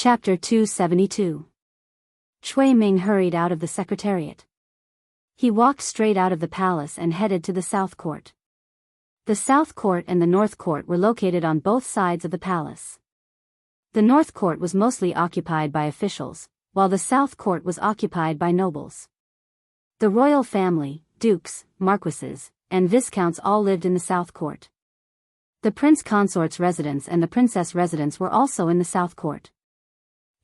Chapter 272. Cui Ming hurried out of the secretariat. He walked straight out of the palace and headed to the South Court. The South Court and the North Court were located on both sides of the palace. The North Court was mostly occupied by officials, while the South Court was occupied by nobles. The royal family, dukes, marquises, and viscounts all lived in the South Court. The prince consort's residence and the princess' residence were also in the South Court.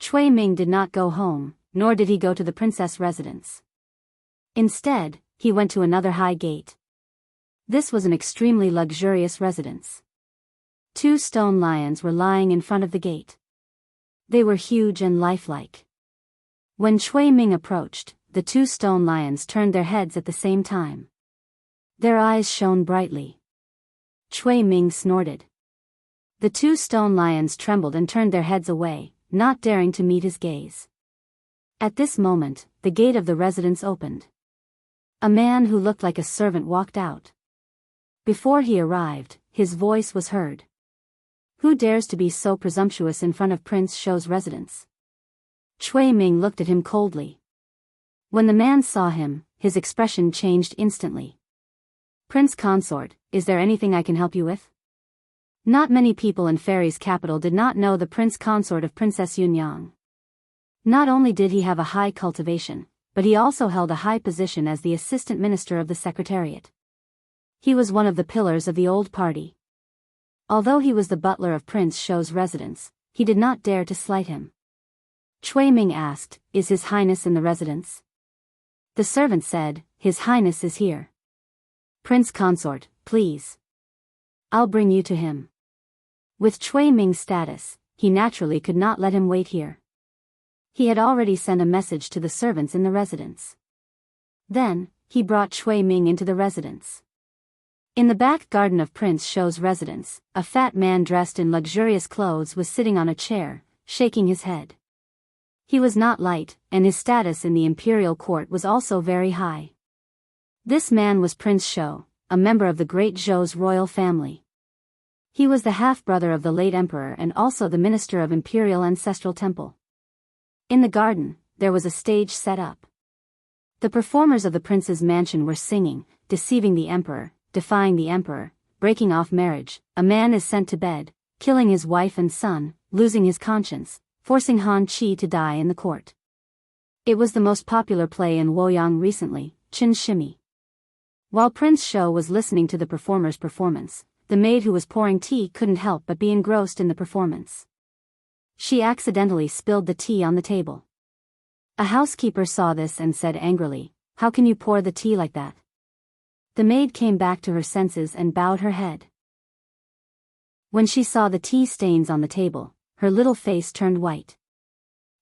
Cui Ming did not go home, nor did he go to the princess' residence. Instead, he went to another high gate. This was an extremely luxurious residence. 2 stone lions were lying in front of the gate. They were huge and lifelike. When Cui Ming approached, the 2 stone lions turned their heads at the same time. Their eyes shone brightly. Cui Ming snorted. The 2 stone lions trembled and turned their heads away, not daring to meet his gaze. At this moment, the gate of the residence opened. A man who looked like a servant walked out. Before he arrived, his voice was heard. "Who dares to be so presumptuous in front of Prince Shou's residence?" Cui Ming looked at him coldly. When the man saw him, his expression changed instantly. "Prince Consort, is there anything I can help you with?" Not many people in Fairy's capital did not know the prince consort of Princess Yunyang. Not only did he have a high cultivation, but he also held a high position as the assistant minister of the secretariat. He was one of the pillars of the old party. Although he was the butler of Prince Shou's residence, he did not dare to slight him. Cui Ming asked, "Is His Highness in the residence?" The servant said, "His Highness is here." "Prince Consort, please. I'll bring you to him." With Cui Ming's status, he naturally could not let him wait here. He had already sent a message to the servants in the residence. Then, he brought Cui Ming into the residence. In the back garden of Prince Shou's residence, a fat man dressed in luxurious clothes was sitting on a chair, shaking his head. He was not light, and his status in the imperial court was also very high. This man was Prince Shou, a member of the great Zhou's royal family. He was the half-brother of the late emperor and also the minister of Imperial Ancestral Temple. In the garden, there was a stage set up. The performers of the prince's mansion were singing, deceiving the emperor, defying the emperor, breaking off marriage, a man is sent to bed, killing his wife and son, losing his conscience, forcing Han Qi to die in the court. It was the most popular play in Luoyang recently, Qin Shimi. While Prince Shou was listening to the performer's performance, the maid who was pouring tea couldn't help but be engrossed in the performance. She accidentally spilled the tea on the table. A housekeeper saw this and said angrily, "How can you pour the tea like that?" The maid came back to her senses and bowed her head. When she saw the tea stains on the table, her little face turned white.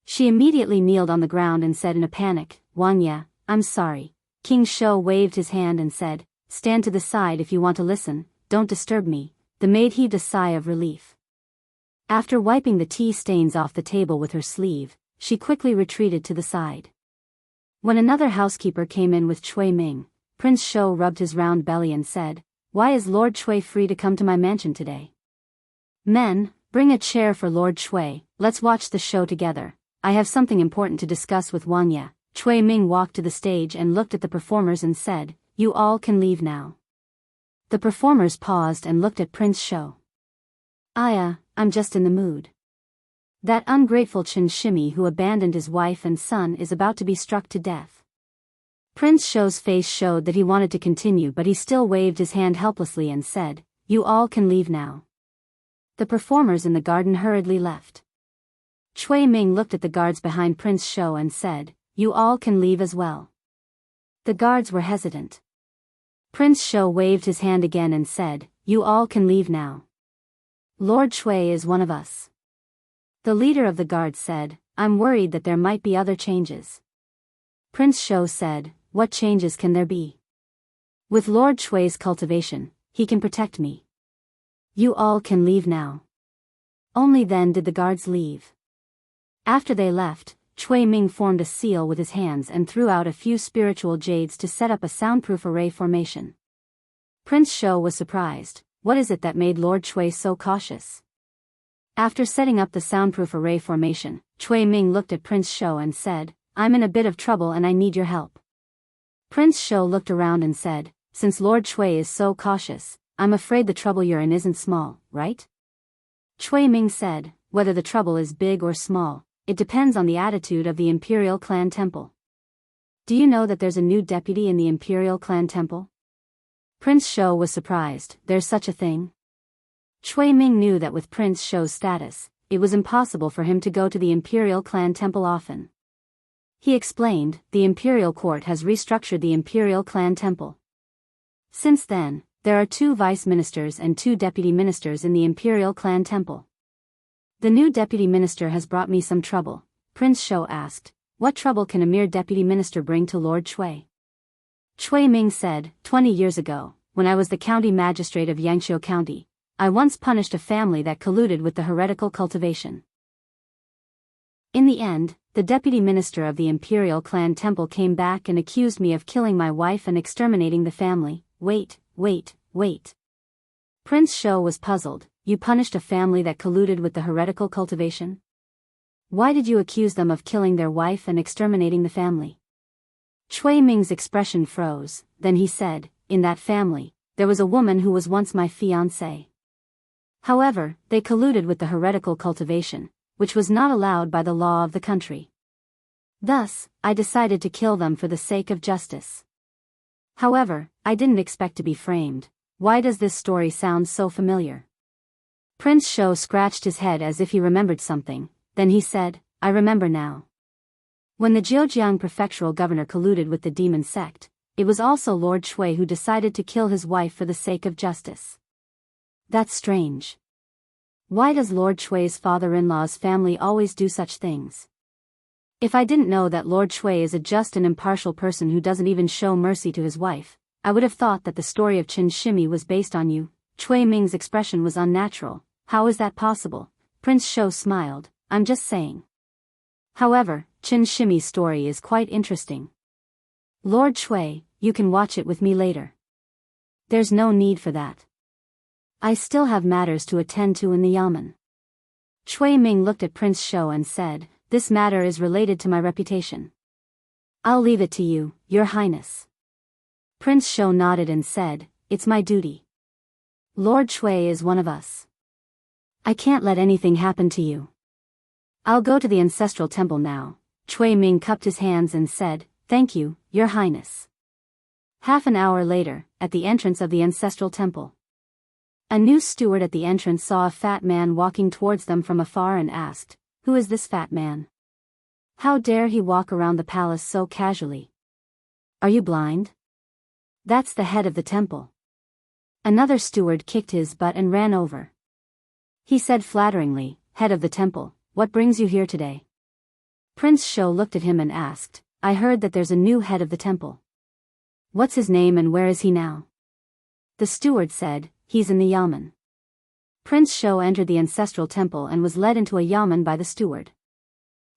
She immediately kneeled on the ground and said in a panic, "Wang Ye, I'm sorry." King Shou waved his hand and said, "Stand to the side if you want to listen, don't disturb me." The maid heaved a sigh of relief. After wiping the tea stains off the table with her sleeve, she quickly retreated to the side. When another housekeeper came in with Cui Ming, Prince Shou rubbed his round belly and said, "Why is Lord Cui free to come to my mansion today? Men, bring a chair for Lord Cui, let's watch the show together. I have something important to discuss with Wang Ye." Cui Ming walked to the stage and looked at the performers and said, "You all can leave now." The performers paused and looked at Prince Shou. I'm just in the mood. That ungrateful Qin Shimi who abandoned his wife and son is about to be struck to death." Prince Shou's face showed that he wanted to continue, but he still waved his hand helplessly and said, "You all can leave now." The performers in the garden hurriedly left. Cui Ming looked at the guards behind Prince Shou and said, "You all can leave as well." The guards were hesitant. Prince Shou waved his hand again and said, "You all can leave now. Lord Cui is one of us." The leader of the guards said, "I'm worried that there might be other changes." Prince Shou said, "What changes can there be? With Lord Cui's cultivation, he can protect me. You all can leave now." Only then did the guards leave. After they left, Cui Ming formed a seal with his hands and threw out a few spiritual jades to set up a soundproof array formation. Prince Shou was surprised. What is it that made Lord Cui so cautious? After setting up the soundproof array formation, Cui Ming looked at Prince Shou and said, "I'm in a bit of trouble and I need your help." Prince Shou looked around and said, "Since Lord Cui is so cautious, I'm afraid the trouble you're in isn't small, right?" Cui Ming said, "Whether the trouble is big or small, it depends on the attitude of the Imperial Clan Temple." "Do you know that there's a new deputy in the Imperial Clan Temple?" Prince Shou was surprised. "There's such a thing?" Cui Ming knew that with Prince Shou's status, it was impossible for him to go to the Imperial Clan Temple often. He explained, "The Imperial Court has restructured the Imperial Clan Temple. Since then, there are 2 vice ministers and 2 deputy ministers in the Imperial Clan Temple. The new deputy minister has brought me some trouble." Prince Shou asked, "What trouble can a mere deputy minister bring to Lord Cui?" Cui Ming said, 20 years ago, when I was the county magistrate of Yangqiu County, I once punished a family that colluded with the heretical cultivation. In the end, the deputy minister of the Imperial Clan Temple came back and accused me of killing my wife and exterminating the family." Wait. Prince Shou was puzzled. "You punished a family that colluded with the heretical cultivation? Why did you accuse them of killing their wife and exterminating the family?" Cui Ming's expression froze, then he said, "In that family, there was a woman who was once my fiancée. However, they colluded with the heretical cultivation, which was not allowed by the law of the country. Thus, I decided to kill them for the sake of justice. However, I didn't expect to be framed. Why does this story sound so familiar?" Prince Shou scratched his head as if he remembered something, then he said, "I remember now. When the Zhejiang prefectural governor colluded with the demon sect, it was also Lord Cui who decided to kill his wife for the sake of justice. That's strange. Why does Lord Cui's father-in-law's family always do such things? If I didn't know that Lord Cui is a just and impartial person who doesn't even show mercy to his wife, I would have thought that the story of Qin Shimi was based on you." Cui Ming's expression was unnatural. "How is that possible?" Prince Shou smiled, "I'm just saying. However, Qin Shimi's story is quite interesting. Lord Cui, you can watch it with me later." "There's no need for that. I still have matters to attend to in the Yamen." Cui Ming looked at Prince Shou and said, "This matter is related to my reputation. I'll leave it to you, Your Highness." Prince Shou nodded and said, "It's my duty. Lord Cui is one of us. I can't let anything happen to you. I'll go to the ancestral temple now." Cui Ming cupped his hands and said, "Thank you, Your Highness." Half an hour later, at the entrance of the ancestral temple, a new steward at the entrance saw a fat man walking towards them from afar and asked, "Who is this fat man? How dare he walk around the palace so casually? Are you blind? That's the head of the temple." Another steward kicked his butt and ran over. He said flatteringly, "Head of the temple, what brings you here today?" Prince Shou looked at him and asked, "I heard that there's a new head of the temple. What's his name and where is he now?" The steward said, "He's in the Yamen." Prince Shou entered the ancestral temple and was led into a Yamen by the steward.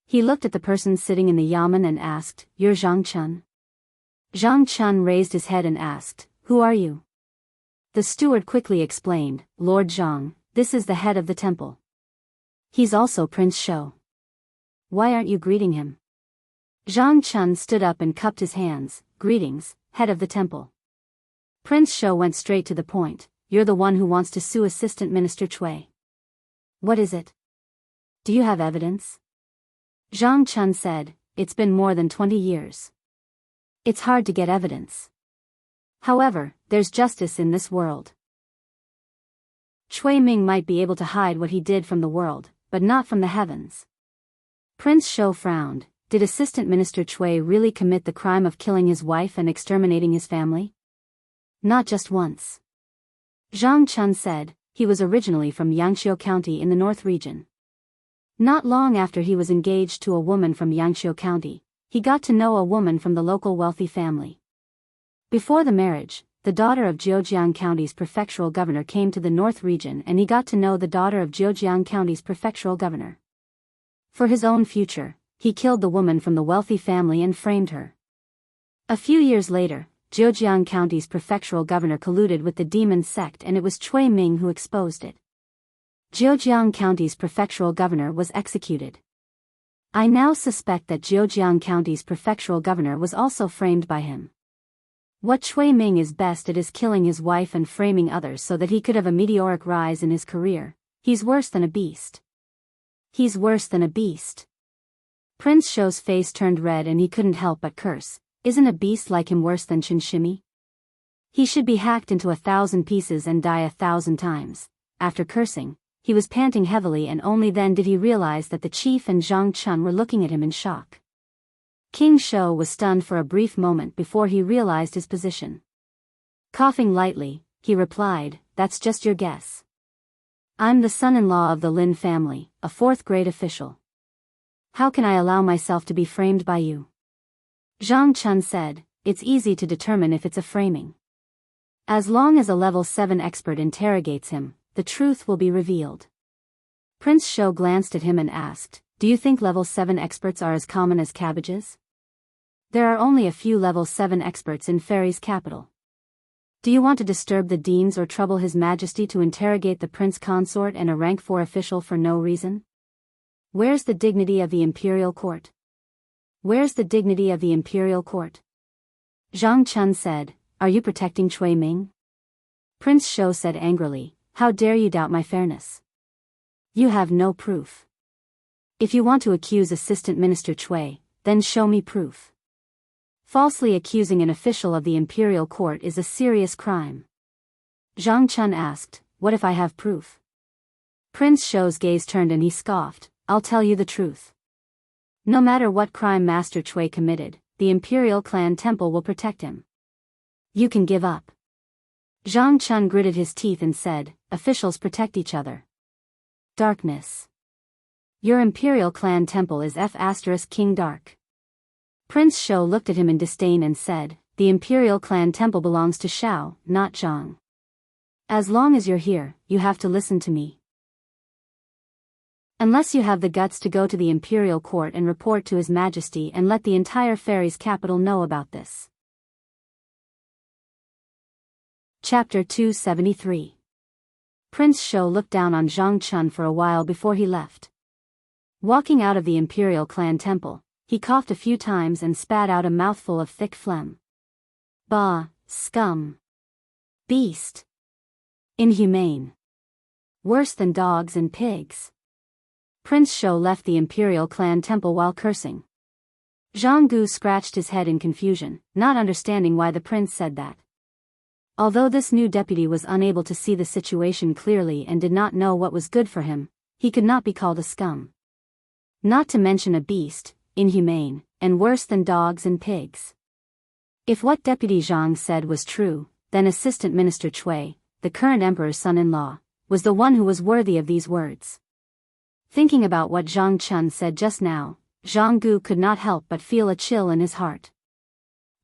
He looked at the person sitting in the Yamen and asked, "You're Zhang Chun?" Zhang Chun raised his head and asked, "Who are you?" The steward quickly explained, "Lord Zhang, this is the head of the temple. He's also Prince Shou. Why aren't you greeting him?" Zhang Chun stood up and cupped his hands. "Greetings, head of the temple." Prince Shou went straight to the point, "You're the one who wants to sue Assistant Minister Cui. What is it? Do you have evidence?" Zhang Chun said, "It's been more than 20 years. It's hard to get evidence. However, there's justice in this world. Cui Ming might be able to hide what he did from the world, but not from the heavens." Prince Shou frowned. Did Assistant Minister Cui really commit the crime of killing his wife and exterminating his family? Not just once. Zhang Chun said, "He was originally from Yangqiu County in the North region. Not long after he was engaged to a woman from Yangqiu County, he got to know a woman from the local wealthy family. Before the marriage, the daughter of Zhejiang County's prefectural governor came to the North region and he got to know the daughter of Zhejiang County's prefectural governor. For his own future, he killed the woman from the wealthy family and framed her. A few years later, Zhejiang County's prefectural governor colluded with the demon sect and it was Cui Ming who exposed it. Zhejiang County's prefectural governor was executed. I now suspect that Zhejiang County's prefectural governor was also framed by him. What Cui Ming is best at is killing his wife and framing others so that he could have a meteoric rise in his career. He's worse than a beast. He's worse than a beast. Prince Shou's face turned red and he couldn't help but curse. Isn't a beast like him worse than Chinshimi? He should be hacked into 1,000 pieces and die 1,000 times. After cursing, he was panting heavily and only then did he realize that the chief and Zhang Chun were looking at him in shock. King Shou was stunned for a brief moment before he realized his position. Coughing lightly, he replied, "That's just your guess. I'm the son-in-law of the Lin family, a 4th-grade official. How can I allow myself to be framed by you?" Zhang Chun said, "It's easy to determine if it's a framing. As long as a level 7 expert interrogates him, the truth will be revealed." Prince Shou glanced at him and asked, "Do you think level 7 experts are as common as cabbages? There are only a few level 7 experts in Fairy's capital. Do you want to disturb the deans or trouble His Majesty to interrogate the prince consort and a rank 4 official for no reason? Where's the dignity of the imperial court? Where's the dignity of the imperial court?" Zhang Chun said, "Are you protecting Cui Ming?" Prince Shou said angrily, "How dare you doubt my fairness? You have no proof. If you want to accuse Assistant Minister Cui, then show me proof. Falsely accusing an official of the imperial court is a serious crime." Zhang Chun asked, "What if I have proof?" Prince Shou's gaze turned and he scoffed, "I'll tell you the truth. No matter what crime Master Cui committed, the imperial clan temple will protect him. You can give up." Zhang Chun gritted his teeth and said, "Officials protect each other. Darkness. Your imperial clan temple is King Dark." Prince Shou looked at him in disdain and said, "The imperial clan temple belongs to Shao, not Zhang. As long as you're here, you have to listen to me. Unless you have the guts to go to the imperial court and report to His Majesty and let the entire Fairy's capital know about this." Chapter 273. Prince Shou looked down on Zhang Chun for a while before he left. Walking out of the imperial clan temple, he coughed a few times and spat out a mouthful of thick phlegm. "Bah, scum. Beast. Inhumane. Worse than dogs and pigs." Prince Shou left the imperial clan temple while cursing. Zhang Gu scratched his head in confusion, not understanding why the prince said that. Although this new deputy was unable to see the situation clearly and did not know what was good for him, he could not be called a scum. Not to mention a beast, inhumane, and worse than dogs and pigs. If what Deputy Zhang said was true, then Assistant Minister Cui, the current emperor's son-in-law, was the one who was worthy of these words. Thinking about what Zhang Chun said just now, Zhang Gu could not help but feel a chill in his heart.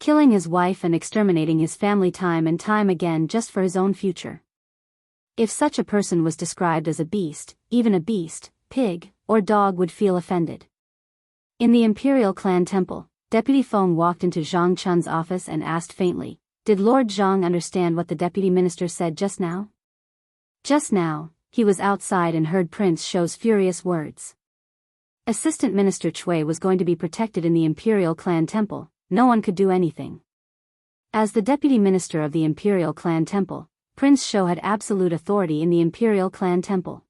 Killing his wife and exterminating his family time and time again just for his own future. If such a person was described as a beast, even a beast, pig, or dog would feel offended. In the imperial clan temple, Deputy Feng walked into Zhang Chun's office and asked faintly, "Did Lord Zhang understand what the deputy minister said just now?" Just now, he was outside and heard Prince Shou's furious words. Assistant Minister Cui was going to be protected in the imperial clan temple, no one could do anything. As the deputy minister of the imperial clan temple, Prince Shou had absolute authority in the imperial clan temple.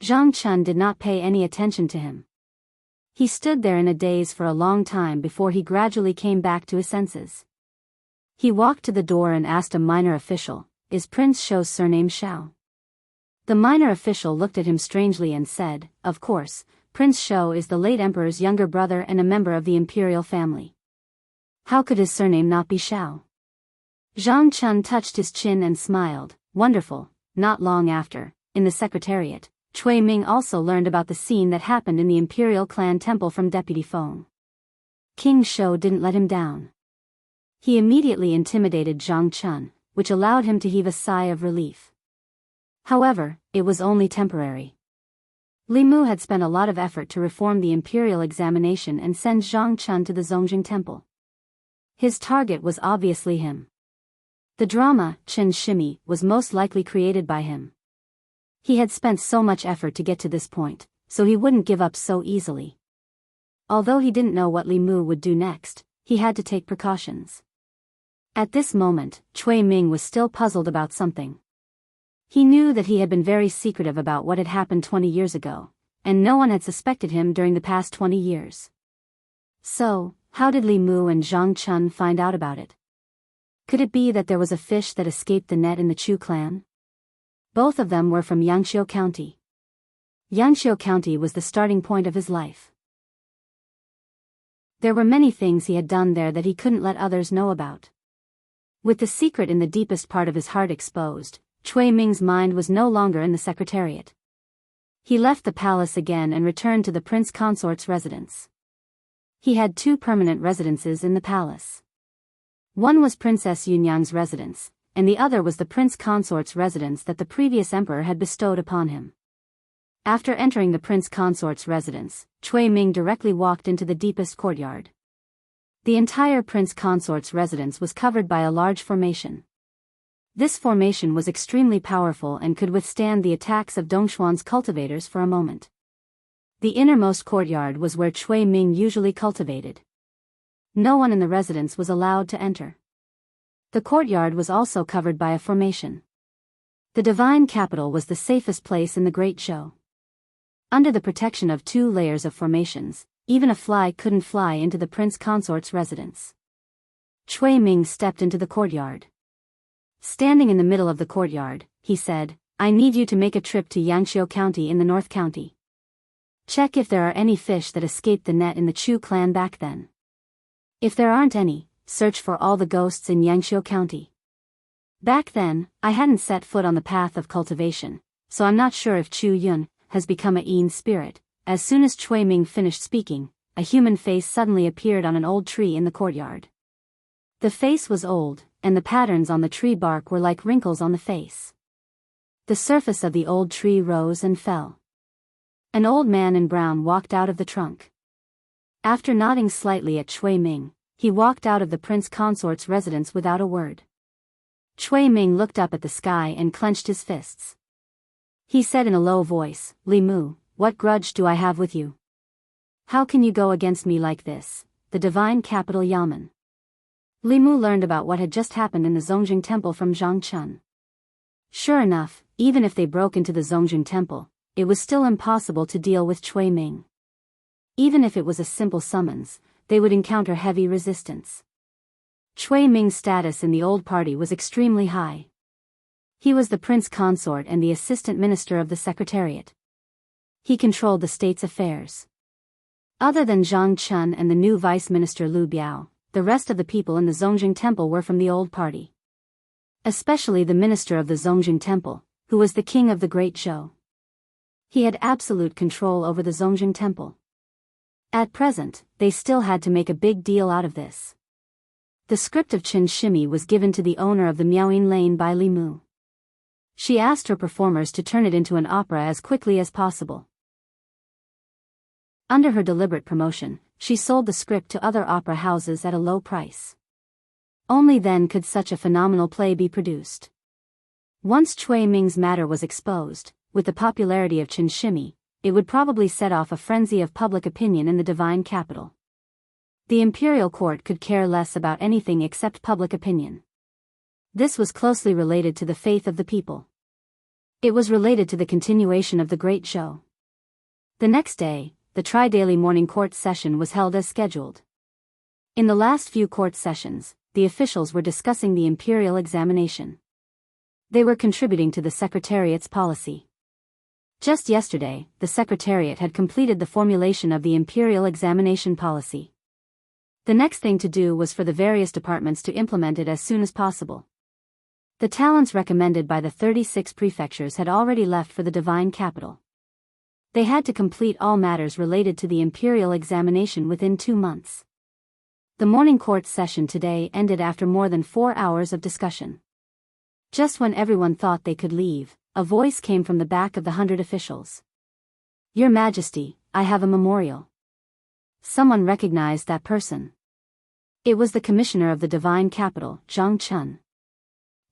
Zhang Chun did not pay any attention to him. He stood there in a daze for a long time before he gradually came back to his senses. He walked to the door and asked a minor official, "Is Prince Shou's surname Shao?" The minor official looked at him strangely and said, "Of course, Prince Shou is the late emperor's younger brother and a member of the imperial family. How could his surname not be Shao?" Zhang Chun touched his chin and smiled. Wonderful. Not long after, in the secretariat, Cui Ming also learned about the scene that happened in the imperial clan temple from Deputy Feng. King Shou didn't let him down. He immediately intimidated Zhang Chun, which allowed him to heave a sigh of relief. However, it was only temporary. Li Mu had spent a lot of effort to reform the imperial examination and send Zhang Chun to the Zongjing temple. His target was obviously him. The drama, Chen Shimi, was most likely created by him. He had spent so much effort to get to this point, so he wouldn't give up so easily. Although he didn't know what Li Mu would do next, he had to take precautions. At this moment, Cui Ming was still puzzled about something. He knew that he had been very secretive about what had happened 20 years ago, and no one had suspected him during the past 20 years. So, how did Li Mu and Zhang Chun find out about it? Could it be that there was a fish that escaped the net in the Chu clan? Both of them were from Yangqiu County. Yangqiu County was the starting point of his life. There were many things he had done there that he couldn't let others know about. With the secret in the deepest part of his heart exposed, Cui Ming's mind was no longer in the secretariat. He left the palace again and returned to the prince consort's residence. He had 2 permanent residences in the palace. One was Princess Yunyang's residence, and the other was the prince consort's residence that the previous emperor had bestowed upon him. After entering the prince consort's residence, Cui Ming directly walked into the deepest courtyard. The entire prince consort's residence was covered by a large formation. This formation was extremely powerful and could withstand the attacks of Dongshuan's cultivators for a moment. The innermost courtyard was where Cui Ming usually cultivated. No one in the residence was allowed to enter. The courtyard was also covered by a formation. The divine capital was the safest place in the Great Zhou. Under the protection of 2 layers of formations, even a fly couldn't fly into the prince consort's residence. Cui Ming stepped into the courtyard. Standing in the middle of the courtyard, he said, "I need you to make a trip to Yangqiu County in the North County. Check if there are any fish that escaped the net in the Chu clan back then. If there aren't any, search for all the ghosts in Yangqiu County." Back then, I hadn't set foot on the path of cultivation, so I'm not sure if Chu Yun has become a Yin spirit. As soon as Cui Ming finished speaking, a human face suddenly appeared on an old tree in the courtyard. The face was old, and the patterns on the tree bark were like wrinkles on the face. The surface of the old tree rose and fell. An old man in brown walked out of the trunk. After nodding slightly at Cui Ming, he walked out of the prince consort's residence without a word. Cui Ming looked up at the sky and clenched his fists. He said in a low voice, "Li Mu, what grudge do I have with you? How can you go against me like this, the divine capital Yamen?" Li Mu learned about what had just happened in the Zongjing temple from Zhang Chun. Sure enough, even if they broke into the Zongjing temple, it was still impossible to deal with Cui Ming. Even if it was a simple summons, they would encounter heavy resistance. Cui Ming's status in the old party was extremely high. He was the prince consort and the assistant minister of the secretariat. He controlled the state's affairs. Other than Zhang Chun and the new vice minister Lu Biao, the rest of the people in the Zongjing temple were from the old party. Especially the minister of the Zongjing temple, who was the king of the Great Zhou. He had absolute control over the Zongjing temple. At present, they still had to make a big deal out of this. The script of Qin Shimi was given to the owner of the Miaoyin Lane by Li Mu. She asked her performers to turn it into an opera as quickly as possible. Under her deliberate promotion, she sold the script to other opera houses at a low price. Only then could such a phenomenal play be produced. Once Cui Ming's matter was exposed, with the popularity of Qin Shimi, it would probably set off a frenzy of public opinion in the divine capital. The imperial court could care less about anything except public opinion. This was closely related to the faith of the people. It was related to the continuation of the Great Zhou. The next day, the tri-daily morning court session was held as scheduled. In the last few court sessions, the officials were discussing the imperial examination. They were contributing to the Secretariat's policy. Just yesterday, the Secretariat had completed the formulation of the imperial examination policy. The next thing to do was for the various departments to implement it as soon as possible. The talents recommended by the 36 prefectures had already left for the divine capital. They had to complete all matters related to the imperial examination within 2 months. The morning court session today ended after more than 4 hours of discussion. Just when everyone thought they could leave, a voice came from the back of the 100 officials. "Your Majesty, I have a memorial." Someone recognized that person. It was the commissioner of the divine capital, Zhang Chun.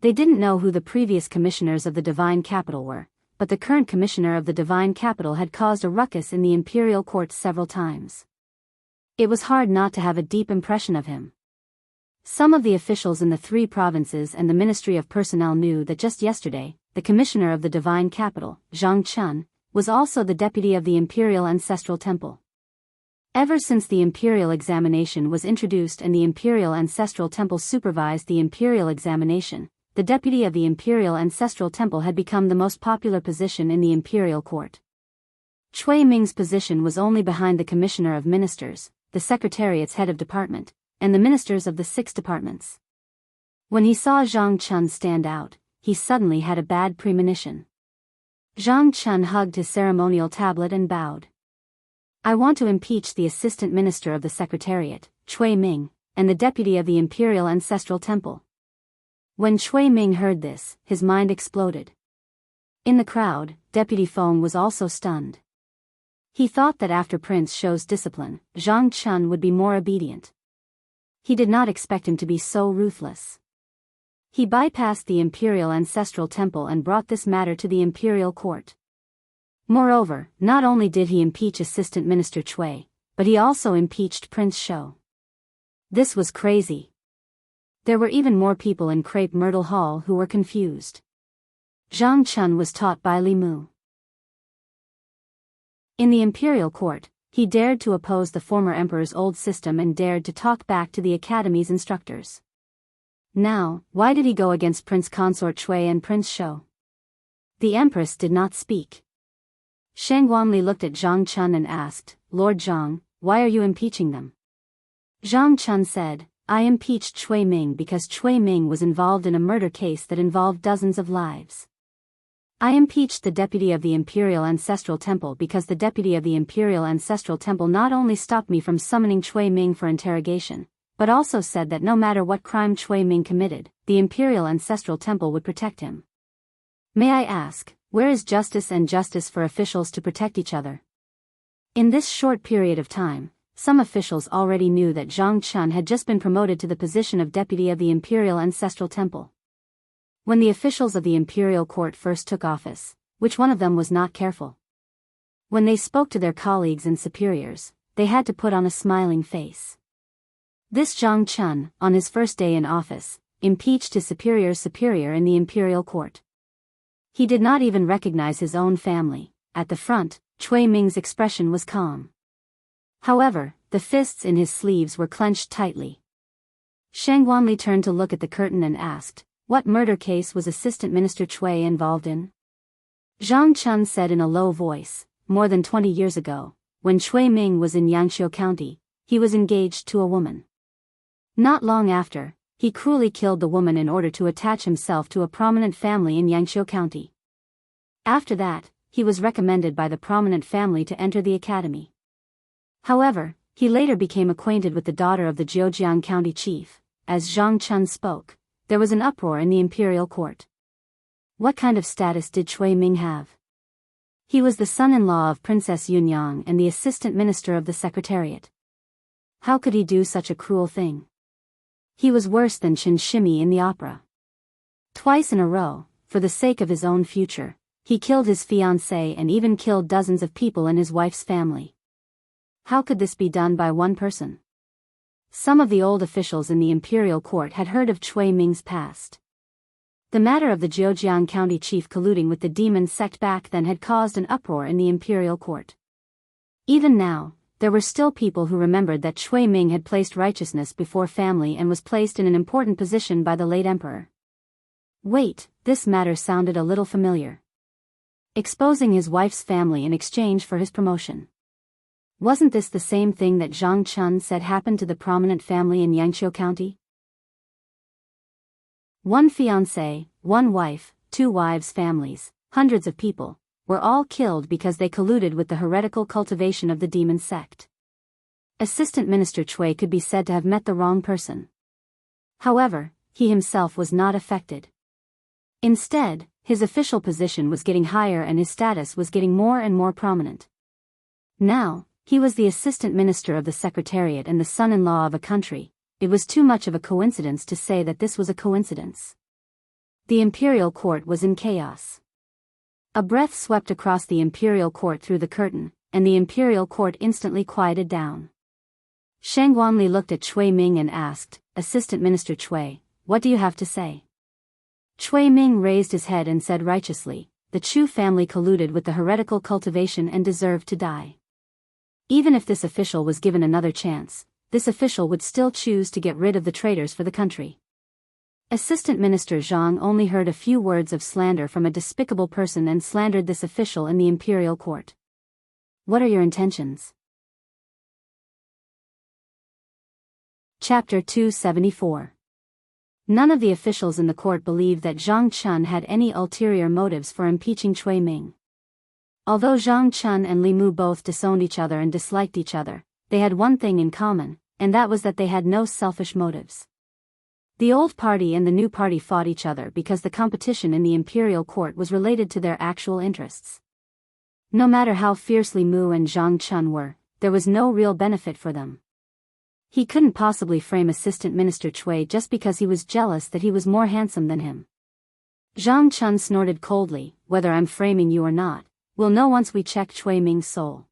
They didn't know who the previous commissioners of the divine capital were, but the current commissioner of the divine capital had caused a ruckus in the imperial court several times. It was hard not to have a deep impression of him. Some of the officials in the 3 provinces and the Ministry of Personnel knew that just yesterday, the commissioner of the divine capital, Zhang Chun, was also the deputy of the imperial ancestral temple. Ever since the imperial examination was introduced and the imperial ancestral temple supervised the imperial examination, the deputy of the imperial ancestral temple had become the most popular position in the imperial court. Cui Ming's position was only behind the commissioner of ministers, the secretariat's head of department, and the ministers of the 6 departments. When he saw Zhang Chun stand out, he suddenly had a bad premonition. Zhang Chun hugged his ceremonial tablet and bowed. I want to impeach the assistant minister of the secretariat, Cui Ming, and the deputy of the imperial ancestral temple. When Cui Ming heard this, his mind exploded. In the crowd, Deputy Feng was also stunned. He thought that after Prince shows discipline, Zhang Chun would be more obedient. He did not expect him to be so ruthless. He bypassed the imperial ancestral temple and brought this matter to the imperial court. Moreover, not only did he impeach Assistant Minister Cui, but he also impeached Prince Shou. This was crazy. There were even more people in Crepe Myrtle Hall who were confused. Zhang Chun was taught by Li Mu. In the imperial court, he dared to oppose the former emperor's old system and dared to talk back to the academy's instructors. Now, why did he go against Prince Consort Cui and Prince Shou? The empress did not speak. Shang Guanli looked at Zhang Chun and asked, Lord Zhang, why are you impeaching them? Zhang Chun said, I impeached Cui Ming because Cui Ming was involved in a murder case that involved dozens of lives. I impeached the deputy of the Imperial Ancestral Temple because the deputy of the Imperial Ancestral Temple not only stopped me from summoning Cui Ming for interrogation, but also said that no matter what crime Cui Ming committed, the Imperial Ancestral Temple would protect him. May I ask, where is justice and justice for officials to protect each other? In this short period of time, some officials already knew that Zhang Chun had just been promoted to the position of deputy of the Imperial Ancestral Temple. When the officials of the imperial court first took office, which one of them was not careful? When they spoke to their colleagues and superiors, they had to put on a smiling face. This Zhang Chun, on his first day in office, impeached his superior's superior in the imperial court. He did not even recognize his own family. At the front, Cui Ming's expression was calm. However, the fists in his sleeves were clenched tightly. Shang Guanli turned to look at the curtain and asked, what murder case was Assistant Minister Cui involved in? Zhang Chun said in a low voice, more than 20 years ago, when Cui Ming was in Yangqiu County, he was engaged to a woman. Not long after, he cruelly killed the woman in order to attach himself to a prominent family in Yangqiu County. After that, he was recommended by the prominent family to enter the academy. However, he later became acquainted with the daughter of the Zhejiang County chief. As Zhang Chun spoke, there was an uproar in the imperial court. What kind of status did Cui Ming have? He was the son-in-law of Princess Yunyang and the assistant minister of the secretariat. How could he do such a cruel thing? He was worse than Chen Shimi in the opera. Twice in a row, for the sake of his own future, he killed his fiancée and even killed dozens of people in his wife's family. How could this be done by one person? Some of the old officials in the imperial court had heard of Cui Ming's past. The matter of the Zhejiang County chief colluding with the demon sect back then had caused an uproar in the imperial court. Even now, there were still people who remembered that Cui Ming had placed righteousness before family and was placed in an important position by the late emperor. Wait, this matter sounded a little familiar. Exposing his wife's family in exchange for his promotion. Wasn't this the same thing that Zhang Chun said happened to the prominent family in Yangqiu County? One fiancé, one wife, 2 wives' families, hundreds of people, were all killed because they colluded with the heretical cultivation of the demon sect. Assistant Minister Cui could be said to have met the wrong person. However, he himself was not affected. Instead, his official position was getting higher and his status was getting more and more prominent. Now, he was the assistant minister of the secretariat and the son-in-law of a country. It was too much of a coincidence to say that this was a coincidence. The imperial court was in chaos. A breath swept across the imperial court through the curtain, and the imperial court instantly quieted down. Shang Guanli looked at Cui Ming and asked, "Assistant Minister Cui, what do you have to say?" Cui Ming raised his head and said righteously, "The Chu family colluded with the heretical cultivation and deserved to die. Even if this official was given another chance, this official would still choose to get rid of the traitors for the country." Assistant Minister Zhang only heard a few words of slander from a despicable person and slandered this official in the imperial court. What are your intentions? Chapter 274. None of the officials in the court believed that Zhang Chun had any ulterior motives for impeaching Cui Ming. Although Zhang Chun and Li Mu both disowned each other and disliked each other, they had one thing in common, and that was that they had no selfish motives. The old party and the new party fought each other because the competition in the imperial court was related to their actual interests. No matter how fierce Li Mu and Zhang Chun were, there was no real benefit for them. He couldn't possibly frame Assistant Minister Cui just because he was jealous that he was more handsome than him. Zhang Chun snorted coldly, "Whether I'm framing you or not, we'll know once we check Cui Ming's soul."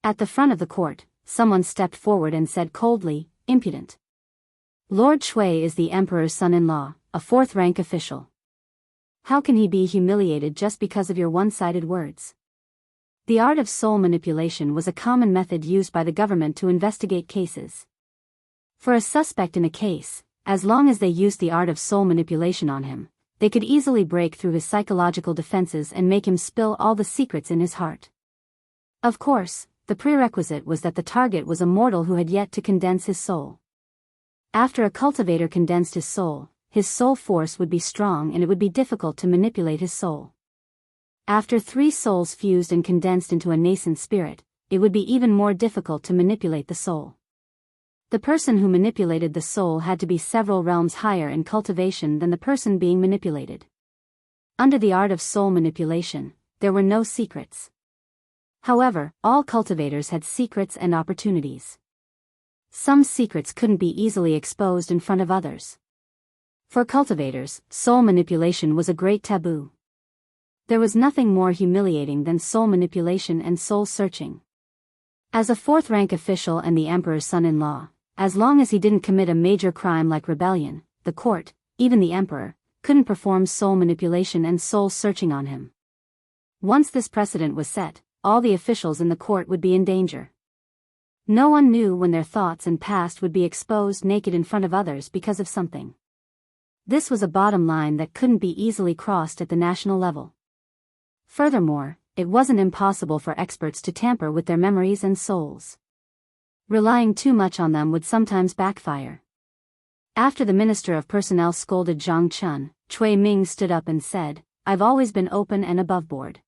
At the front of the court, someone stepped forward and said coldly, "Impudent. Lord Cui is the Emperor's son-in-law, a fourth-rank official. How can he be humiliated just because of your one-sided words?" The art of soul manipulation was a common method used by the government to investigate cases. For a suspect in a case, as long as they used the art of soul manipulation on him, they could easily break through his psychological defenses and make him spill all the secrets in his heart. Of course, the prerequisite was that the target was a mortal who had yet to condense his soul. After a cultivator condensed his soul force would be strong and it would be difficult to manipulate his soul. After 3 souls fused and condensed into a nascent spirit, it would be even more difficult to manipulate the soul. The person who manipulated the soul had to be several realms higher in cultivation than the person being manipulated. Under the art of soul manipulation, there were no secrets. However, all cultivators had secrets and opportunities. Some secrets couldn't be easily exposed in front of others. For cultivators, soul manipulation was a great taboo. There was nothing more humiliating than soul manipulation and soul searching. As a fourth-rank official and the Emperor's son-in-law, as long as he didn't commit a major crime like rebellion, the court, even the Emperor, couldn't perform soul manipulation and soul searching on him. Once this precedent was set, all the officials in the court would be in danger. No one knew when their thoughts and past would be exposed naked in front of others because of something. This was a bottom line that couldn't be easily crossed at the national level. Furthermore, it wasn't impossible for experts to tamper with their memories and souls. Relying too much on them would sometimes backfire. After the Minister of Personnel scolded Zhang Chun, Cui Ming stood up and said, "I've always been open and aboveboard.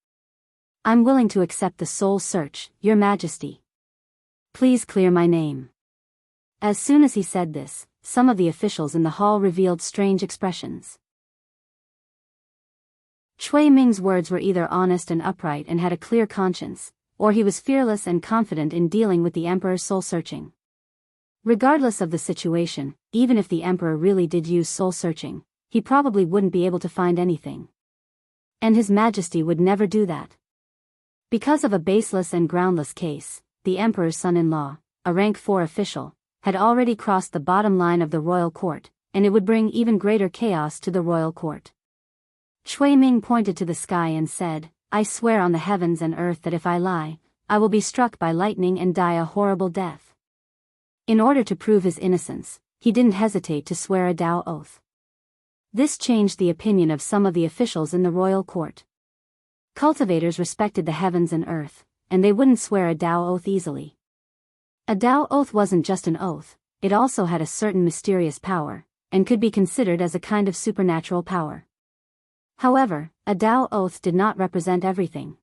I'm willing to accept the soul search, Your Majesty. Please clear my name." As soon as he said this, some of the officials in the hall revealed strange expressions. Cui Ming's words were either honest and upright and had a clear conscience, or he was fearless and confident in dealing with the Emperor's soul-searching. Regardless of the situation, even if the Emperor really did use soul-searching, he probably wouldn't be able to find anything. And His Majesty would never do that. Because of a baseless and groundless case, the Emperor's son-in-law, a rank 4 official, had already crossed the bottom line of the royal court, and it would bring even greater chaos to the royal court. Cui Ming pointed to the sky and said, "I swear on the heavens and earth that if I lie, I will be struck by lightning and die a horrible death." In order to prove his innocence, he didn't hesitate to swear a Tao oath. This changed the opinion of some of the officials in the royal court. Cultivators respected the heavens and earth, and they wouldn't swear a Tao oath easily. A Tao oath wasn't just an oath, it also had a certain mysterious power, and could be considered as a kind of supernatural power. However, a Tao oath did not represent everything.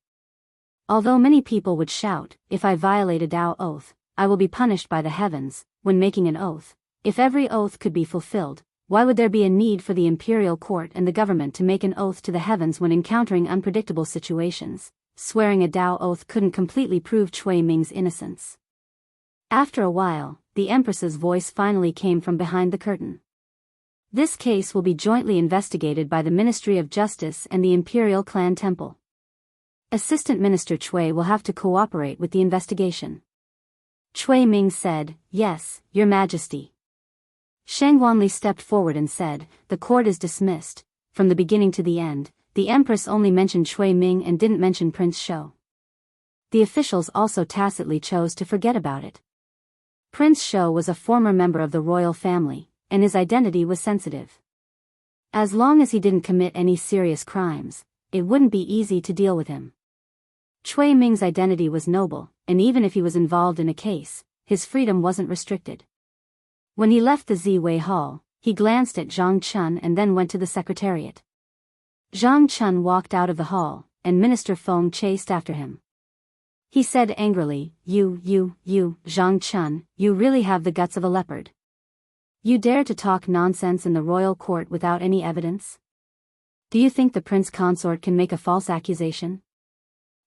Although many people would shout, "If I violate a Tao oath, I will be punished by the heavens," when making an oath, if every oath could be fulfilled, why would there be a need for the imperial court and the government to make an oath to the heavens when encountering unpredictable situations? Swearing a Tao oath couldn't completely prove Cui Ming's innocence. After a while, the Empress's voice finally came from behind the curtain. "This case will be jointly investigated by the Ministry of Justice and the Imperial Clan Temple. Assistant Minister Cui will have to cooperate with the investigation. Cui Ming said, "Yes, Your Majesty." Shang Wanli stepped forward and said, "The court is dismissed." From the beginning to the end, the Empress only mentioned Cui Ming and didn't mention Prince Shou. The officials also tacitly chose to forget about it. Prince Shou was a former member of the royal family, and his identity was sensitive. As long as he didn't commit any serious crimes, it wouldn't be easy to deal with him. Cui Ming's identity was noble, and even if he was involved in a case, his freedom wasn't restricted. When he left the Ziwei Hall, he glanced at Zhang Chun and then went to the secretariat. Zhang Chun walked out of the hall, and Minister Feng chased after him. He said angrily, You, Zhang Chun, you really have the guts of a leopard. You dare to talk nonsense in the royal court without any evidence? Do you think the prince consort can make a false accusation?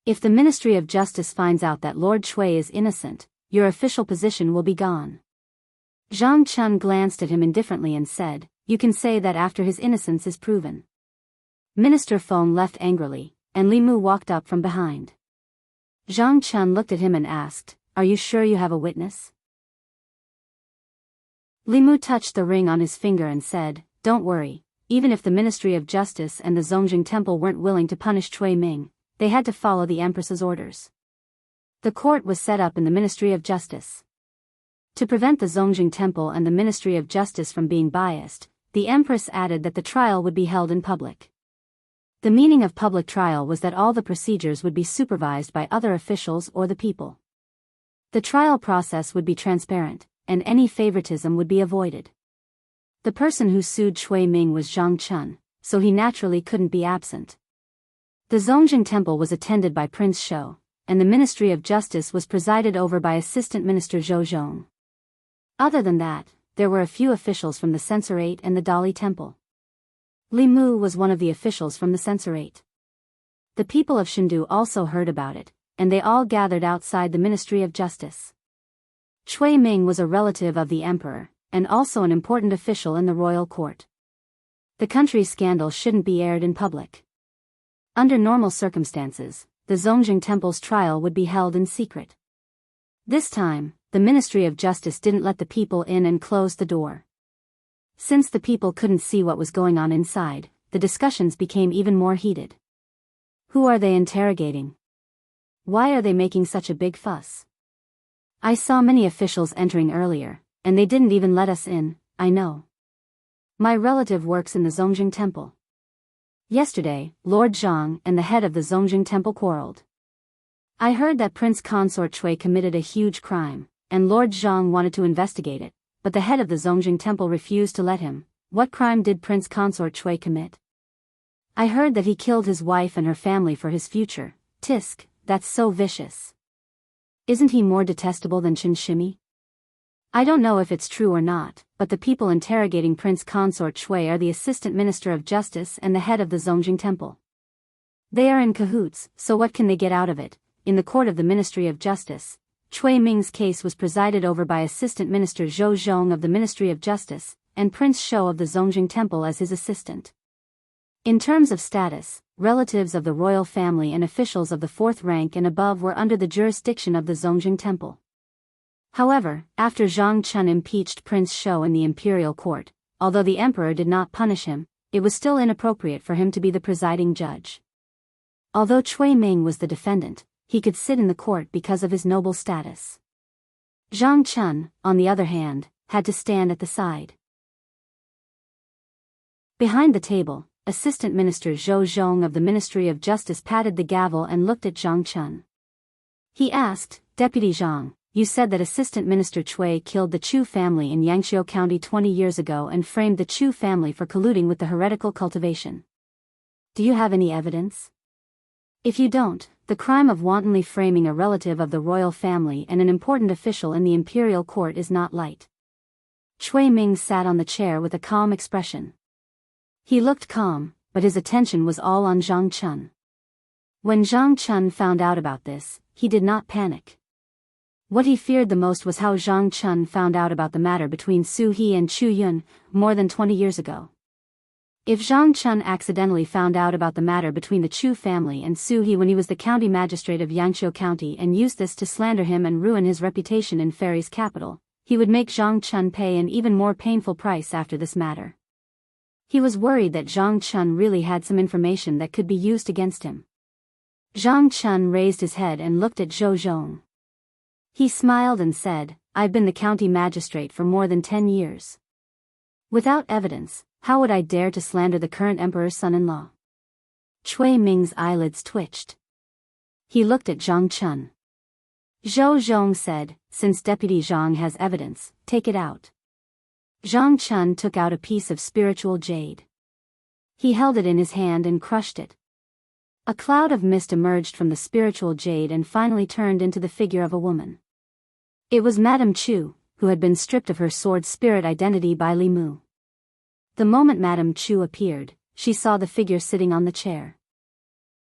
If the Ministry of Justice finds out that Lord Cui is innocent, your official position will be gone. Zhang Chun glanced at him indifferently and said, You can say that after his innocence is proven. Minister Feng left angrily, and Li Mu walked up from behind. Zhang Chun looked at him and asked, Are you sure you have a witness? Li Mu touched the ring on his finger and said, Don't worry, even if the Ministry of Justice and the Zongjing Temple weren't willing to punish Cui Ming, they had to follow the Empress's orders. The court was set up in the Ministry of Justice. To prevent the Zongjing Temple and the Ministry of Justice from being biased, the Empress added that the trial would be held in public. The meaning of public trial was that all the procedures would be supervised by other officials or the people. The trial process would be transparent, and any favoritism would be avoided. The person who sued Cui Ming was Zhang Chun, so he naturally couldn't be absent. The Zongjing Temple was attended by Prince Shou, and the Ministry of Justice was presided over by Assistant Minister Zhou Zhong. Other than that, there were a few officials from the Censorate and the Dali Temple. Li Mu was one of the officials from the Censorate. The people of Shindu also heard about it, and they all gathered outside the Ministry of Justice. Cui Ming was a relative of the emperor, and also an important official in the royal court. The country's scandal shouldn't be aired in public. Under normal circumstances, the Zongjing Temple's trial would be held in secret. This time, the Ministry of Justice didn't let the people in and closed the door. Since the people couldn't see what was going on inside, the discussions became even more heated. Who are they interrogating? Why are they making such a big fuss? I saw many officials entering earlier, and they didn't even let us in, I know. My relative works in the Zongjing Temple. Yesterday, Lord Zhang and the head of the Zongjing Temple quarreled. I heard that Prince Consort Cui committed a huge crime, and Lord Zhang wanted to investigate it, but the head of the Zongjing Temple refused to let him. What crime did Prince Consort Cui commit? I heard that he killed his wife and her family for his future. Tisk, that's so vicious. Isn't he more detestable than Qin Shimi? I don't know if it's true or not, but the people interrogating Prince Consort Cui are the Assistant Minister of Justice and the head of the Zongjing Temple. They are in cahoots, so what can they get out of it? In the court of the Ministry of Justice, Cui Ming's case was presided over by Assistant Minister Zhou Zhong of the Ministry of Justice, and Prince Shou of the Zongjing Temple as his assistant. In terms of status, relatives of the royal family and officials of the fourth rank and above were under the jurisdiction of the Zongjing Temple. However, after Zhang Chun impeached Prince Shou in the imperial court, although the emperor did not punish him, it was still inappropriate for him to be the presiding judge. Although Cui Ming was the defendant, he could sit in the court because of his noble status. Zhang Chun, on the other hand, had to stand at the side. Behind the table, Assistant Minister Zhou Zhong of the Ministry of Justice patted the gavel and looked at Zhang Chun. He asked, Deputy Zhang, you said that Assistant Minister Cui killed the Chu family in Yangqiu County 20 years ago and framed the Chu family for colluding with the heretical cultivation. Do you have any evidence? If you don't, the crime of wantonly framing a relative of the royal family and an important official in the imperial court is not light. Cui Ming sat on the chair with a calm expression. He looked calm, but his attention was all on Zhang Chun. When Zhang Chun found out about this, he did not panic. What he feared the most was how Zhang Chun found out about the matter between Su He and Chu Yun, more than 20 years ago. If Zhang Chun accidentally found out about the matter between the Chu family and Su He when he was the county magistrate of Yangqiu County and used this to slander him and ruin his reputation in Fairy's capital, he would make Zhang Chun pay an even more painful price after this matter. He was worried that Zhang Chun really had some information that could be used against him. Zhang Chun raised his head and looked at Zhou Zhong. He smiled and said, "I've been the county magistrate for more than 10 years. Without evidence, how would I dare to slander the current emperor's son-in-law?" Cui Ming's eyelids twitched. He looked at Zhang Chun. Zhou Zhong said, "Since Deputy Zhang has evidence, take it out." Zhang Chun took out a piece of spiritual jade. He held it in his hand and crushed it. A cloud of mist emerged from the spiritual jade and finally turned into the figure of a woman. It was Madame Chu, who had been stripped of her sword spirit identity by Li Mu. The moment Madame Chu appeared, she saw the figure sitting on the chair.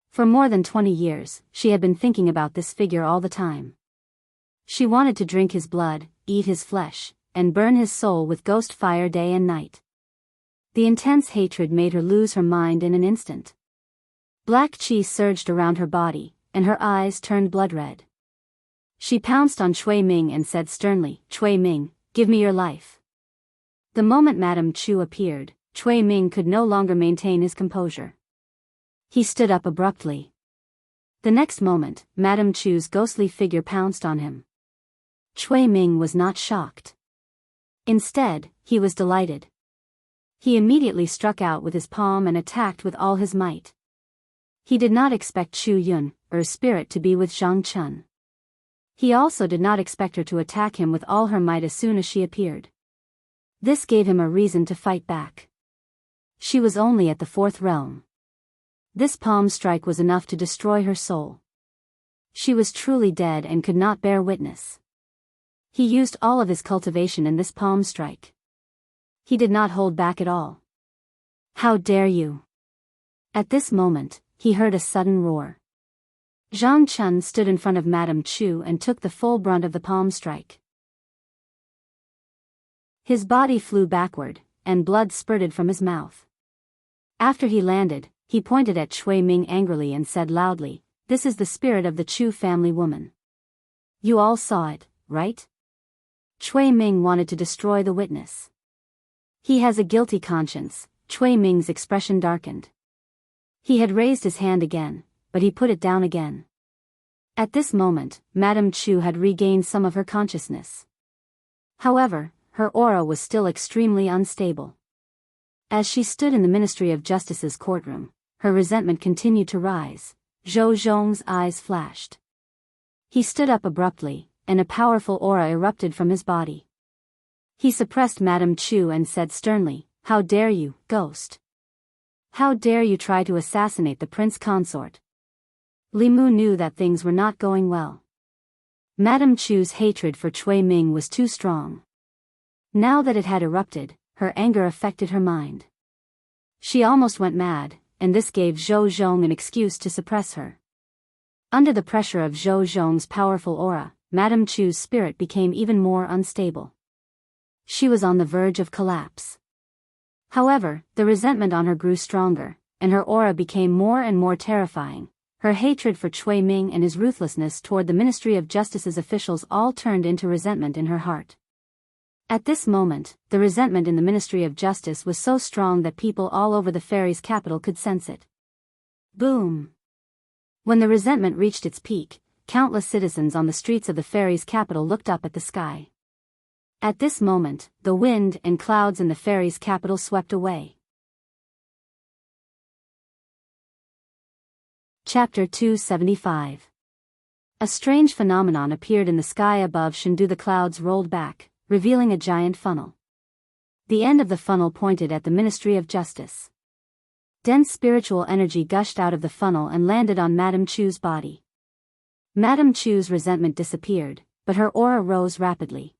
For more than 20 years, she had been thinking about this figure all the time. She wanted to drink his blood, eat his flesh, and burn his soul with ghost fire day and night. The intense hatred made her lose her mind in an instant. Black chi surged around her body, and her eyes turned blood red. She pounced on Cui Ming and said sternly, "Cui Ming, give me your life." The moment Madame Chu appeared, Cui Ming could no longer maintain his composure. He stood up abruptly. The next moment, Madame Chu's ghostly figure pounced on him. Cui Ming was not shocked. Instead, he was delighted. He immediately struck out with his palm and attacked with all his might. He did not expect Chu Yun, or spirit, to be with Zhang Chun. He also did not expect her to attack him with all her might as soon as she appeared. This gave him a reason to fight back. She was only at the 4th realm. This palm strike was enough to destroy her soul. She was truly dead and could not bear witness. He used all of his cultivation in this palm strike. He did not hold back at all. "How dare you!" At this moment, he heard a sudden roar. Zhang Chun stood in front of Madame Chu and took the full brunt of the palm strike. His body flew backward, and blood spurted from his mouth. After he landed, he pointed at Cui Ming angrily and said loudly, "This is the spirit of the Chu family woman. You all saw it, right?" Cui Ming wanted to destroy the witness. "He has a guilty conscience." Cui Ming's expression darkened. He had raised his hand again, but he put it down again. At this moment, Madame Chu had regained some of her consciousness. However, her aura was still extremely unstable. As she stood in the Ministry of Justice's courtroom, her resentment continued to rise. Zhou Zhong's eyes flashed. He stood up abruptly, and a powerful aura erupted from his body. He suppressed Madame Chu and said sternly, "How dare you, ghost? How dare you try to assassinate the prince consort?" Li Mu knew that things were not going well. Madame Chu's hatred for Cui Ming was too strong. Now that it had erupted, her anger affected her mind. She almost went mad, and this gave Zhou Zhong an excuse to suppress her. Under the pressure of Zhou Zhong's powerful aura, Madame Chu's spirit became even more unstable. She was on the verge of collapse. However, the resentment on her grew stronger, and her aura became more and more terrifying. Her hatred for Cui Ming and his ruthlessness toward the Ministry of Justice's officials all turned into resentment in her heart. At this moment, the resentment in the Ministry of Justice was so strong that people all over the fairy's capital could sense it. Boom! When the resentment reached its peak, countless citizens on the streets of the fairy's capital looked up at the sky. At this moment, the wind and clouds in the fairy's capital swept away. Chapter 275. A strange phenomenon appeared in the sky above Shendu. The clouds rolled back, revealing a giant funnel. The end of the funnel pointed at the Ministry of Justice. Dense spiritual energy gushed out of the funnel and landed on Madame Chu's body. Madame Chu's resentment disappeared, but her aura rose rapidly.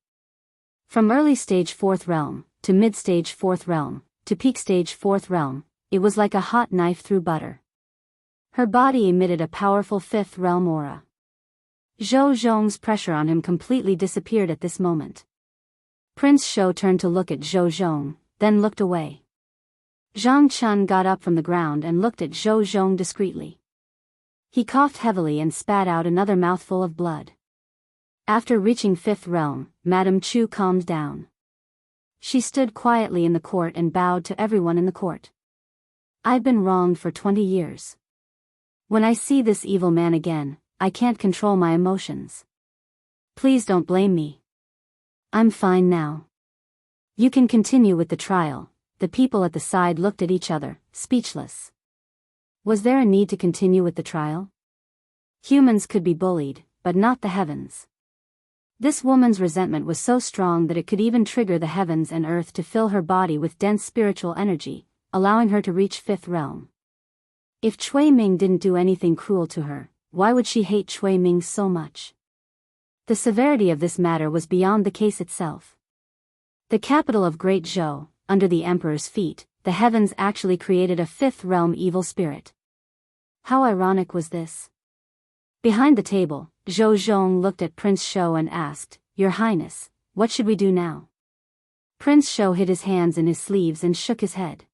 From early stage 4th realm, to mid-stage 4th realm, to peak stage 4th realm, it was like a hot knife through butter. Her body emitted a powerful 5th realm aura. Zhou Zhong's pressure on him completely disappeared at this moment. Prince Shou turned to look at Zhou Zhong, then looked away. Zhang Chun got up from the ground and looked at Zhou Zhong discreetly. He coughed heavily and spat out another mouthful of blood. After reaching fifth realm, Madame Chu calmed down. She stood quietly in the court and bowed to everyone in the court. I've been wronged for 20 years. When I see this evil man again, I can't control my emotions. Please don't blame me. I'm fine now. You can continue with the trial. The people at the side looked at each other, speechless. Was there a need to continue with the trial? Humans could be bullied, but not the heavens. This woman's resentment was so strong that it could even trigger the heavens and earth to fill her body with dense spiritual energy, allowing her to reach fifth realm. If Cui Ming didn't do anything cruel to her, why would she hate Cui Ming so much? The severity of this matter was beyond the case itself. The capital of Great Zhou, under the emperor's feet, the heavens actually created a fifth realm evil spirit. How ironic was this? Behind the table, Zhou Zhong looked at Prince Shou and asked, Your Highness, what should we do now? Prince Shou hid his hands in his sleeves and shook his head.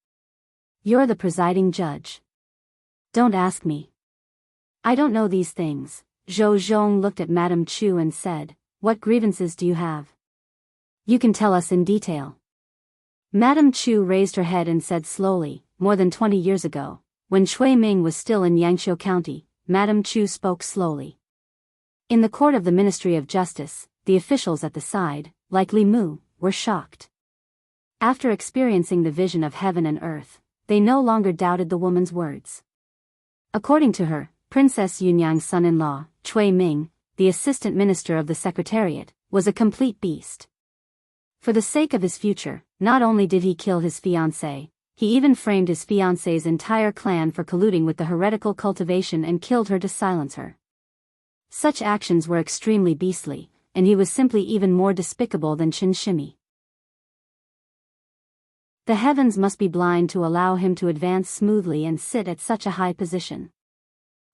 You're the presiding judge. Don't ask me. I don't know these things. Zhou Zhong looked at Madame Chu and said, What grievances do you have? You can tell us in detail. Madame Chu raised her head and said slowly, More than 20 years ago, when Cui Ming was still in Yangshuo County, Madame Chu spoke slowly. In the court of the Ministry of Justice, the officials at the side, like Li Mu, were shocked. After experiencing the vision of heaven and earth, they no longer doubted the woman's words. According to her, Princess Yunyang's son-in-law, Cui Ming, the assistant minister of the Secretariat, was a complete beast. For the sake of his future, not only did he kill his fiancée, he even framed his fiancée's entire clan for colluding with the heretical cultivation and killed her to silence her. Such actions were extremely beastly, and he was simply even more despicable than Qin Shimi. The heavens must be blind to allow him to advance smoothly and sit at such a high position.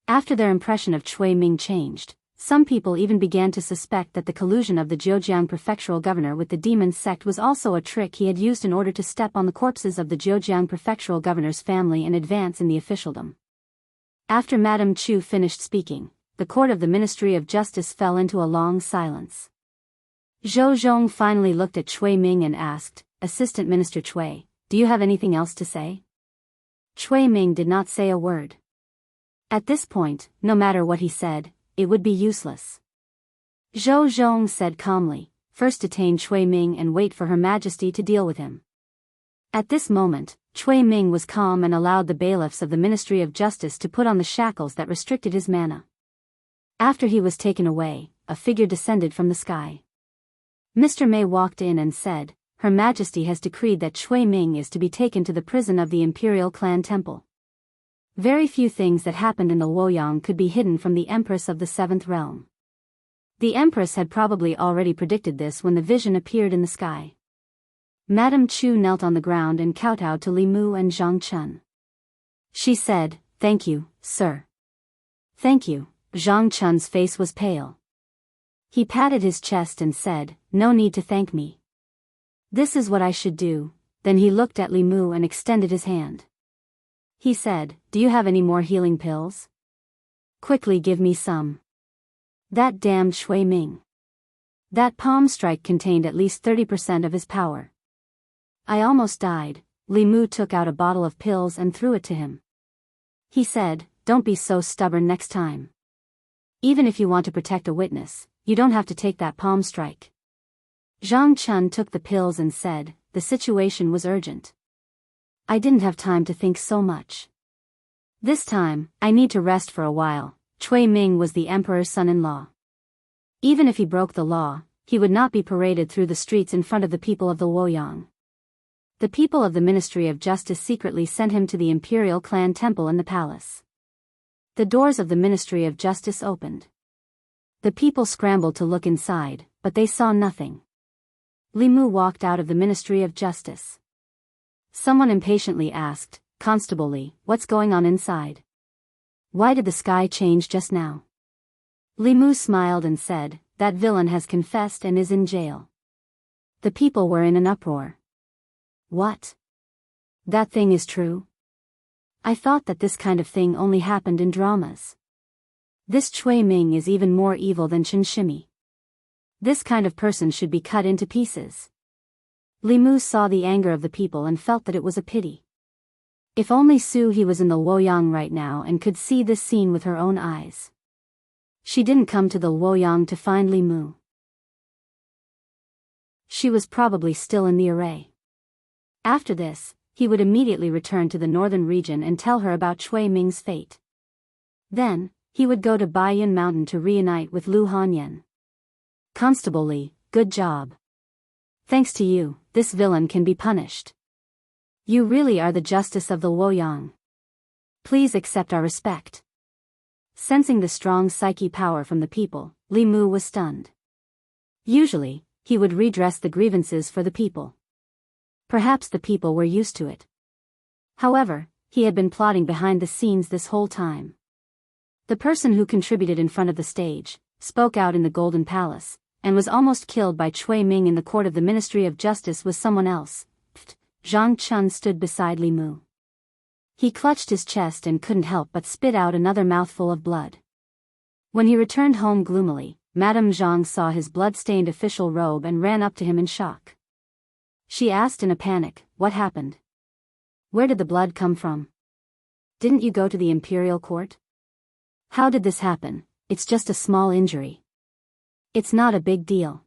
After their impression of Cui Ming changed, some people even began to suspect that the collusion of the Zhejiang prefectural governor with the demon sect was also a trick he had used in order to step on the corpses of the Zhejiang prefectural governor's family and advance in the officialdom. After Madame Chu finished speaking, the court of the Ministry of Justice fell into a long silence. Zhou Zhong finally looked at Cui Ming and asked, Assistant Minister Cui, do you have anything else to say? Cui Ming did not say a word. At this point, no matter what he said, it would be useless. Zhou Zhong said calmly, First detain Cui Ming and wait for Her Majesty to deal with him. At this moment, Cui Ming was calm and allowed the bailiffs of the Ministry of Justice to put on the shackles that restricted his mana. After he was taken away, a figure descended from the sky. Mr. Mei walked in and said, Her Majesty has decreed that Cui Ming is to be taken to the prison of the Imperial Clan Temple. Very few things that happened in the Luoyang could be hidden from the Empress of the Seventh Realm. The Empress had probably already predicted this when the vision appeared in the sky. Madame Chu knelt on the ground and kowtowed to Li Mu and Zhang Chun. She said, Thank you, sir. Thank you. Zhang Chun's face was pale. He patted his chest and said, No need to thank me. This is what I should do. Then he looked at Li Mu and extended his hand. He said, Do you have any more healing pills? Quickly give me some. That damned Cui Ming. That palm strike contained at least 30% of his power. I almost died. Li Mu took out a bottle of pills and threw it to him. He said, Don't be so stubborn next time. Even if you want to protect a witness, you don't have to take that palm strike. Zhang Chun took the pills and said, The situation was urgent. I didn't have time to think so much. This time, I need to rest for a while. Cui Ming was the emperor's son-in-law. Even if he broke the law, he would not be paraded through the streets in front of the people of the Luoyang. The people of the Ministry of Justice secretly sent him to the Imperial Clan Temple in the palace. The doors of the Ministry of Justice opened. The people scrambled to look inside, but they saw nothing. Li Mu walked out of the Ministry of Justice. Someone impatiently asked, Constable Li, what's going on inside? Why did the sky change just now? Li Mu smiled and said, That villain has confessed and is in jail. The people were in an uproar. What? That thing is true? I thought that this kind of thing only happened in dramas. This Chui Ming is even more evil than Chen Shimi. This kind of person should be cut into pieces. Li Mu saw the anger of the people and felt that it was a pity. If only Su He was in the Luoyang right now and could see this scene with her own eyes. She didn't come to the Luoyang to find Li Mu. She was probably still in the array. After this, he would immediately return to the northern region and tell her about Chui Ming's fate. Then, he would go to Baiyun Mountain to reunite with Lu Hanyan. Constable Li, good job. Thanks to you, this villain can be punished. You really are the justice of the Luoyang. Please accept our respect. Sensing the strong psyche power from the people, Li Mu was stunned. Usually, he would redress the grievances for the people. Perhaps the people were used to it. However, he had been plotting behind the scenes this whole time. The person who contributed in front of the stage, spoke out in the Golden Palace, and was almost killed by Chui Ming in the court of the Ministry of Justice was someone else. Zhang Chun stood beside Li Mu. He clutched his chest and couldn't help but spit out another mouthful of blood. When he returned home gloomily, Madame Zhang saw his blood-stained official robe and ran up to him in shock. She asked in a panic, "What happened? Where did the blood come from? Didn't you go to the imperial court? How did this happen? It's just a small injury. It's not a big deal."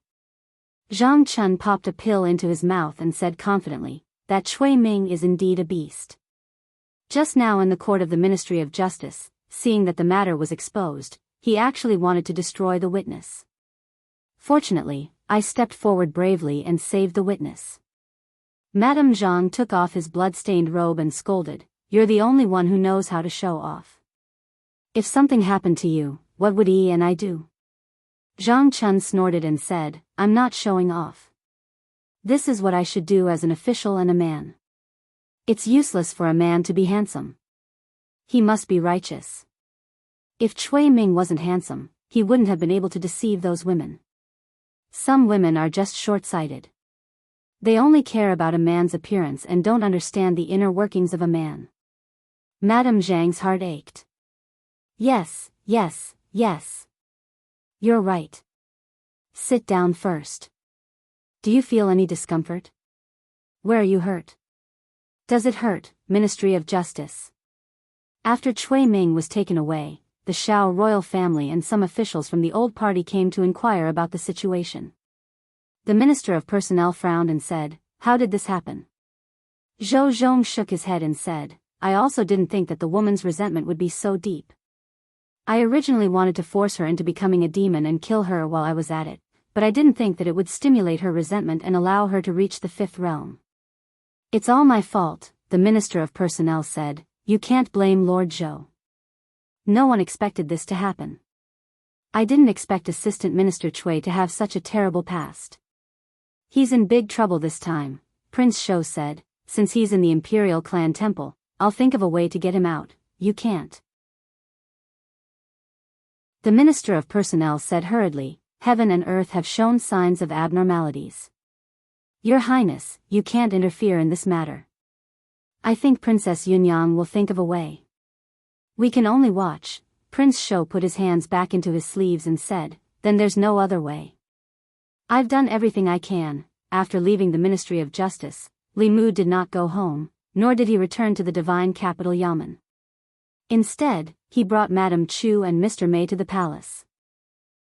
Zhang Chun popped a pill into his mouth and said confidently, "That Chui Ming is indeed a beast." Just now in the court of the Ministry of Justice, seeing that the matter was exposed, he actually wanted to destroy the witness. Fortunately, I stepped forward bravely and saved the witness. Madame Zhang took off his blood-stained robe and scolded, "You're the only one who knows how to show off. If something happened to you, what would Yi and I do?" Zhang Chun snorted and said, "I'm not showing off. This is what I should do as an official and a man. It's useless for a man to be handsome. He must be righteous. If Chui Ming wasn't handsome, he wouldn't have been able to deceive those women. Some women are just short-sighted. They only care about a man's appearance and don't understand the inner workings of a man." Madame Zhang's heart ached. Yes, yes, yes. You're right. Sit down first. Do you feel any discomfort? Where are you hurt? Does it hurt, Ministry of Justice? After Chui Ming was taken away, the Shao royal family and some officials from the old party came to inquire about the situation. The Minister of Personnel frowned and said, "How did this happen?" Zhou Zhong shook his head and said, "I also didn't think that the woman's resentment would be so deep. I originally wanted to force her into becoming a demon and kill her while I was at it, but I didn't think that it would stimulate her resentment and allow her to reach the fifth realm." "It's all my fault," the Minister of Personnel said. "You can't blame Lord Zhou. No one expected this to happen. I didn't expect Assistant Minister Chui to have such a terrible past. He's in big trouble this time," Prince Shou said. "Since he's in the Imperial Clan Temple, I'll think of a way to get him out." "You can't." The Minister of Personnel said hurriedly, "Heaven and earth have shown signs of abnormalities. Your Highness, you can't interfere in this matter. I think Princess Yunyang will think of a way. We can only watch." Prince Shou put his hands back into his sleeves and said, "Then there's no other way. I've done everything I can." After leaving the Ministry of Justice, Li Mu did not go home, nor did he return to the divine capital Yamen. Instead, he brought Madame Chu and Mr. Mei to the palace.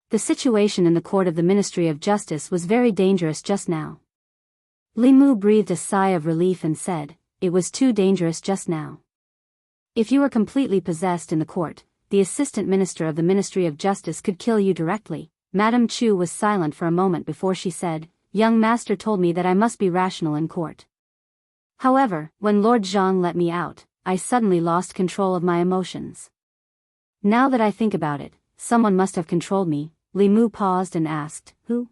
The situation in the court of the Ministry of Justice was very dangerous just now. Li Mu breathed a sigh of relief and said, "It was too dangerous just now. If you were completely possessed in the court, the Assistant Minister of the Ministry of Justice could kill you directly." Madame Chu was silent for a moment before she said, "Young master told me that I must be rational in court. However, when Lord Zhang let me out, I suddenly lost control of my emotions. Now that I think about it, someone must have controlled me." Li Mu paused and asked, "Who?"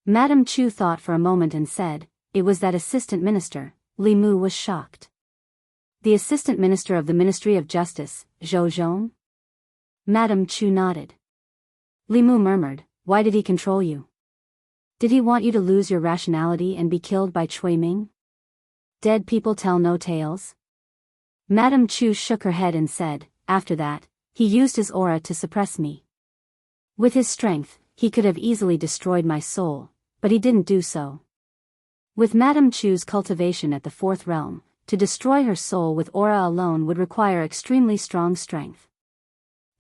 Madame Chu thought for a moment and said, "It was that Assistant Minister." Li Mu was shocked. "The Assistant Minister of the Ministry of Justice, Zhou Zhong?" Madame Chu nodded. Li Mu murmured, "Why did he control you? Did he want you to lose your rationality and be killed by Chui Ming?" Dead people tell no tales? Madame Chu shook her head and said, after that, he used his aura to suppress me. With his strength, he could have easily destroyed my soul, but he didn't do so. With Madame Chu's cultivation at the fourth realm, to destroy her soul with aura alone would require extremely strong strength.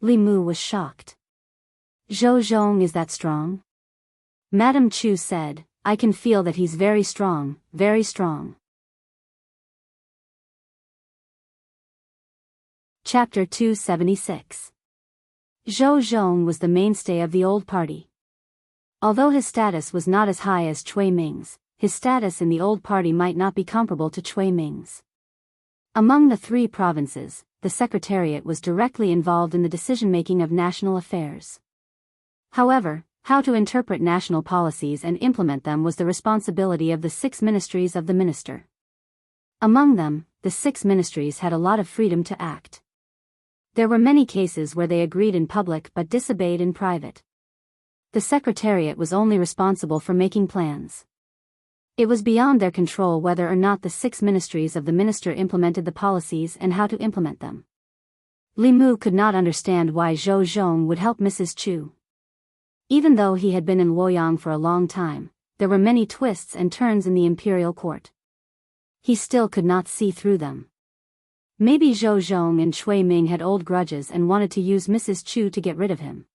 Li Mu was shocked. Zhou Zhong is that strong? Madame Chu said, I can feel that he's very strong, very strong. Chapter 276. Zhou Zhong was the mainstay of the old party. Although his status was not as high as Cui Ming's, his status in the old party might not be comparable to Cui Ming's. Among the three provinces, the Secretariat was directly involved in the decision-making of national affairs. However, how to interpret national policies and implement them was the responsibility of the 6 ministries of the minister. Among them, the 6 ministries had a lot of freedom to act. There were many cases where they agreed in public but disobeyed in private. The Secretariat was only responsible for making plans. It was beyond their control whether or not the 6 ministries of the minister implemented the policies and how to implement them. Li Mu could not understand why Zhou Zhong would help Mrs. Chu. Even though he had been in Luoyang for a long time, there were many twists and turns in the imperial court. He still could not see through them. Maybe Zhou Zhong and Cui Ming had old grudges and wanted to use Mrs. Chu to get rid of him.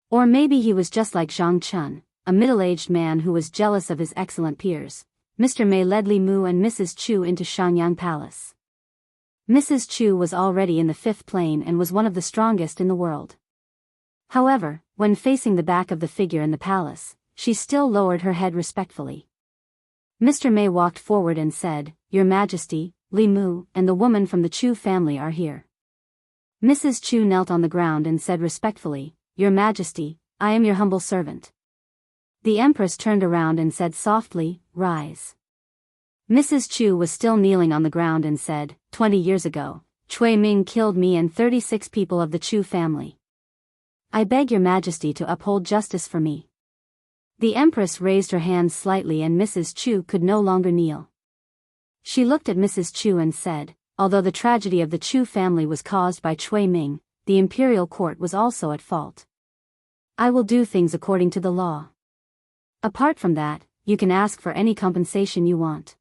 Or maybe he was just like Zhang Chun, a middle-aged man who was jealous of his excellent peers. Mr. Mei led Li Mu and Mrs. Chu into Shangyang Palace. Mrs. Chu was already in the 5th plane and was one of the strongest in the world. However, when facing the back of the figure in the palace, she still lowered her head respectfully. Mr. Mei walked forward and said, Your Majesty, Li Mu and the woman from the Chu family are here. Mrs. Chu knelt on the ground and said respectfully, Your Majesty, I am your humble servant. The Empress turned around and said softly, Rise. Mrs. Chu was still kneeling on the ground and said, 20 years ago, Cui Ming killed me and 36 people of the Chu family. I beg your Majesty to uphold justice for me. The Empress raised her hands slightly and Mrs. Chu could no longer kneel. She looked at Mrs. Chu and said, although the tragedy of the Chu family was caused by Cui Ming, the imperial court was also at fault. I will do things according to the law. Apart from that, you can ask for any compensation you want.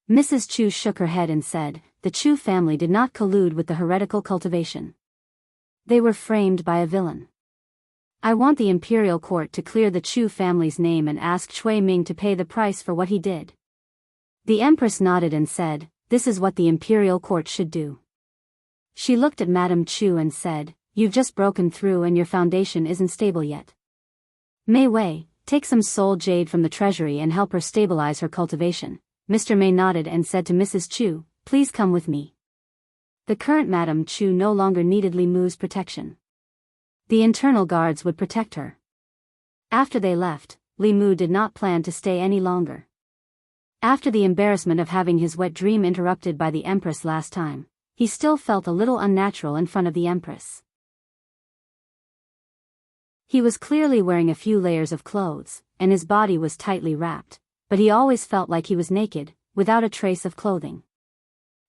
Mrs. Chu shook her head and said, the Chu family did not collude with the heretical cultivation. They were framed by a villain. I want the imperial court to clear the Chu family's name and ask Cui Ming to pay the price for what he did. The Empress nodded and said, This is what the imperial court should do. She looked at Madame Chu and said, You've just broken through and your foundation isn't stable yet. Mei Wei, take some soul jade from the treasury and help her stabilize her cultivation. Mr. Mei nodded and said to Mrs. Chu, Please come with me. The current Madame Chu no longer needed Li Mu's protection. The internal guards would protect her. After they left, Li Mu did not plan to stay any longer. After the embarrassment of having his wet dream interrupted by the Empress last time, he still felt a little unnatural in front of the Empress. He was clearly wearing a few layers of clothes, and his body was tightly wrapped, but he always felt like he was naked, without a trace of clothing.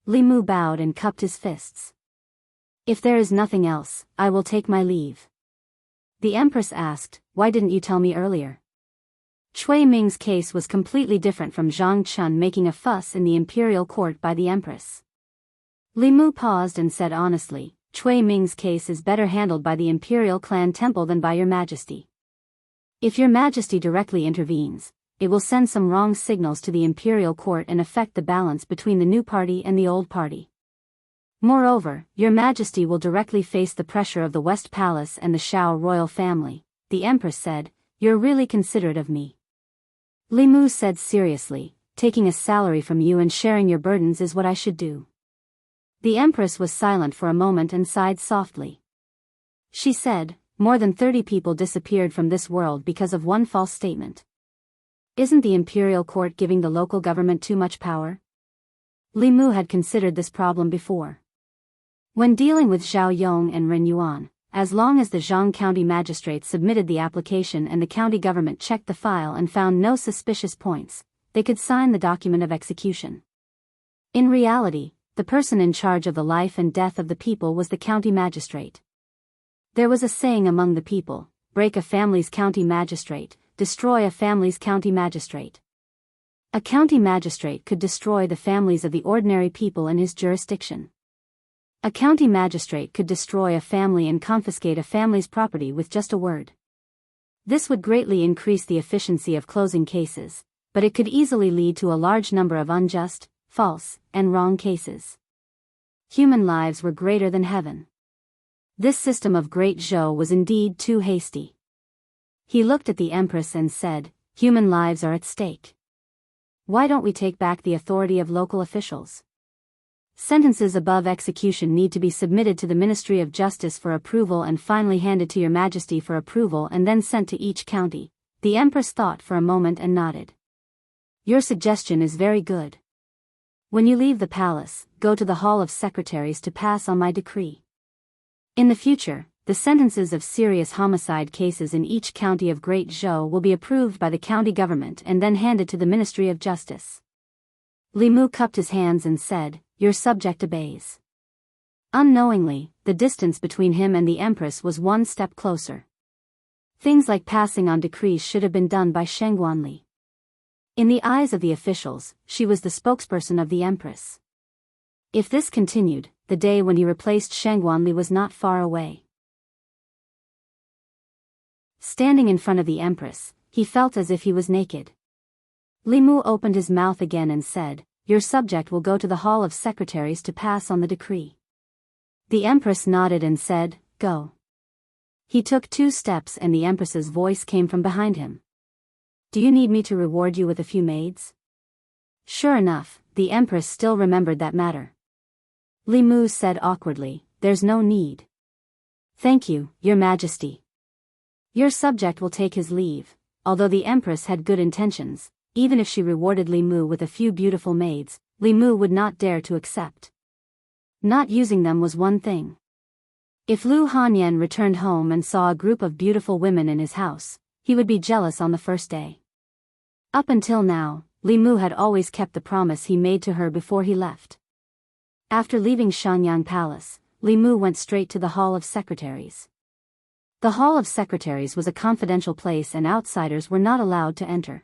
Li Mu bowed and cupped his fists. If there is nothing else, I will take my leave. The Empress asked, Why didn't you tell me earlier? Cui Ming's case was completely different from Zhang Chun making a fuss in the imperial court by the Empress. Li Mu paused and said honestly, Cui Ming's case is better handled by the imperial clan temple than by your Majesty. If your Majesty directly intervenes, it will send some wrong signals to the imperial court and affect the balance between the new party and the old party. Moreover, your Majesty will directly face the pressure of the West Palace and the Shao royal family. The Empress said, You're really considerate of me. Li Mu said seriously, Taking a salary from you and sharing your burdens is what I should do. The Empress was silent for a moment and sighed softly. She said, More than 30 people disappeared from this world because of one false statement. Isn't the imperial court giving the local government too much power? Li Mu had considered this problem before. When dealing with Zhao Yong and Ren Yuan, as long as the Zhang County magistrate submitted the application and the county government checked the file and found no suspicious points, they could sign the document of execution. In reality, the person in charge of the life and death of the people was the county magistrate. There was a saying among the people, break a family's county magistrate, destroy a family's county magistrate. A county magistrate could destroy the families of the ordinary people in his jurisdiction. A county magistrate could destroy a family and confiscate a family's property with just a word. This would greatly increase the efficiency of closing cases, but it could easily lead to a large number of unjust, false, and wrong cases. Human lives were greater than heaven. This system of Great Zhou was indeed too hasty. He looked at the Empress and said, "Human lives are at stake. Why don't we take back the authority of local officials? Sentences above execution need to be submitted to the Ministry of Justice for approval and finally handed to Your Majesty for approval and then sent to each county." The Empress thought for a moment and nodded. "Your suggestion is very good. When you leave the palace, go to the Hall of Secretaries to pass on my decree. In the future, the sentences of serious homicide cases in each county of Great Zhou will be approved by the county government and then handed to the Ministry of Justice." Li Mu cupped his hands and said, "Your subject obeys." Unknowingly, the distance between him and the Empress was one step closer. Things like passing on decrees should have been done by Shengguanli. In the eyes of the officials, she was the spokesperson of the Empress. If this continued, the day when he replaced Shengguanli was not far away. Standing in front of the Empress, he felt as if he was naked. Li Mu opened his mouth again and said, "Your subject will go to the Hall of Secretaries to pass on the decree." The Empress nodded and said, "Go." He took 2 steps and the Empress's voice came from behind him. "Do you need me to reward you with a few maids?" Sure enough, the Empress still remembered that matter. Li Mu said awkwardly, "There's no need." "Thank you, Your Majesty." Your subject will take his leave. Although the Empress had good intentions, even if she rewarded Li Mu with a few beautiful maids, Li Mu would not dare to accept. Not using them was one thing. If Lu Hanyan returned home and saw a group of beautiful women in his house, he would be jealous on the first day. Up until now, Li Mu had always kept the promise he made to her before he left. After leaving Shanyang Palace, Li Mu went straight to the Hall of Secretaries. The Hall of Secretaries was a confidential place and outsiders were not allowed to enter.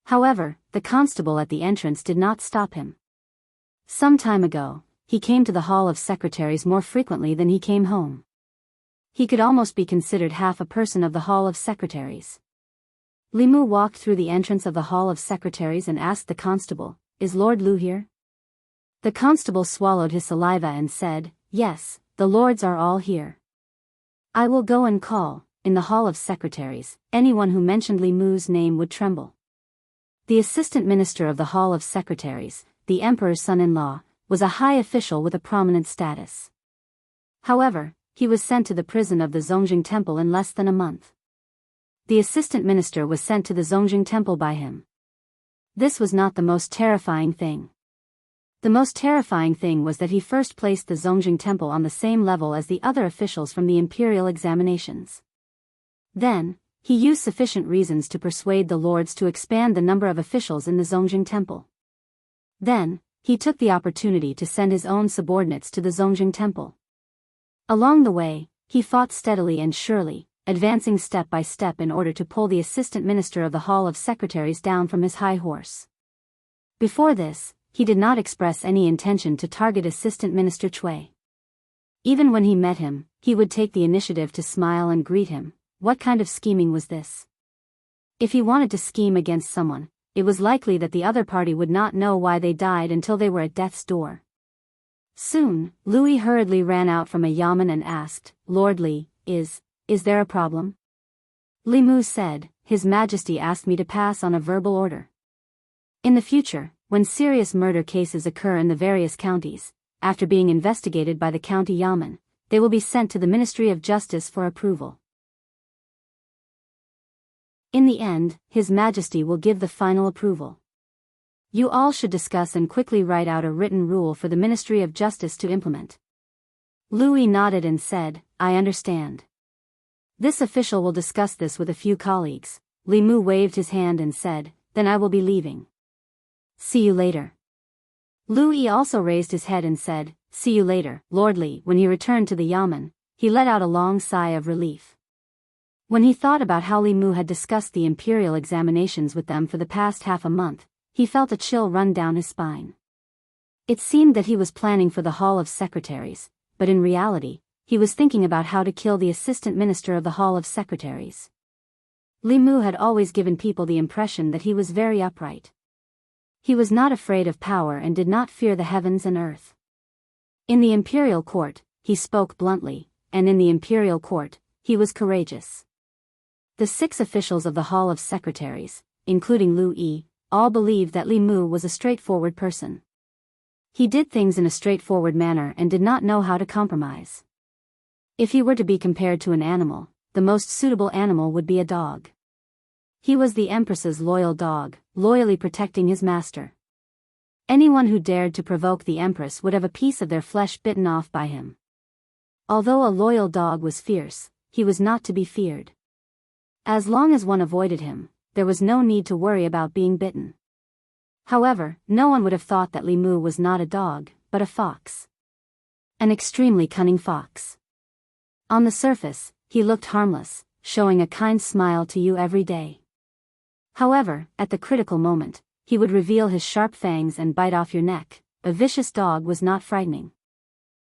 However, the constable at the entrance did not stop him. Some time ago, he came to the Hall of Secretaries more frequently than he came home. He could almost be considered half a person of the Hall of Secretaries. Li Mu walked through the entrance of the Hall of Secretaries and asked the constable, "Is Lord Lu here?" The constable swallowed his saliva and said, "Yes, the lords are all here." "I will go and call." In the Hall of Secretaries, anyone who mentioned Li Mu's name would tremble. The assistant minister of the Hall of Secretaries, the emperor's son-in-law, was a high official with a prominent status. However, he was sent to the prison of the Zongjing Temple in less than a month. The assistant minister was sent to the Zongjing Temple by him. This was not the most terrifying thing. The most terrifying thing was that he first placed the Zongjing Temple on the same level as the other officials from the imperial examinations. Then, he used sufficient reasons to persuade the lords to expand the number of officials in the Zongjing Temple. Then, he took the opportunity to send his own subordinates to the Zongjing Temple. Along the way, he fought steadily and surely, advancing step by step in order to pull the assistant minister of the Hall of Secretaries down from his high horse. Before this, he did not express any intention to target Assistant Minister Cui. Even when he met him, he would take the initiative to smile and greet him. What kind of scheming was this? If he wanted to scheme against someone, it was likely that the other party would not know why they died until they were at death's door. Soon, Louis hurriedly ran out from a yamen and asked, "Lord Li, is there a problem?" Li Mu said, "His Majesty asked me to pass on a verbal order. In the future, when serious murder cases occur in the various counties, after being investigated by the county yamen, they will be sent to the Ministry of Justice for approval. In the end, His Majesty will give the final approval. You all should discuss and quickly write out a written rule for the Ministry of Justice to implement." Louis nodded and said, "I understand. This official will discuss this with a few colleagues." Li Mu waved his hand and said, "Then I will be leaving. See you later." Lu Yi also raised his head and said, "See you later, Lord Li." When he returned to the yamen, he let out a long sigh of relief. When he thought about how Li Mu had discussed the imperial examinations with them for the past half a month, he felt a chill run down his spine. It seemed that he was planning for the Hall of Secretaries, but in reality, he was thinking about how to kill the assistant minister of the Hall of Secretaries. Li Mu had always given people the impression that he was very upright. He was not afraid of power and did not fear the heavens and earth. In the imperial court, he spoke bluntly, and in the imperial court, he was courageous. The 6 officials of the Hall of Secretaries, including Lu Yi, all believed that Li Mu was a straightforward person. He did things in a straightforward manner and did not know how to compromise. If he were to be compared to an animal, the most suitable animal would be a dog. He was the Empress's loyal dog, loyally protecting his master. Anyone who dared to provoke the Empress would have a piece of their flesh bitten off by him. Although a loyal dog was fierce, he was not to be feared. As long as one avoided him, there was no need to worry about being bitten. However, no one would have thought that Li Mu was not a dog, but a fox. An extremely cunning fox. On the surface, he looked harmless, showing a kind smile to you every day. However, at the critical moment, he would reveal his sharp fangs and bite off your neck. A vicious dog was not frightening.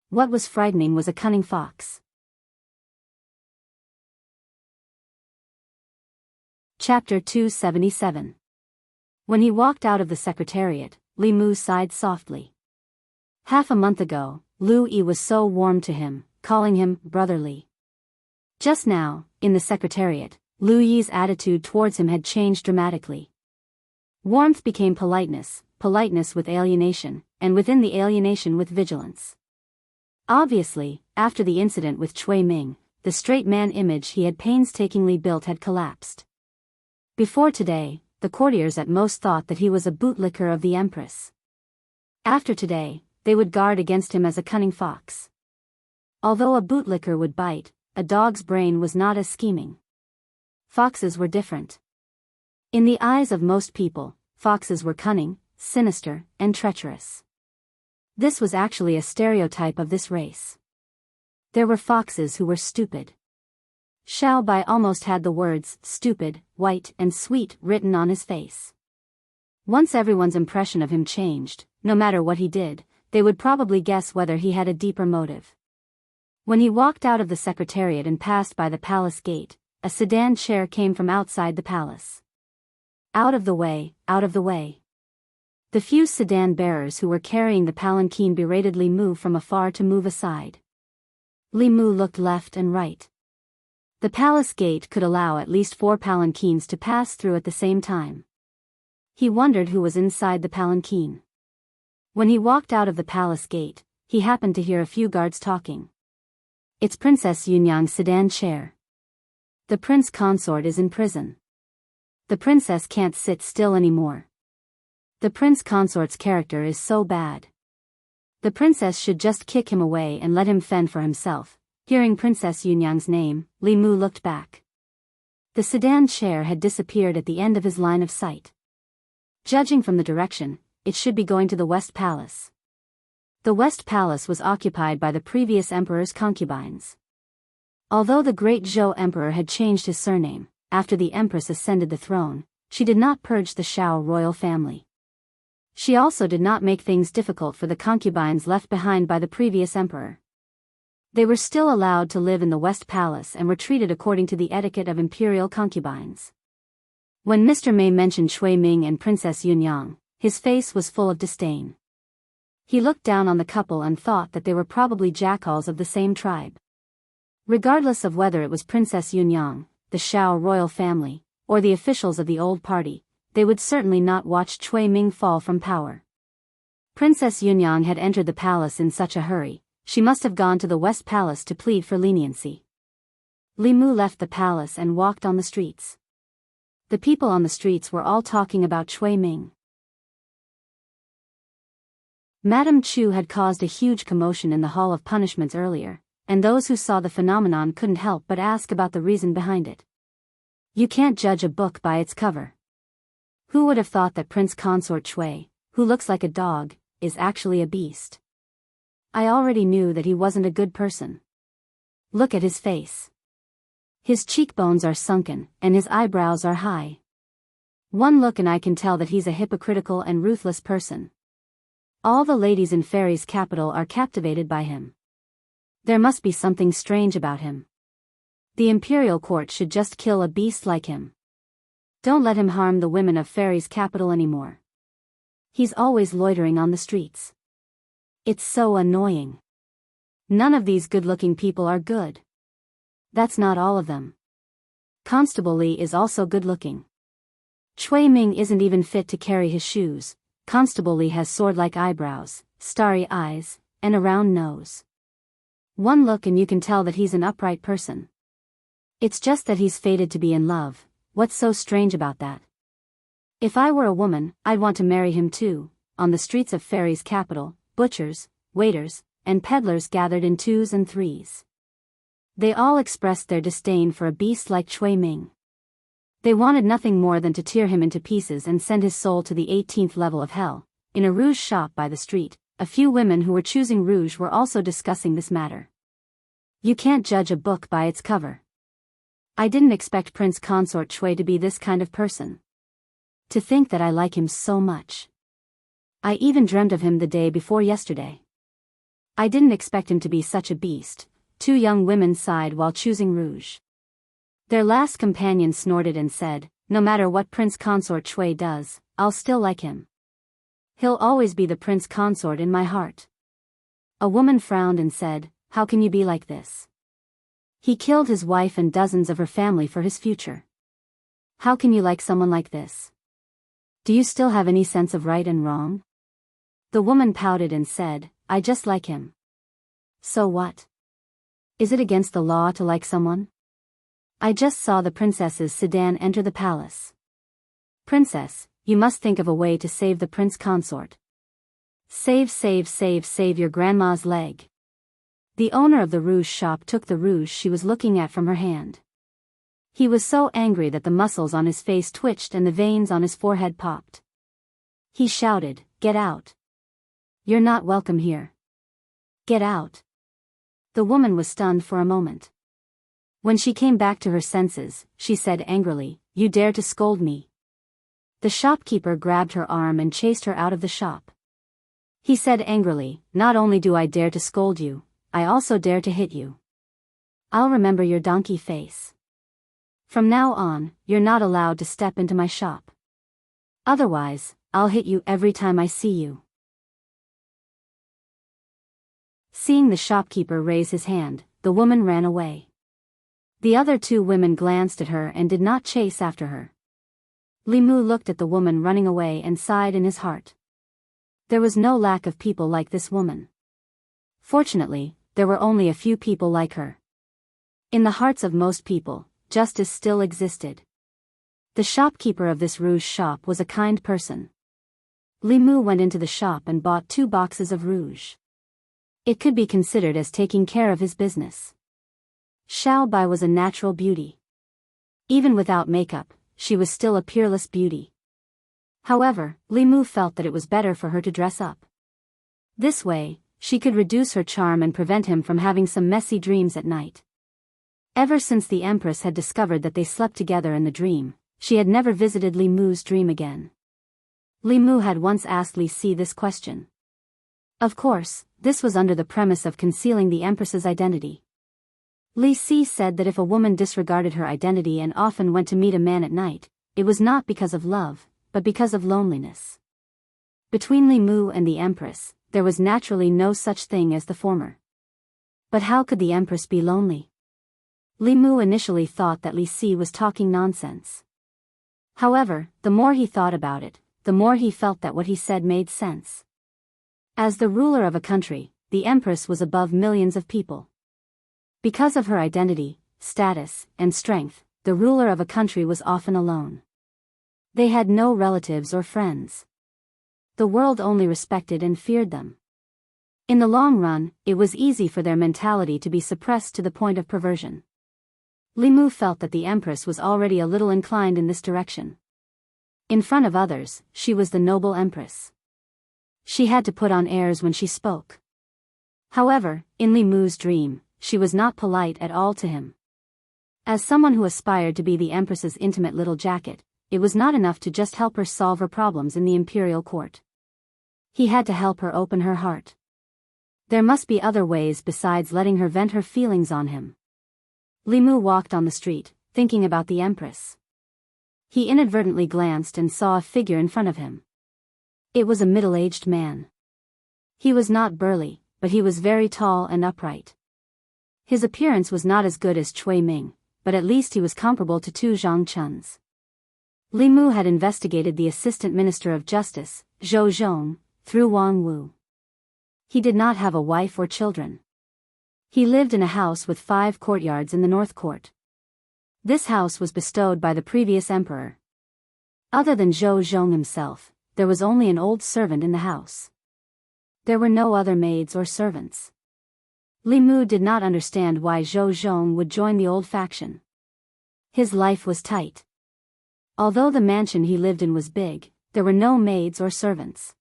What was frightening was a cunning fox. Chapter 277. When he walked out of the secretariat, Li Mu sighed softly. Half a month ago, Lu Yi was so warm to him, calling him brotherly. Just now, in the secretariat, Lu Yi's attitude towards him had changed dramatically. Warmth became politeness, politeness with alienation, and within the alienation with vigilance. Obviously, after the incident with Cui Ming, the straight man image he had painstakingly built had collapsed. Before today, the courtiers at most thought that he was a bootlicker of the Empress. After today, they would guard against him as a cunning fox. Although a bootlicker would bite, a dog's brain was not as scheming. Foxes were different. In the eyes of most people, foxes were cunning, sinister, and treacherous. This was actually a stereotype of this race. There were foxes who were stupid. Xiao Bai almost had the words stupid, white, and sweet written on his face. Once everyone's impression of him changed, no matter what he did, they would probably guess whether he had a deeper motive. When he walked out of the secretariat and passed by the palace gate, a sedan chair came from outside the palace. Out of the way, out of the way. The few sedan bearers who were carrying the palanquin berated Li Mu from afar to move aside. Li Mu looked left and right. The palace gate could allow at least 4 palanquins to pass through at the same time. He wondered who was inside the palanquin. When he walked out of the palace gate, he happened to hear a few guards talking. It's Princess Yunyang's sedan chair. The prince consort is in prison. The princess can't sit still anymore. The prince consort's character is so bad. The princess should just kick him away and let him fend for himself. Hearing Princess Yunyang's name, Li Mu looked back. The sedan chair had disappeared at the end of his line of sight. Judging from the direction, it should be going to the West Palace. The West Palace was occupied by the previous emperor's concubines. Although the great Zhou emperor had changed his surname, after the empress ascended the throne, she did not purge the Shao royal family. She also did not make things difficult for the concubines left behind by the previous emperor. They were still allowed to live in the West Palace and were treated according to the etiquette of imperial concubines. When Mr. Mei mentioned Cui Ming and Princess Yunyang, his face was full of disdain. He looked down on the couple and thought that they were probably jackals of the same tribe. Regardless of whether it was Princess Yunyang, the Shao royal family, or the officials of the old party, they would certainly not watch Cui Ming fall from power. Princess Yunyang had entered the palace in such a hurry, she must have gone to the West Palace to plead for leniency. Li Mu left the palace and walked on the streets. The people on the streets were all talking about Cui Ming. Madame Chu had caused a huge commotion in the Hall of Punishments earlier, and those who saw the phenomenon couldn't help but ask about the reason behind it. You can't judge a book by its cover. Who would have thought that Prince Consort Cui, who looks like a dog, is actually a beast. I already knew that he wasn't a good person. Look at his face. His cheekbones are sunken, and his eyebrows are high. One look and I can tell that he's a hypocritical and ruthless person. All the ladies in Fairy's capital are captivated by him. There must be something strange about him. The imperial court should just kill a beast like him. Don't let him harm the women of Fairy's capital anymore. He's always loitering on the streets. It's so annoying. None of these good-looking people are good. That's not all of them. Constable Li is also good-looking. Chui Ming isn't even fit to carry his shoes. Constable Li has sword-like eyebrows, starry eyes, and a round nose. One look and you can tell that he's an upright person. It's just that he's fated to be in love. What's so strange about that? If I were a woman, I'd want to marry him too. On the streets of Fairy's capital, butchers, waiters, and peddlers gathered in twos and threes. They all expressed their disdain for a beast like Chui Ming. They wanted nothing more than to tear him into pieces and send his soul to the 18th level of hell. In a rouge shop by the street, a few women who were choosing rouge were also discussing this matter. You can't judge a book by its cover. I didn't expect Prince Consort Chui to be this kind of person. To think that I like him so much. I even dreamt of him the day before yesterday. I didn't expect him to be such a beast. Two young women sighed while choosing rouge. Their last companion snorted and said, no matter what Prince Consort Chui does, I'll still like him. He'll always be the Prince Consort in my heart. A woman frowned and said, how can you be like this? He killed his wife and dozens of her family for his future. How can you like someone like this? Do you still have any sense of right and wrong? The woman pouted and said, I just like him. So what? Is it against the law to like someone? I just saw the princess's sedan enter the palace. Princess, you must think of a way to save the prince consort. Save your grandma's leg. The owner of the rouge shop took the rouge she was looking at from her hand. He was so angry that the muscles on his face twitched and the veins on his forehead popped. He shouted, get out. You're not welcome here. Get out. The woman was stunned for a moment. When she came back to her senses, she said angrily, you dare to scold me. The shopkeeper grabbed her arm and chased her out of the shop. He said angrily, not only do I dare to scold you, I also dare to hit you. I'll remember your donkey face. From now on, you're not allowed to step into my shop. Otherwise, I'll hit you every time I see you. Seeing the shopkeeper raise his hand, the woman ran away. The other two women glanced at her and did not chase after her. Li Mu looked at the woman running away and sighed in his heart. There was no lack of people like this woman. Fortunately, there were only a few people like her. In the hearts of most people, justice still existed. The shopkeeper of this rouge shop was a kind person. Li Mu went into the shop and bought 2 boxes of rouge. It could be considered as taking care of his business. Xiao Bai was a natural beauty. Even without makeup, she was still a peerless beauty. However, Li Mu felt that it was better for her to dress up. This way, she could reduce her charm and prevent him from having some messy dreams at night. Ever since the Empress had discovered that they slept together in the dream, she had never visited Li Mu's dream again. Li Mu had once asked Li Si this question. Of course, this was under the premise of concealing the Empress's identity. Li Si said that if a woman disregarded her identity and often went to meet a man at night, it was not because of love, but because of loneliness. Between Li Mu and the Empress, there was naturally no such thing as the former. But how could the Empress be lonely? Li Mu initially thought that Li Si was talking nonsense. However, the more he thought about it, the more he felt that what he said made sense. As the ruler of a country, the Empress was above millions of people. Because of her identity, status, and strength, the ruler of a country was often alone. They had no relatives or friends. The world only respected and feared them. In the long run, it was easy for their mentality to be suppressed to the point of perversion. Li Mu felt that the Empress was already a little inclined in this direction. In front of others, she was the noble Empress. She had to put on airs when she spoke. However, in Li Mu's dream, she was not polite at all to him. As someone who aspired to be the Empress's intimate little jacket, it was not enough to just help her solve her problems in the imperial court. He had to help her open her heart. There must be other ways besides letting her vent her feelings on him. Li Mu walked on the street, thinking about the Empress. He inadvertently glanced and saw a figure in front of him. It was a middle-aged man. He was not burly, but he was very tall and upright. His appearance was not as good as Cui Ming, but at least he was comparable to Tu Zhangchun's. Li Mu had investigated the Assistant Minister of Justice, Zhou Zhong, through Wang Wu. He did not have a wife or children. He lived in a house with 5 courtyards in the North Court. This house was bestowed by the previous emperor. Other than Zhou Zhong himself, there was only an old servant in the house. There were no other maids or servants. Li Mu did not understand why Zhou Zhong would join the old faction. His life was tight. Although the mansion he lived in was big, there were no maids or servants.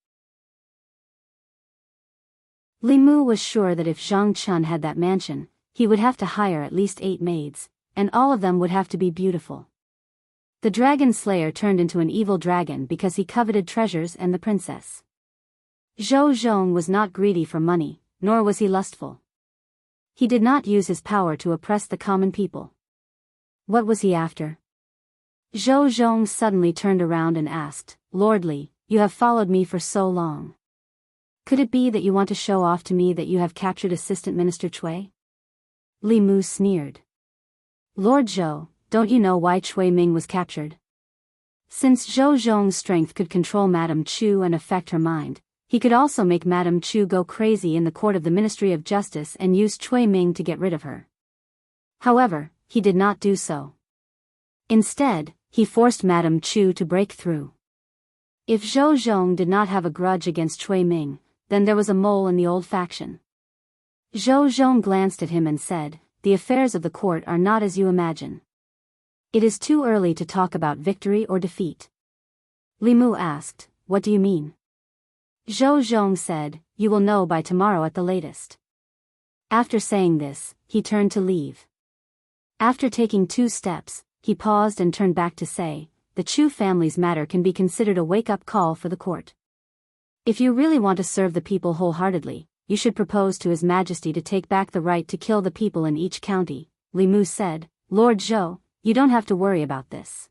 Li Mu was sure that if Zhang Chun had that mansion, he would have to hire at least 8 maids, and all of them would have to be beautiful. The dragon slayer turned into an evil dragon because he coveted treasures and the princess. Zhou Zhong was not greedy for money, nor was he lustful. He did not use his power to oppress the common people. What was he after? Zhou Zhong suddenly turned around and asked, "Lord Li, you have followed me for so long. Could it be that you want to show off to me that you have captured Assistant Minister Cui?" Li Mu sneered. "Lord Zhou, don't you know why Cui Ming was captured?" Since Zhou Zhong's strength could control Madame Chu and affect her mind, he could also make Madame Chu go crazy in the court of the Ministry of Justice and use Cui Ming to get rid of her. However, he did not do so. Instead, he forced Madame Chu to break through. If Zhou Zhong did not have a grudge against Cui Ming, then there was a mole in the old faction. Zhou Zhong glanced at him and said, "The affairs of the court are not as you imagine. It is too early to talk about victory or defeat." Li Mu asked, "What do you mean?" Zhou Zhong said, "You will know by tomorrow at the latest." After saying this, he turned to leave. After taking 2 steps, he paused and turned back to say, "The Chu family's matter can be considered a wake-up call for the court. If you really want to serve the people wholeheartedly, you should propose to His Majesty to take back the right to kill the people in each county." Li Mu said, "Lord Zhou, you don't have to worry about this.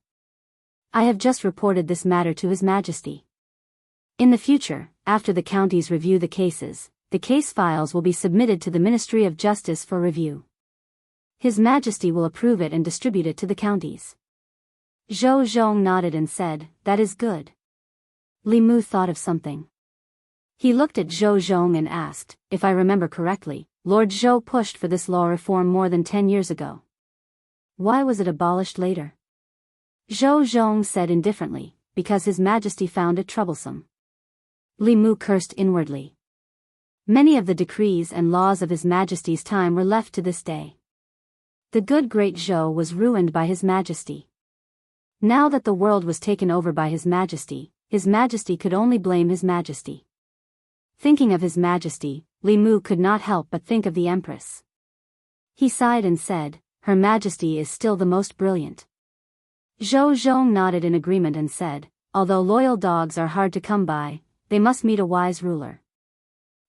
I have just reported this matter to His Majesty. In the future, after the counties review the cases, the case files will be submitted to the Ministry of Justice for review. His Majesty will approve it and distribute it to the counties." Zhou Zhong nodded and said, "That is good." Li Mu thought of something. He looked at Zhou Zhong and asked, "If I remember correctly, Lord Zhou pushed for this law reform more than 10 years ago. Why was it abolished later?" Zhou Zhong said indifferently, "Because His Majesty found it troublesome." Li Mu cursed inwardly. Many of the decrees and laws of His Majesty's time were left to this day. The good great Zhou was ruined by His Majesty. Now that the world was taken over by His Majesty could only blame His Majesty. Thinking of His Majesty, Li Mu could not help but think of the Empress. He sighed and said, "Her Majesty is still the most brilliant." Zhou Zhong nodded in agreement and said, "Although loyal dogs are hard to come by, they must meet a wise ruler."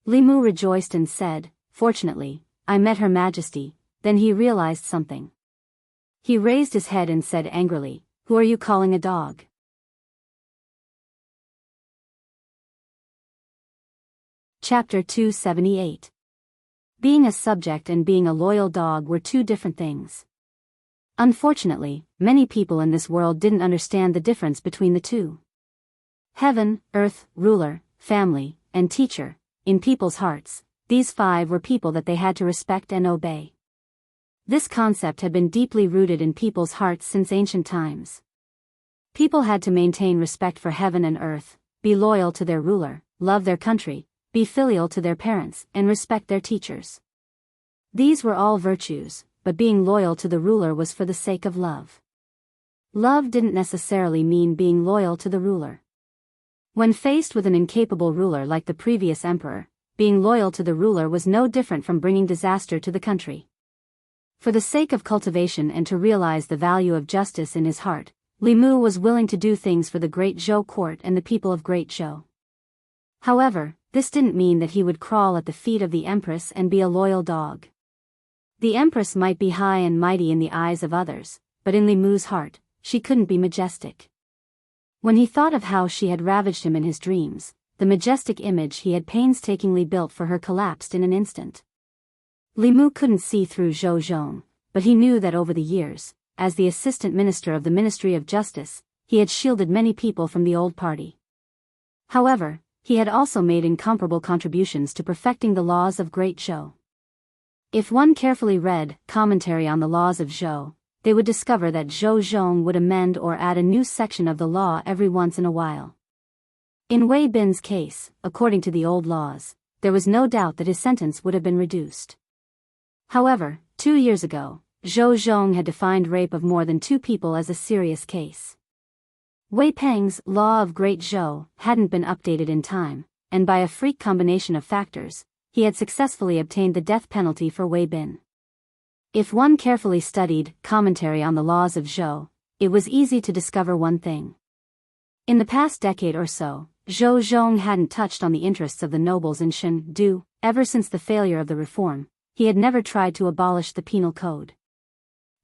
Li Mu rejoiced and said, "Fortunately, I met Her Majesty." Then he realized something. He raised his head and said angrily, "Who are you calling a dog?" Chapter 278. Being a subject and being a loyal dog were 2 different things. Unfortunately, many people in this world didn't understand the difference between the 2. Heaven, earth, ruler, family, and teacher, in people's hearts, these 5 were people that they had to respect and obey. This concept had been deeply rooted in people's hearts since ancient times. People had to maintain respect for heaven and earth, be loyal to their ruler, love their country, be filial to their parents, and respect their teachers. These were all virtues, but being loyal to the ruler was for the sake of love. Love didn't necessarily mean being loyal to the ruler. When faced with an incapable ruler like the previous emperor, being loyal to the ruler was no different from bringing disaster to the country. For the sake of cultivation and to realize the value of justice in his heart, Li Mu was willing to do things for the Great Zhou court and the people of Great Zhou. However, this didn't mean that he would crawl at the feet of the empress and be a loyal dog. The empress might be high and mighty in the eyes of others, but in Li Mu's heart, she couldn't be majestic. When he thought of how she had ravaged him in his dreams, the majestic image he had painstakingly built for her collapsed in an instant. Li Mu couldn't see through Zhou Zhong, but he knew that over the years, as the assistant minister of the Ministry of Justice, he had shielded many people from the old party. However, he had also made incomparable contributions to perfecting the laws of Great Zhou. If one carefully read commentary on the laws of Zhou, they would discover that Zhou Zhong would amend or add a new section of the law every once in a while. In Wei Bin's case, according to the old laws, there was no doubt that his sentence would have been reduced. However, 2 years ago, Zhou Zhong had defined rape of more than 2 people as a serious case. Wei Peng's Law of Great Zhou hadn't been updated in time, and by a freak combination of factors, he had successfully obtained the death penalty for Wei Bin. If one carefully studied commentary on the laws of Zhou, it was easy to discover one thing. In the past decade or so, Zhou Zhong hadn't touched on the interests of the nobles in Shendu. Ever since the failure of the reform, he had never tried to abolish the penal code.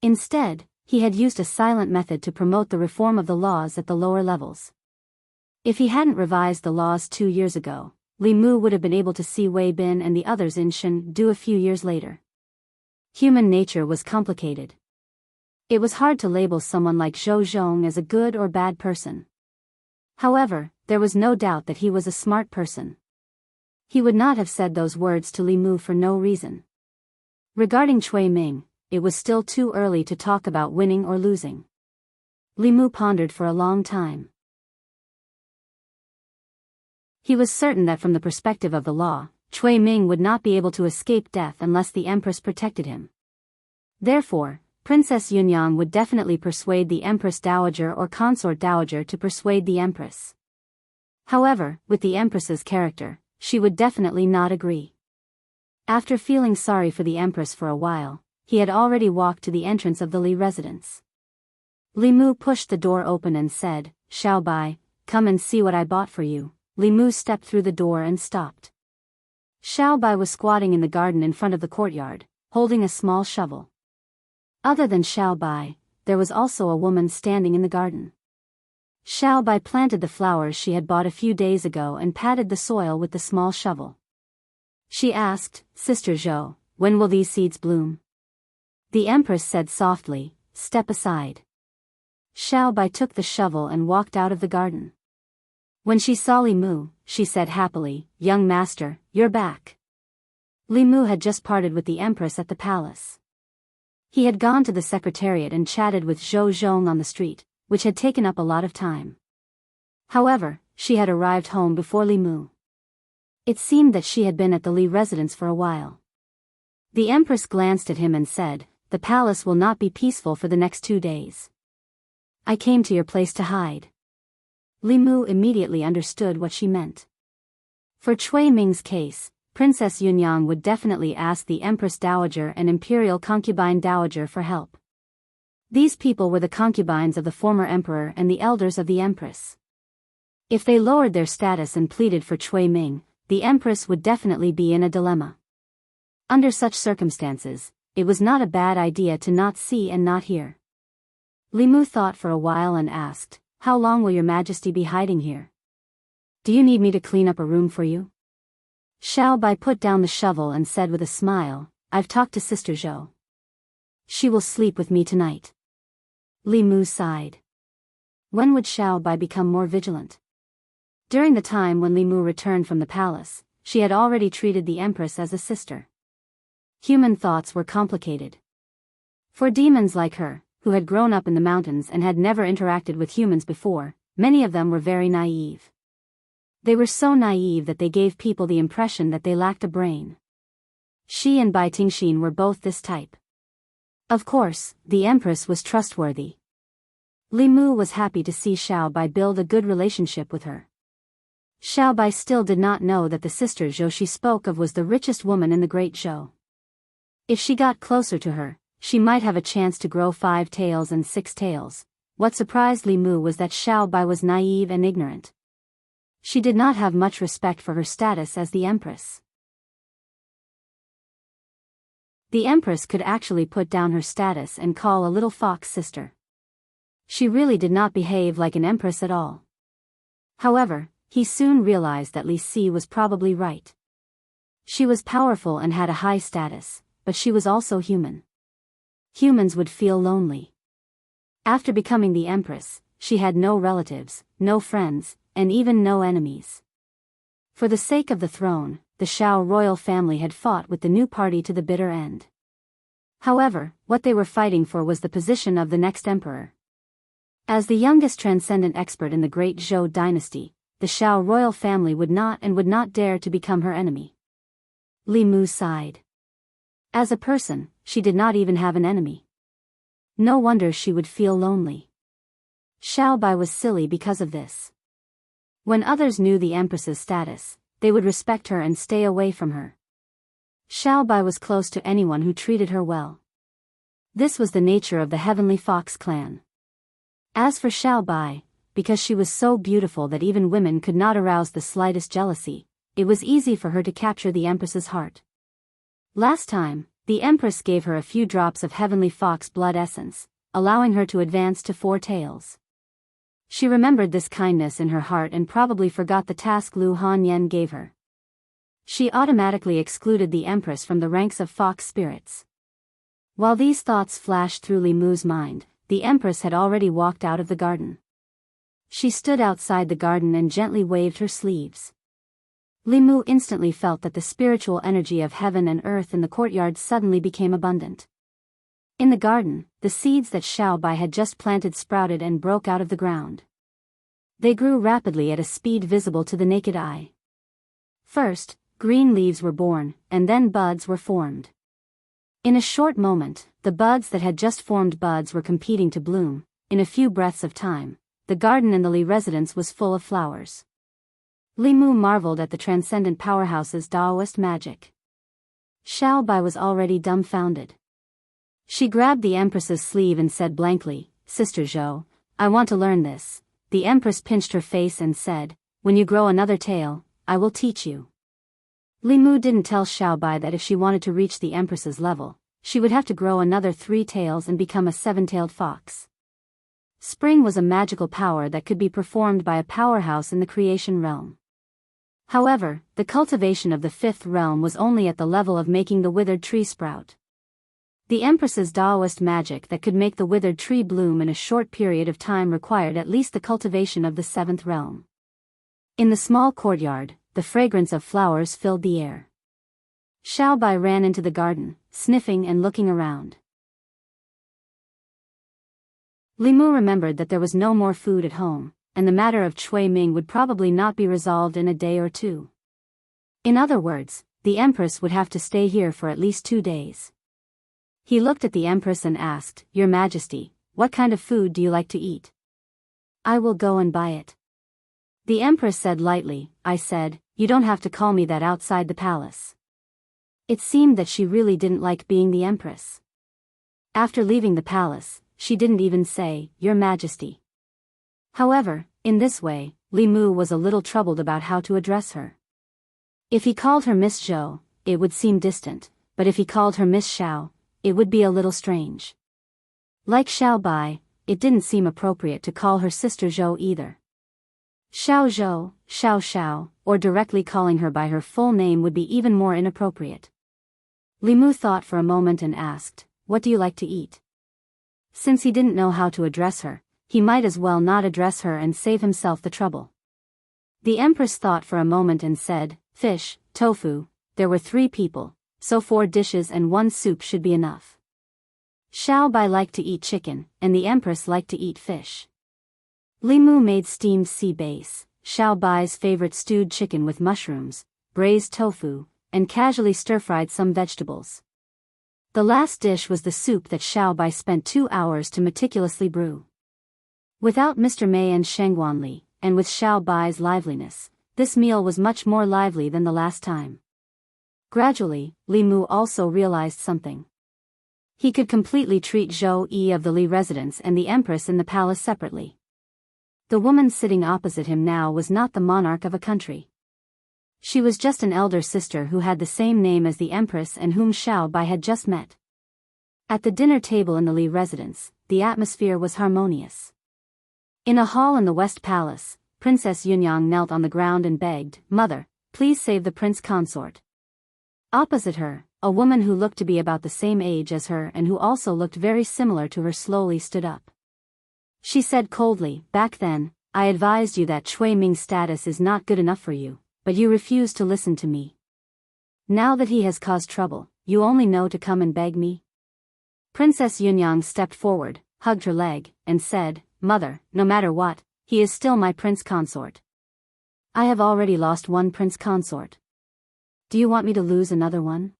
Instead, he had used a silent method to promote the reform of the laws at the lower levels. If he hadn't revised the laws 2 years ago, Li Mu would have been able to see Wei Bin and the others in Shendu a few years later. Human nature was complicated. It was hard to label someone like Zhou Zhong as a good or bad person. However, there was no doubt that he was a smart person. He would not have said those words to Li Mu for no reason. Regarding Cui Ming, it was still too early to talk about winning or losing. Li Mu pondered for a long time. He was certain that from the perspective of the law, Cui Ming would not be able to escape death unless the empress protected him. Therefore, Princess Yunyang would definitely persuade the Empress Dowager or Consort Dowager to persuade the Empress. However, with the Empress's character, she would definitely not agree. After feeling sorry for the Empress for a while, he had already walked to the entrance of the Li residence. Li Mu pushed the door open and said, "Xiao Bai, come and see what I bought for you." Li Mu stepped through the door and stopped. Xiao Bai was squatting in the garden in front of the courtyard, holding a small shovel. Other than Xiao Bai, there was also a woman standing in the garden. Xiao Bai planted the flowers she had bought a few days ago and patted the soil with the small shovel. She asked, "Sister Zhou, when will these seeds bloom?" The Empress said softly, "Step aside." Xiao Bai took the shovel and walked out of the garden. When she saw Li Mu, she said happily, "Young master, you're back." Li Mu had just parted with the Empress at the palace. He had gone to the secretariat and chatted with Zhou Zhong on the street, which had taken up a lot of time. However, she had arrived home before Li Mu. It seemed that she had been at the Li residence for a while. The Empress glanced at him and said, "The palace will not be peaceful for the next 2 days. I came to your place to hide." Li Mu immediately understood what she meant. For Cui Ming's case, Princess Yunyang would definitely ask the Empress Dowager and Imperial Concubine Dowager for help. These people were the concubines of the former emperor and the elders of the Empress. If they lowered their status and pleaded for Cui Ming, the Empress would definitely be in a dilemma. Under such circumstances, it was not a bad idea to not see and not hear. Li Mu thought for a while and asked, "How long will your Majesty be hiding here? Do you need me to clean up a room for you?" Xiao Bai put down the shovel and said with a smile, "I've talked to Sister Zhou. She will sleep with me tonight." Li Mu sighed. When would Xiao Bai become more vigilant? During the time when Li Mu returned from the palace, she had already treated the Empress as a sister. Human thoughts were complicated. For demons like her, who had grown up in the mountains and had never interacted with humans before, many of them were very naive. They were so naive that they gave people the impression that they lacked a brain. She and Bai Tingxin were both this type. Of course, the Empress was trustworthy. Li Mu was happy to see Xiao Bai build a good relationship with her. Xiao Bai still did not know that the sister Zhou she spoke of was the richest woman in the Great Zhou. If she got closer to her, she might have a chance to grow 5 tails and 6 tails. What surprised Li Mu was that Xiao Bai was naive and ignorant. She did not have much respect for her status as the empress. The empress could actually put down her status and call a little fox sister. She really did not behave like an empress at all. However, he soon realized that Li Si was probably right. She was powerful and had a high status, but she was also human. Humans would feel lonely. After becoming the empress, she had no relatives, no friends, and even no enemies. For the sake of the throne, the Shao royal family had fought with the new party to the bitter end. However, what they were fighting for was the position of the next emperor. As the youngest transcendent expert in the Great Zhou dynasty, the Shao royal family would not dare to become her enemy. Li Mu sighed. As a person, she did not even have an enemy. No wonder she would feel lonely. Xiao Bai was silly because of this. When others knew the empress's status, they would respect her and stay away from her. Xiao Bai was close to anyone who treated her well. This was the nature of the Heavenly Fox clan. As for Xiao Bai, because she was so beautiful that even women could not arouse the slightest jealousy, it was easy for her to capture the empress's heart. Last time, the empress gave her a few drops of Heavenly Fox blood essence, allowing her to advance to 4 tails. She remembered this kindness in her heart and probably forgot the task Lu Hanyan gave her. She automatically excluded the empress from the ranks of fox spirits. While these thoughts flashed through Li Mu's mind, the empress had already walked out of the garden. She stood outside the garden and gently waved her sleeves. Li Mu instantly felt that the spiritual energy of heaven and earth in the courtyard suddenly became abundant. In the garden, the seeds that Xiao Bai had just planted sprouted and broke out of the ground. They grew rapidly at a speed visible to the naked eye. First, green leaves were born, and then buds were formed. In a short moment, the buds that had just formed buds were competing to bloom. In a few breaths of time, the garden in the Li residence was full of flowers. Li Mu marveled at the transcendent powerhouse's Taoist magic. Xiao Bai was already dumbfounded. She grabbed the empress's sleeve and said blankly, "Sister Zhou, I want to learn this." The empress pinched her face and said, "When you grow another tail, I will teach you." Li Mu didn't tell Xiao Bai that if she wanted to reach the empress's level, she would have to grow another 3 tails and become a 7-tailed fox. Spring was a magical power that could be performed by a powerhouse in the creation realm. However, the cultivation of the 5th realm was only at the level of making the withered tree sprout. The empress's Taoist magic that could make the withered tree bloom in a short period of time required at least the cultivation of the 7th realm. In the small courtyard, the fragrance of flowers filled the air. Xiao Bai ran into the garden, sniffing and looking around. Li Mu remembered that there was no more food at home, and the matter of Cui Ming would probably not be resolved in a day or 2. In other words, the empress would have to stay here for at least 2 days. He looked at the empress and asked, "Your Majesty, what kind of food do you like to eat?" "I will go and buy it." The empress said lightly, "I said, you don't have to call me that outside the palace." It seemed that she really didn't like being the empress. After leaving the palace, she didn't even say, "Your Majesty." However, in this way, Li Mu was a little troubled about how to address her. If he called her Miss Zhou, it would seem distant, but if he called her Miss Xiao, it would be a little strange. Like Xiao Bai, it didn't seem appropriate to call her sister Zhou either. Xiao Zhou, Xiao Xiao, or directly calling her by her full name would be even more inappropriate. Li Mu thought for a moment and asked, "What do you like to eat?" Since he didn't know how to address her, he might as well not address her and save himself the trouble. The empress thought for a moment and said, "Fish, tofu." There were 3 people, so 4 dishes and 1 soup should be enough. Xiao Bai liked to eat chicken, and the empress liked to eat fish. Li Mu made steamed sea bass, Xiao Bai's favorite stewed chicken with mushrooms, braised tofu, and casually stir-fried some vegetables. The last dish was the soup that Xiao Bai spent 2 hours to meticulously brew. Without Mr. Mei and Shengguan Li, and with Xiao Bai's liveliness, this meal was much more lively than the last time. Gradually, Li Mu also realized something. He could completely treat Zhou Yi of the Li residence and the Empress in the palace separately. The woman sitting opposite him now was not the monarch of a country. She was just an elder sister who had the same name as the Empress and whom Xiao Bai had just met. At the dinner table in the Li residence, the atmosphere was harmonious. In a hall in the West Palace, Princess Yunyang knelt on the ground and begged, "Mother, please save the prince consort." Opposite her, a woman who looked to be about the same age as her and who also looked very similar to her slowly stood up. She said coldly, "Back then, I advised you that Cui Ming's status is not good enough for you, but you refused to listen to me. Now that he has caused trouble, you only know to come and beg me?" Princess Yunyang stepped forward, hugged her leg, and said, "Mother, no matter what, he is still my prince consort. I have already lost one prince consort. Do you want me to lose another one?"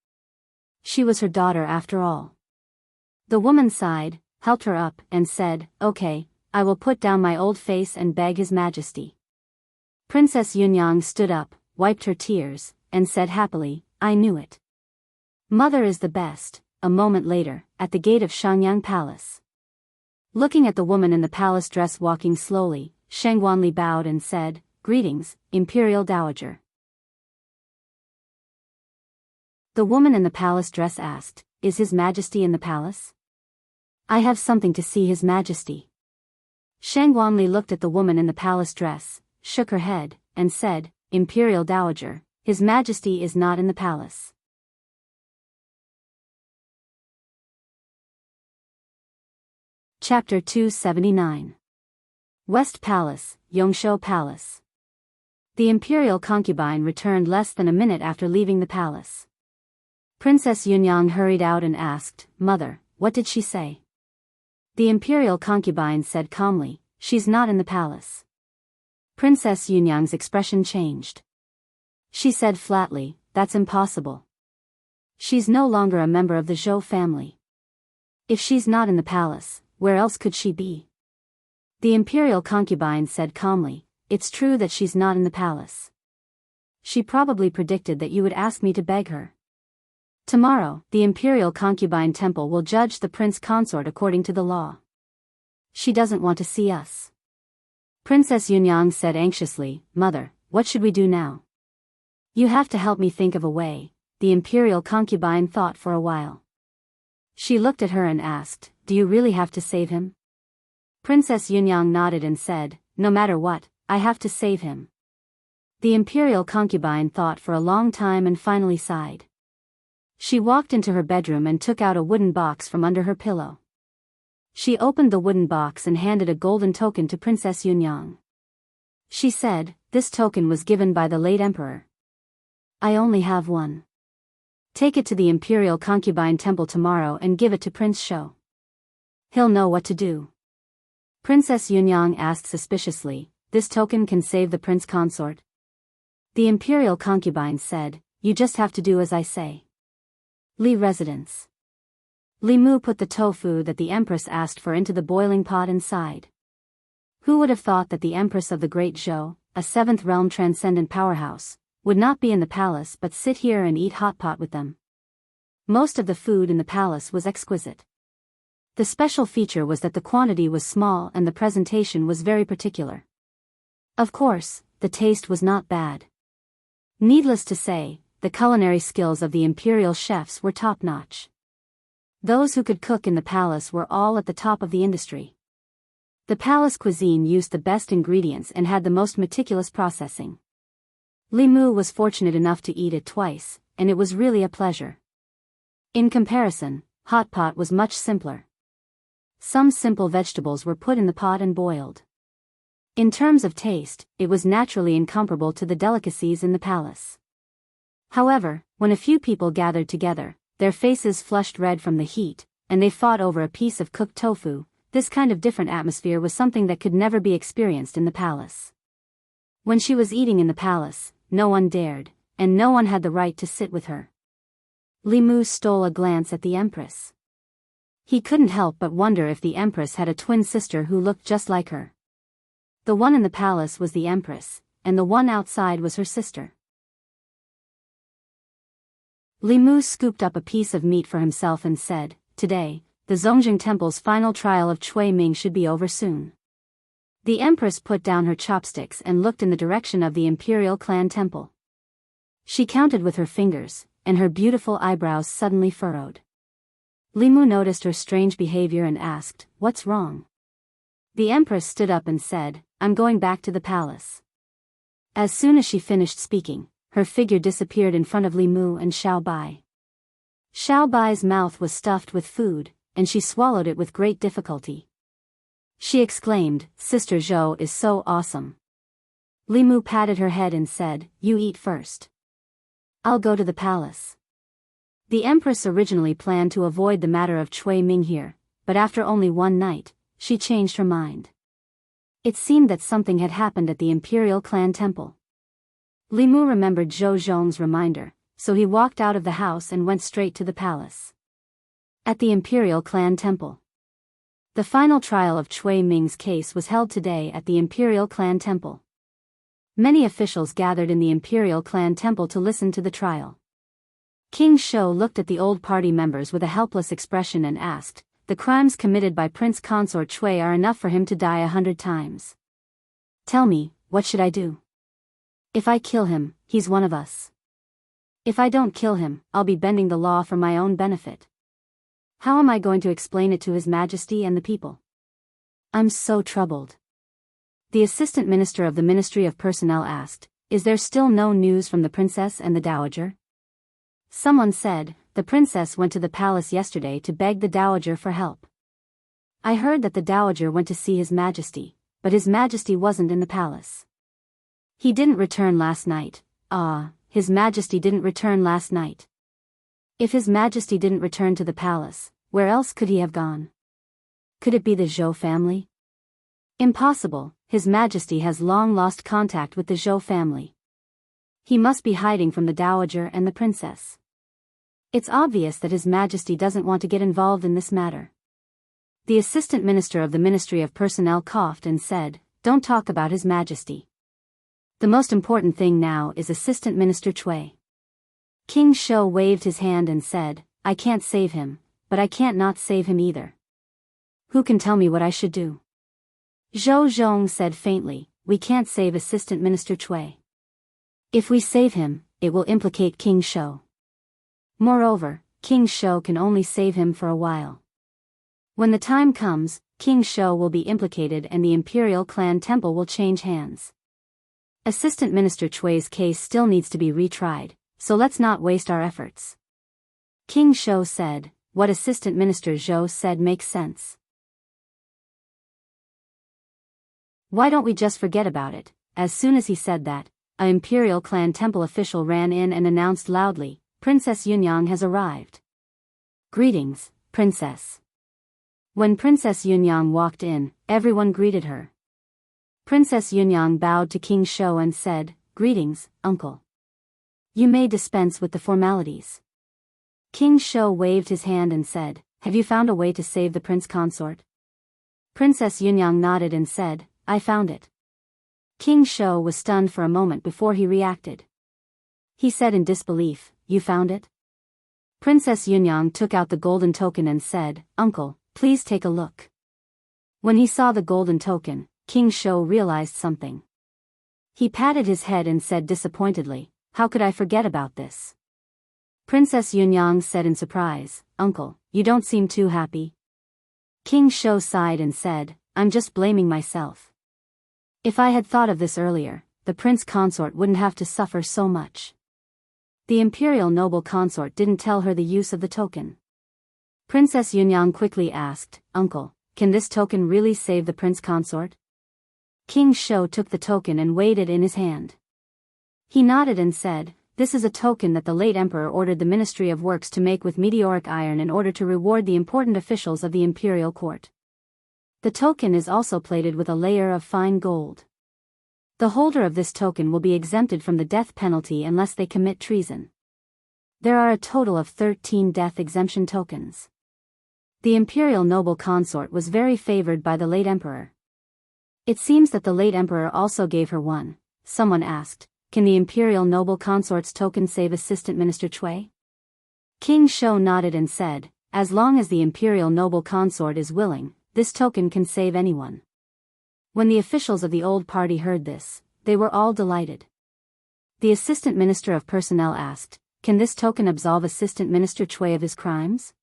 She was her daughter after all. The woman sighed, helped her up, and said, "Okay, I will put down my old face and beg His Majesty." Princess Yunyang stood up, wiped her tears, and said happily, "I knew it. Mother is the best." A moment later, at the gate of Shangyang Palace. Looking at the woman in the palace dress walking slowly, Sheng Wanli bowed and said, "Greetings, Imperial Dowager." The woman in the palace dress asked, "Is His Majesty in the palace?" "I have something to see His Majesty." Sheng Wanli looked at the woman in the palace dress, shook her head, and said, "Imperial Dowager, His Majesty is not in the palace." Chapter 279. West Palace, Yongshou Palace. The imperial concubine returned less than a minute after leaving the palace. Princess Yunyang hurried out and asked, "Mother, what did she say?" The imperial concubine said calmly, "She's not in the palace." Princess Yunyang's expression changed. She said flatly, "That's impossible. She's no longer a member of the Zhou family. If she's not in the palace, where else could she be?" The imperial concubine said calmly, "It's true that she's not in the palace. She probably predicted that you would ask me to beg her. Tomorrow, the imperial concubine temple will judge the prince consort according to the law. She doesn't want to see us." Princess Yunyang said anxiously, "Mother, what should we do now?" "You have to help me think of a way." The imperial concubine thought for a while. She looked at her and asked, "Do you really have to save him?" Princess Yunyang nodded and said, "No matter what, I have to save him." The imperial concubine thought for a long time and finally sighed. She walked into her bedroom and took out a wooden box from under her pillow. She opened the wooden box and handed a golden token to Princess Yunyang. She said, "This token was given by the late emperor. I only have one. Take it to the Imperial Concubine Temple tomorrow and give it to Prince Shou. He'll know what to do." Princess Yunyang asked suspiciously, "This token can save the prince consort?" The Imperial Concubine said, "You just have to do as I say." Li residence. Li Mu put the tofu that the Empress asked for into the boiling pot and sighed. Who would have thought that the Empress of the Great Zhou, a seventh realm transcendent powerhouse, would not be in the palace but sit here and eat hot pot with them? Most of the food in the palace was exquisite. The special feature was that the quantity was small and the presentation was very particular. Of course, the taste was not bad. Needless to say, the culinary skills of the imperial chefs were top-notch. Those who could cook in the palace were all at the top of the industry. The palace cuisine used the best ingredients and had the most meticulous processing. Li Mu was fortunate enough to eat it twice, and it was really a pleasure. In comparison, hot pot was much simpler. Some simple vegetables were put in the pot and boiled. In terms of taste, it was naturally incomparable to the delicacies in the palace. However, when a few people gathered together, their faces flushed red from the heat, and they fought over a piece of cooked tofu, this kind of different atmosphere was something that could never be experienced in the palace. When she was eating in the palace, no one dared, and no one had the right to sit with her. Li Mu stole a glance at the Empress. He couldn't help but wonder if the Empress had a twin sister who looked just like her. The one in the palace was the Empress, and the one outside was her sister. Li Mu scooped up a piece of meat for himself and said, "Today, the Zongjing Temple's final trial of Cui Ming should be over soon." The Empress put down her chopsticks and looked in the direction of the Imperial Clan Temple. She counted with her fingers, and her beautiful eyebrows suddenly furrowed. Li Mu noticed her strange behavior and asked, "What's wrong?" The Empress stood up and said, "I'm going back to the palace." As soon as she finished speaking, her figure disappeared in front of Li Mu and Xiao Bai. Xiao Bai's mouth was stuffed with food, and she swallowed it with great difficulty. She exclaimed, "Sister Zhou is so awesome." Li Mu patted her head and said, "You eat first. I'll go to the palace." The Empress originally planned to avoid the matter of Cui Ming here, but after only one night, she changed her mind. It seemed that something had happened at the Imperial Clan Temple. Li Mu remembered Zhou Zhong's reminder, so he walked out of the house and went straight to the palace. At the Imperial Clan Temple. The final trial of Cui Ming's case was held today at the Imperial Clan Temple. Many officials gathered in the Imperial Clan Temple to listen to the trial. King Shou looked at the old party members with a helpless expression and asked, "The crimes committed by Prince Consort Cui are enough for him to die 100 times. Tell me, what should I do? If I kill him, he's one of us. If I don't kill him, I'll be bending the law for my own benefit. How am I going to explain it to His Majesty and the people? I'm so troubled." The Assistant Minister of the Ministry of Personnel asked, "Is there still no news from the princess and the dowager?" Someone said, "The princess went to the palace yesterday to beg the dowager for help. I heard that the dowager went to see His Majesty, but His Majesty wasn't in the palace. He didn't return last night." His Majesty didn't return last night. If His Majesty didn't return to the palace, where else could he have gone? Could it be the Zhou family? Impossible, His Majesty has long lost contact with the Zhou family. He must be hiding from the dowager and the princess. It's obvious that His Majesty doesn't want to get involved in this matter. The Assistant Minister of the Ministry of Personnel coughed and said, "Don't talk about His Majesty. The most important thing now is Assistant Minister Cui." King Shou waved his hand and said, "I can't save him, but I can't not save him either. Who can tell me what I should do?" Zhou Zhong said faintly, "We can't save Assistant Minister Cui. If we save him, it will implicate King Shou. Moreover, King Shou can only save him for a while. When the time comes, King Shou will be implicated and the Imperial Clan Temple will change hands. Assistant Minister Cui's case still needs to be retried, so let's not waste our efforts." King Shou said, "What Assistant Minister Zhou said makes sense. Why don't we just forget about it?" As soon as he said that, an Imperial Clan Temple official ran in and announced loudly, "Princess Yunyang has arrived." "Greetings, Princess." When Princess Yunyang walked in, everyone greeted her. Princess Yunyang bowed to King Shou and said, "Greetings, uncle. You may dispense with the formalities." King Shou waved his hand and said, "Have you found a way to save the prince consort?" Princess Yunyang nodded and said, "I found it." King Shou was stunned for a moment before he reacted. He said in disbelief, "You found it?" Princess Yunyang took out the golden token and said, "Uncle, please take a look." When he saw the golden token, King Shou realized something. He patted his head and said disappointedly, "How could I forget about this?" Princess Yunyang said in surprise, "Uncle, you don't seem too happy." King Shou sighed and said, "I'm just blaming myself. If I had thought of this earlier, the prince consort wouldn't have to suffer so much." The imperial noble consort didn't tell her the use of the token. Princess Yunyang quickly asked, "Uncle, can this token really save the prince consort?" King Shou took the token and weighed it in his hand. He nodded and said, "This is a token that the late emperor ordered the Ministry of Works to make with meteoric iron in order to reward the important officials of the imperial court. The token is also plated with a layer of fine gold. The holder of this token will be exempted from the death penalty unless they commit treason. There are a total of 13 death exemption tokens." The imperial noble consort was very favored by the late emperor. It seems that the late emperor also gave her one, someone asked, can the Imperial Noble Consort's token save Assistant Minister Chui? King Shou nodded and said, as long as the Imperial Noble Consort is willing, this token can save anyone. When the officials of the old party heard this, they were all delighted. The Assistant Minister of Personnel asked, can this token absolve Assistant Minister Chui of his crimes?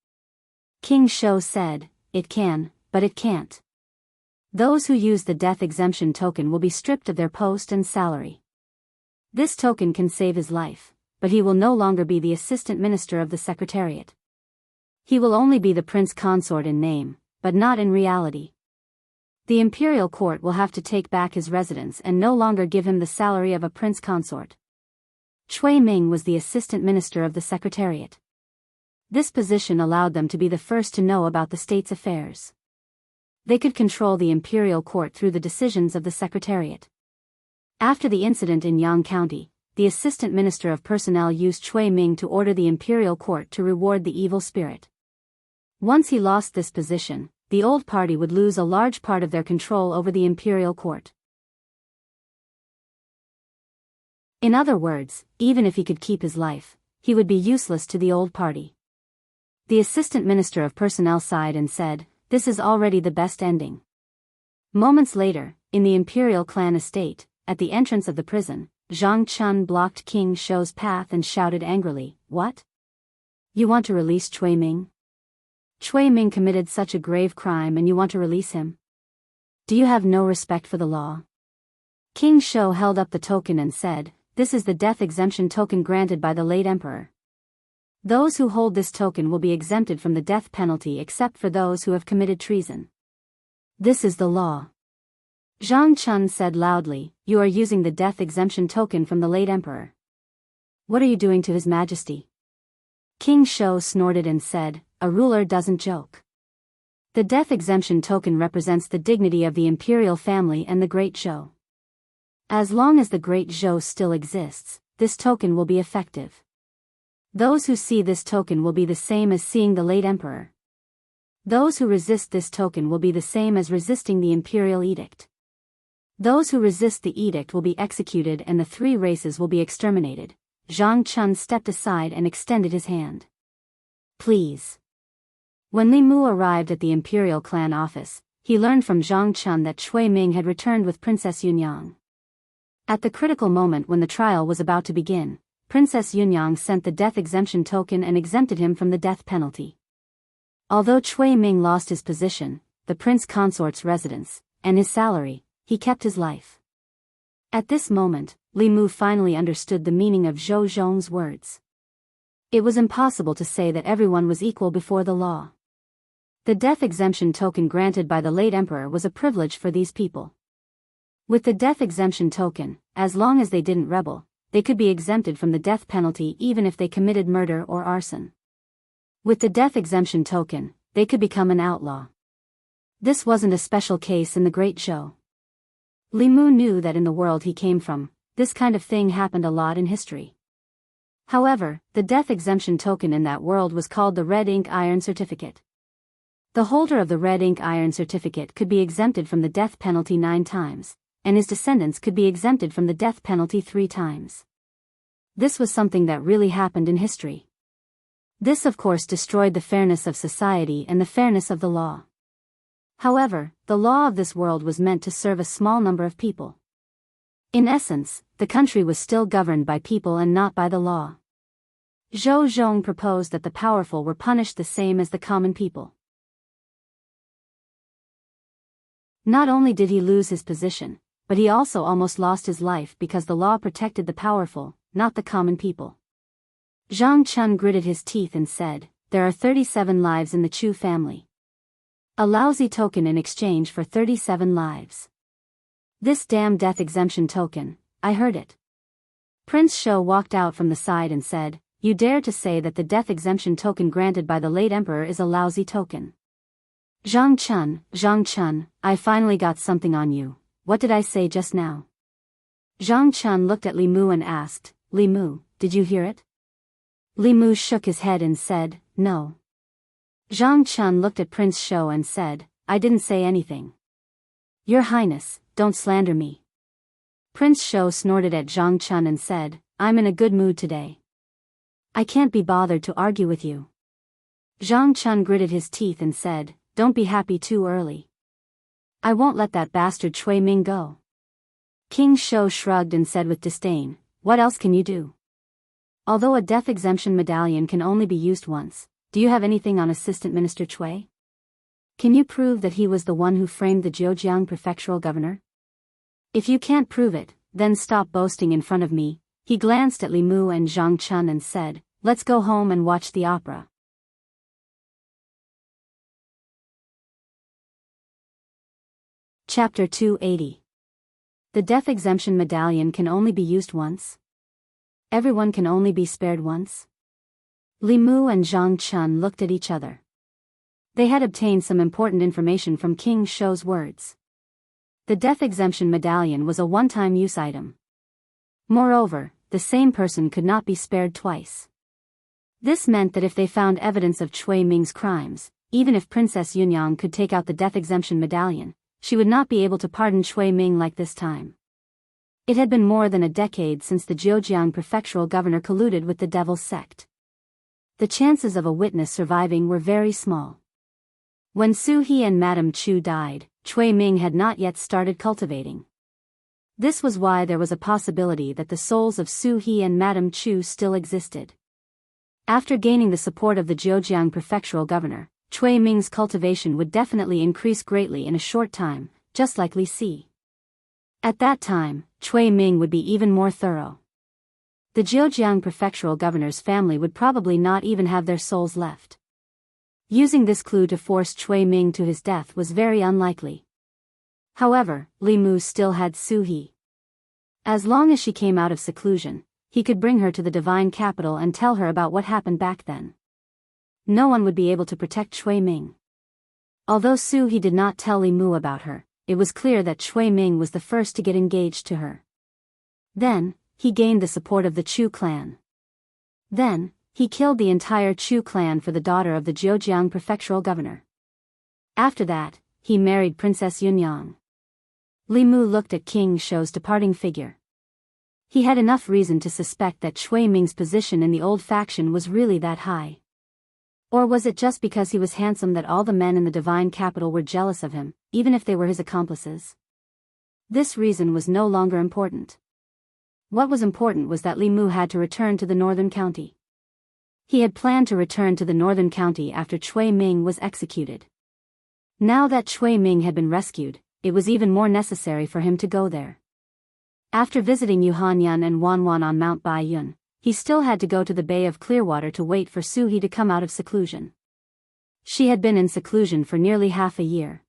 King Shou said, it can, but it can't. Those who use the death exemption token will be stripped of their post and salary. This token can save his life, but he will no longer be the Assistant Minister of the Secretariat. He will only be the Prince Consort in name, but not in reality. The Imperial Court will have to take back his residence and no longer give him the salary of a Prince Consort. Chui Ming was the Assistant Minister of the Secretariat. This position allowed them to be the first to know about the state's affairs. They could control the Imperial Court through the decisions of the Secretariat. After the incident in Yang County, the Assistant Minister of Personnel used Chui Ming to order the Imperial Court to reward the evil spirit. Once he lost this position, the old party would lose a large part of their control over the Imperial Court. In other words, even if he could keep his life, he would be useless to the old party. The Assistant Minister of Personnel sighed and said, this is already the best ending. Moments later, in the Imperial Clan estate, at the entrance of the prison, Zhang Chun blocked King Shou's path and shouted angrily, what? You want to release Chui Ming? Chui Ming committed such a grave crime and you want to release him? Do you have no respect for the law? King Shou held up the token and said, this is the death exemption token granted by the late emperor. Those who hold this token will be exempted from the death penalty except for those who have committed treason. This is the law. Zhang Chun said loudly, you are using the death exemption token from the late emperor. What are you doing to His Majesty? King Shou snorted and said, a ruler doesn't joke. The death exemption token represents the dignity of the imperial family and the Great Zhou. As long as the Great Zhou still exists, this token will be effective. Those who see this token will be the same as seeing the late emperor. Those who resist this token will be the same as resisting the imperial edict. Those who resist the edict will be executed and the three races will be exterminated. Zhang Chun stepped aside and extended his hand. Please. When Li Mu arrived at the Imperial Clan office, he learned from Zhang Chun that Chui Ming had returned with Princess Yunyang. At the critical moment when the trial was about to begin, Princess Yunyang sent the death exemption token and exempted him from the death penalty. Although Chui Ming lost his position, the Prince Consort's residence, and his salary, he kept his life. At this moment, Li Mu finally understood the meaning of Zhou Zhong's words. It was impossible to say that everyone was equal before the law. The death exemption token granted by the late emperor was a privilege for these people. With the death exemption token, as long as they didn't rebel, they could be exempted from the death penalty even if they committed murder or arson. With the death exemption token, they could become an outlaw. This wasn't a special case in the Great Zhou. Li Mu knew that in the world he came from, this kind of thing happened a lot in history. However, the death exemption token in that world was called the Red Ink Iron Certificate. The holder of the Red Ink Iron Certificate could be exempted from the death penalty 9 times, and his descendants could be exempted from the death penalty 3 times. This was something that really happened in history. This of course destroyed the fairness of society and the fairness of the law. However, the law of this world was meant to serve a small number of people. In essence, the country was still governed by people and not by the law. Zhou Zhong proposed that the powerful were punished the same as the common people. Not only did he lose his position, but he also almost lost his life because the law protected the powerful, not the common people. Zhang Chun gritted his teeth and said, there are 37 lives in the Chu family. A lousy token in exchange for 37 lives. This damn death exemption token, I heard it. Prince Shou walked out from the side and said, you dare to say that the death exemption token granted by the late emperor is a lousy token. Zhang Chun, I finally got something on you. What did I say just now? Zhang Chun looked at Li Mu and asked, Li Mu, did you hear it? Li Mu shook his head and said, no. Zhang Chun looked at Prince Shou and said, I didn't say anything. Your Highness, don't slander me. Prince Shou snorted at Zhang Chun and said, "I'm in a good mood today. I can't be bothered to argue with you." Zhang Chun gritted his teeth and said, "Don't be happy too early. I won't let that bastard Cui Ming go." King Shou shrugged and said with disdain, "What else can you do? Although a death exemption medallion can only be used once, do you have anything on Assistant Minister Cui? Can you prove that he was the one who framed the Zhejiang prefectural governor? If you can't prove it, then stop boasting in front of me." He glanced at Li Mu and Zhang Chun and said, "Let's go home and watch the opera." Chapter 280. The death exemption medallion can only be used once? Everyone can only be spared once? Li Mu and Zhang Chun looked at each other. They had obtained some important information from King Shou's words. The death exemption medallion was a one-time use item. Moreover, the same person could not be spared twice. This meant that if they found evidence of Cui Ming's crimes, even if Princess Yunyang could take out the death exemption medallion, she would not be able to pardon Cui Ming like this time. It had been more than a decade since the Zhejiang prefectural governor colluded with the Devil's sect. The chances of a witness surviving were very small. When Su He and Madame Chu died, Cui Ming had not yet started cultivating. This was why there was a possibility that the souls of Su He and Madame Chu still existed. After gaining the support of the Zhejiang prefectural governor, Cui Ming's cultivation would definitely increase greatly in a short time, just like Li Si. At that time, Cui Ming would be even more thorough. The Zhejiang prefectural governor's family would probably not even have their souls left. Using this clue to force Cui Ming to his death was very unlikely. However, Li Mu still had Su He. As long as she came out of seclusion, he could bring her to the divine capital and tell her about what happened back then. No one would be able to protect Cui Ming. Although Su He did not tell Li Mu about her, it was clear that Cui Ming was the first to get engaged to her. Then, he gained the support of the Chu clan. Then, he killed the entire Chu clan for the daughter of the Zhejiang prefectural governor. After that, he married Princess Yunyang. Li Mu looked at King Shou's departing figure. He had enough reason to suspect that Cui Ming's position in the old faction was really that high. Or was it just because he was handsome that all the men in the divine capital were jealous of him, even if they were his accomplices? This reason was no longer important. What was important was that Li Mu had to return to the northern county. He had planned to return to the northern county after Cui Ming was executed. Now that Cui Ming had been rescued, it was even more necessary for him to go there. After visiting Yuhanyan and Wanwan on Mount Baiyun, he still had to go to the Bay of Clearwater to wait for Su He to come out of seclusion. She had been in seclusion for nearly half a year.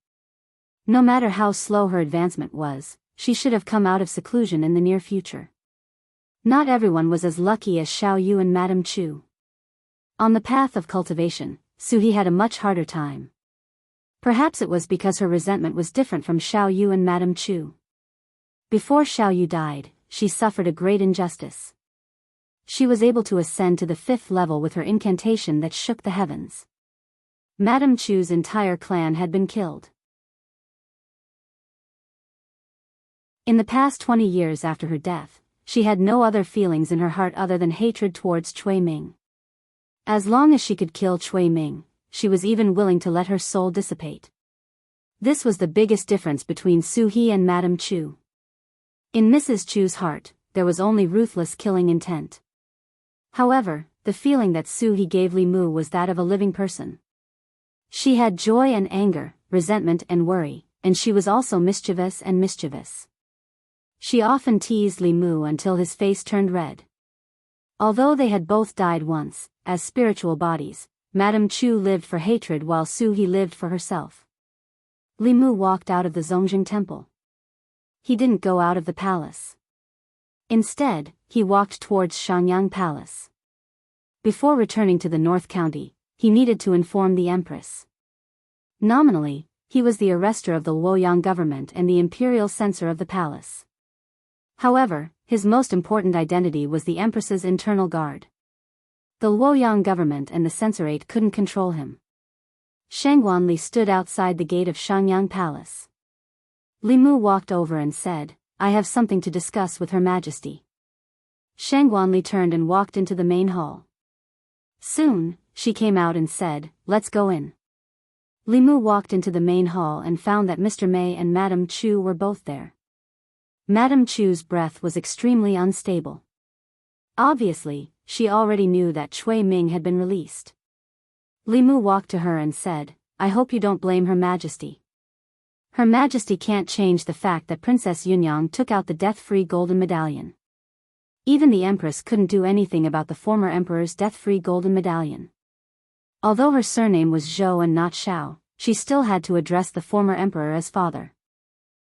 No matter how slow her advancement was, she should have come out of seclusion in the near future. Not everyone was as lucky as Xiao Yu and Madame Chu. On the path of cultivation, Su He had a much harder time. Perhaps it was because her resentment was different from Xiao Yu and Madame Chu. Before Xiao Yu died, she suffered a great injustice. She was able to ascend to the 5th level with her incantation that shook the heavens. Madame Chu's entire clan had been killed. In the past 20 years after her death, she had no other feelings in her heart other than hatred towards Cui Ming. As long as she could kill Cui Ming, she was even willing to let her soul dissipate. This was the biggest difference between Su He and Madame Chu. In Mrs. Chu's heart, there was only ruthless killing intent. However, the feeling that Su He gave Li Mu was that of a living person. She had joy and anger, resentment and worry, and she was also mischievous and mischievous. She often teased Li Mu until his face turned red. Although they had both died once, as spiritual bodies, Madame Chu lived for hatred while Su He lived for herself. Li Mu walked out of the Zongjing temple. He didn't go out of the palace. Instead, he walked towards Shanyang Palace. Before returning to the North County, he needed to inform the Empress. Nominally, he was the arrestor of the Luoyang government and the imperial censor of the palace. However, his most important identity was the Empress's internal guard. The Luoyang government and the censorate couldn't control him. Shangguan Li stood outside the gate of Shanyang Palace. Li Mu walked over and said, I have something to discuss with Her Majesty. Shangguanli turned and walked into the main hall. Soon, she came out and said, "Let's go in." Li Mu walked into the main hall and found that Mr. Mei and Madame Chu were both there. Madame Chu's breath was extremely unstable. Obviously, she already knew that Cui Ming had been released. Li Mu walked to her and said, "I hope you don't blame Her Majesty. Her Majesty can't change the fact that Princess Yunyang took out the death-free golden medallion. Even the Empress couldn't do anything about the former Emperor's death-free golden medallion. Although her surname was Zhou and not Xiao, she still had to address the former Emperor as father.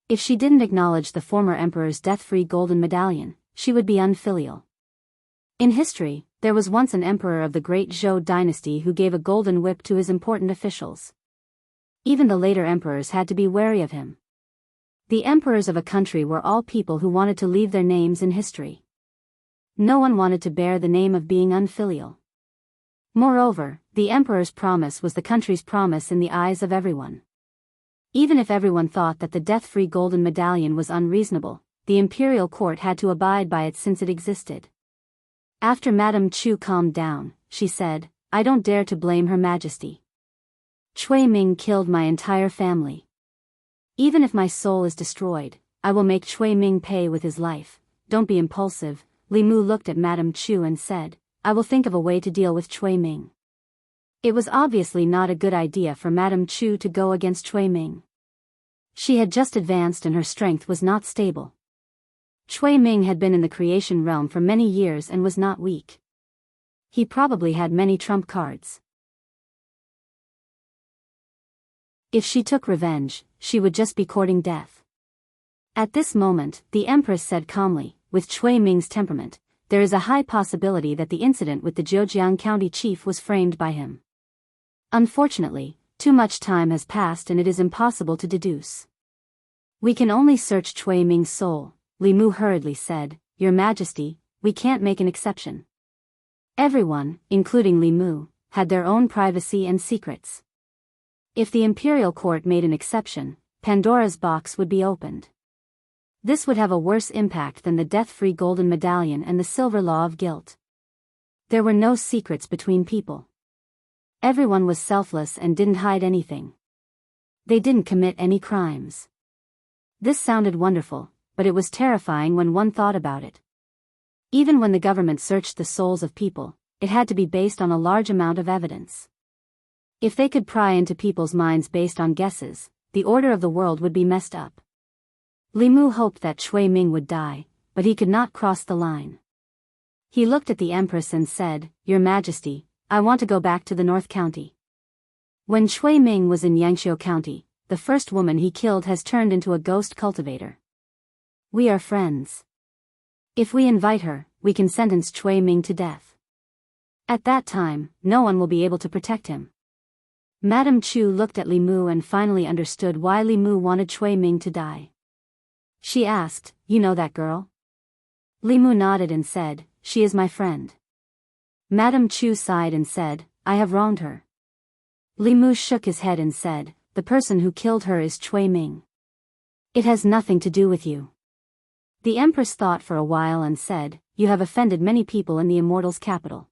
If she didn't acknowledge the former Emperor's death-free golden medallion, she would be unfilial. In history, there was once an emperor of the great Zhou dynasty who gave a golden whip to his important officials. Even the later emperors had to be wary of him. The emperors of a country were all people who wanted to leave their names in history. No one wanted to bear the name of being unfilial. Moreover, the emperor's promise was the country's promise in the eyes of everyone. Even if everyone thought that the death-free golden medallion was unreasonable, the imperial court had to abide by it since it existed. After Madame Chu calmed down, she said, "I don't dare to blame Her Majesty. Cui Ming killed my entire family. Even if my soul is destroyed, I will make Cui Ming pay with his life. Don't be impulsive." Li Mu looked at Madame Chu and said, "I will think of a way to deal with Cui Ming." It was obviously not a good idea for Madame Chu to go against Cui Ming. She had just advanced and her strength was not stable. Cui Ming had been in the creation realm for many years and was not weak. He probably had many trump cards. If she took revenge, she would just be courting death. At this moment, the Empress said calmly, "With Cui Ming's temperament, there is a high possibility that the incident with the Zhejiang County chief was framed by him. Unfortunately, too much time has passed and it is impossible to deduce. We can only search Cui Ming's soul." Li Mu hurriedly said, "Your Majesty, we can't make an exception." Everyone, including Li Mu, had their own privacy and secrets. If the imperial court made an exception, Pandora's box would be opened. This would have a worse impact than the death-free golden medallion and the silver law of guilt. There were no secrets between people. Everyone was selfless and didn't hide anything. They didn't commit any crimes. This sounded wonderful, but it was terrifying when one thought about it. Even when the government searched the souls of people, it had to be based on a large amount of evidence. If they could pry into people's minds based on guesses, the order of the world would be messed up. Li Mu hoped that Cui Ming would die, but he could not cross the line. He looked at the Empress and said, "Your Majesty, I want to go back to the North County. When Cui Ming was in Yangqiu County, the first woman he killed has turned into a ghost cultivator. We are friends. If we invite her, we can sentence Cui Ming to death. At that time, no one will be able to protect him." Madame Chu looked at Li Mu and finally understood why Li Mu wanted Cui Ming to die. She asked, "You know that girl?" Li Mu nodded and said, "She is my friend." Madame Chu sighed and said, "I have wronged her." Li Mu shook his head and said, "The person who killed her is Cui Ming. It has nothing to do with you." The Empress thought for a while and said, "You have offended many people in the Immortals' capital.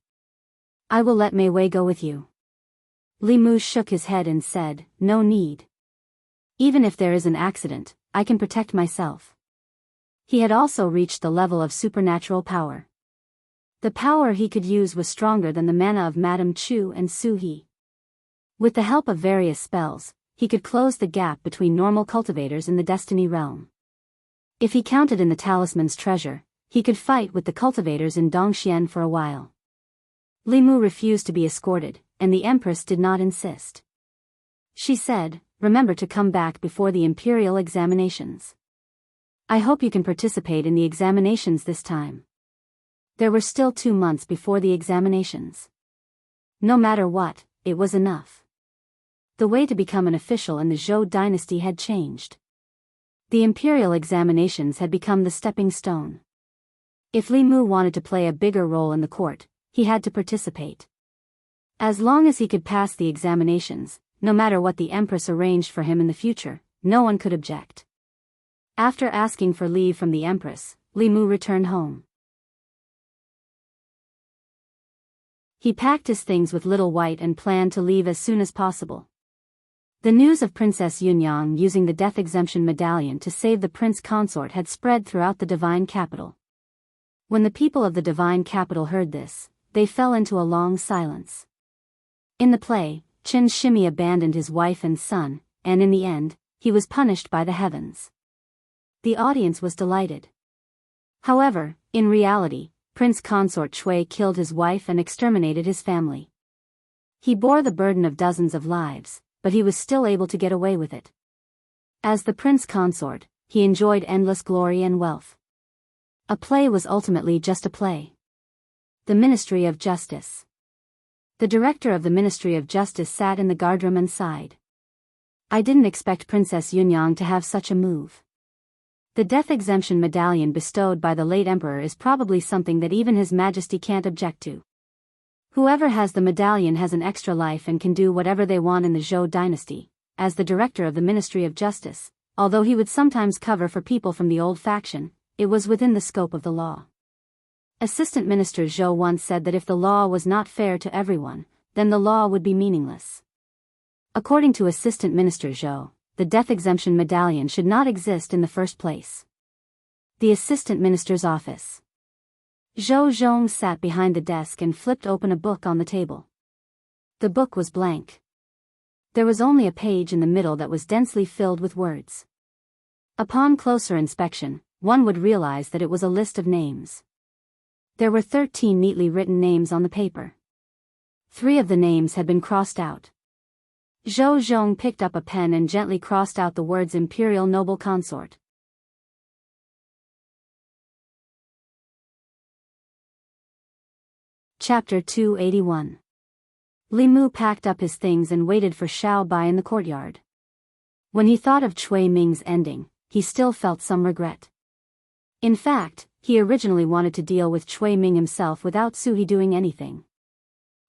I will let Mei Wei go with you." Li Mu shook his head and said, "No need. Even if there is an accident, I can protect myself." He had also reached the level of supernatural power. The power he could use was stronger than the mana of Madame Chu and Su He. With the help of various spells, he could close the gap between normal cultivators in the Destiny realm. If he counted in the talisman's treasure, he could fight with the cultivators in Dongxian for a while. Li Mu refused to be escorted, and the Empress did not insist. She said, "Remember to come back before the imperial examinations. I hope you can participate in the examinations this time." There were still 2 months before the examinations. No matter what, it was enough. The way to become an official in the Zhou dynasty had changed. The imperial examinations had become the stepping stone. If Li Mu wanted to play a bigger role in the court, he had to participate. As long as he could pass the examinations, no matter what the Empress arranged for him in the future, no one could object. After asking for leave from the Empress, Li Mu returned home. He packed his things with Little White and planned to leave as soon as possible. The news of Princess Yunyang using the death exemption medallion to save the prince consort had spread throughout the divine capital. When the people of the divine capital heard this, they fell into a long silence. In the play, Qin Shimi abandoned his wife and son, and in the end, he was punished by the heavens. The audience was delighted. However, in reality, Prince Consort Chui killed his wife and exterminated his family. He bore the burden of dozens of lives, but he was still able to get away with it. As the prince consort, he enjoyed endless glory and wealth. A play was ultimately just a play. The Ministry of Justice. The director of the Ministry of Justice sat in the guardroom and sighed. I didn't expect Princess Yunyang to have such a move. The death exemption medallion bestowed by the late emperor is probably something that even His Majesty can't object to. Whoever has the medallion has an extra life and can do whatever they want in the Zhou dynasty. As the director of the Ministry of Justice, although he would sometimes cover for people from the old faction, it was within the scope of the law. Assistant Minister Zhou once said that if the law was not fair to everyone, then the law would be meaningless. According to Assistant Minister Zhou, the death exemption medallion should not exist in the first place. The Assistant Minister's office. Zhou Zhong sat behind the desk and flipped open a book on the table. The book was blank. There was only a page in the middle that was densely filled with words. Upon closer inspection, one would realize that it was a list of names. There were 13 neatly written names on the paper. 3 of the names had been crossed out. Zhou Zhong picked up a pen and gently crossed out the words Imperial Noble Consort. Chapter 281. Li Mu packed up his things and waited for Xiao Bai in the courtyard. When he thought of Chui Ming's ending, he still felt some regret. In fact, he originally wanted to deal with Chui Ming himself without Su He doing anything.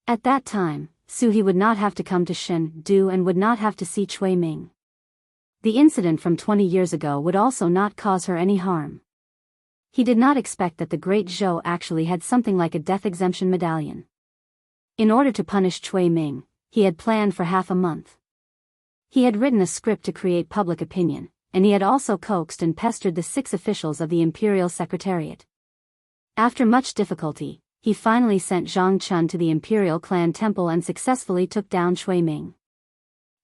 At that time, Su He would not have to come to Shen Du and would not have to see Chui Ming. The incident from 20 years ago would also not cause her any harm. He did not expect that the great Zhou actually had something like a death exemption medallion. In order to punish Chui Ming, he had planned for half a month. He had written a script to create public opinion, and he had also coaxed and pestered the 6 officials of the Imperial Secretariat. After much difficulty, he finally sent Zhang Chun to the Imperial Clan Temple and successfully took down Chui Ming.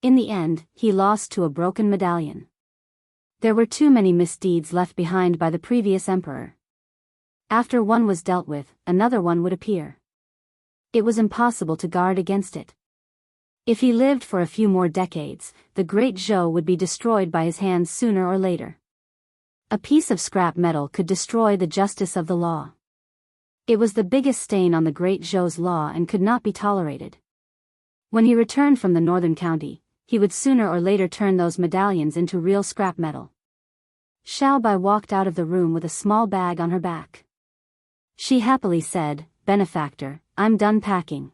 In the end, he lost to a broken medallion. There were too many misdeeds left behind by the previous emperor. After one was dealt with, another one would appear. It was impossible to guard against it. If he lived for a few more decades, the great Zhou would be destroyed by his hands sooner or later. A piece of scrap metal could destroy the justice of the law. It was the biggest stain on the great Zhou's law and could not be tolerated. When he returned from the northern county, he would sooner or later turn those medallions into real scrap metal. Xiao Bai walked out of the room with a small bag on her back. She happily said, "Benefactor, I'm done packing.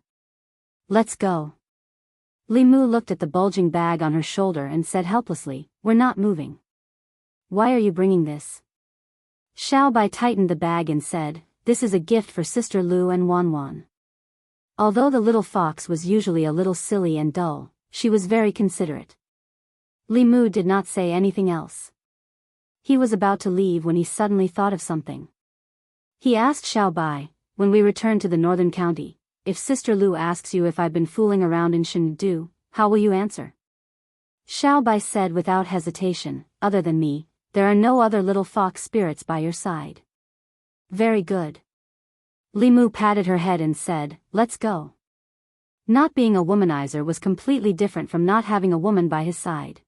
Let's go." Li Mu looked at the bulging bag on her shoulder and said helplessly, "We're not moving." "Why are you bringing this?" Xiao Bai tightened the bag and said, "This is a gift for Sister Lu and Wan Wan." Although the little fox was usually a little silly and dull, she was very considerate. Li Mu did not say anything else. He was about to leave when he suddenly thought of something. He asked Xiao Bai, "When we return to the northern county, if Sister Lu asks you if I've been fooling around in Shendu, how will you answer?" Xiao Bai said without hesitation, "Other than me, there are no other little fox spirits by your side." "Very good." Li Mu patted her head and said, "Let's go." Not being a womanizer was completely different from not having a woman by his side.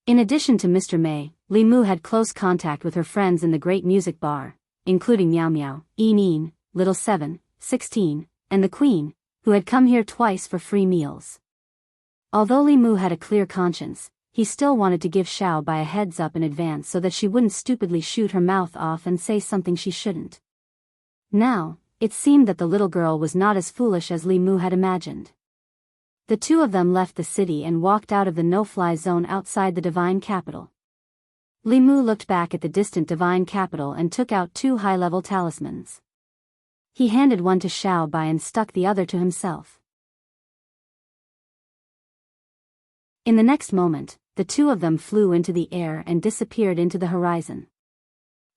In addition to Mr. Mei, Li Mu had close contact with her friends in the great music bar, including Miao Miao, Yin, Little 7, 16, and the Queen, who had come here twice for free meals. Although Li Mu had a clear conscience, he still wanted to give Xiao Bai a heads up in advance so that she wouldn't stupidly shoot her mouth off and say something she shouldn't. Now, it seemed that the little girl was not as foolish as Li Mu had imagined. The two of them left the city and walked out of the no-fly zone outside the divine capital. Li Mu looked back at the distant divine capital and took out 2 high-level talismans. He handed one to Xiao Bai and stuck the other to himself. In the next moment, the 2 of them flew into the air and disappeared into the horizon.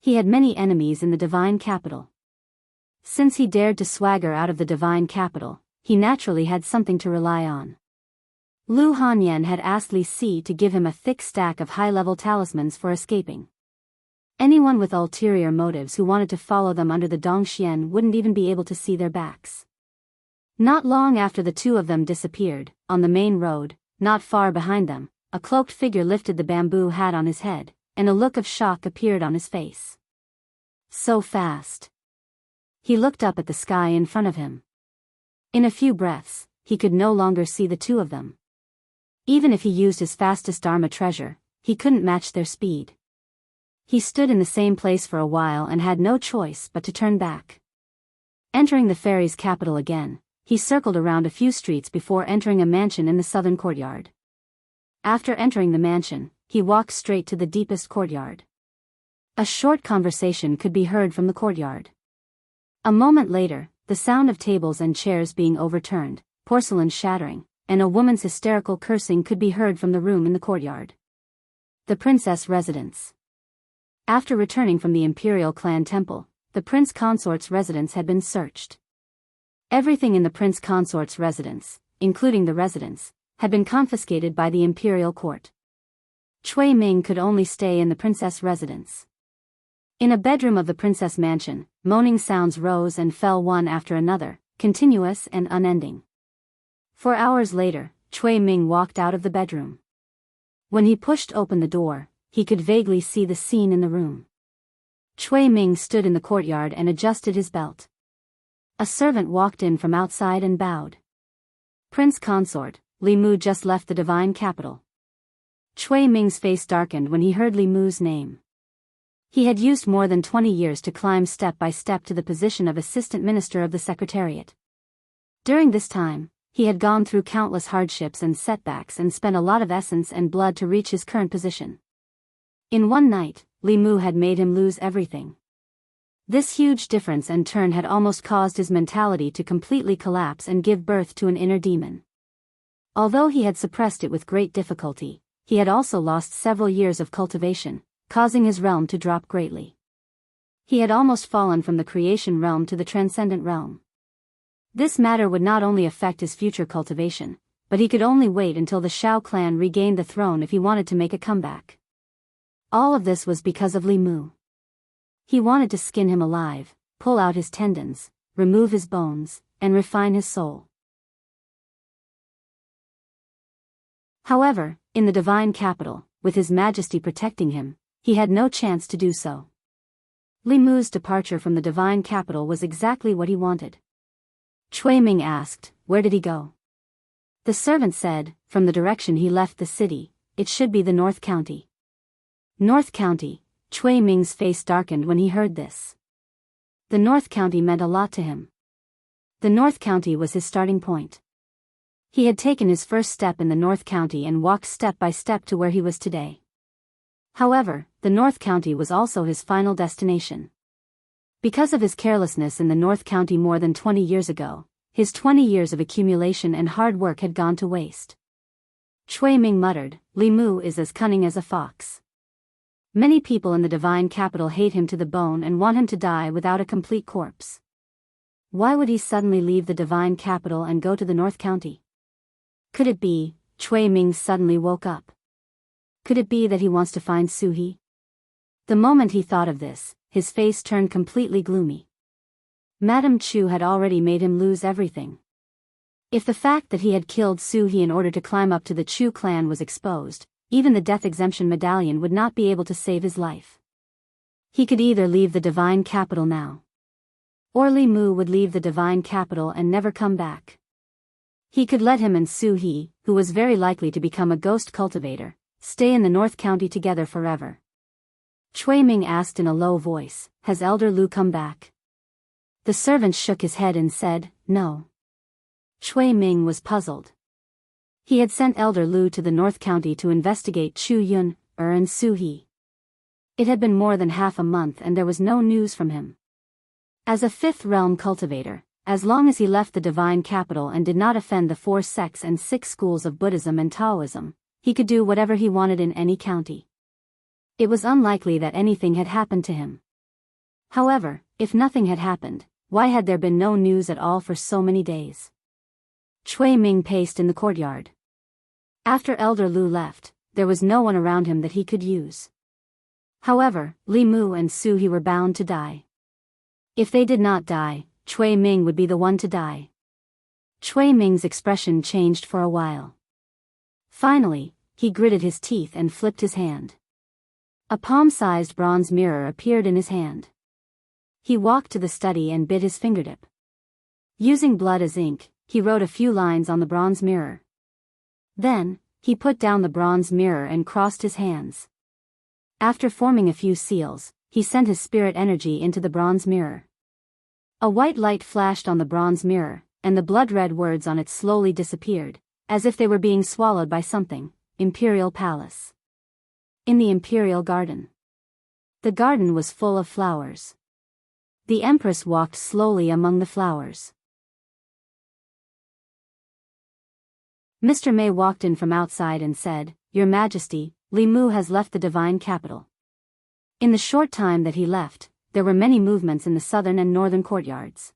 He had many enemies in the divine capital. Since he dared to swagger out of the divine capital, he naturally had something to rely on. Lu Hanyan had asked Li Si to give him a thick stack of high-level talismans for escaping. Anyone with ulterior motives who wanted to follow them under the Dongxian wouldn't even be able to see their backs. Not long after the 2 of them disappeared, on the main road, not far behind them, a cloaked figure lifted the bamboo hat on his head, and a look of shock appeared on his face. So fast. He looked up at the sky in front of him. In a few breaths, he could no longer see the 2 of them. Even if he used his fastest Dharma treasure, he couldn't match their speed. He stood in the same place for a while and had no choice but to turn back. Entering the fairy's capital again, he circled around a few streets before entering a mansion in the southern courtyard. After entering the mansion, he walked straight to the deepest courtyard. A short conversation could be heard from the courtyard. A moment later, the sound of tables and chairs being overturned, porcelain shattering, and a woman's hysterical cursing could be heard from the room in the courtyard. The princess residence. After returning from the imperial clan temple, the prince consort's residence had been searched. Everything in the prince consort's residence, including the residence, had been confiscated by the imperial court. Cui Ming could only stay in the princess residence. In a bedroom of the princess mansion, moaning sounds rose and fell one after another, continuous and unending. 4 hours later, Cui Ming walked out of the bedroom. When he pushed open the door, he could vaguely see the scene in the room. Cui Ming stood in the courtyard and adjusted his belt. A servant walked in from outside and bowed. Prince Consort, Li Mu just left the divine capital. Cui Ming's face darkened when he heard Li Mu's name. He had used more than 20 years to climb step by step to the position of assistant minister of the secretariat. During this time, he had gone through countless hardships and setbacks and spent a lot of essence and blood to reach his current position. In one night, Li Mu had made him lose everything. This huge difference and turn had almost caused his mentality to completely collapse and give birth to an inner demon. Although he had suppressed it with great difficulty, he had also lost several years of cultivation, causing his realm to drop greatly. He had almost fallen from the creation realm to the transcendent realm. This matter would not only affect his future cultivation, but he could only wait until the Shao clan regained the throne if he wanted to make a comeback. All of this was because of Li Mu. He wanted to skin him alive, pull out his tendons, remove his bones, and refine his soul. However, in the divine capital, with His Majesty protecting him, he had no chance to do so. Li Mu's departure from the divine capital was exactly what he wanted. Cui Ming asked, "Where did he go?" The servant said, "From the direction he left the city, it should be the North County." North County. Cui Ming's face darkened when he heard this. The North County meant a lot to him. The North County was his starting point. He had taken his first step in the North County and walked step by step to where he was today. However, the North County was also his final destination. Because of his carelessness in the North County more than 20 years ago, his 20 years of accumulation and hard work had gone to waste. Cui Ming muttered, "Li Mu is as cunning as a fox." Many people in the divine capital hate him to the bone and want him to die without a complete corpse. Why would he suddenly leave the divine capital and go to the North County? Could it be, Cui Ming suddenly woke up? Could it be that he wants to find Suhi? The moment he thought of this, his face turned completely gloomy. Madame Chu had already made him lose everything. If the fact that he had killed Suhi in order to climb up to the Chu clan was exposed, even the death exemption medallion would not be able to save his life. He could either leave the divine capital now, or Li Mu would leave the divine capital and never come back. He could let him and Suhi, who was very likely to become a ghost cultivator, stay in the North County together forever. Cui Ming asked in a low voice, "Has Elder Lu come back?" The servant shook his head and said, "No." Cui Ming was puzzled. He had sent Elder Lu to the North County to investigate Chu Yun, and Suhi. It had been more than half a month and there was no news from him. As a fifth realm cultivator, as long as he left the divine capital and did not offend the 4 sects and 6 schools of Buddhism and Taoism, he could do whatever he wanted in any county. It was unlikely that anything had happened to him. However, if nothing had happened, why had there been no news at all for so many days? Cui Ming paced in the courtyard. After Elder Lu left, there was no one around him that he could use. However, Li Mu and Su He were bound to die. If they did not die, Cui Ming would be the one to die. Cui Ming's expression changed for a while. Finally, he gritted his teeth and flipped his hand. A palm-sized bronze mirror appeared in his hand. He walked to the study and bit his fingertip. Using blood as ink, he wrote a few lines on the bronze mirror. Then, he put down the bronze mirror and crossed his hands. After forming a few seals, he sent his spirit energy into the bronze mirror. A white light flashed on the bronze mirror, and the blood-red words on it slowly disappeared, as if they were being swallowed by something. Imperial Palace. In the Imperial Garden. The garden was full of flowers. The Empress walked slowly among the flowers. Mr. May walked in from outside and said, "Your Majesty, Li Mu has left the divine capital." In the short time that he left, there were many movements in the southern and northern courtyards.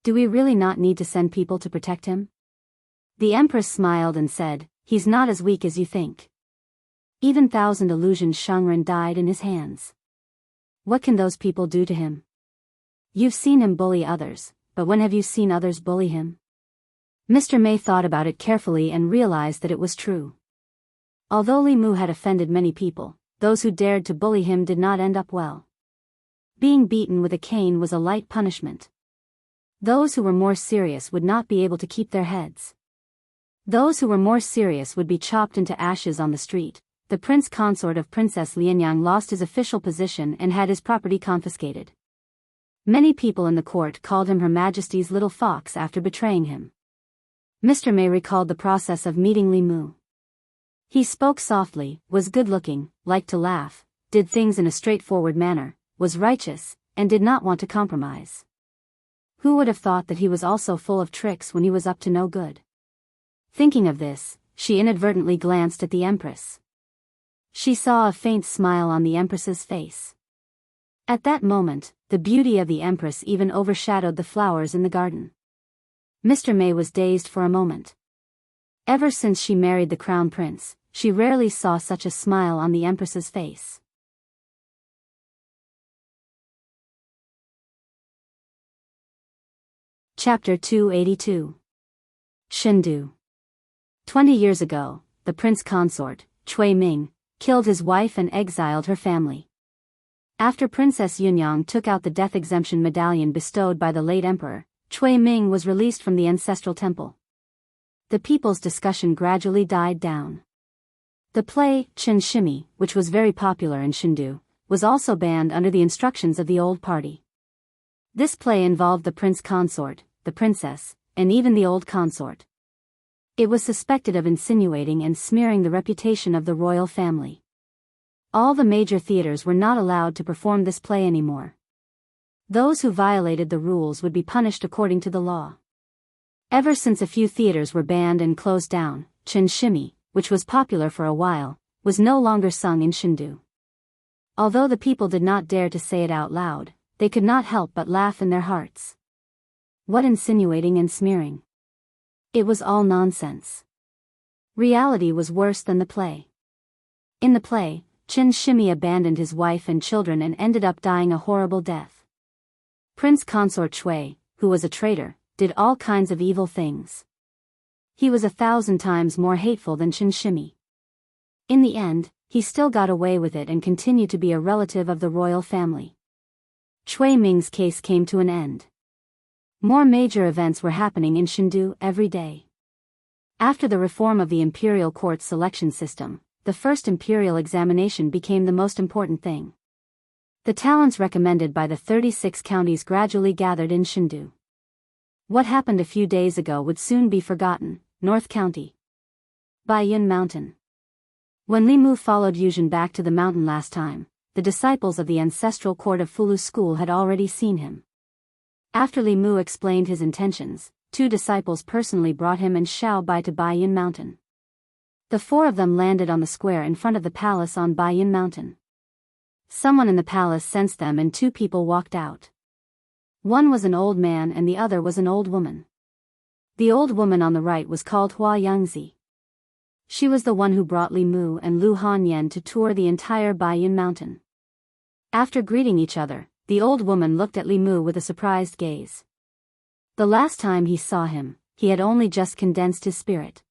Do we really not need to send people to protect him? The Empress smiled and said, "He's not as weak as you think. Even 1,000 illusion Shangren died in his hands. What can those people do to him? You've seen him bully others, but when have you seen others bully him?" Mr. May thought about it carefully and realized that it was true. Although Li Mu had offended many people, those who dared to bully him did not end up well. Being beaten with a cane was a light punishment. Those who were more serious would not be able to keep their heads. Those who were more serious would be chopped into ashes on the street. The prince consort of Princess Lianyang lost his official position and had his property confiscated. Many people in the court called him Her Majesty's little fox after betraying him. Mr. May recalled the process of meeting Li Mu. He spoke softly, was good-looking, liked to laugh, did things in a straightforward manner, was righteous, and did not want to compromise. Who would have thought that he was also full of tricks when he was up to no good? Thinking of this, she inadvertently glanced at the Empress. She saw a faint smile on the Empress's face. At that moment, the beauty of the Empress even overshadowed the flowers in the garden. Mr. May was dazed for a moment. Ever since she married the Crown Prince, she rarely saw such a smile on the Empress's face. Chapter 282. Chengdu. 20 years ago, the prince consort, Cui Ming, killed his wife and exiled her family. After Princess Yunyang took out the death exemption medallion bestowed by the late emperor, Cui Ming was released from the ancestral temple. The people's discussion gradually died down. The play, Chen Shimi, which was very popular in Chengdu, was also banned under the instructions of the old party. This play involved the prince consort, the princess, and even the old consort. It was suspected of insinuating and smearing the reputation of the royal family. All the major theaters were not allowed to perform this play anymore. Those who violated the rules would be punished according to the law. Ever since a few theaters were banned and closed down, Chen Shimi, which was popular for a while, was no longer sung in Chengdu. Although the people did not dare to say it out loud, they could not help but laugh in their hearts. What insinuating and smearing! It was all nonsense. Reality was worse than the play. In the play, Chen Shimi abandoned his wife and children and ended up dying a horrible death. Prince Consort Cui, who was a traitor, did all kinds of evil things. He was 1,000 times more hateful than Chen Shimi. In the end, he still got away with it and continued to be a relative of the royal family. Cui Ming's case came to an end. More major events were happening in Chengdu every day. After the reform of the imperial court selection system, the first imperial examination became the most important thing. The talents recommended by the 36 counties gradually gathered in Chengdu. What happened a few days ago would soon be forgotten. North County. Baiyun Mountain. When Li Mu followed Yuzhen back to the mountain last time, the disciples of the ancestral court of Fulu's school had already seen him. After Li Mu explained his intentions, 2 disciples personally brought him and Xiao Bai to Baiyin Mountain. The 4 of them landed on the square in front of the palace on Baiyin Mountain. Someone in the palace sensed them and 2 people walked out. One was an old man and the other was an old woman. The old woman on the right was called Hua Yangzi. She was the one who brought Li Mu and Lu Hanyan to tour the entire Baiyin Mountain. After greeting each other, the old woman looked at Li Mu with a surprised gaze. The last time he saw him, he had only just condensed his spirit.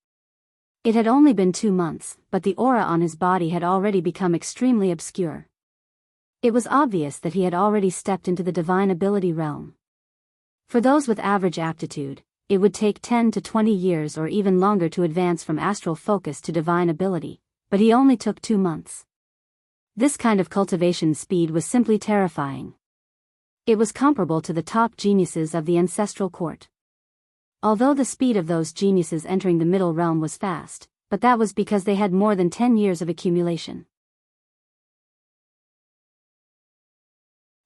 It had only been 2 months, but the aura on his body had already become extremely obscure. It was obvious that he had already stepped into the divine ability realm. For those with average aptitude, it would take 10 to 20 years or even longer to advance from astral focus to divine ability, but he only took 2 months. This kind of cultivation speed was simply terrifying. It was comparable to the top geniuses of the ancestral court. Although the speed of those geniuses entering the middle realm was fast, but that was because they had more than 10 years of accumulation.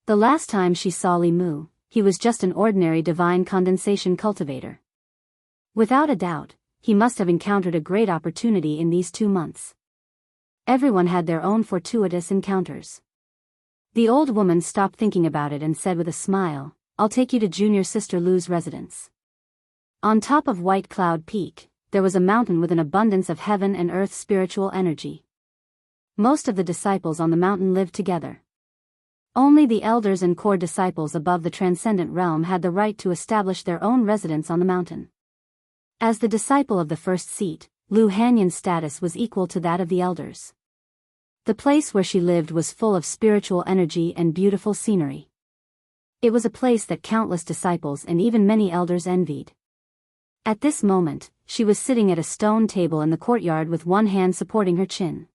The last time she saw Li Mu, he was just an ordinary divine condensation cultivator. Without a doubt, he must have encountered a great opportunity in these 2 months. Everyone had their own fortuitous encounters. The old woman stopped thinking about it and said with a smile, "I'll take you to junior sister Lu's residence." On top of White Cloud Peak, there was a mountain with an abundance of heaven and earth spiritual energy. Most of the disciples on the mountain lived together. Only the elders and core disciples above the transcendent realm had the right to establish their own residence on the mountain. As the disciple of the first seat, Lu Hanyan's status was equal to that of the elders. The place where she lived was full of spiritual energy and beautiful scenery. It was a place that countless disciples and even many elders envied. At this moment, she was sitting at a stone table in the courtyard with one hand supporting her chin.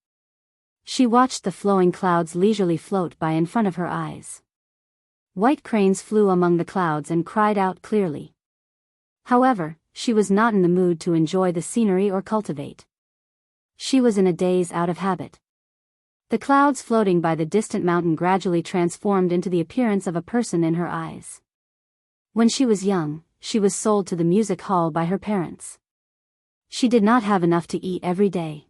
She watched the flowing clouds leisurely float by in front of her eyes. White cranes flew among the clouds and cried out clearly. However, she was not in the mood to enjoy the scenery or cultivate. She was in a daze out of habit. The clouds floating by the distant mountain gradually transformed into the appearance of a person in her eyes. When she was young, she was sold to the music hall by her parents. She did not have enough to eat every day.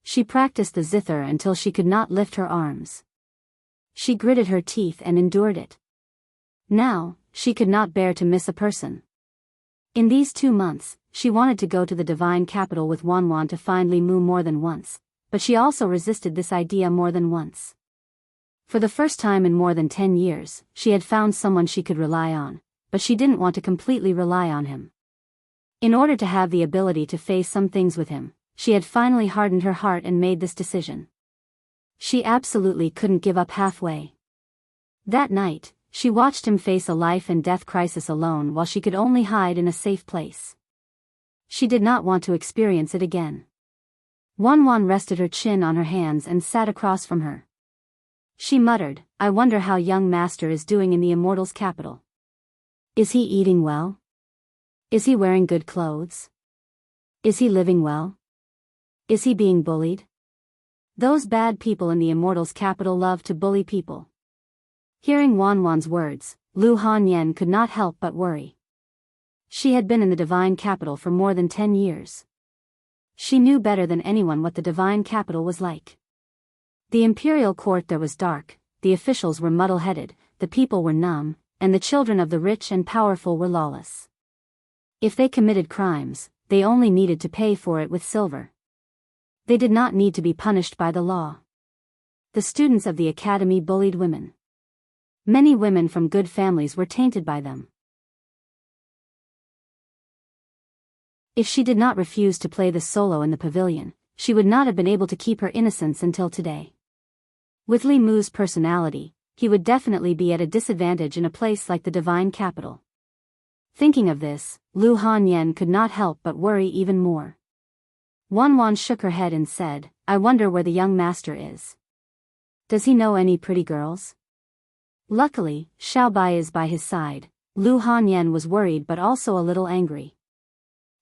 She practiced the zither until she could not lift her arms. She gritted her teeth and endured it. Now, she could not bear to miss a person. In these 2 months, she wanted to go to the divine capital with Wanwan to find Li Mu more than once, but she also resisted this idea more than once. For the first time in more than 10 years, she had found someone she could rely on, but she didn't want to completely rely on him. In order to have the ability to face some things with him, she had finally hardened her heart and made this decision. She absolutely couldn't give up halfway. That night, she watched him face a life and death crisis alone while she could only hide in a safe place. She did not want to experience it again. Wanwan rested her chin on her hands and sat across from her. She muttered, "I wonder how young master is doing in the immortals' capital. Is he eating well? Is he wearing good clothes? Is he living well? Is he being bullied? Those bad people in the immortals' capital love to bully people." Hearing Wanwan's words, Lu Hanyan could not help but worry. She had been in the divine capital for more than 10 years. She knew better than anyone what the divine capital was like. The imperial court there was dark, the officials were muddle-headed, the people were numb, and the children of the rich and powerful were lawless. If they committed crimes, they only needed to pay for it with silver. They did not need to be punished by the law. The students of the academy bullied women. Many women from good families were tainted by them. If she did not refuse to play the solo in the pavilion, she would not have been able to keep her innocence until today. With Li Mu's personality, he would definitely be at a disadvantage in a place like the divine capital. Thinking of this, Lu Hanyan could not help but worry even more. Wanwan shook her head and said, "I wonder where the young master is. Does he know any pretty girls?" Luckily, Xiaobai is by his side. Lu Hanyan was worried but also a little angry.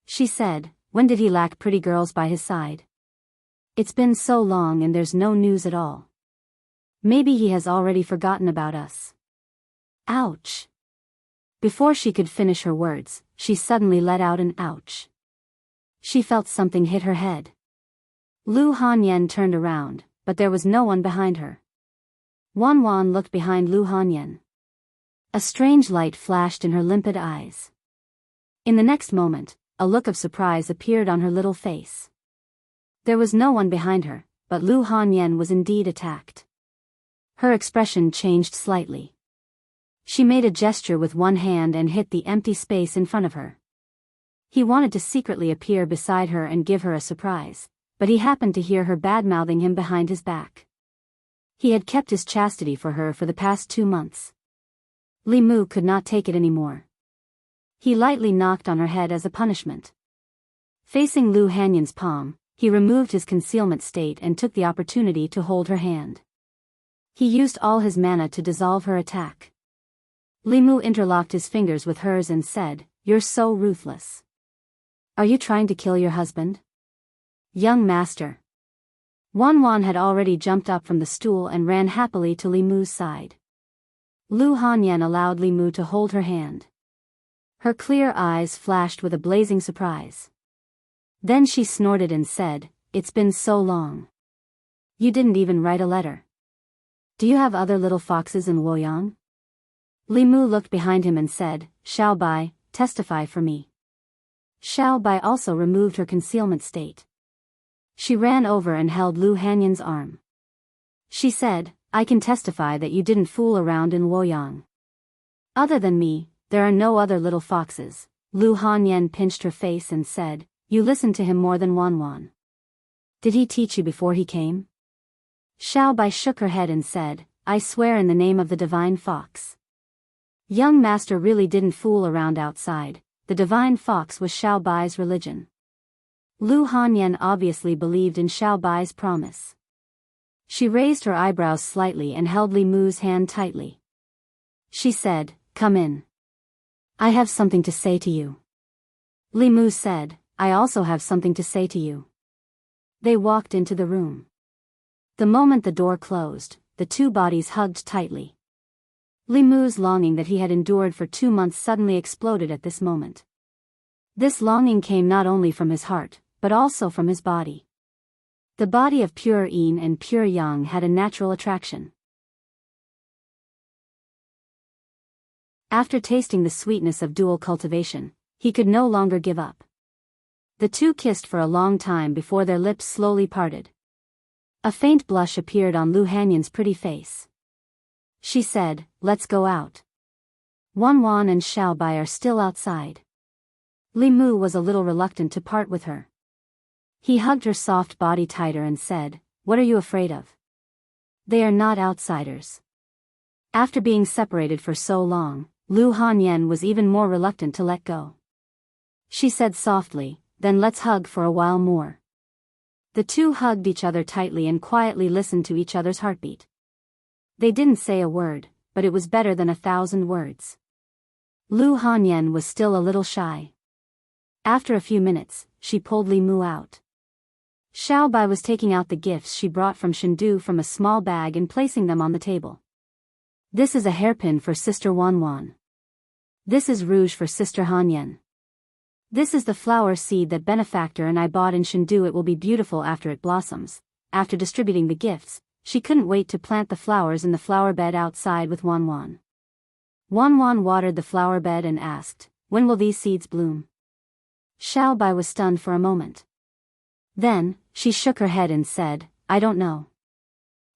She said, "When did he lack pretty girls by his side? It's been so long and there's no news at all." Maybe he has already forgotten about us. Ouch. Before she could finish her words, she suddenly let out an ouch. She felt something hit her head. Lu Hanyan turned around, but there was no one behind her. Wan looked behind Lu Hanyan. A strange light flashed in her limpid eyes. In the next moment, a look of surprise appeared on her little face. There was no one behind her, but Lu Hanyan was indeed attacked. Her expression changed slightly. She made a gesture with one hand and hit the empty space in front of her. He wanted to secretly appear beside her and give her a surprise, but he happened to hear her bad-mouthing him behind his back. He had kept his chastity for her for the past 2 months. Li Mu could not take it anymore. He lightly knocked on her head as a punishment. Facing Lu Hanyan's palm, he removed his concealment state and took the opportunity to hold her hand. He used all his mana to dissolve her attack. Li Mu interlocked his fingers with hers and said, "You're so ruthless. Are you trying to kill your husband?" "Young master." Wan had already jumped up from the stool and ran happily to Li Mu's side. Lu Hanyan allowed Li Mu to hold her hand. Her clear eyes flashed with a blazing surprise. Then she snorted and said, "It's been so long. You didn't even write a letter. Do you have other little foxes in Luoyang?" Li Mu looked behind him and said, "Xiao Bai, testify for me." Xiao Bai also removed her concealment state. She ran over and held Lu Hanyan's arm. She said, "I can testify that you didn't fool around in Luoyang. Other than me, there are no other little foxes." Lu Hanyan pinched her face and said, "You listened to him more than Wan. Did he teach you before he came?" Xiao Bai shook her head and said, "I swear in the name of the divine fox. Young master really didn't fool around outside. The divine fox was Xiao Bai's religion." Lu Hanyan obviously believed in Xiao Bai's promise. She raised her eyebrows slightly and held Li Mu's hand tightly. She said, "Come in. I have something to say to you." Li Mu said, "I also have something to say to you." They walked into the room. The moment the door closed, the two bodies hugged tightly. Li Mu's longing that he had endured for 2 months suddenly exploded at this moment. This longing came not only from his heart, but also from his body. The body of pure yin and pure yang had a natural attraction. After tasting the sweetness of dual cultivation, he could no longer give up. The two kissed for a long time before their lips slowly parted. A faint blush appeared on Lu Hanyan's pretty face. She said, "Let's go out. Wan and Xiao Bai are still outside." Li Mu was a little reluctant to part with her. He hugged her soft body tighter and said, "What are you afraid of? They are not outsiders." After being separated for so long, Lu Hanyan was even more reluctant to let go. She said softly, "Then let's hug for a while more." The two hugged each other tightly and quietly listened to each other's heartbeat. They didn't say a word, but it was better than 1,000 words. Lu Hanyan was still a little shy. After a few minutes, she pulled Li Mu out. Xiao Bai was taking out the gifts she brought from Chengdu from a small bag and placing them on the table. "This is a hairpin for Sister Wan. This is rouge for Sister Hanyan. This is the flower seed that benefactor and I bought in Chengdu. It will be beautiful after it blossoms." After distributing the gifts, she couldn't wait to plant the flowers in the flower bed outside with Wan. Wan watered the flower bed and asked, "When will these seeds bloom?" Xiao Bai was stunned for a moment. Then, she shook her head and said, "I don't know.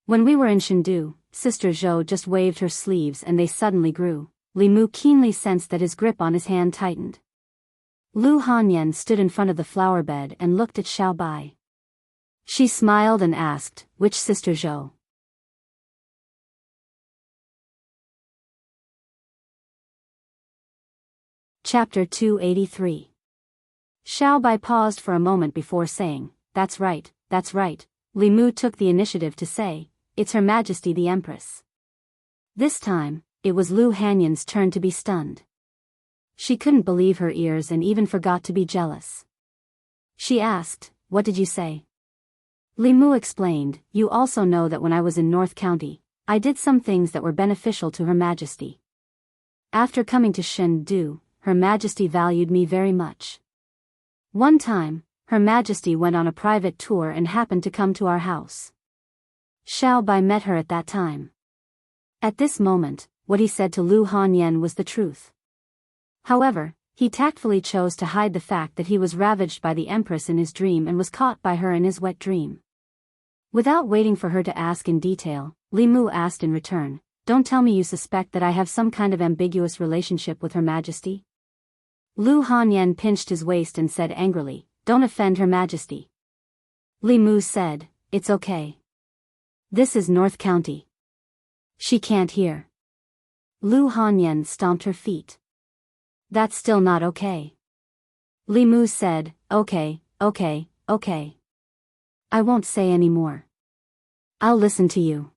When we were in Chengdu, Sister Zhou just waved her sleeves and they suddenly grew." Li Mu keenly sensed that his grip on his hand tightened. Lu Hanyan stood in front of the flower bed and looked at Xiao Bai. She smiled and asked, "Which Sister Zhou?" Chapter 283. Xiao Bai paused for a moment before saying, That's right. Li Mu took the initiative to say, "It's Her Majesty the Empress." This time, it was Lu Hanyan's turn to be stunned. She couldn't believe her ears and even forgot to be jealous. She asked, "What did you say?" Li Mu explained, "You also know that when I was in North County, I did some things that were beneficial to Her Majesty. After coming to Chengdu, Her Majesty valued me very much. One time, Her Majesty went on a private tour and happened to come to our house. Xiao Bai met her at that time. At this moment, what he said to Lu Hanyan was the truth. However, he tactfully chose to hide the fact that he was ravaged by the Empress in his dream and was caught by her in his wet dream. Without waiting for her to ask in detail, Li Mu asked in return, "Don't tell me you suspect that I have some kind of ambiguous relationship with Her Majesty?" Lu Hanyan pinched his waist and said angrily, "Don't offend Her Majesty." Li Mu said, "It's okay. This is North County. She can't hear." Lu Hanyan stomped her feet. "That's still not okay." Li Mu said, "Okay, okay, okay. I won't say any more. I'll listen to you."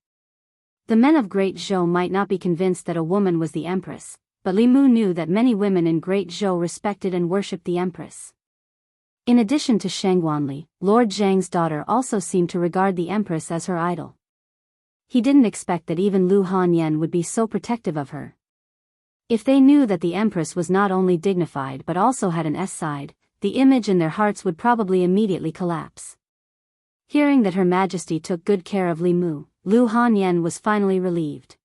The men of Great Zhou might not be convinced that a woman was the Empress, but Li Mu knew that many women in Great Zhou respected and worshipped the Empress. In addition to Sheng Wanli, Lord Zhang's daughter also seemed to regard the Empress as her idol. He didn't expect that even Lu Hanyan would be so protective of her. If they knew that the Empress was not only dignified but also had an S-side, the image in their hearts would probably immediately collapse. Hearing that Her Majesty took good care of Li Mu, Lu Hanyan was finally relieved.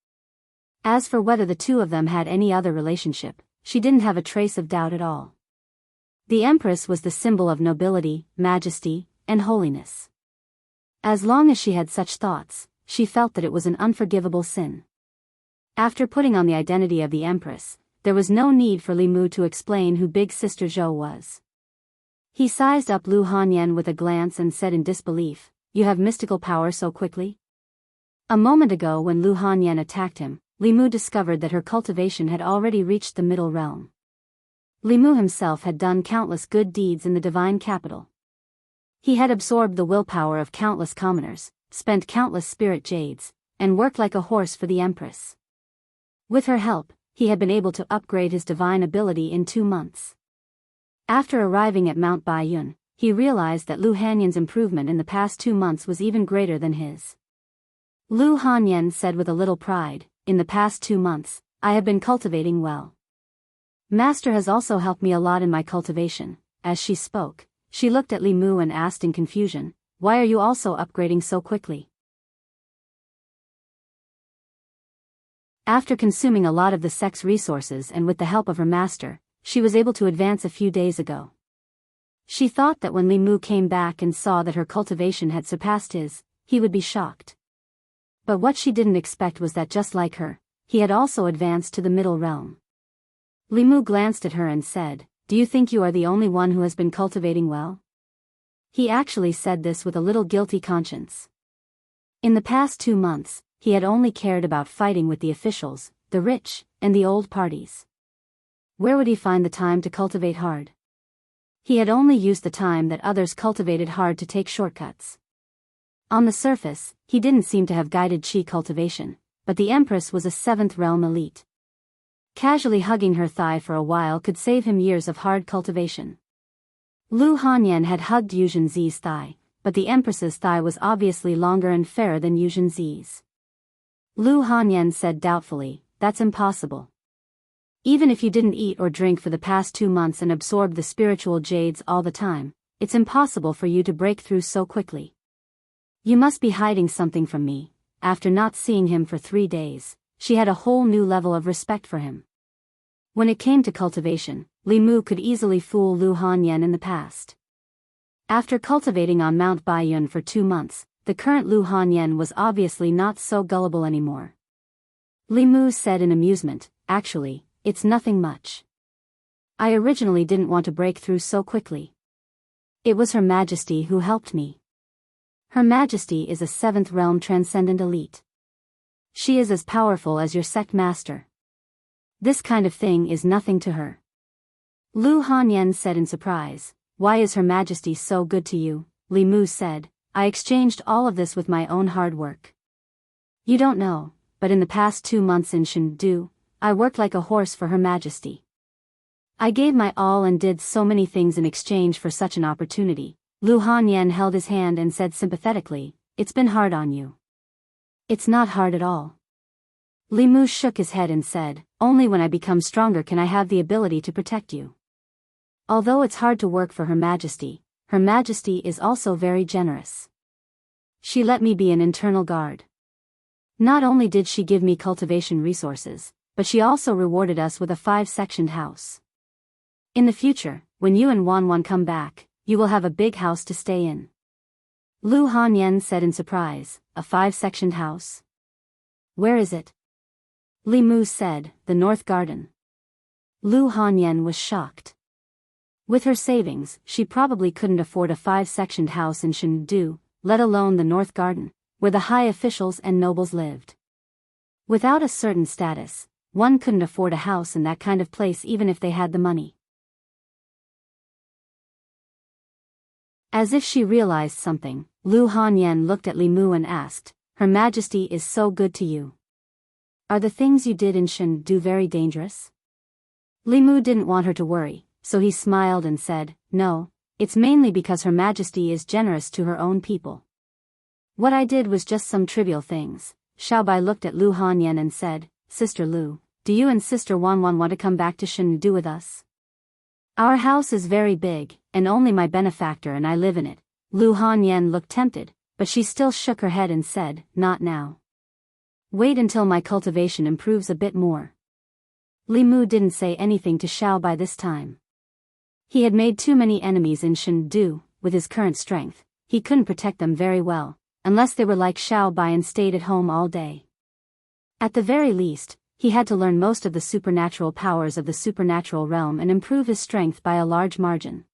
As for whether the two of them had any other relationship, she didn't have a trace of doubt at all. The Empress was the symbol of nobility, majesty, and holiness. As long as she had such thoughts, she felt that it was an unforgivable sin. After putting on the identity of the Empress, there was no need for Li Mu to explain who Big Sister Zhou was. He sized up Lu Hanyan with a glance and said in disbelief, "You have mystical power so quickly?" A moment ago when Lu Hanyan attacked him, Li Mu discovered that her cultivation had already reached the middle realm. Li Mu himself had done countless good deeds in the divine capital. He had absorbed the willpower of countless commoners, spent countless spirit jades, and worked like a horse for the Empress. With her help, he had been able to upgrade his divine ability in 2 months. After arriving at Mount Baiyun, he realized that Lu Hanyan's improvement in the past 2 months was even greater than his. Lu Hanyan said with a little pride, "In the past 2 months, I have been cultivating well. Master has also helped me a lot in my cultivation." As she spoke, she looked at Li Mu and asked in confusion, "Why are you also upgrading so quickly?" After consuming a lot of the sect's resources and with the help of her master, she was able to advance a few days ago. She thought that when Li Mu came back and saw that her cultivation had surpassed his, he would be shocked. But what she didn't expect was that just like her, he had also advanced to the middle realm. Li Mu glanced at her and said, "Do you think you are the only one who has been cultivating well?" He actually said this with a little guilty conscience. In the past 2 months, he had only cared about fighting with the officials, the rich, and the old parties. Where would he find the time to cultivate hard? He had only used the time that others cultivated hard to take shortcuts. On the surface, he didn't seem to have guided chi cultivation, but the Empress was a 7th realm elite. Casually hugging her thigh for a while could save him years of hard cultivation. Lu Hanyan had hugged Yuzhen Zi's thigh, but the Empress's thigh was obviously longer and fairer than Yuzhen Zi's. Lu Hanyan said doubtfully, "That's impossible. Even if you didn't eat or drink for the past 2 months and absorbed the spiritual jades all the time, it's impossible for you to break through so quickly. You must be hiding something from me." After not seeing him for 3 days, she had a whole new level of respect for him. When it came to cultivation, Li Mu could easily fool Lu Hanyan in the past. After cultivating on Mount Baiyun for 2 months, the current Lu Hanyan was obviously not so gullible anymore. Li Mu said in amusement, "Actually, it's nothing much. I originally didn't want to break through so quickly. It was Her Majesty who helped me. Her Majesty is a 7th realm transcendent elite. She is as powerful as your sect master. This kind of thing is nothing to her." Lu Hanyan said in surprise, "Why is Her Majesty so good to you?" Li Mu said, "I exchanged all of this with my own hard work. You don't know, but in the past 2 months in Chengdu, I worked like a horse for Her Majesty. I gave my all and did so many things in exchange for such an opportunity." Lu Hanyan held his hand and said sympathetically, "It's been hard on you. It's not hard at all. Li Mu shook his head and said, only when I become stronger can I have the ability to protect you. Although it's hard to work for Her Majesty is also very generous. She let me be an internal guard. Not only did she give me cultivation resources, but she also rewarded us with a 5-sectioned house. In the future, when you and Wanwan come back, you will have a big house to stay in. Lu Hanyan said in surprise, a 5-sectioned house? Where is it? Li Mu said, the North Garden. Lu Hanyan was shocked. With her savings, she probably couldn't afford a 5-sectioned house in Chengdu, let alone the North Garden, where the high officials and nobles lived. Without a certain status, one couldn't afford a house in that kind of place even if they had the money. As if she realized something, Lu Hanyan looked at Li Mu and asked, Her Majesty is so good to you. Are the things you did in Chengdu very dangerous? Li Mu didn't want her to worry, so he smiled and said, no, it's mainly because Her Majesty is generous to her own people. What I did was just some trivial things. Xiaobai looked at Lu Hanyan and said, Sister Lu, do you and Sister Wanwan want to come back to Chengdu with us? Our house is very big, and only my benefactor and I live in it. Lu Hanyan looked tempted, but she still shook her head and said, not now. Wait until my cultivation improves a bit more. Li Mu didn't say anything to Xiaobai this time. He had made too many enemies in Chengdu. With his current strength, he couldn't protect them very well, unless they were like Xiaobai and stayed at home all day. At the very least, he had to learn most of the supernatural powers of the supernatural realm and improve his strength by a large margin.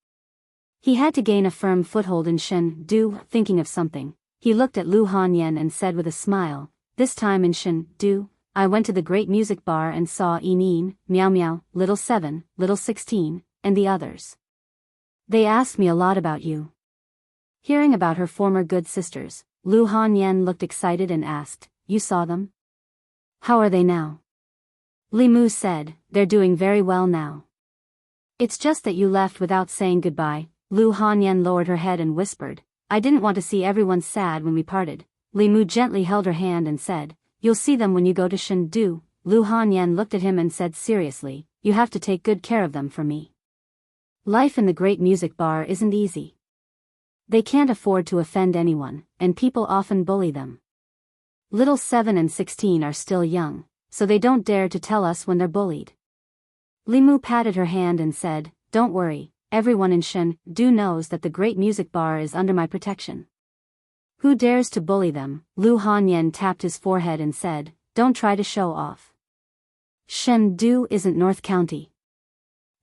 He had to gain a firm foothold in Chengdu. Thinking of something, he looked at Lu Hanyan and said with a smile, this time in Chengdu, I went to the great music bar and saw Inin, Miao Miao, Little 7, Little 16, and the others. They asked me a lot about you. Hearing about her former good sisters, Lu Hanyan looked excited and asked, you saw them? How are they now? Li Mu said, they're doing very well now. It's just that you left without saying goodbye. Lu Hanyan lowered her head and whispered, I didn't want to see everyone sad when we parted. Li Mu gently held her hand and said, you'll see them when you go to Chengdu. Lu Hanyan looked at him and said seriously, you have to take good care of them for me. Life in the great music bar isn't easy. They can't afford to offend anyone, and people often bully them. Little 7 and 16 are still young, so they don't dare to tell us when they're bullied. Li Mu patted her hand and said, don't worry, everyone in Chengdu knows that the great music bar is under my protection. Who dares to bully them? Lu Hanyan tapped his forehead and said, don't try to show off. Chengdu isn't North County.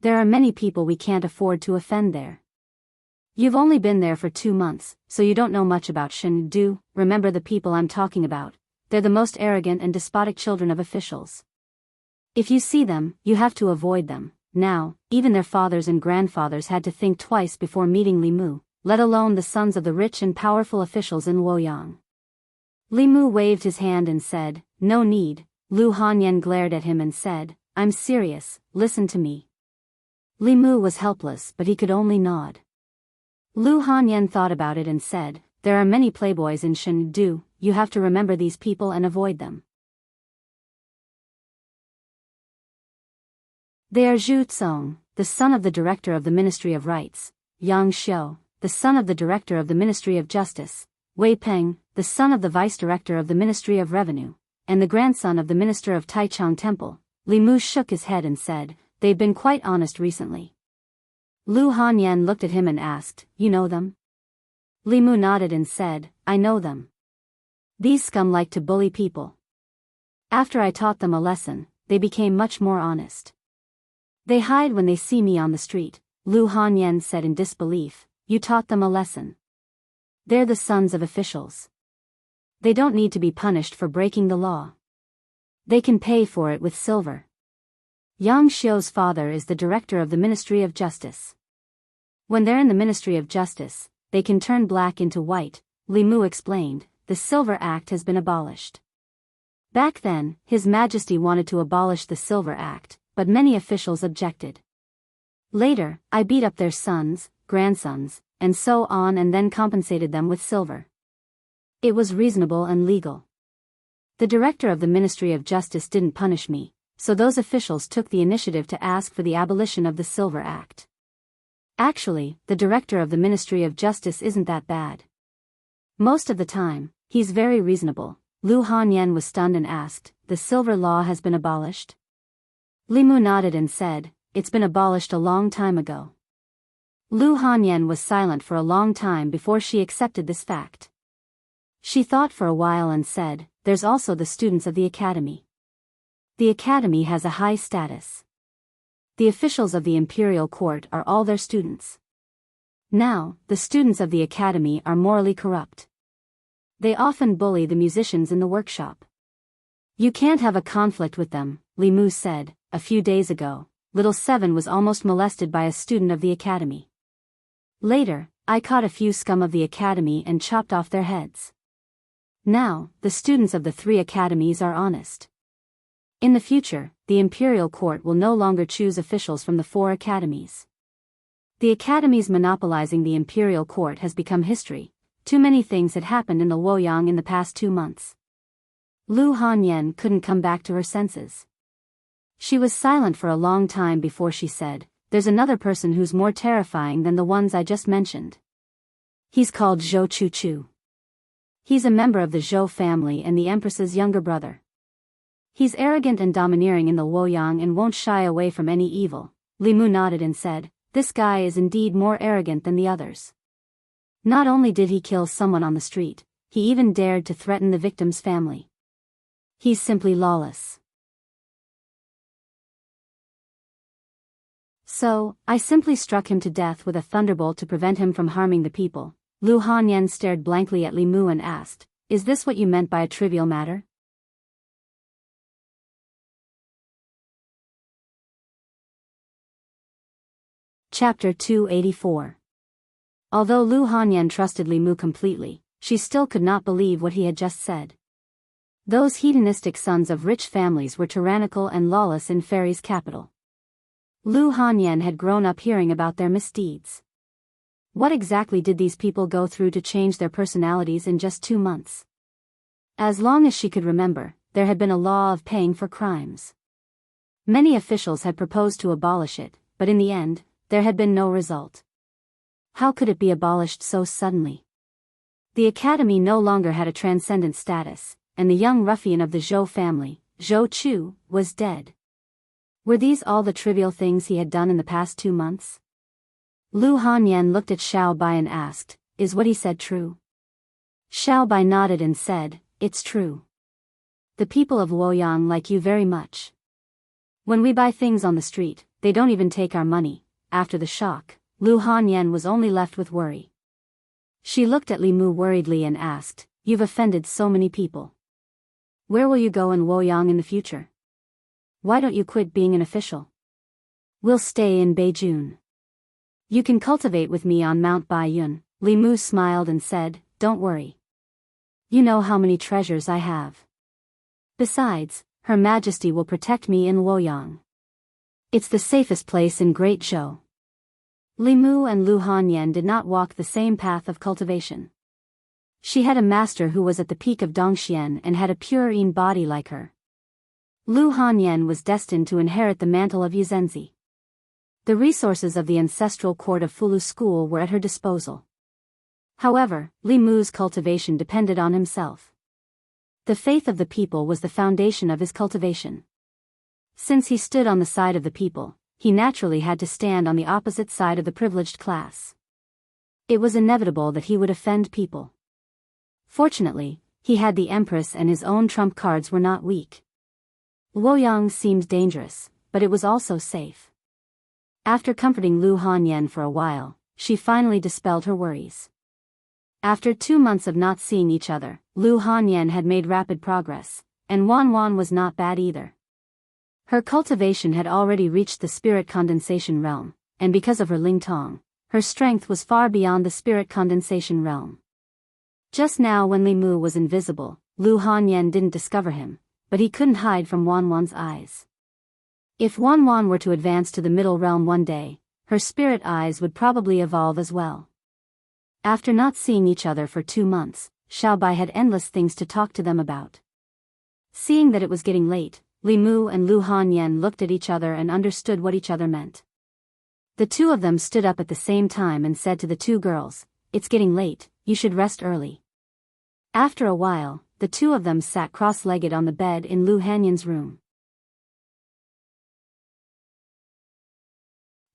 There are many people we can't afford to offend there. You've only been there for 2 months, so you don't know much about Chengdu. Remember the people I'm talking about. They're the most arrogant and despotic children of officials. If you see them, you have to avoid them. Now, even their fathers and grandfathers had to think twice before meeting Li Mu, let alone the sons of the rich and powerful officials in Luoyang. Li Mu waved his hand and said, no need. Lu Hanyan glared at him and said, I'm serious, listen to me. Li Mu was helpless, but he could only nod. Lu Hanyan thought about it and said, there are many playboys in Chengdu, you have to remember these people and avoid them. They are Zhu Tsong, the son of the director of the Ministry of Rights, Yang Xiu, the son of the director of the Ministry of Justice, Wei Peng, the son of the vice director of the Ministry of Revenue, and the grandson of the minister of Taichung Temple. Li Mu shook his head and said, they've been quite honest recently. Lu Hanyan looked at him and asked, you know them? Li Mu nodded and said, I know them. These scum like to bully people. After I taught them a lesson, they became much more honest. They hide when they see me on the street. Lu Hanyan said in disbelief, you taught them a lesson. They're the sons of officials. They don't need to be punished for breaking the law. They can pay for it with silver. Yang Xiu's father is the director of the Ministry of Justice. When they're in the Ministry of Justice, they can turn black into white. Li Mu explained, the Silver Act has been abolished. Back then, His Majesty wanted to abolish the Silver Act, but many officials objected. Later, I beat up their sons, grandsons, and so on and then compensated them with silver. It was reasonable and legal. The director of the Ministry of Justice didn't punish me, so those officials took the initiative to ask for the abolition of the Silver Act. Actually, the director of the Ministry of Justice isn't that bad. Most of the time, he's very reasonable. Lu Hanyan was stunned and asked, "The silver law has been abolished?" Li Mu nodded and said, "It's been abolished a long time ago." Lu Hanyan was silent for a long time before she accepted this fact. She thought for a while and said, "There's also the students of the academy. The academy has a high status. The officials of the imperial court are all their students. Now, the students of the academy are morally corrupt. They often bully the musicians in the workshop. You can't have a conflict with them," Li Mu said. "A few days ago, little Seven was almost molested by a student of the academy. Later, I caught a few scum of the academy and chopped off their heads. Now, the students of the 3 academies are honest. In the future, the imperial court will no longer choose officials from the 4 academies. The academies monopolizing the imperial court has become history. Too many things had happened in the Luoyang in the past 2 months." Lu Hanyan couldn't come back to her senses. She was silent for a long time before she said, "There's another person who's more terrifying than the ones I just mentioned. He's called Zhou Chu Chu. He's a member of the Zhou family and the Empress's younger brother. He's arrogant and domineering in the Luoyang and won't shy away from any evil." Li Mu nodded and said, "This guy is indeed more arrogant than the others. Not only did he kill someone on the street, he even dared to threaten the victim's family. He's simply lawless. So, I simply struck him to death with a thunderbolt to prevent him from harming the people." Lu Hanyan stared blankly at Li Mu and asked, "Is this what you meant by a trivial matter?" Chapter 284. Although Lu Hanyan trusted Li Mu completely, she still could not believe what he had just said. Those hedonistic sons of rich families were tyrannical and lawless in Fairy's capital. Lu Hanyan had grown up hearing about their misdeeds. What exactly did these people go through to change their personalities in just 2 months? As long as she could remember, there had been a law of paying for crimes. Many officials had proposed to abolish it, but in the end, there had been no result. How could it be abolished so suddenly? The academy no longer had a transcendent status, and the young ruffian of the Zhou family, Zhou Chu, was dead. Were these all the trivial things he had done in the past 2 months? Lu Hanyan looked at Xiao Bai and asked, "Is what he said true?" Xiao Bai nodded and said, "It's true. The people of Luoyang like you very much. When we buy things on the street, they don't even take our money." After the shock, Lu Hanyan was only left with worry. She looked at Li Mu worriedly and asked, "You've offended so many people. Where will you go in Luoyang in the future? Why don't you quit being an official?" "We'll stay in Beijing. You can cultivate with me on Mount Baiyun." Li Mu smiled and said, "Don't worry. You know how many treasures I have. Besides, Her Majesty will protect me in Luoyang. It's the safest place in Great Zhou." Li Mu and Lu Hanyan did not walk the same path of cultivation. She had a master who was at the peak of Dongxian and had a purine body like her. Lu Hanyan was destined to inherit the mantle of Yuzenzi. The resources of the ancestral court of Fulu school were at her disposal. However, Li Mu's cultivation depended on himself. The faith of the people was the foundation of his cultivation. Since he stood on the side of the people, he naturally had to stand on the opposite side of the privileged class. It was inevitable that he would offend people. Fortunately, he had the Empress and his own trump cards were not weak. Luoyang seemed dangerous, but it was also safe. After comforting Lu Hanyan for a while, she finally dispelled her worries. After 2 months of not seeing each other, Lu Hanyan had made rapid progress, and Wan Wan was not bad either. Her cultivation had already reached the spirit condensation realm, and because of her Ling Tong, her strength was far beyond the spirit condensation realm. Just now when Li Mu was invisible, Lu Hanyan didn't discover him, but he couldn't hide from Wan Wan's eyes. If Wan Wan were to advance to the middle realm one day, her spirit eyes would probably evolve as well. After not seeing each other for 2 months, Xiao Bai had endless things to talk to them about. Seeing that it was getting late, Li Mu and Lu Hanyan looked at each other and understood what each other meant. The two of them stood up at the same time and said to the two girls, "It's getting late, you should rest early." After a while, the two of them sat cross-legged on the bed in Lu Hanyan's room.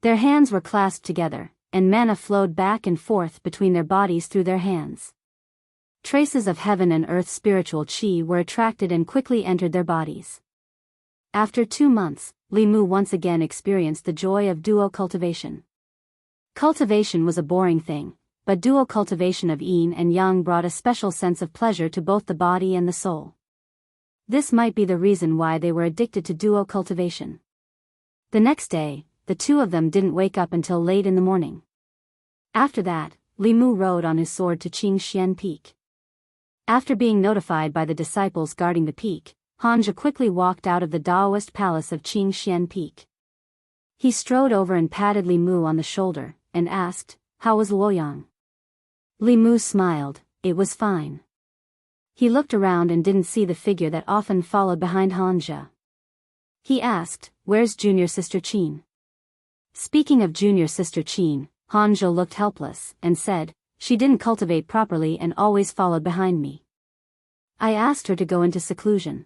Their hands were clasped together, and manna flowed back and forth between their bodies through their hands. Traces of heaven and earth spiritual chi were attracted and quickly entered their bodies. After 2 months, Li Mu once again experienced the joy of duo cultivation. Cultivation was a boring thing, but dual cultivation of yin and yang brought a special sense of pleasure to both the body and the soul. This might be the reason why they were addicted to duo cultivation. The next day, the two of them didn't wake up until late in the morning. After that, Li Mu rode on his sword to Qingxian Peak. After being notified by the disciples guarding the peak, Hanja quickly walked out of the Taoist palace of Qingxian Peak. He strode over and patted Li Mu on the shoulder, and asked, "How was Luoyang?" Li Mu smiled, "It was fine." He looked around and didn't see the figure that often followed behind Hanja. He asked, "Where's junior sister Qin?" Speaking of junior sister Qin, Hanja looked helpless, and said, "She didn't cultivate properly and always followed behind me. I asked her to go into seclusion.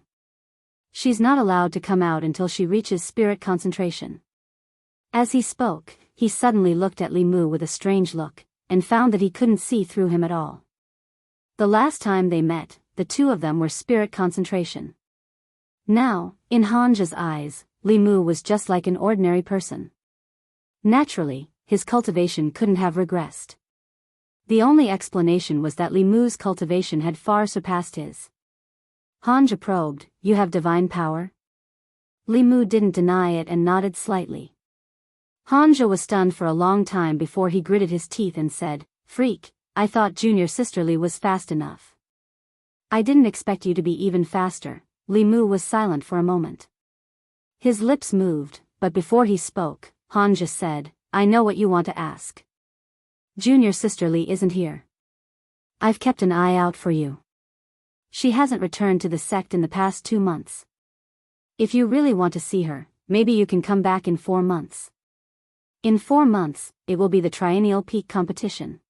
She's not allowed to come out until she reaches spirit concentration." As he spoke, he suddenly looked at Li Mu with a strange look, and found that he couldn't see through him at all. The last time they met, the two of them were spirit concentration. Now, in Hanja's eyes, Li Mu was just like an ordinary person. Naturally, his cultivation couldn't have regressed. The only explanation was that Li Mu's cultivation had far surpassed his. Hanja probed, "You have divine power?" Li Mu didn't deny it and nodded slightly. Hanja was stunned for a long time before he gritted his teeth and said, "Freak, I thought junior sister Li was fast enough." "I didn't expect you to be even faster." Li Mu was silent for a moment. His lips moved, but before he spoke, Hanja said, "I know what you want to ask. Junior sister Li isn't here. I've kept an eye out for you. She hasn't returned to the sect in the past 2 months. If you really want to see her, maybe you can come back in 4 months. In 4 months, it will be the Triennial Peak competition.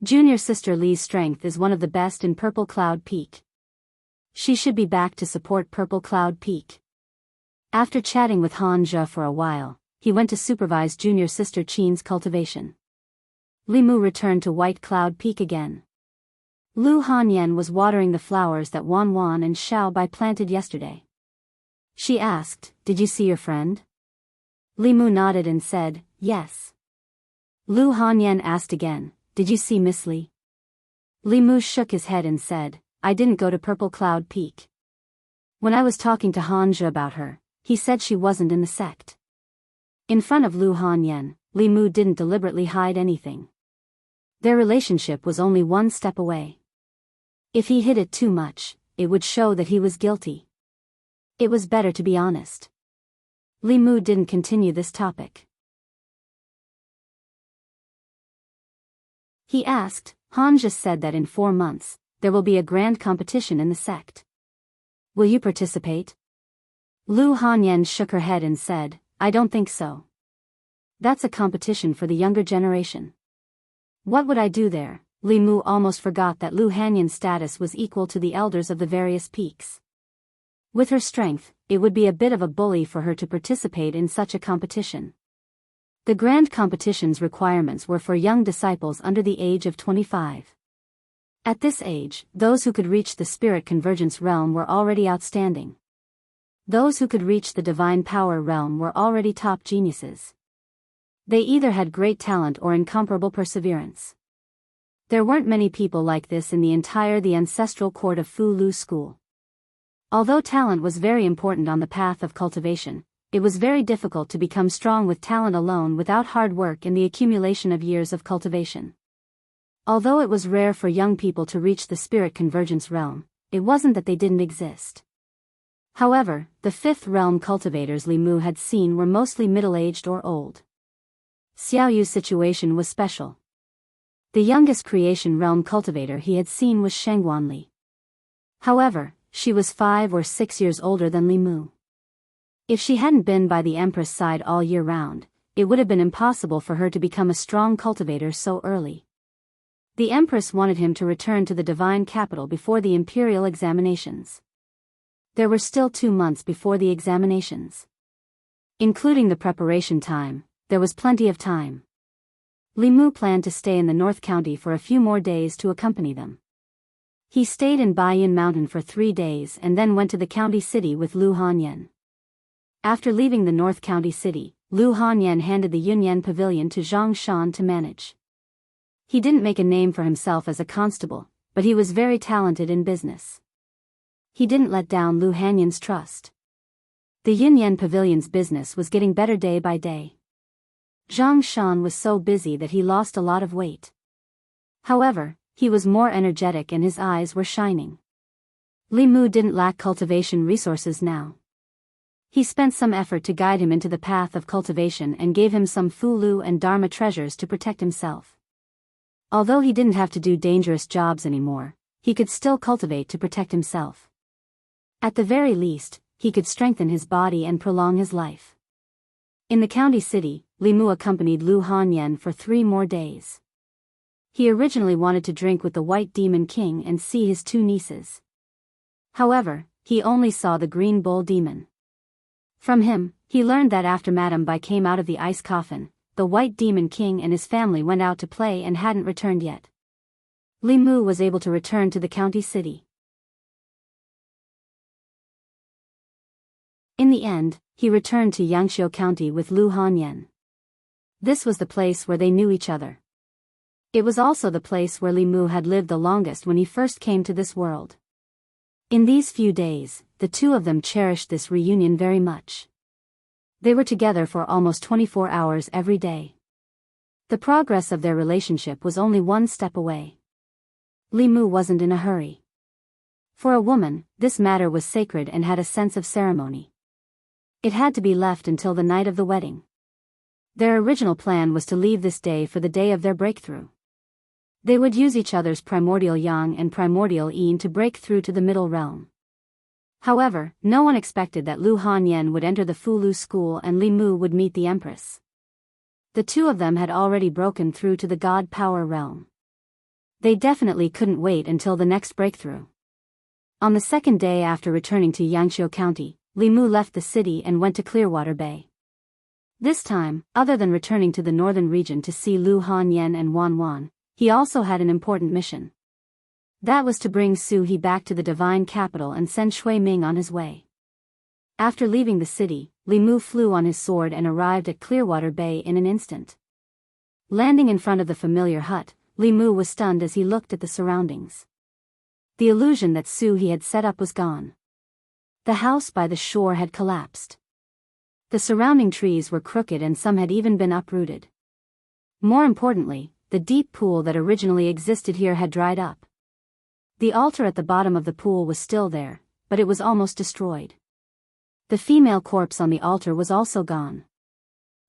Junior sister Li's strength is one of the best in Purple Cloud Peak. She should be back to support Purple Cloud Peak." After chatting with Hanja for a while, he went to supervise junior sister Qin's cultivation. Li Mu returned to White Cloud Peak again. Lu Hanyan was watering the flowers that Wan Wan and Xiao Bai planted yesterday. She asked, "Did you see your friend?" Li Mu nodded and said, "Yes." Lu Hanyan asked again, "Did you see Miss Li?" Li Mu shook his head and said, "I didn't go to Purple Cloud Peak. When I was talking to Hanja about her, he said she wasn't in the sect." In front of Lu Hanyan, Li Mu didn't deliberately hide anything. Their relationship was only 1 step away. If he hid it too much, it would show that he was guilty. It was better to be honest. Li Mu didn't continue this topic. He asked, "Hanja said that in 4 months, there will be a grand competition in the sect. Will you participate?" Lu Hanyan shook her head and said, "I don't think so. That's a competition for the younger generation. What would I do there?" Li Mu almost forgot that Lu Hanyan's status was equal to the elders of the various peaks. With her strength, it would be a bit of a bully for her to participate in such a competition. The grand competition's requirements were for young disciples under the age of 25. At this age, those who could reach the spirit convergence realm were already outstanding. Those who could reach the divine power realm were already top geniuses. They either had great talent or incomparable perseverance. There weren't many people like this in the ancestral court of Fu Lu school. Although talent was very important on the path of cultivation, it was very difficult to become strong with talent alone without hard work and the accumulation of years of cultivation. Although it was rare for young people to reach the spirit convergence realm, it wasn't that they didn't exist. However, the 5th realm cultivators Li Mu had seen were mostly middle-aged or old. Xiao Yu's situation was special. The youngest creation realm cultivator he had seen was Shengguan Li. However, she was 5 or 6 years older than Li Mu. If she hadn't been by the Empress side all year round, it would have been impossible for her to become a strong cultivator so early. The Empress wanted him to return to the divine capital before the imperial examinations. There were still 2 months before the examinations. Including the preparation time, there was plenty of time. Li Mu planned to stay in the North County for a few more days to accompany them. He stayed in Baiyin Mountain for 3 days and then went to the county city with Lu Hanyan. After leaving the North County city, Lu Hanyan handed the Yunyan Pavilion to Zhang Shan to manage. He didn't make a name for himself as a constable, but he was very talented in business. He didn't let down Lu Hanyan's trust. The Yunyan Pavilion's business was getting better day by day. Zhang Shan was so busy that he lost a lot of weight. However, he was more energetic and his eyes were shining. Li Mu didn't lack cultivation resources now. He spent some effort to guide him into the path of cultivation and gave him some Fulu and Dharma treasures to protect himself. Although he didn't have to do dangerous jobs anymore, he could still cultivate to protect himself. At the very least, he could strengthen his body and prolong his life. In the county city, Li Mu accompanied Lu Hanyan for 3 more days. He originally wanted to drink with the White Demon King and see his 2 nieces. However, he only saw the Green Bull Demon. From him, he learned that after Madame Bai came out of the ice coffin, the White Demon King and his family went out to play and hadn't returned yet. Li Mu was able to return to the county city. In the end, he returned to Yangqiu County with Lu Hanyan. This was the place where they knew each other. It was also the place where Li Mu had lived the longest when he first came to this world. In these few days, the 2 of them cherished this reunion very much. They were together for almost 24 hours every day. The progress of their relationship was only 1 step away. Li Mu wasn't in a hurry. For a woman, this matter was sacred and had a sense of ceremony. It had to be left until the night of the wedding. Their original plan was to leave this day for the day of their breakthrough. They would use each other's primordial yang and primordial yin to break through to the middle realm. However, no one expected that Lu Hanyan would enter the Fulu school and Li Mu would meet the Empress. The 2 of them had already broken through to the God Power realm. They definitely couldn't wait until the next breakthrough. On the 2nd day after returning to Yangqiu County, Li Mu left the city and went to Clearwater Bay. This time, other than returning to the northern region to see Lu Hanyan and Wan Wan, he also had an important mission. That was to bring Su He back to the divine capital and send Shui Ming on his way. After leaving the city, Li Mu flew on his sword and arrived at Clearwater Bay in an instant. Landing in front of the familiar hut, Li Mu was stunned as he looked at the surroundings. The illusion that Su He had set up was gone. The house by the shore had collapsed. The surrounding trees were crooked and some had even been uprooted. More importantly, the deep pool that originally existed here had dried up. The altar at the bottom of the pool was still there, but it was almost destroyed. The female corpse on the altar was also gone.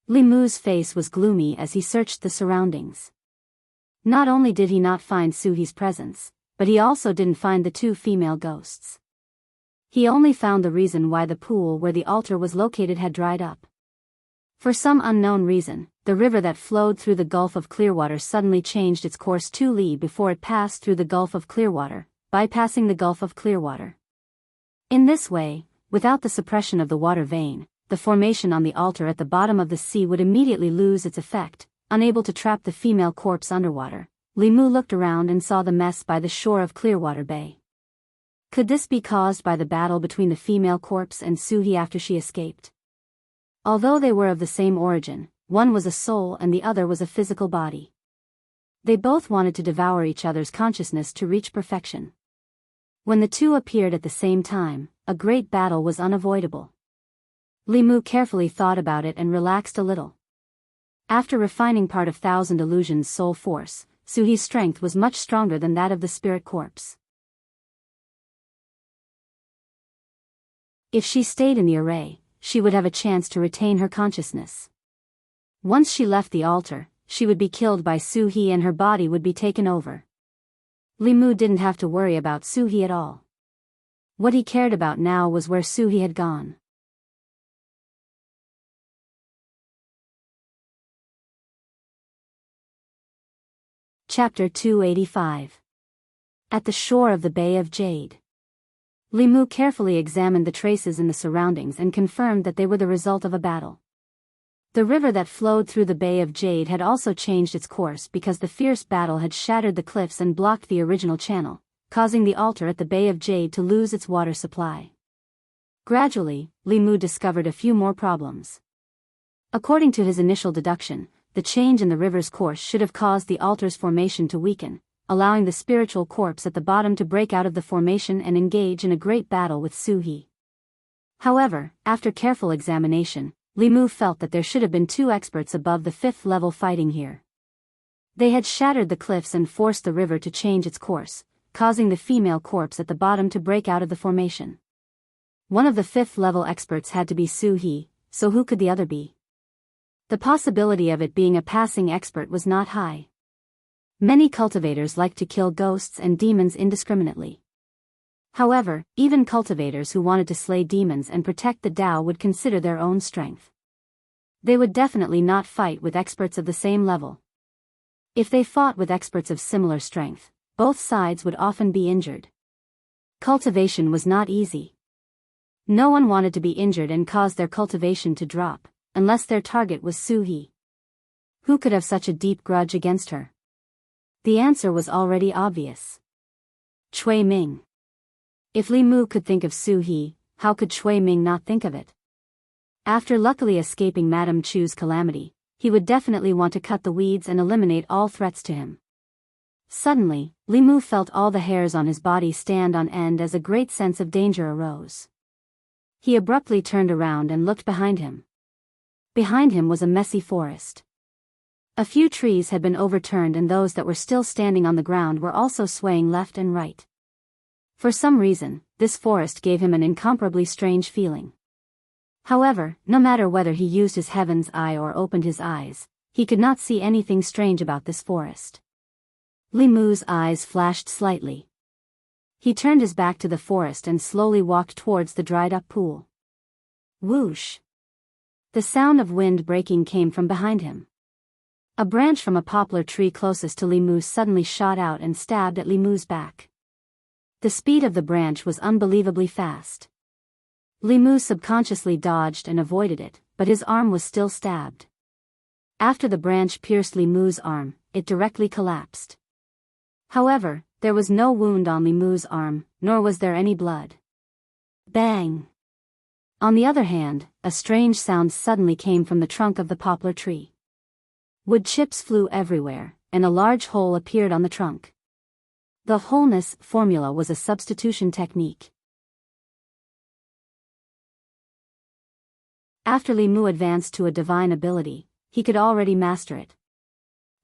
Li Mu's face was gloomy as he searched the surroundings. Not only did he not find Su He's presence, but he also didn't find the 2 female ghosts. He only found the reason why the pool where the altar was located had dried up. For some unknown reason, the river that flowed through the Gulf of Clearwater suddenly changed its course 2 li before it passed through the Gulf of Clearwater, bypassing the Gulf of Clearwater. In this way, without the suppression of the water vein, the formation on the altar at the bottom of the sea would immediately lose its effect, unable to trap the female corpse underwater. Li Mu looked around and saw the mess by the shore of Clearwater Bay. Could this be caused by the battle between the female corpse and Su He after she escaped? Although they were of the same origin, one was a soul and the other was a physical body. They both wanted to devour each other's consciousness to reach perfection. When the 2 appeared at the same time, a great battle was unavoidable. Li Mu carefully thought about it and relaxed a little. After refining part of Thousand Illusions' soul force, Su He's strength was much stronger than that of the spirit corpse. If she stayed in the array, she would have a chance to retain her consciousness. Once she left the altar, she would be killed by Su He and her body would be taken over. Li Mu didn't have to worry about Su He at all. What he cared about now was where Suhi had gone. Chapter 285. At the shore of the Bay of Jade. Li Mu carefully examined the traces in the surroundings and confirmed that they were the result of a battle. The river that flowed through the Bay of Jade had also changed its course because the fierce battle had shattered the cliffs and blocked the original channel, causing the altar at the Bay of Jade to lose its water supply. Gradually, Li Mu discovered a few more problems. According to his initial deduction, the change in the river's course should have caused the altar's formation to weaken, allowing the spiritual corpse at the bottom to break out of the formation and engage in a great battle with Suhi. However, after careful examination, Li Mu felt that there should have been two experts above the 5th level fighting here. They had shattered the cliffs and forced the river to change its course, causing the female corpse at the bottom to break out of the formation. One of the 5th level experts had to be Suhi, so who could the other be? The possibility of it being a passing expert was not high. Many cultivators like to kill ghosts and demons indiscriminately. However, even cultivators who wanted to slay demons and protect the Tao would consider their own strength. They would definitely not fight with experts of the same level. If they fought with experts of similar strength, both sides would often be injured. Cultivation was not easy. No one wanted to be injured and cause their cultivation to drop, unless their target was Suhi. Who could have such a deep grudge against her? The answer was already obvious. Cui Ming. If Li Mu could think of Suhi, how could Cui Ming not think of it? After luckily escaping Madame Chu's calamity, he would definitely want to cut the weeds and eliminate all threats to him. Suddenly, Li Mu felt all the hairs on his body stand on end as a great sense of danger arose. He abruptly turned around and looked behind him. Behind him was a messy forest. A few trees had been overturned and those that were still standing on the ground were also swaying left and right. For some reason, this forest gave him an incomparably strange feeling. However, no matter whether he used his heaven's eye or opened his eyes, he could not see anything strange about this forest. Li Mu's eyes flashed slightly. He turned his back to the forest and slowly walked towards the dried-up pool. Whoosh! The sound of wind breaking came from behind him. A branch from a poplar tree closest to Li Mu suddenly shot out and stabbed at Li Mu's back. The speed of the branch was unbelievably fast. Li Mu subconsciously dodged and avoided it, but his arm was still stabbed. After the branch pierced Li Mu's arm, it directly collapsed. However, there was no wound on Li Mu's arm, nor was there any blood. Bang! On the other hand, a strange sound suddenly came from the trunk of the poplar tree. Wood chips flew everywhere, and a large hole appeared on the trunk. The wholeness formula was a substitution technique. After Li Mu advanced to a divine ability, he could already master it.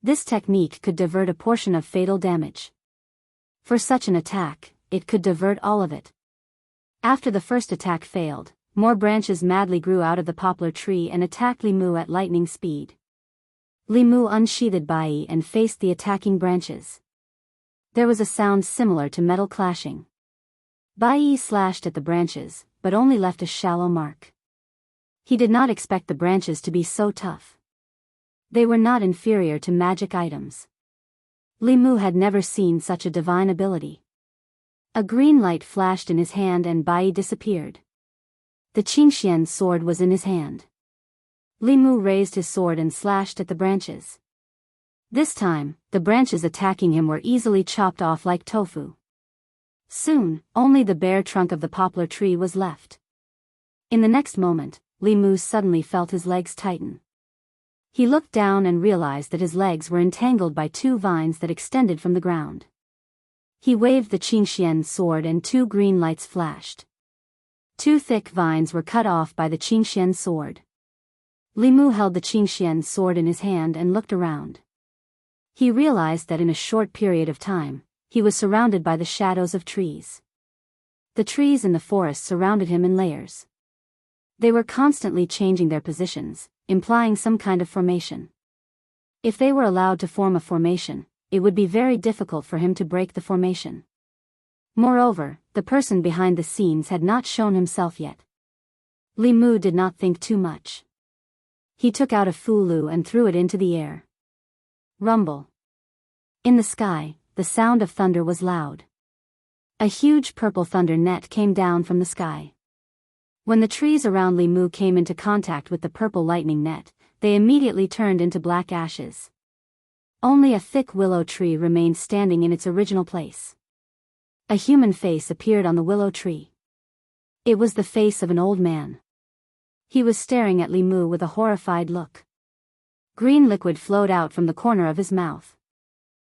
This technique could divert a portion of fatal damage. For such an attack, it could divert all of it. After the first attack failed, more branches madly grew out of the poplar tree and attacked Li Mu at lightning speed. Li Mu unsheathed Bai and faced the attacking branches. There was a sound similar to metal clashing. Bai slashed at the branches, but only left a shallow mark. He did not expect the branches to be so tough. They were not inferior to magic items. Li Mu had never seen such a divine ability. A green light flashed in his hand and Bai disappeared. The Qingxian sword was in his hand. Li Mu raised his sword and slashed at the branches. This time, the branches attacking him were easily chopped off like tofu. Soon, only the bare trunk of the poplar tree was left. In the next moment, Li Mu suddenly felt his legs tighten. He looked down and realized that his legs were entangled by two vines that extended from the ground. He waved the Qingxian sword and two green lights flashed. Two thick vines were cut off by the Qingxian sword. Li Mu held the Qingxian sword in his hand and looked around. He realized that in a short period of time, he was surrounded by the shadows of trees. The trees in the forest surrounded him in layers. They were constantly changing their positions, implying some kind of formation. If they were allowed to form a formation, it would be very difficult for him to break the formation. Moreover, the person behind the scenes had not shown himself yet. Li Mu did not think too much. He took out a fulu and threw it into the air. Rumble. In the sky, the sound of thunder was loud. A huge purple thunder net came down from the sky. When the trees around Li Mu came into contact with the purple lightning net, they immediately turned into black ashes. Only a thick willow tree remained standing in its original place. A human face appeared on the willow tree. It was the face of an old man. He was staring at Li Mu with a horrified look. Green liquid flowed out from the corner of his mouth.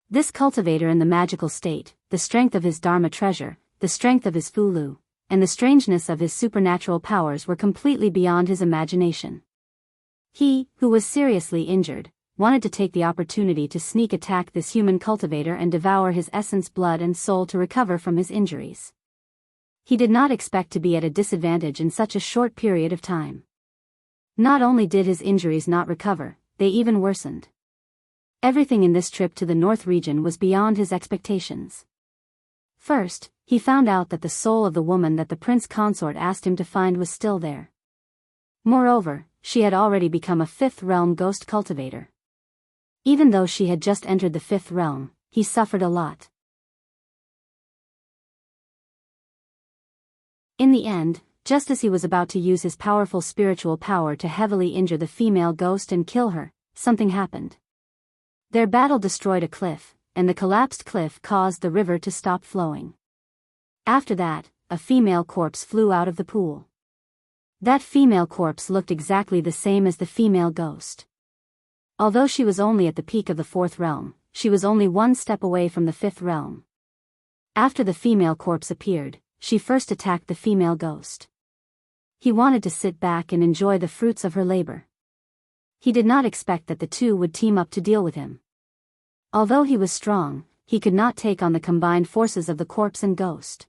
This cultivator in the magical state, the strength of his Dharma treasure, the strength of his fulu, and the strangeness of his supernatural powers were completely beyond his imagination. He, who was seriously injured, wanted to take the opportunity to sneak attack this human cultivator and devour his essence, blood and soul to recover from his injuries. He did not expect to be at a disadvantage in such a short period of time. Not only did his injuries not recover, they even worsened. Everything in this trip to the North region was beyond his expectations. First, he found out that the soul of the woman that the prince consort asked him to find was still there. Moreover, she had already become a fifth realm ghost cultivator. Even though she had just entered the fifth realm, he suffered a lot. In the end, just as he was about to use his powerful spiritual power to heavily injure the female ghost and kill her, something happened. Their battle destroyed a cliff, and the collapsed cliff caused the river to stop flowing. After that, a female corpse flew out of the pool. That female corpse looked exactly the same as the female ghost. Although she was only at the peak of the fourth realm, she was only one step away from the fifth realm. After the female corpse appeared, she first attacked the female ghost. He wanted to sit back and enjoy the fruits of her labor. He did not expect that the two would team up to deal with him. Although he was strong, he could not take on the combined forces of the corpse and ghost.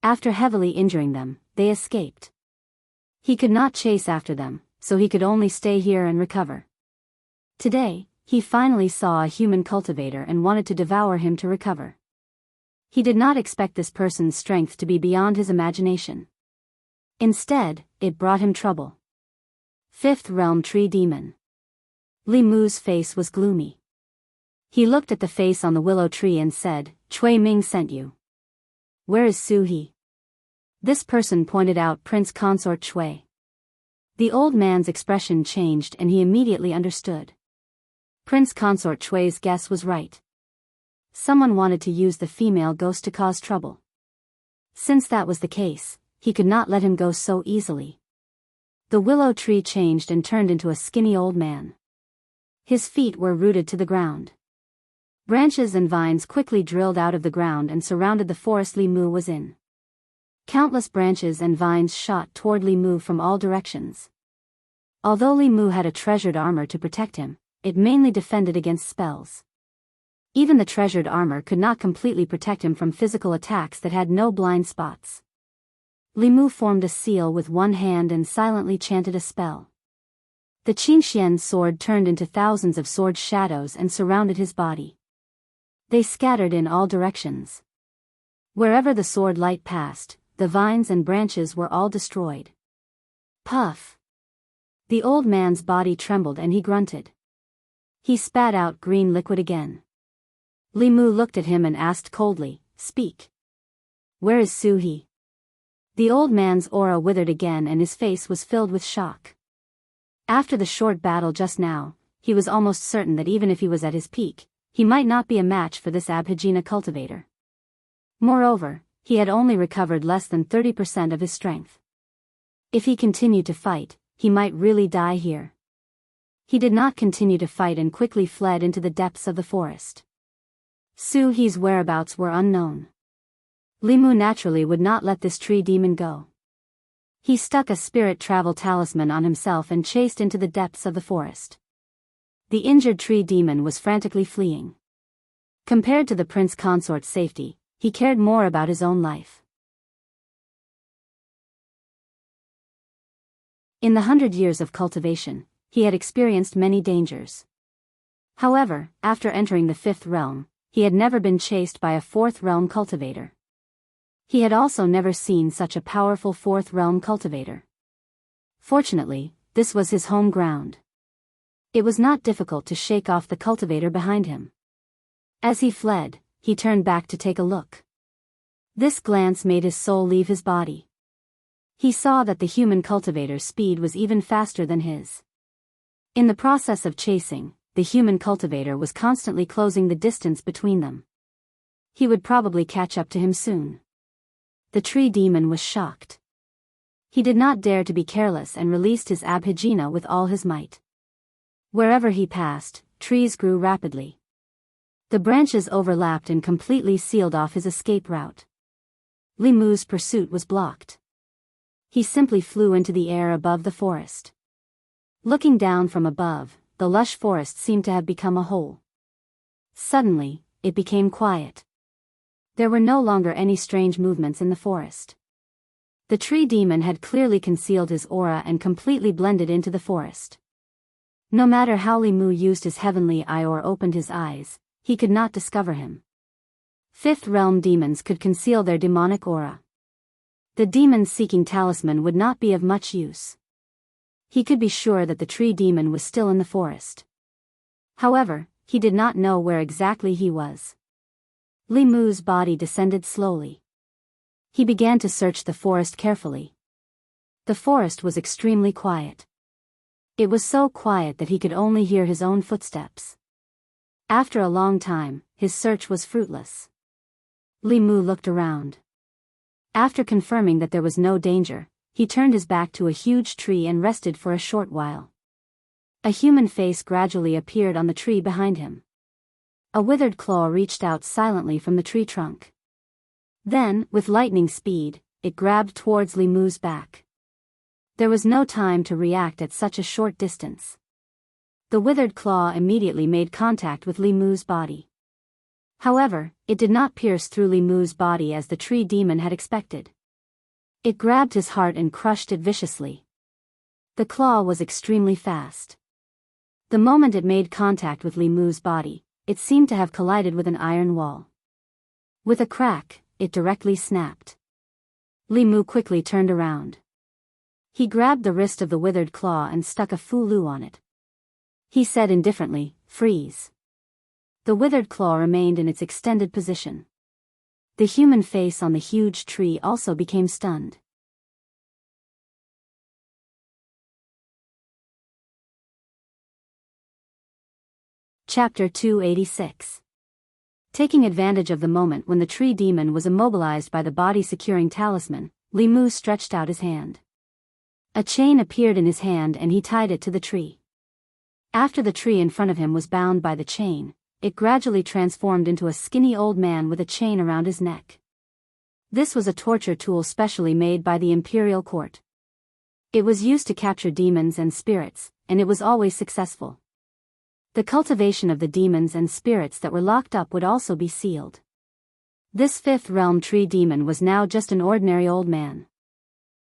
After heavily injuring them, they escaped. He could not chase after them, so he could only stay here and recover. Today, he finally saw a human cultivator and wanted to devour him to recover. He did not expect this person's strength to be beyond his imagination. Instead, it brought him trouble. Fifth Realm Tree Demon. Li Mu's face was gloomy. He looked at the face on the willow tree and said, "Cui Ming sent you. Where is Su He?" This person pointed out Prince Consort Cui. The old man's expression changed and he immediately understood. Prince Consort Cui's guess was right. Someone wanted to use the female ghost to cause trouble. Since that was the case, he could not let him go so easily. The willow tree changed and turned into a skinny old man. His feet were rooted to the ground. Branches and vines quickly drilled out of the ground and surrounded the forest Li Mu was in. Countless branches and vines shot toward Li Mu from all directions. Although Li Mu had a treasured armor to protect him, it mainly defended against spells. Even the treasured armor could not completely protect him from physical attacks that had no blind spots. Li Mu formed a seal with one hand and silently chanted a spell. The Qingxian sword turned into thousands of sword shadows and surrounded his body. They scattered in all directions. Wherever the sword light passed, the vines and branches were all destroyed. Puff! The old man's body trembled and he grunted. He spat out green liquid again. Li Mu looked at him and asked coldly, "Speak. Where is Su He?" The old man's aura withered again and his face was filled with shock. After the short battle just now, he was almost certain that even if he was at his peak, he might not be a match for this Abhijina cultivator. Moreover, he had only recovered less than 30% of his strength. If he continued to fight, he might really die here. He did not continue to fight and quickly fled into the depths of the forest. Su He's whereabouts were unknown. Li Mu naturally would not let this tree demon go. He stuck a spirit travel talisman on himself and chased into the depths of the forest. The injured tree demon was frantically fleeing. Compared to the prince consort's safety, he cared more about his own life. In the 100 years of cultivation, he had experienced many dangers. However, after entering the fifth realm, he had never been chased by a fourth realm cultivator. He had also never seen such a powerful fourth realm cultivator. Fortunately, this was his home ground. It was not difficult to shake off the cultivator behind him. As he fled, he turned back to take a look. This glance made his soul leave his body. He saw that the human cultivator's speed was even faster than his. In the process of chasing, the human cultivator was constantly closing the distance between them. He would probably catch up to him soon. The tree demon was shocked. He did not dare to be careless and released his abhijna with all his might. Wherever he passed, trees grew rapidly. The branches overlapped and completely sealed off his escape route. Li Mu's pursuit was blocked. He simply flew into the air above the forest. Looking down from above, the lush forest seemed to have become a hole. Suddenly, it became quiet. There were no longer any strange movements in the forest. The tree demon had clearly concealed his aura and completely blended into the forest. No matter how Li Mu used his heavenly eye or opened his eyes, he could not discover him. Fifth realm demons could conceal their demonic aura. The demon seeking talisman would not be of much use. He could be sure that the tree demon was still in the forest. However, he did not know where exactly he was. Li Mu's body descended slowly. He began to search the forest carefully. The forest was extremely quiet. It was so quiet that he could only hear his own footsteps. After a long time, his search was fruitless. Li Mu looked around. After confirming that there was no danger, he turned his back to a huge tree and rested for a short while. A human face gradually appeared on the tree behind him. A withered claw reached out silently from the tree trunk. Then, with lightning speed, it grabbed towards Li Mu's back. There was no time to react at such a short distance. The withered claw immediately made contact with Li Mu's body. However, it did not pierce through Li Mu's body as the tree demon had expected. It grabbed his heart and crushed it viciously. The claw was extremely fast. The moment it made contact with Li Mu's body, it seemed to have collided with an iron wall. With a crack, it directly snapped. Li Mu quickly turned around. He grabbed the wrist of the withered claw and stuck a fulu on it. He said indifferently, "Freeze." The withered claw remained in its extended position. The human face on the huge tree also became stunned. Chapter 286. Taking advantage of the moment when the tree demon was immobilized by the body-securing talisman, Li Mu stretched out his hand. A chain appeared in his hand and he tied it to the tree. After the tree in front of him was bound by the chain, it gradually transformed into a skinny old man with a chain around his neck. This was a torture tool specially made by the imperial court. It was used to capture demons and spirits, and it was always successful. The cultivation of the demons and spirits that were locked up would also be sealed. This fifth realm tree demon was now just an ordinary old man.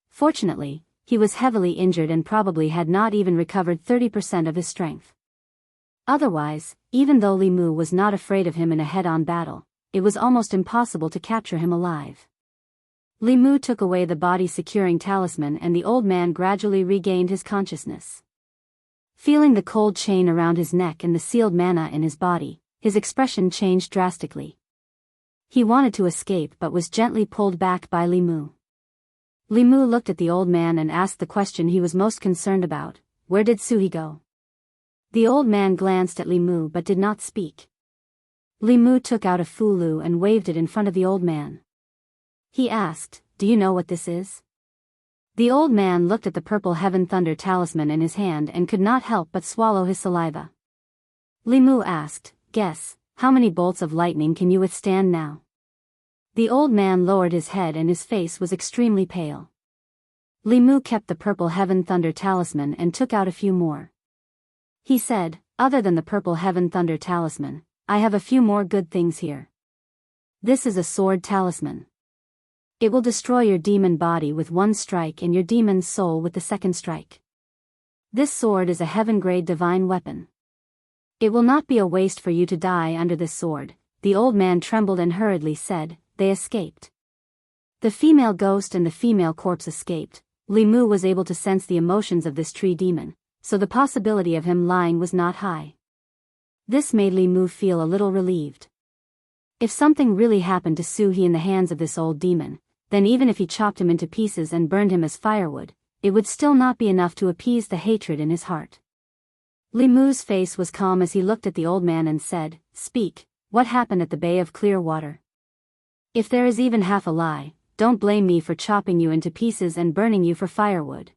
Fortunately, he was heavily injured and probably had not even recovered 30% of his strength. Otherwise, even though Li Mu was not afraid of him in a head-on battle, it was almost impossible to capture him alive. Li Mu took away the body-securing talisman and the old man gradually regained his consciousness. Feeling the cold chain around his neck and the sealed mana in his body, his expression changed drastically. He wanted to escape but was gently pulled back by Li Mu. Li Mu looked at the old man and asked the question he was most concerned about: where did Suhi go? The old man glanced at Li Mu but did not speak. Li Mu took out a fulu and waved it in front of the old man. He asked, "Do you know what this is?" The old man looked at the purple heaven thunder talisman in his hand and could not help but swallow his saliva. Li Mu asked, "Guess, how many bolts of lightning can you withstand now?" The old man lowered his head and his face was extremely pale. Li Mu kept the purple heaven thunder talisman and took out a few more. He said, "Other than the purple heaven thunder talisman, I have a few more good things here. This is a sword talisman. It will destroy your demon body with one strike and your demon's soul with the second strike. This sword is a heaven-grade divine weapon. It will not be a waste for you to die under this sword." The old man trembled and hurriedly said, "They escaped." The female ghost and the female corpse escaped. Li Mu was able to sense the emotions of this tree demon, so the possibility of him lying was not high. This made Li Mu feel a little relieved. If something really happened to Su He in the hands of this old demon, then even if he chopped him into pieces and burned him as firewood, it would still not be enough to appease the hatred in his heart. Li Mu's face was calm as he looked at the old man and said, "Speak, what happened at the Bay of Clear Water? If there is even half a lie, don't blame me for chopping you into pieces and burning you for firewood."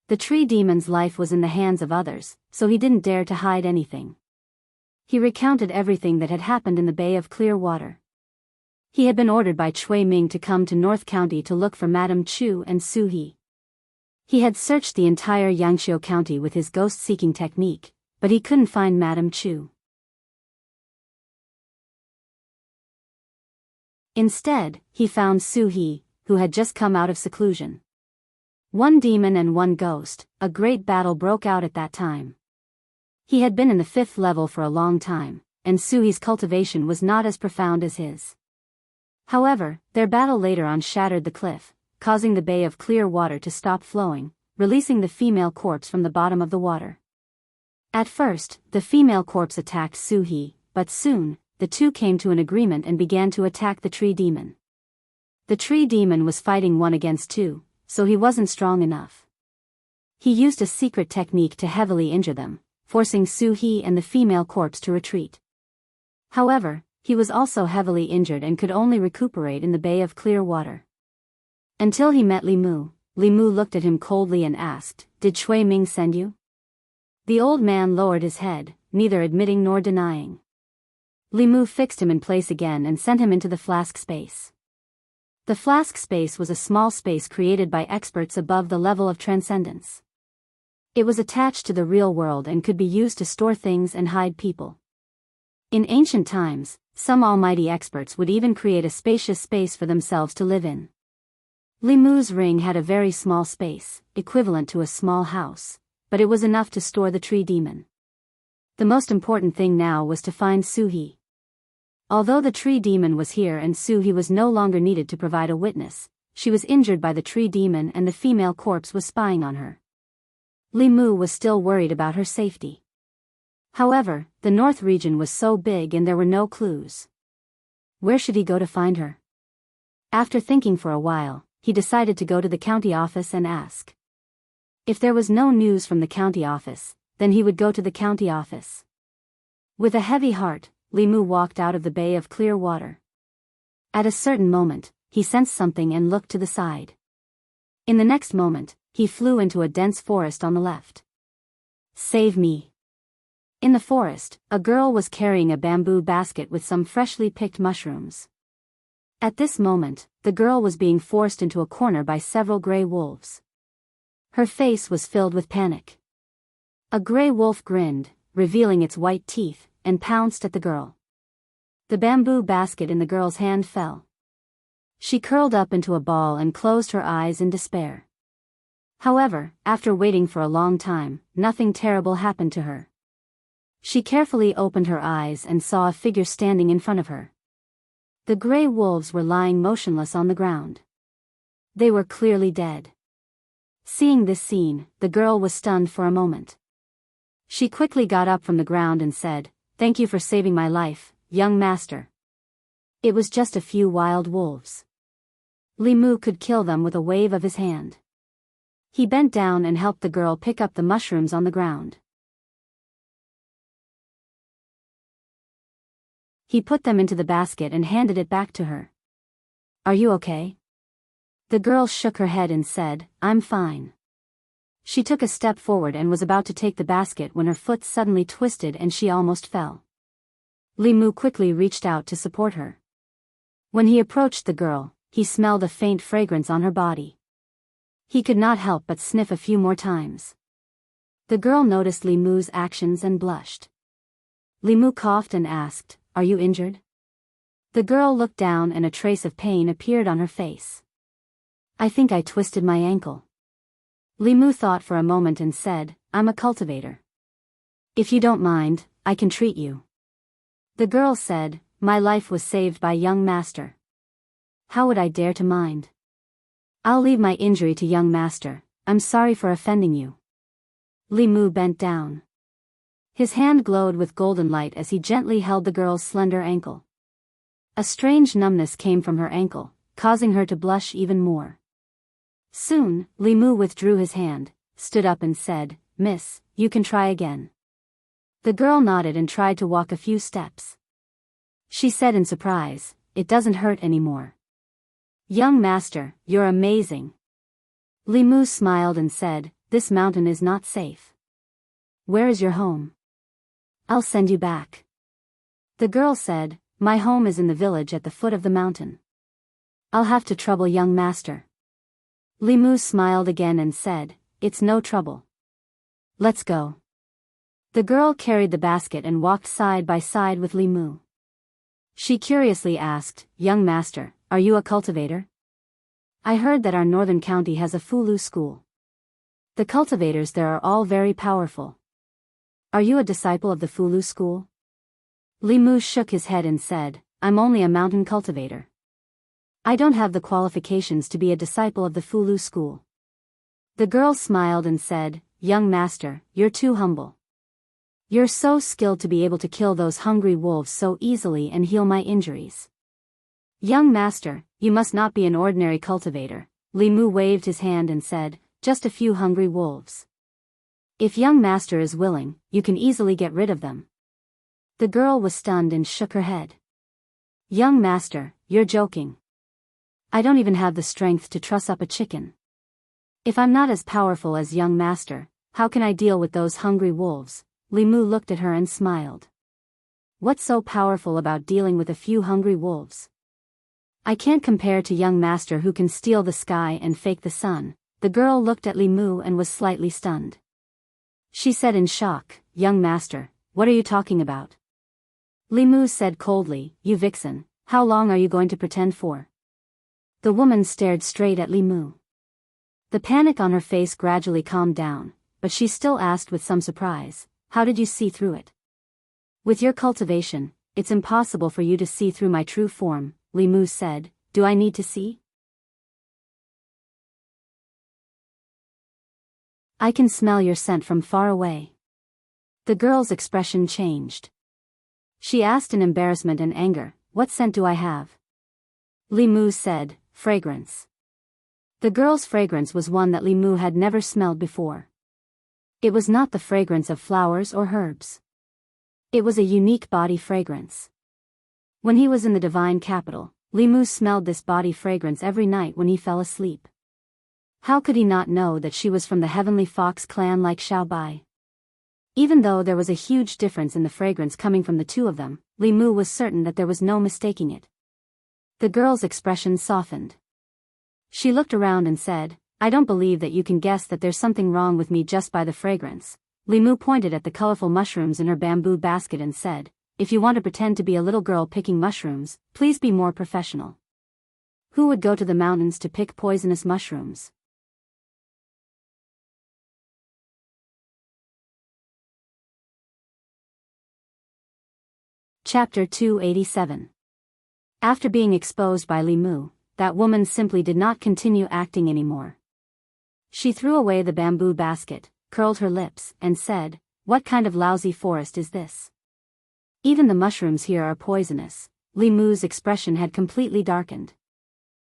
The tree demon's life was in the hands of others, so he didn't dare to hide anything. He recounted everything that had happened in the Bay of Clear Water. He had been ordered by Chui Ming to come to North County to look for Madame Chu and Su He. He had searched the entire Yangqiu County with his ghost-seeking technique, but he couldn't find Madame Chu. Instead, he found Su He, who had just come out of seclusion. One demon and one ghost, a great battle broke out at that time. He had been in the 5th level for a long time, and Su He's cultivation was not as profound as his. However, their battle later on shattered the cliff, causing the Bay of Clear Water to stop flowing, releasing the female corpse from the bottom of the water. At first, the female corpse attacked Su He, but soon, the two came to an agreement and began to attack the tree demon. The tree demon was fighting 1 against 2, so he wasn't strong enough. He used a secret technique to heavily injure them, forcing Su He and the female corpse to retreat. However, he was also heavily injured and could only recuperate in the Bay of Clear Water. Until he met Li Mu. Li Mu looked at him coldly and asked, "Did Chui Ming send you?" The old man lowered his head, neither admitting nor denying. Li Mu fixed him in place again and sent him into the flask space. The flask space was a small space created by experts above the level of transcendence. It was attached to the real world and could be used to store things and hide people. In ancient times, some almighty experts would even create a spacious space for themselves to live in. Li Mu's ring had a very small space, equivalent to a small house, but it was enough to store the tree demon. The most important thing now was to find Su He. Although the tree demon was here and Su He was no longer needed to provide a witness, she was injured by the tree demon and the female corpse was spying on her. Li Mu was still worried about her safety. However, the north region was so big and there were no clues. Where should he go to find her? After thinking for a while, he decided to go to the county office and ask. If there was no news from the county office, then he would go to the county office. With a heavy heart, Li Mu walked out of the Bay of Clear Water. At a certain moment, he sensed something and looked to the side. In the next moment, he flew into a dense forest on the left. "Save me!" In the forest, a girl was carrying a bamboo basket with some freshly picked mushrooms. At this moment, the girl was being forced into a corner by several gray wolves. Her face was filled with panic. A gray wolf grinned, revealing its white teeth, and pounced at the girl. The bamboo basket in the girl's hand fell. She curled up into a ball and closed her eyes in despair. However, after waiting for a long time, nothing terrible happened to her. She carefully opened her eyes and saw a figure standing in front of her. The gray wolves were lying motionless on the ground. They were clearly dead. Seeing this scene, the girl was stunned for a moment. She quickly got up from the ground and said, "Thank you for saving my life, young master." It was just a few wild wolves. Li Mu could kill them with a wave of his hand. He bent down and helped the girl pick up the mushrooms on the ground. He put them into the basket and handed it back to her. "Are you okay?" The girl shook her head and said, "I'm fine." She took a step forward and was about to take the basket when her foot suddenly twisted and she almost fell. Li Mu quickly reached out to support her. When he approached the girl, he smelled a faint fragrance on her body. He could not help but sniff a few more times. The girl noticed Li Mu's actions and blushed. Li Mu coughed and asked, "Are you injured?" The girl looked down and a trace of pain appeared on her face. "I think I twisted my ankle." Li Mu thought for a moment and said, "I'm a cultivator. If you don't mind, I can treat you." The girl said, "My life was saved by young master." how would I dare to mind? I'll leave my injury to young master, I'm sorry for offending you. Li Mu bent down. His hand glowed with golden light as he gently held the girl's slender ankle. A strange numbness came from her ankle, causing her to blush even more. Soon, Li Mu withdrew his hand, stood up and said, "Miss, you can try again." The girl nodded and tried to walk a few steps. She said in surprise, "It doesn't hurt anymore." "Young master, you're amazing." Li Mu smiled and said, "This mountain is not safe. Where is your home? I'll send you back." The girl said, "My home is in the village at the foot of the mountain. I'll have to trouble young master." Li Mu smiled again and said, "It's no trouble. Let's go." The girl carried the basket and walked side by side with Li Mu. She curiously asked, "Young master, are you a cultivator? I heard that our northern county has a Fulu school. The cultivators there are all very powerful. Are you a disciple of the Fulu school?" Li Mu shook his head and said, "I'm only a mountain cultivator. I don't have the qualifications to be a disciple of the Fulu school." The girl smiled and said, "Young master, you're too humble. You're so skilled to be able to kill those hungry wolves so easily and heal my injuries. Young master, you must not be an ordinary cultivator." Li Mu waved his hand and said, "Just a few hungry wolves. If young master is willing, you can easily get rid of them." The girl was stunned and shook her head. "Young master, you're joking. I don't even have the strength to truss up a chicken. If I'm not as powerful as young master, how can I deal with those hungry wolves?" Li Mu looked at her and smiled. "What's so powerful about dealing with a few hungry wolves? I can't compare to young master who can steal the sky and fake the sun." The girl looked at Li Mu and was slightly stunned. She said in shock, "Young master, what are you talking about?" Li Mu said coldly, "You vixen, how long are you going to pretend for?" The woman stared straight at Li Mu. The panic on her face gradually calmed down, but she still asked with some surprise, "How did you see through it?" "With your cultivation, it's impossible for you to see through my true form," Li Mu said. "Do I need to see? I can smell your scent from far away." The girl's expression changed. She asked in embarrassment and anger, "What scent do I have?" Li Mu said, "Fragrance." The girl's fragrance was one that Li Mu had never smelled before. It was not the fragrance of flowers or herbs. It was a unique body fragrance. When he was in the divine capital, Li Mu smelled this body fragrance every night when he fell asleep. How could he not know that she was from the heavenly fox clan like Xiao Bai? Even though there was a huge difference in the fragrance coming from the two of them, Li Mu was certain that there was no mistaking it. The girl's expression softened. She looked around and said, "I don't believe that you can guess that there's something wrong with me just by the fragrance." Li Mu pointed at the colorful mushrooms in her bamboo basket and said, "If you want to pretend to be a little girl picking mushrooms, please be more professional. Who would go to the mountains to pick poisonous mushrooms?" Chapter 287. After being exposed by Li Mu, that woman simply did not continue acting anymore. She threw away the bamboo basket, curled her lips, and said, "What kind of lousy forest is this? Even the mushrooms here are poisonous." Li Mu's expression had completely darkened.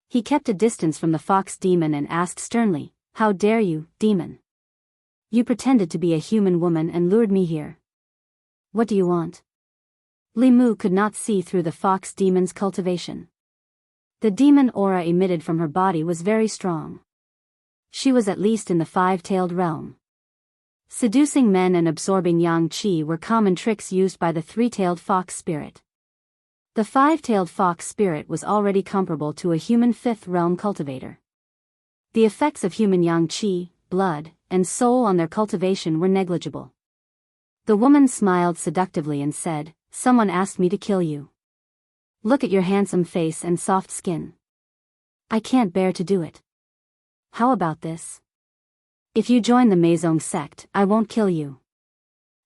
He kept a distance from the fox demon and asked sternly, "How dare you, demon? You pretended to be a human woman and lured me here. What do you want?" Li Mu could not see through the fox demon's cultivation. The demon aura emitted from her body was very strong. She was at least in the five-tailed realm. Seducing men and absorbing yang qi were common tricks used by the three-tailed fox spirit. The five-tailed fox spirit was already comparable to a human fifth-realm cultivator. The effects of human yang qi, blood, and soul on their cultivation were negligible. The woman smiled seductively and said, "Someone asked me to kill you. Look at your handsome face and soft skin. I can't bear to do it. How about this? If you join the Meizong sect, I won't kill you.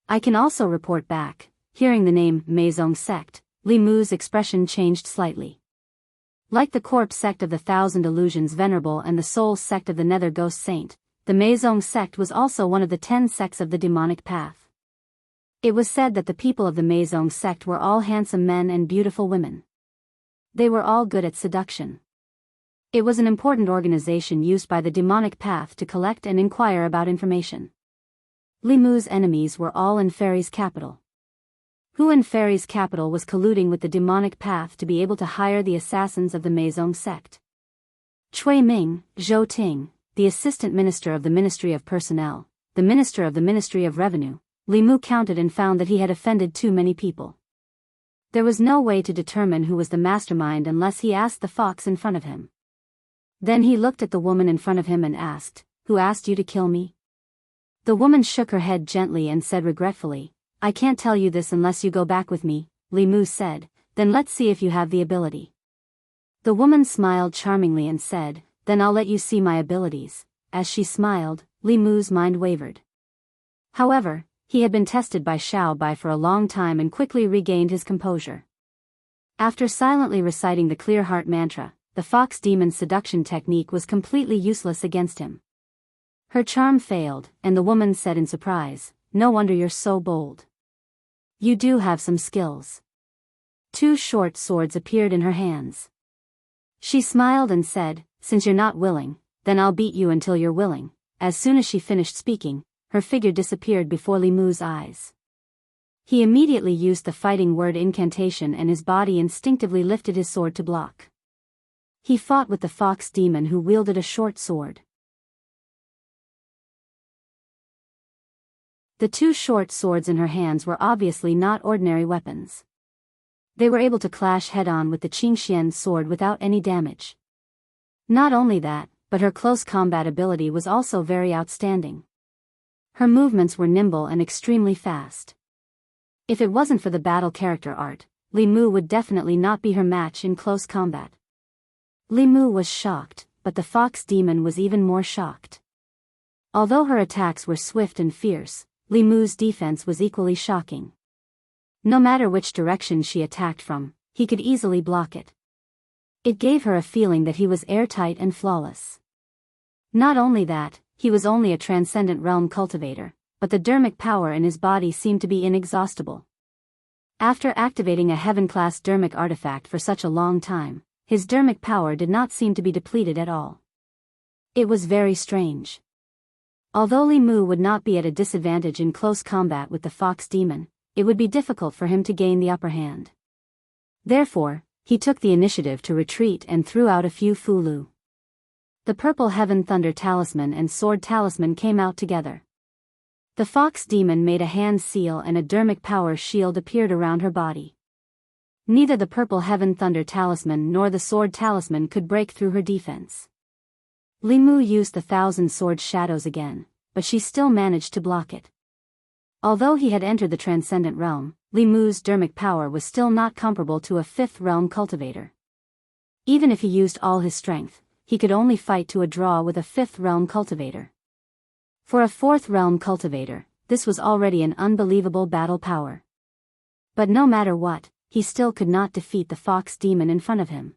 I can also report back." Hearing the name Meizong sect, Li Mu's expression changed slightly. Like the corpse sect of the Thousand Illusions Venerable and the soul sect of the Nether Ghost Saint, the Maisong sect was also one of the 10 sects of the demonic path. It was said that the people of the Maisong sect were all handsome men and beautiful women. They were all good at seduction. It was an important organization used by the demonic path to collect and inquire about information. Li Mu's enemies were all in Fairy's capital. Who in Fairy's capital was colluding with the demonic path to be able to hire the assassins of the Maisong sect? Cui Ming, Zhou Ting, the assistant minister of the Ministry of Personnel, the minister of the Ministry of Revenue. Li Mu counted and found that he had offended too many people. There was no way to determine who was the mastermind unless he asked the fox in front of him. Then he looked at the woman in front of him and asked, "Who asked you to kill me?" The woman shook her head gently and said regretfully, "I can't tell you this unless you go back with me," Li Mu said. "Then let's see if you have the ability." The woman smiled charmingly and said, "Then I'll let you see my abilities." As she smiled, Li Mu's mind wavered. However, he had been tested by Xiao Bai for a long time and quickly regained his composure. After silently reciting the clear heart mantra, the fox demon's seduction technique was completely useless against him. Her charm failed, and the woman said in surprise, "No wonder you're so bold. You do have some skills." 2 short swords appeared in her hands. She smiled and said, "Since you're not willing, then I'll beat you until you're willing." As soon as she finished speaking, her figure disappeared before Li Mu's eyes. He immediately used the fighting word incantation and his body instinctively lifted his sword to block. He fought with the fox demon who wielded a short sword. The 2 short swords in her hands were obviously not ordinary weapons. They were able to clash head-on with the Qingxian's sword without any damage. Not only that, but her close combat ability was also very outstanding. Her movements were nimble and extremely fast. If it wasn't for the battle character art, Li Mu would definitely not be her match in close combat. Li Mu was shocked, but the fox demon was even more shocked. Although her attacks were swift and fierce, Li Mu's defense was equally shocking. No matter which direction she attacked from, he could easily block it. It gave her a feeling that he was airtight and flawless. Not only that, he was only a transcendent realm cultivator, but the dermic power in his body seemed to be inexhaustible. After activating a heaven-class dermic artifact for such a long time, his dermic power did not seem to be depleted at all. It was very strange. Although Li Mu would not be at a disadvantage in close combat with the fox demon, it would be difficult for him to gain the upper hand. Therefore, he took the initiative to retreat and threw out a few fulu. The purple heaven thunder talisman and sword talisman came out together. The fox demon made a hand seal and a dermic power shield appeared around her body. Neither the purple heaven thunder talisman nor the sword talisman could break through her defense. Li Mu used the 1,000 sword shadows again, but she still managed to block it. Although he had entered the transcendent realm, Li Mu's dermic power was still not comparable to a 5th realm cultivator. Even if he used all his strength, he could only fight to a draw with a 5th realm cultivator. For a 4th realm cultivator, this was already an unbelievable battle power. But no matter what, he still could not defeat the fox demon in front of him.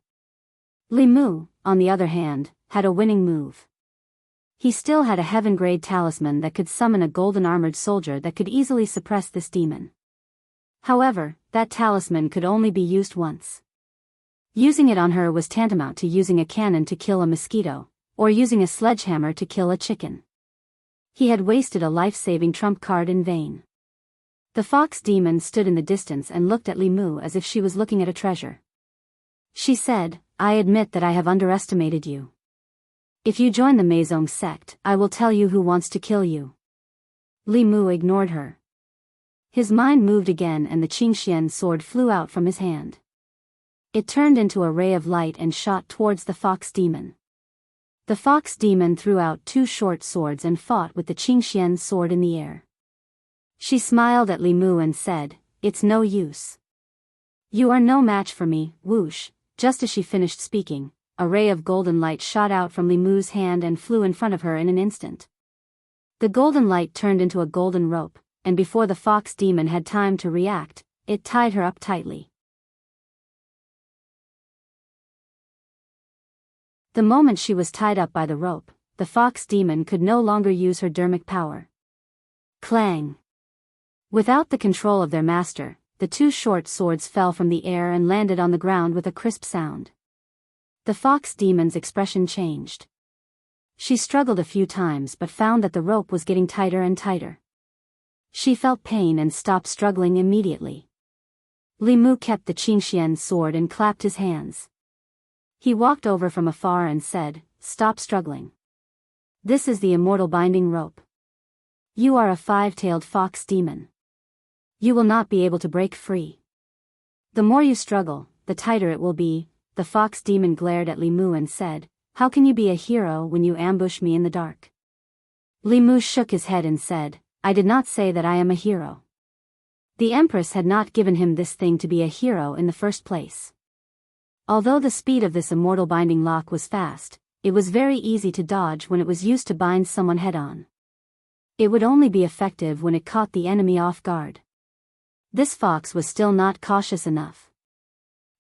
Li Mu, on the other hand, had a winning move. He still had a heaven-grade talisman that could summon a golden armored soldier that could easily suppress this demon. However, that talisman could only be used once. Using it on her was tantamount to using a cannon to kill a mosquito, or using a sledgehammer to kill a chicken. He had wasted a life-saving trump card in vain. The fox demon stood in the distance and looked at Li Mu as if she was looking at a treasure. She said, "I admit that I have underestimated you. If you join the Maisong sect, I will tell you who wants to kill you." Li Mu ignored her. His mind moved again and the Qingxian sword flew out from his hand. It turned into a ray of light and shot towards the fox demon. The fox demon threw out 2 short swords and fought with the Qingxian sword in the air. She smiled at Li Mu and said, "It's no use. You are no match for me." Whoosh! Just as she finished speaking, a ray of golden light shot out from Li Mu's hand and flew in front of her in an instant. The golden light turned into a golden rope, and before the fox demon had time to react, it tied her up tightly. The moment she was tied up by the rope, the fox demon could no longer use her dermic power. Clang! Without the control of their master, the two short swords fell from the air and landed on the ground with a crisp sound. The fox demon's expression changed. She struggled a few times but found that the rope was getting tighter and tighter. She felt pain and stopped struggling immediately. Li Mu kept the Qingxian's sword and clapped his hands. He walked over from afar and said, "Stop struggling. This is the immortal binding rope. You are a five-tailed fox demon. You will not be able to break free. The more you struggle, the tighter it will be." The fox demon glared at Li Mu and said, "How can you be a hero when you ambush me in the dark?" Li Mu shook his head and said, "I did not say that I am a hero." The Empress had not given him this thing to be a hero in the first place. Although the speed of this immortal binding lock was fast, it was very easy to dodge when it was used to bind someone head-on. It would only be effective when it caught the enemy off guard. This fox was still not cautious enough.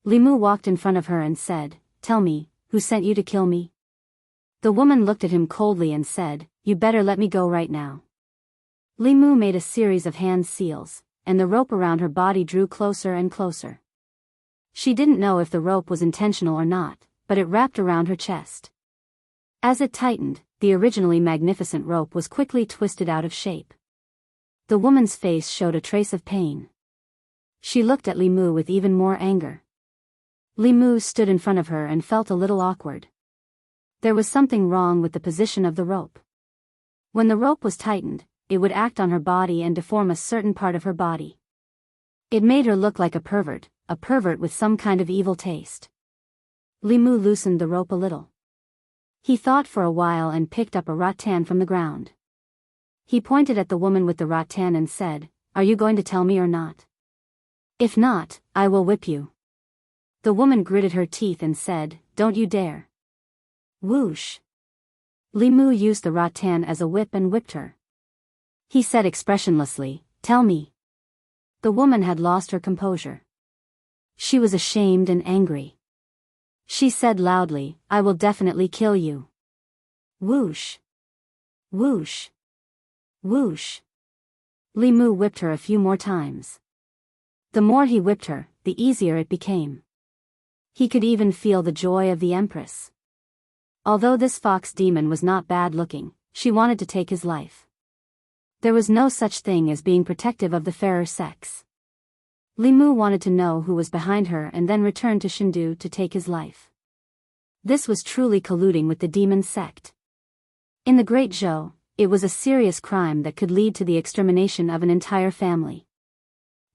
Li Mu walked in front of her and said, "Tell me, who sent you to kill me?" The woman looked at him coldly and said, "You better let me go right now." Li Mu made a series of hand seals, and the rope around her body drew closer and closer. She didn't know if the rope was intentional or not, but it wrapped around her chest. As it tightened, the originally magnificent rope was quickly twisted out of shape. The woman's face showed a trace of pain. She looked at Li Mu with even more anger. Li Mu stood in front of her and felt a little awkward. There was something wrong with the position of the rope. When the rope was tightened, it would act on her body and deform a certain part of her body. It made her look like a pervert with some kind of evil taste. Li Mu loosened the rope a little. He thought for a while and picked up a rattan from the ground. He pointed at the woman with the rattan and said, "Are you going to tell me or not? If not, I will whip you." The woman gritted her teeth and said, "Don't you dare." Whoosh! Li Mu used the rattan as a whip and whipped her. He said expressionlessly, "Tell me." The woman had lost her composure. She was ashamed and angry. She said loudly, "I will definitely kill you." Whoosh! Whoosh! Whoosh! Li Mu whipped her a few more times. The more he whipped her, the easier it became. He could even feel the joy of the Empress. Although this fox demon was not bad looking, she wanted to take his life. There was no such thing as being protective of the fairer sex. Li Mu wanted to know who was behind her and then return to Shindu to take his life. This was truly colluding with the demon sect. In the Great Zhou, it was a serious crime that could lead to the extermination of an entire family.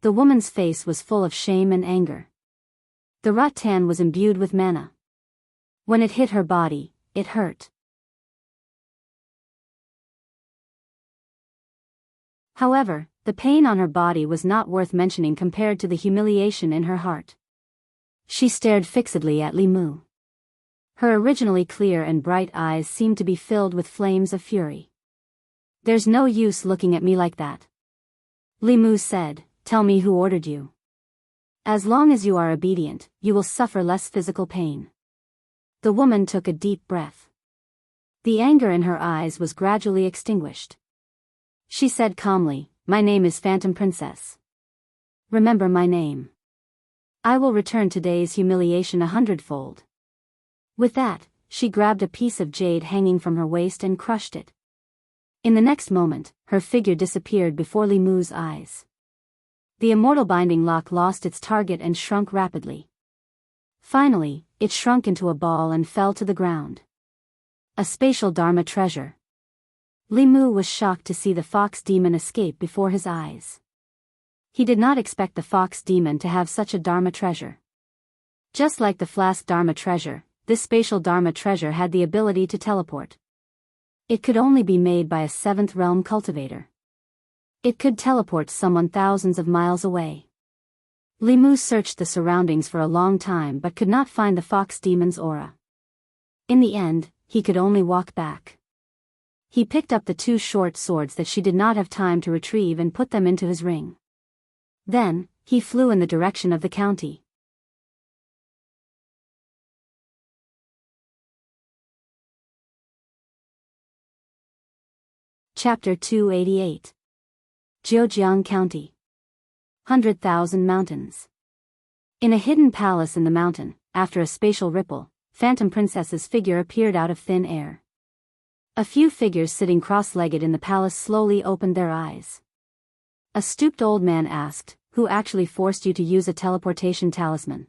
The woman's face was full of shame and anger. The rattan was imbued with mana. When it hit her body, it hurt. However, the pain on her body was not worth mentioning compared to the humiliation in her heart. She stared fixedly at Li Mu. Her originally clear and bright eyes seemed to be filled with flames of fury. "There's no use looking at me like that," Li Mu said. "Tell me who ordered you. As long as you are obedient, you will suffer less physical pain." The woman took a deep breath. The anger in her eyes was gradually extinguished. She said calmly, "My name is Phantom Princess. Remember my name. I will return today's humiliation 100-fold. With that, she grabbed a piece of jade hanging from her waist and crushed it. In the next moment, her figure disappeared before Li Mu's eyes. The immortal binding lock lost its target and shrunk rapidly. Finally, it shrunk into a ball and fell to the ground. A spatial Dharma treasure. Li Mu was shocked to see the fox demon escape before his eyes. He did not expect the fox demon to have such a Dharma treasure. Just like the flask Dharma treasure, this spatial Dharma treasure had the ability to teleport. It could only be made by a 7th realm cultivator. It could teleport someone thousands of miles away. Li Mu searched the surroundings for a long time but could not find the fox demon's aura. In the end, he could only walk back. He picked up the 2 short swords that she did not have time to retrieve and put them into his ring. Then, he flew in the direction of the county. Chapter 288. Zhejiang County. 100,000 Mountains. In a hidden palace in the mountain, after a spatial ripple, Phantom Princess's figure appeared out of thin air. A few figures sitting cross-legged in the palace slowly opened their eyes. A stooped old man asked, "Who actually forced you to use a teleportation talisman?"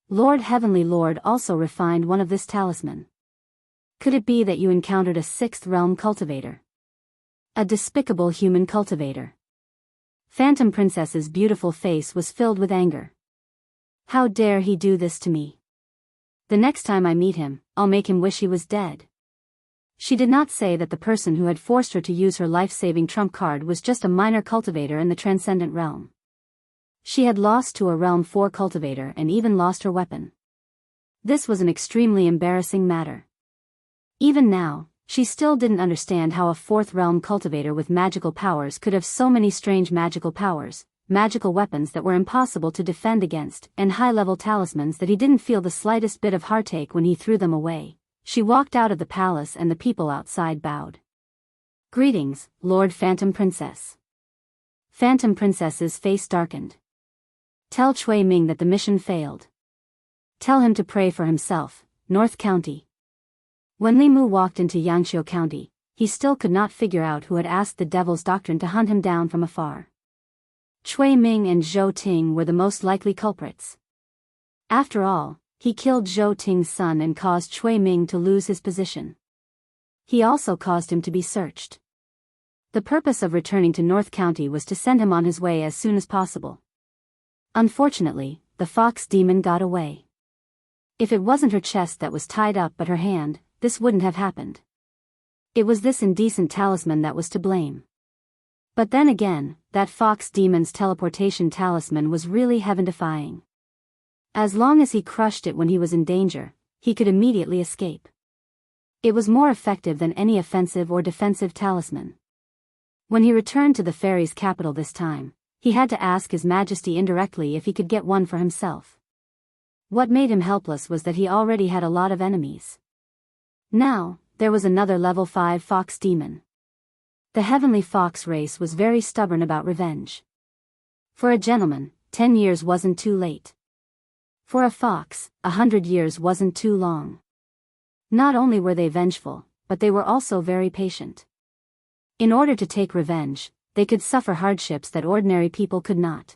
Lord Heavenly Lord also refined one of this talisman. Could it be that you encountered a sixth realm cultivator? A despicable human cultivator. Phantom Princess's beautiful face was filled with anger. How dare he do this to me? The next time I meet him, I'll make him wish he was dead. She did not say that the person who had forced her to use her life-saving trump card was just a minor cultivator in the transcendent realm. She had lost to a Realm 4 cultivator and even lost her weapon. This was an extremely embarrassing matter. Even now, she still didn't understand how a fourth realm cultivator with magical powers could have so many strange magical powers, magical weapons that were impossible to defend against, and high-level talismans that he didn't feel the slightest bit of heartache when he threw them away. She walked out of the palace and the people outside bowed. "Greetings, Lord Phantom Princess." Phantom Princess's face darkened. "Tell Chui Ming that the mission failed. Tell him to pray for himself, North County." When Li Mu walked into Yangqiu County, he still could not figure out who had asked the Devil's Doctrine to hunt him down from afar. Chui Ming and Zhou Ting were the most likely culprits. After all, he killed Zhou Ting's son and caused Chui Ming to lose his position. He also caused him to be searched. The purpose of returning to North County was to send him on his way as soon as possible. Unfortunately, the fox demon got away. If it wasn't her chest that was tied up but her hand, this wouldn't have happened. It was this indecent talisman that was to blame. But then again, that fox demon's teleportation talisman was really heaven-defying. As long as he crushed it when he was in danger, he could immediately escape. It was more effective than any offensive or defensive talisman. When he returned to the fairy's capital this time, he had to ask His Majesty indirectly if he could get one for himself. What made him helpless was that he already had a lot of enemies. Now, there was another level 5 fox demon. The heavenly fox race was very stubborn about revenge. For a gentleman, 10 years wasn't too late. For a fox, 100 years wasn't too long. Not only were they vengeful, but they were also very patient. In order to take revenge, they could suffer hardships that ordinary people could not.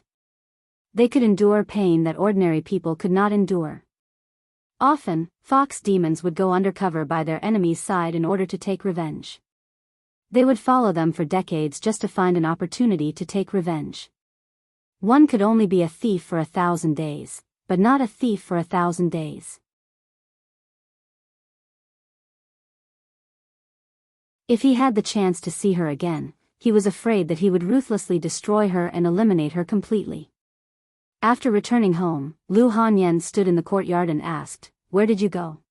They could endure pain that ordinary people could not endure. Often, fox demons would go undercover by their enemy's side in order to take revenge. They would follow them for decades just to find an opportunity to take revenge. One could only be a thief for 1,000 days, but not a thief for 1,000 days. If he had the chance to see her again, he was afraid that he would ruthlessly destroy her and eliminate her completely. After returning home, Lu Hanyan stood in the courtyard and asked, "Where did you go?"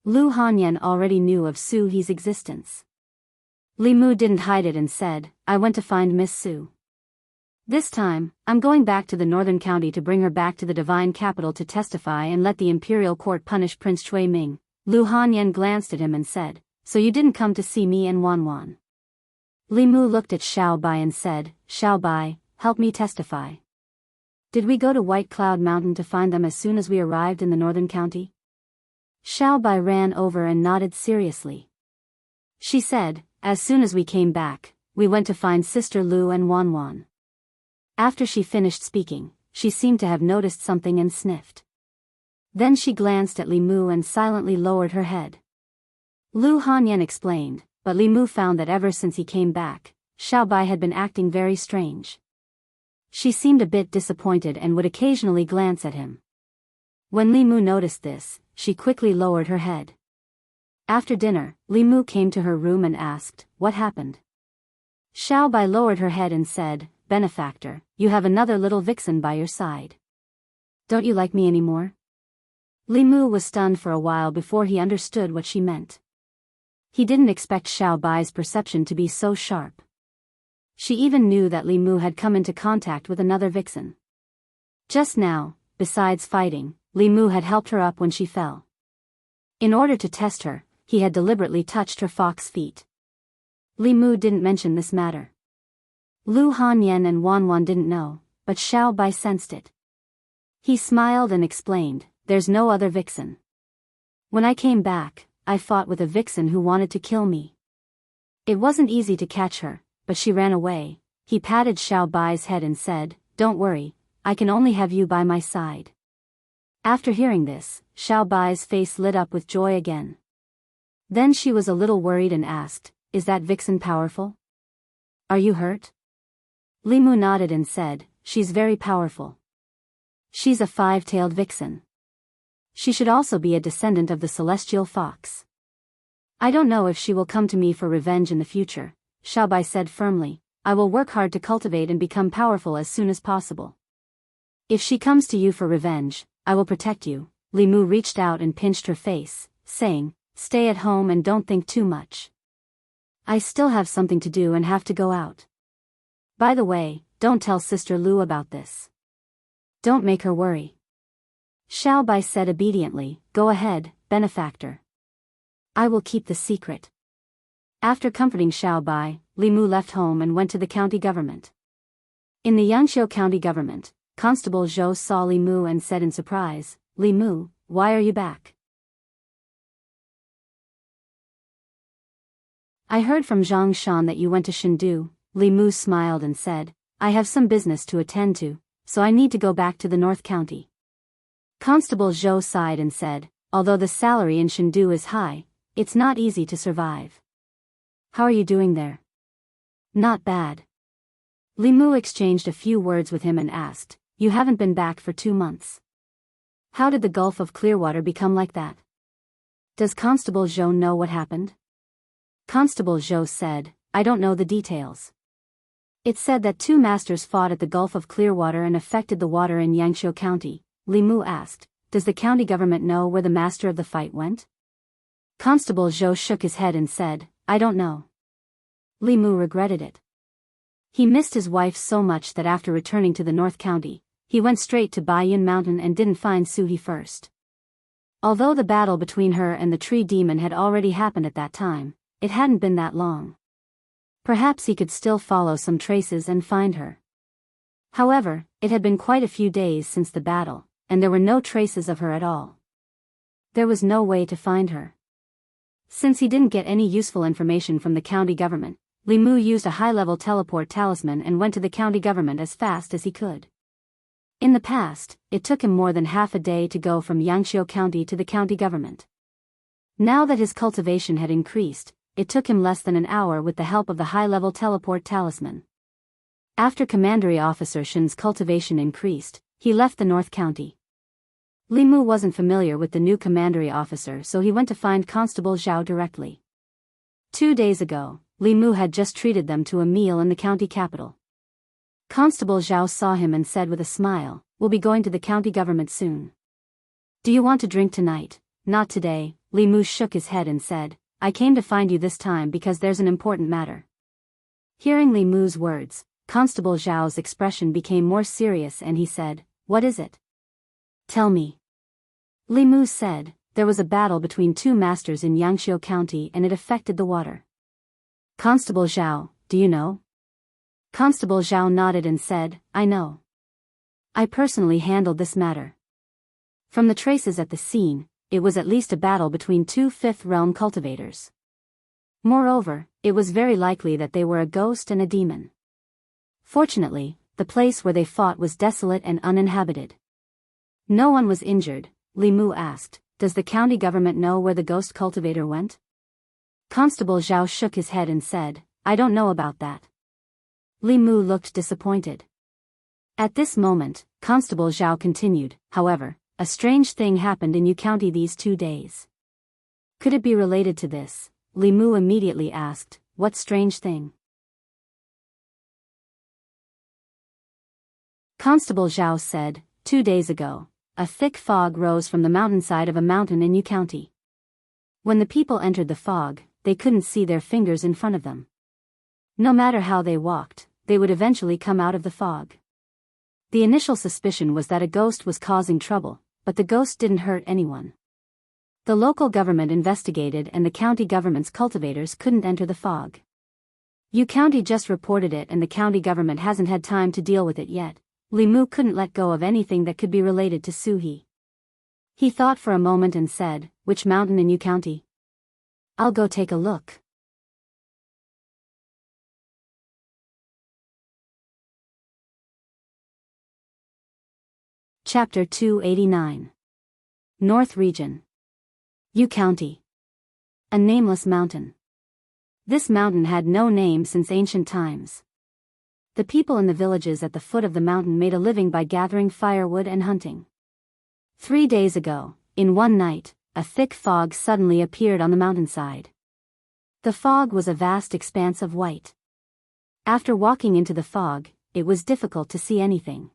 Lu Hanyan already knew of Su He's existence. Li Mu didn't hide it and said, "I went to find Miss Su. This time, I'm going back to the northern county to bring her back to the divine capital to testify and let the imperial court punish Prince Chui Ming." Lu Hanyan glanced at him and said, "So you didn't come to see me and Wan Wan?" Li Mu looked at Xiao Bai and said, "Xiao Bai, help me testify. Did we go to White Cloud Mountain to find them as soon as we arrived in the northern county?" Xiao Bai ran over and nodded seriously. She said, "As soon as we came back, we went to find Sister Lu and Wan Wan." After she finished speaking, she seemed to have noticed something and sniffed. Then she glanced at Li Mu and silently lowered her head. Lu Hanyan explained, but Li Mu found that ever since he came back, Xiao Bai had been acting very strange. She seemed a bit disappointed and would occasionally glance at him. When Li Mu noticed this, she quickly lowered her head. After dinner, Li Mu came to her room and asked, "What happened?" Xiao Bai lowered her head and said, "Benefactor, you have another little vixen by your side. Don't you like me anymore?" Li Mu was stunned for a while before he understood what she meant. He didn't expect Xiao Bai's perception to be so sharp. She even knew that Li Mu had come into contact with another vixen. Just now, besides fighting, Li Mu had helped her up when she fell. In order to test her, he had deliberately touched her fox feet. Li Mu didn't mention this matter. Lu Hanyan and Wan Wan didn't know, but Xiao Bai sensed it. He smiled and explained, there's no other vixen. When I came back, I fought with a vixen who wanted to kill me. It wasn't easy to catch her, but she ran away. He patted Xiao Bai's head and said, don't worry, I can only have you by my side. After hearing this, Xiao Bai's face lit up with joy again. Then she was a little worried and asked, is that vixen powerful? Are you hurt? Li Mu nodded and said, she's very powerful. She's a five-tailed vixen. She should also be a descendant of the celestial fox. I don't know if she will come to me for revenge in the future, Xiao Bai said firmly. I will work hard to cultivate and become powerful as soon as possible. If she comes to you for revenge, I will protect you. Li Mu reached out and pinched her face, saying, stay at home and don't think too much. I still have something to do and have to go out. By the way, don't tell Sister Lu about this. Don't make her worry. Xiao Bai said obediently, go ahead, benefactor. I will keep the secret. After comforting Xiao Bai, Li Mu left home and went to the county government. In the Yangqiu county government, Constable Zhou saw Li Mu and said in surprise, Li Mu, why are you back? I heard from Zhang Shan that you went to Chengdu. Li Mu smiled and said, I have some business to attend to, so I need to go back to the North County. Constable Zhou sighed and said, although the salary in Chengdu is high, it's not easy to survive. How are you doing there? Not bad. Li Mu exchanged a few words with him and asked, you haven't been back for 2 months. How did the Gulf of Clearwater become like that? Does Constable Zhou know what happened? Constable Zhou said, I don't know the details. It said that 2 masters fought at the Gulf of Clearwater and affected the water in Yangqiu County. Li Mu asked, does the county government know where the master of the fight went? Constable Zhou shook his head and said, I don't know. Li Mu regretted it. He missed his wife so much that after returning to the North County, he went straight to Baiyun Mountain and didn't find Suhi first. Although the battle between her and the tree demon had already happened at that time, it hadn't been that long. Perhaps he could still follow some traces and find her. However, it had been quite a few days since the battle, and there were no traces of her at all. There was no way to find her. Since he didn't get any useful information from the county government, Li Mu used a high-level teleport talisman and went to the county government as fast as he could. In the past, it took him more than half a day to go from Yangqiu County to the county government. Now that his cultivation had increased, it took him less than an hour with the help of the high-level teleport talisman. After Commandery Officer Shin's cultivation increased, he left the North County. Li Mu wasn't familiar with the new Commandery Officer, so he went to find Constable Zhao directly. 2 days ago, Li Mu had just treated them to a meal in the county capital. Constable Zhao saw him and said with a smile, we'll be going to the county government soon. Do you want to drink tonight? Not today. Li Mu shook his head and said, I came to find you this time because there's an important matter. Hearing Li Mu's words, Constable Zhao's expression became more serious and he said, what is it? Tell me. Li Mu said, there was a battle between 2 masters in Yangqiu County and it affected the water. Constable Zhao, do you know? Constable Zhao nodded and said, I know. I personally handled this matter. From the traces at the scene, it was at least a battle between 2 fifth realm cultivators. Moreover, it was very likely that they were a ghost and a demon. Fortunately, the place where they fought was desolate and uninhabited. No one was injured. Li Mu asked, does the county government know where the ghost cultivator went? Constable Zhao shook his head and said, I don't know about that. Li Mu looked disappointed. At this moment, Constable Zhao continued, however, a strange thing happened in Yu County these 2 days. Could it be related to this? Li Mu immediately asked, what strange thing? Constable Zhao said, 2 days ago, a thick fog rose from the mountainside of a mountain in Yu County. When the people entered the fog, they couldn't see their fingers in front of them. No matter how they walked, they would eventually come out of the fog. The initial suspicion was that a ghost was causing trouble, but the ghost didn't hurt anyone. The local government investigated and the county government's cultivators couldn't enter the fog. You county just reported it and the county government hasn't had time to deal with it yet. Limu couldn't let go of anything that could be related to Suhi. He thought for a moment and said, which mountain in you county? I'll go take a look. Chapter 289. North Region. You County. A nameless mountain. This mountain had no name since ancient times. The people in the villages at the foot of the mountain made a living by gathering firewood and hunting. 3 days ago, in one night, a thick fog suddenly appeared on the mountainside. The fog was a vast expanse of white. After walking into the fog, it was difficult to see anything.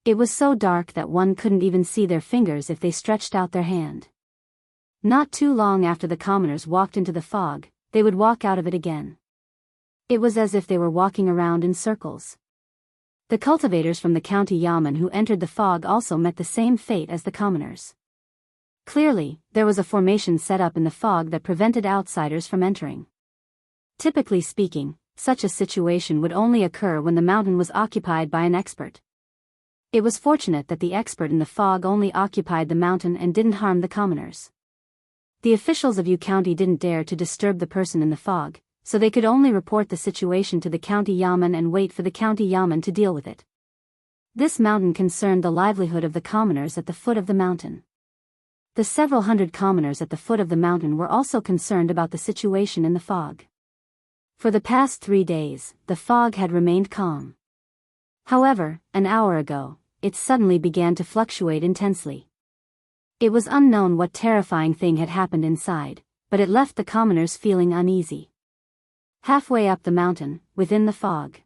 It was so dark that one couldn't even see their fingers if they stretched out their hand. Not too long after the commoners walked into the fog, they would walk out of it again. It was as if they were walking around in circles. The cultivators from the county yamen who entered the fog also met the same fate as the commoners. Clearly, there was a formation set up in the fog that prevented outsiders from entering. Typically speaking, such a situation would only occur when the mountain was occupied by an expert. It was fortunate that the expert in the fog only occupied the mountain and didn't harm the commoners. The officials of U County didn't dare to disturb the person in the fog, so they could only report the situation to the county yamen and wait for the county yamen to deal with it. This mountain concerned the livelihood of the commoners at the foot of the mountain. The several hundred commoners at the foot of the mountain were also concerned about the situation in the fog. For the past 3 days, the fog had remained calm. However, an hour ago, it suddenly began to fluctuate intensely. It was unknown what terrifying thing had happened inside, but it left the commoners feeling uneasy. Halfway up the mountain, within the fog,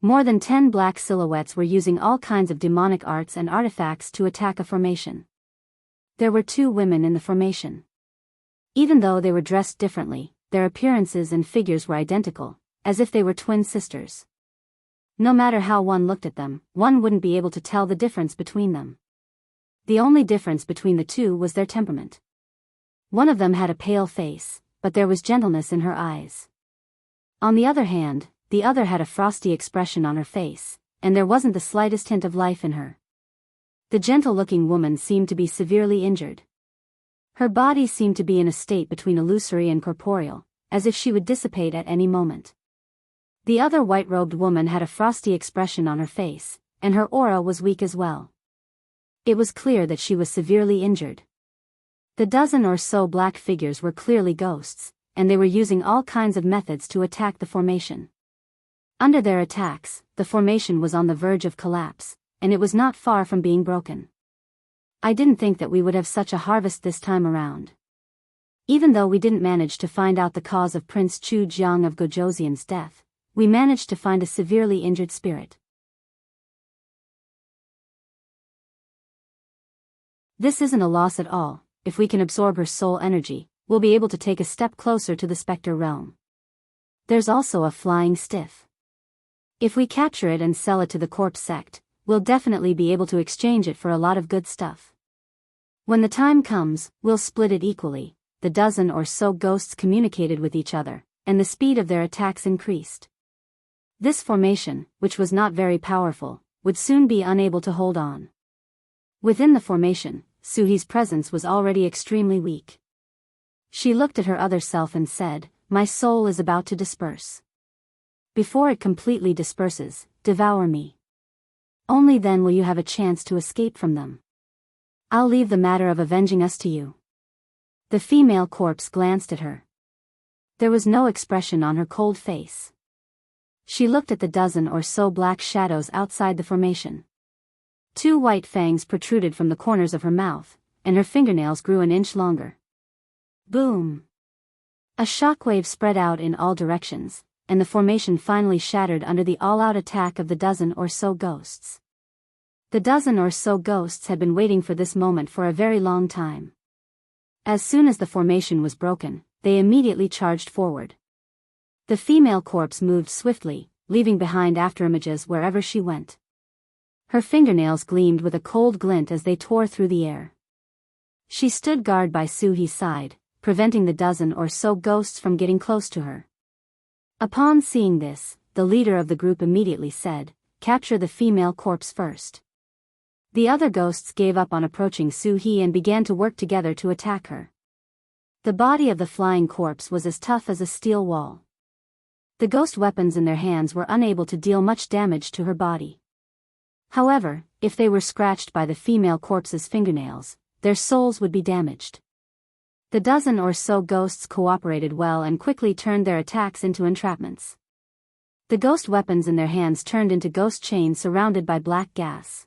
more than 10 black silhouettes were using all kinds of demonic arts and artifacts to attack a formation. There were 2 women in the formation. Even though they were dressed differently, their appearances and figures were identical, as if they were twin sisters. No matter how one looked at them, one wouldn't be able to tell the difference between them. The only difference between the 2 was their temperament. One of them had a pale face, but there was gentleness in her eyes. On the other hand, the other had a frosty expression on her face, and there wasn't the slightest hint of life in her. The gentle-looking woman seemed to be severely injured. Her body seemed to be in a state between illusory and corporeal, as if she would dissipate at any moment. The other white-robed woman had a frosty expression on her face, and her aura was weak as well. It was clear that she was severely injured. The dozen or so black figures were clearly ghosts, and they were using all kinds of methods to attack the formation. Under their attacks, the formation was on the verge of collapse, and it was not far from being broken. I didn't think that we would have such a harvest this time around. Even though we didn't manage to find out the cause of Prince Chu Jiang of Gojoseon's death, we managed to find a severely injured spirit. This isn't a loss at all. If we can absorb her soul energy, we'll be able to take a step closer to the Spectre realm. There's also a flying stiff. If we capture it and sell it to the corpse sect, we'll definitely be able to exchange it for a lot of good stuff. When the time comes, we'll split it equally. The dozen or so ghosts communicated with each other, and the speed of their attacks increased. This formation, which was not very powerful, would soon be unable to hold on. Within the formation, Suhi's presence was already extremely weak. She looked at her other self and said, "My soul is about to disperse. Before it completely disperses, devour me. Only then will you have a chance to escape from them. I'll leave the matter of avenging us to you." The female corpse glanced at her. There was no expression on her cold face. She looked at the dozen or so black shadows outside the formation. 2 white fangs protruded from the corners of her mouth, and her fingernails grew an inch longer. Boom! A shockwave spread out in all directions, and the formation finally shattered under the all-out attack of the dozen or so ghosts. The dozen or so ghosts had been waiting for this moment for a very long time. As soon as the formation was broken, they immediately charged forward. The female corpse moved swiftly, leaving behind afterimages wherever she went. Her fingernails gleamed with a cold glint as they tore through the air. She stood guard by Suhi's side, preventing the dozen or so ghosts from getting close to her. Upon seeing this, the leader of the group immediately said, "Capture the female corpse first." The other ghosts gave up on approaching Su-hee and began to work together to attack her. The body of the flying corpse was as tough as a steel wall. The ghost weapons in their hands were unable to deal much damage to her body. However, if they were scratched by the female corpse's fingernails, their souls would be damaged. The dozen or so ghosts cooperated well and quickly turned their attacks into entrapments. The ghost weapons in their hands turned into ghost chains surrounded by black gas.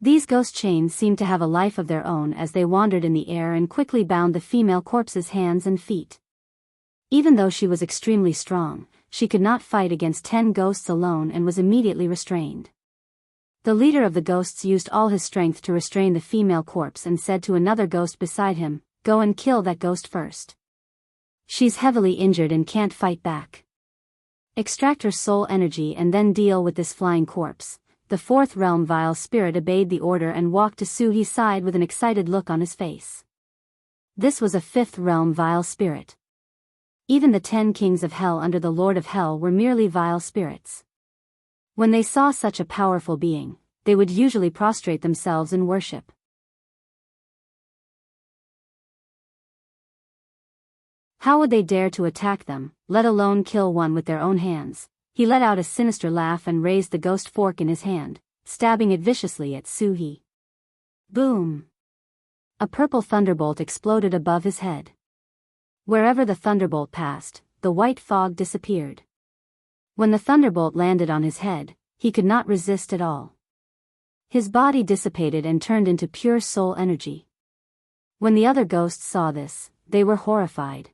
These ghost chains seemed to have a life of their own as they wandered in the air and quickly bound the female corpse's hands and feet. Even though she was extremely strong, she could not fight against 10 ghosts alone and was immediately restrained. The leader of the ghosts used all his strength to restrain the female corpse and said to another ghost beside him, "Go and kill that ghost first. She's heavily injured and can't fight back. Extract her soul energy and then deal with this flying corpse." The fourth realm vile spirit obeyed the order and walked to Su-hee's side with an excited look on his face. This was a fifth realm vile spirit. Even the 10 kings of hell under the Lord of Hell were merely vile spirits. When they saw such a powerful being, they would usually prostrate themselves in worship. How would they dare to attack them, let alone kill one with their own hands? He let out a sinister laugh and raised the ghost fork in his hand, stabbing it viciously at Su-hee. Boom! A purple thunderbolt exploded above his head. Wherever the thunderbolt passed, the white fog disappeared. When the thunderbolt landed on his head, he could not resist at all. His body dissipated and turned into pure soul energy. When the other ghosts saw this, they were horrified.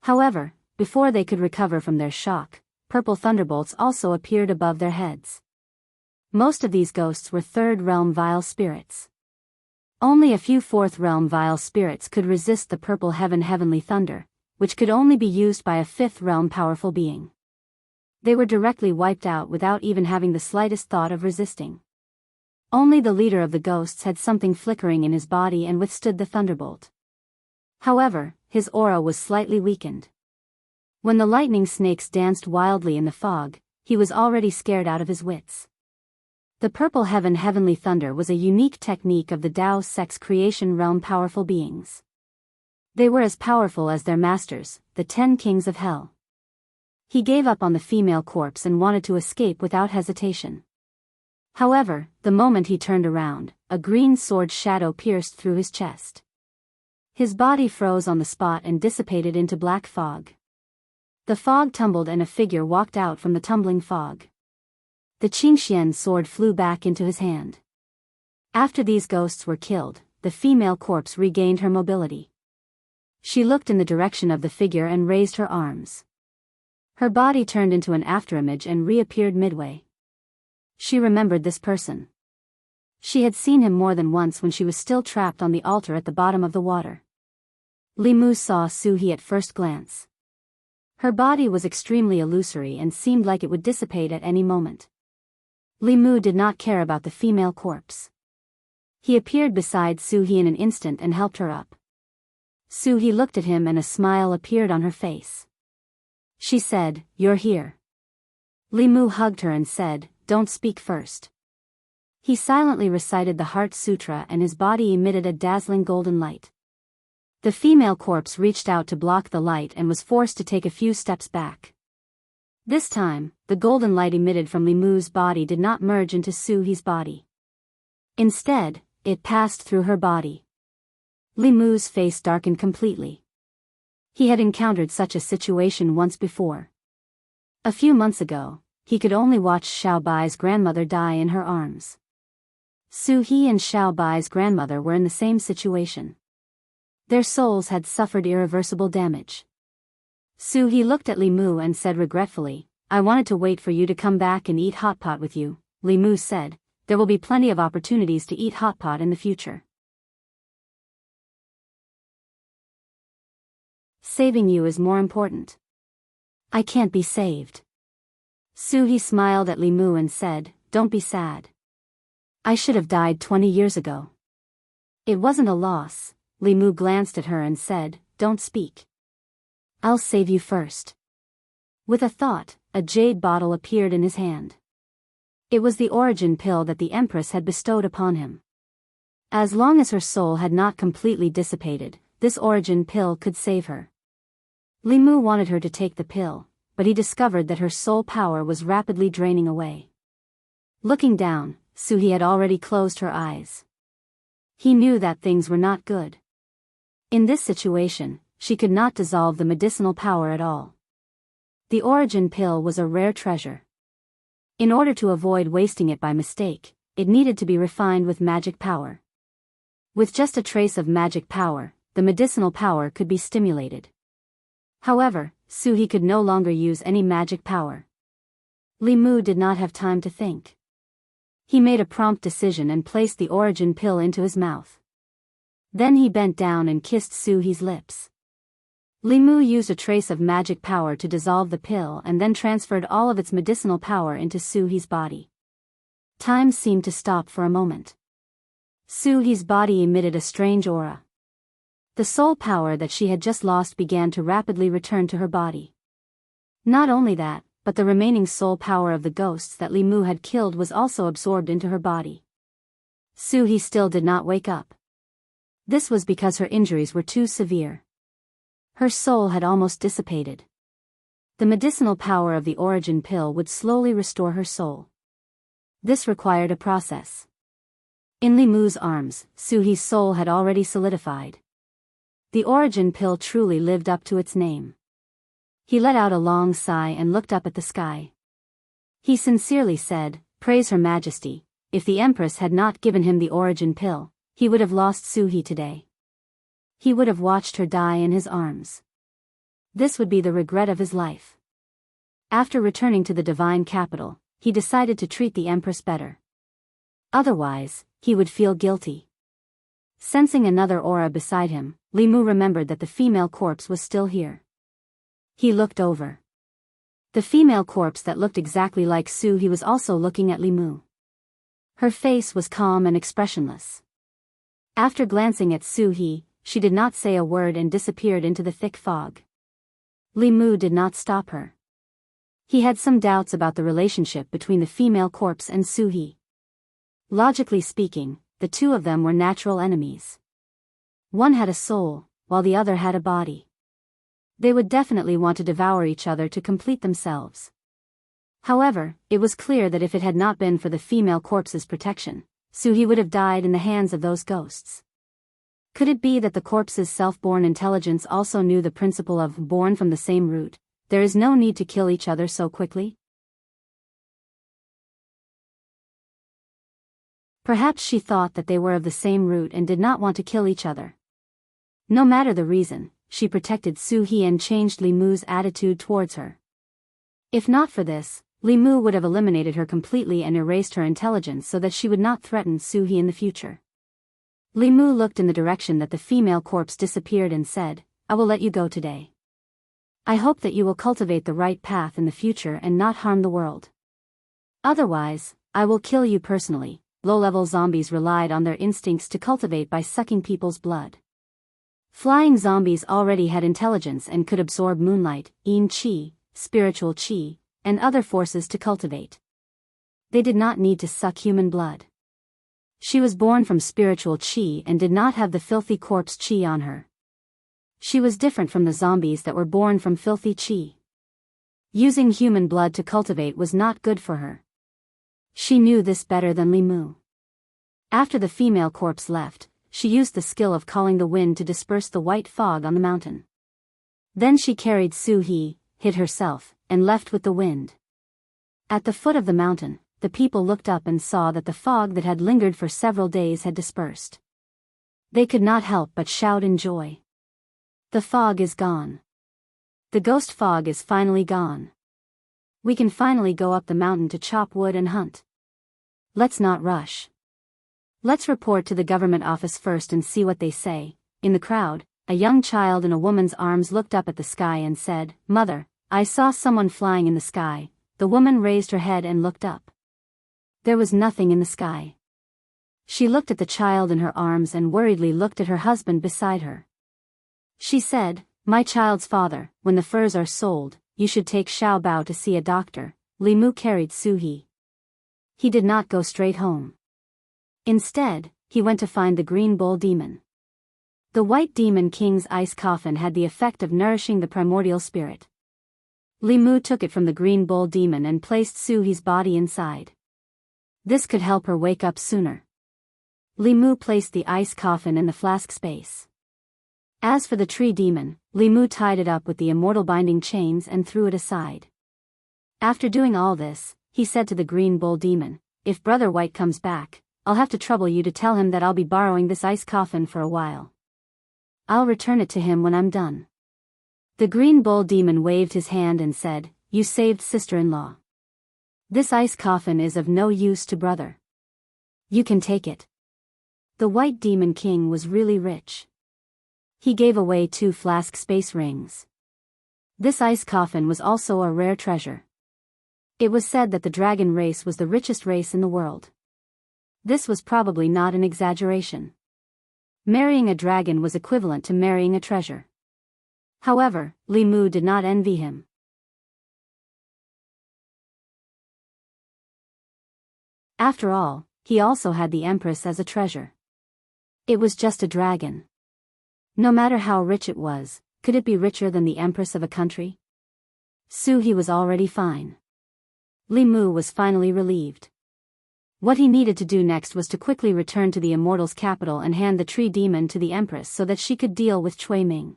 However, before they could recover from their shock, purple thunderbolts also appeared above their heads. Most of these ghosts were third realm vile spirits. Only a few fourth realm vile spirits could resist the purple heavenly thunder, which could only be used by a fifth realm powerful being. They were directly wiped out without even having the slightest thought of resisting. Only the leader of the ghosts had something flickering in his body and withstood the thunderbolt. However, his aura was slightly weakened. When the lightning snakes danced wildly in the fog, he was already scared out of his wits. The purple heavenly thunder was a unique technique of the Tao sex creation realm powerful beings. They were as powerful as their masters, the 10 kings of hell. He gave up on the female corpse and wanted to escape without hesitation. However, the moment he turned around, a green sword shadow pierced through his chest. His body froze on the spot and dissipated into black fog. The fog tumbled and a figure walked out from the tumbling fog. The Qingxian sword flew back into his hand. After these ghosts were killed, the female corpse regained her mobility. She looked in the direction of the figure and raised her arms. Her body turned into an afterimage and reappeared midway. She remembered this person. She had seen him more than once when she was still trapped on the altar at the bottom of the water. Li Mu saw Su-hee at first glance. Her body was extremely illusory and seemed like it would dissipate at any moment. Li Mu did not care about the female corpse. He appeared beside Su-hee in an instant and helped her up. Su-hee looked at him and a smile appeared on her face. She said, "You're here." Li Mu hugged her and said, "Don't speak first." He silently recited the Heart Sutra and his body emitted a dazzling golden light. The female corpse reached out to block the light and was forced to take a few steps back. This time, the golden light emitted from Li Mu's body did not merge into Su-hee's body. Instead, it passed through her body. Li Mu's face darkened completely. He had encountered such a situation once before. A few months ago, he could only watch Xiao Bai's grandmother die in her arms. Su-hee and Xiao Bai's grandmother were in the same situation. Their souls had suffered irreversible damage. Su-hee looked at Li Mu and said regretfully, "I wanted to wait for you to come back and eat hot pot with you." Li Mu said, "There will be plenty of opportunities to eat hot pot in the future. Saving you is more important." "I can't be saved." Su-hee smiled at Li Mu and said, "Don't be sad. I should have died 20 years ago." "It wasn't a loss." Li Mu glanced at her and said, "Don't speak. I'll save you first." With a thought, a jade bottle appeared in his hand. It was the origin pill that the Empress had bestowed upon him. As long as her soul had not completely dissipated, this origin pill could save her. Li Mu wanted her to take the pill, but he discovered that her soul power was rapidly draining away. Looking down, Suhi had already closed her eyes. He knew that things were not good. In this situation, she could not dissolve the medicinal power at all. The origin pill was a rare treasure. In order to avoid wasting it by mistake, it needed to be refined with magic power. With just a trace of magic power, the medicinal power could be stimulated. However, Suhi could no longer use any magic power. Li Mu did not have time to think. He made a prompt decision and placed the origin pill into his mouth. Then he bent down and kissed Suhi's lips. Li Mu used a trace of magic power to dissolve the pill and then transferred all of its medicinal power into Suhi's body. Time seemed to stop for a moment. Suhi's body emitted a strange aura. The soul power that she had just lost began to rapidly return to her body. Not only that, but the remaining soul power of the ghosts that Li Mu had killed was also absorbed into her body. Suhi still did not wake up. This was because her injuries were too severe. Her soul had almost dissipated. The medicinal power of the origin pill would slowly restore her soul. This required a process. In Li Mu's arms, Suhi's soul had already solidified. The origin pill truly lived up to its name. He let out a long sigh and looked up at the sky. He sincerely said, "Praise Her Majesty, if the Empress had not given him the origin pill, he would have lost Suhi today. He would have watched her die in his arms. This would be the regret of his life." After returning to the divine capital, he decided to treat the Empress better. Otherwise, he would feel guilty. Sensing another aura beside him, Li Mu remembered that the female corpse was still here. He looked over. The female corpse that looked exactly like Suhi was also looking at Li Mu. Her face was calm and expressionless. After glancing at Suhi, she did not say a word and disappeared into the thick fog. Li Mu did not stop her. He had some doubts about the relationship between the female corpse and Suhi. Logically speaking, the two of them were natural enemies. One had a soul, while the other had a body. They would definitely want to devour each other to complete themselves. However, it was clear that if it had not been for the female corpse's protection, Suhi would have died in the hands of those ghosts. Could it be that the corpse's self-born intelligence also knew the principle of born from the same root? There is no need to kill each other so quickly? Perhaps she thought that they were of the same root and did not want to kill each other. No matter the reason, she protected Suhi and changed Li Mu's attitude towards her. If not for this, Li Mu would have eliminated her completely and erased her intelligence so that she would not threaten Suhi in the future. Li Mu looked in the direction that the female corpse disappeared and said, "I will let you go today. I hope that you will cultivate the right path in the future and not harm the world. Otherwise, I will kill you personally." Low-level zombies relied on their instincts to cultivate by sucking people's blood. Flying zombies already had intelligence and could absorb moonlight, yin qi, spiritual qi, and other forces to cultivate. They did not need to suck human blood. She was born from spiritual qi and did not have the filthy corpse qi on her. She was different from the zombies that were born from filthy qi. Using human blood to cultivate was not good for her. She knew this better than Li Mu. After the female corpse left, she used the skill of calling the wind to disperse the white fog on the mountain. Then she carried Suhi, hid herself, and left with the wind. At the foot of the mountain, the people looked up and saw that the fog that had lingered for several days had dispersed. They could not help but shout in joy. The fog is gone. The ghost fog is finally gone. We can finally go up the mountain to chop wood and hunt. Let's not rush. Let's report to the government office first and see what they say. In the crowd, a young child in a woman's arms looked up at the sky and said, "Mother, I saw someone flying in the sky." The woman raised her head and looked up. There was nothing in the sky. She looked at the child in her arms and worriedly looked at her husband beside her. She said, "My child's father, when the furs are sold, you should take Xiao Bao to see a doctor. Li Mu carried Su-hee. He did not go straight home. Instead, he went to find the Green Bull Demon. The White Demon King's ice coffin had the effect of nourishing the primordial spirit. Li Mu took it from the Green Bull Demon and placed Su-hee's body inside. This could help her wake up sooner. Li Mu placed the ice coffin in the flask space. As for the tree demon, Li Mu tied it up with the immortal binding chains and threw it aside. After doing all this, he said to the Green Bull Demon, "If Brother White comes back, I'll have to trouble you to tell him that I'll be borrowing this ice coffin for a while. I'll return it to him when I'm done." The Green Bull Demon waved his hand and said, "You saved sister-in-law. This ice coffin is of no use to brother. You can take it." The White Demon King was really rich. He gave away 2 flask space rings. This ice coffin was also a rare treasure. It was said that the dragon race was the richest race in the world. This was probably not an exaggeration. Marrying a dragon was equivalent to marrying a treasure. However, Li Mu did not envy him. After all, he also had the Empress as a treasure. It was just a dragon. No matter how rich it was, could it be richer than the Empress of a country? Su-hee was already fine. Li Mu was finally relieved. What he needed to do next was to quickly return to the Immortal's capital and hand the tree demon to the Empress so that she could deal with Cui Ming.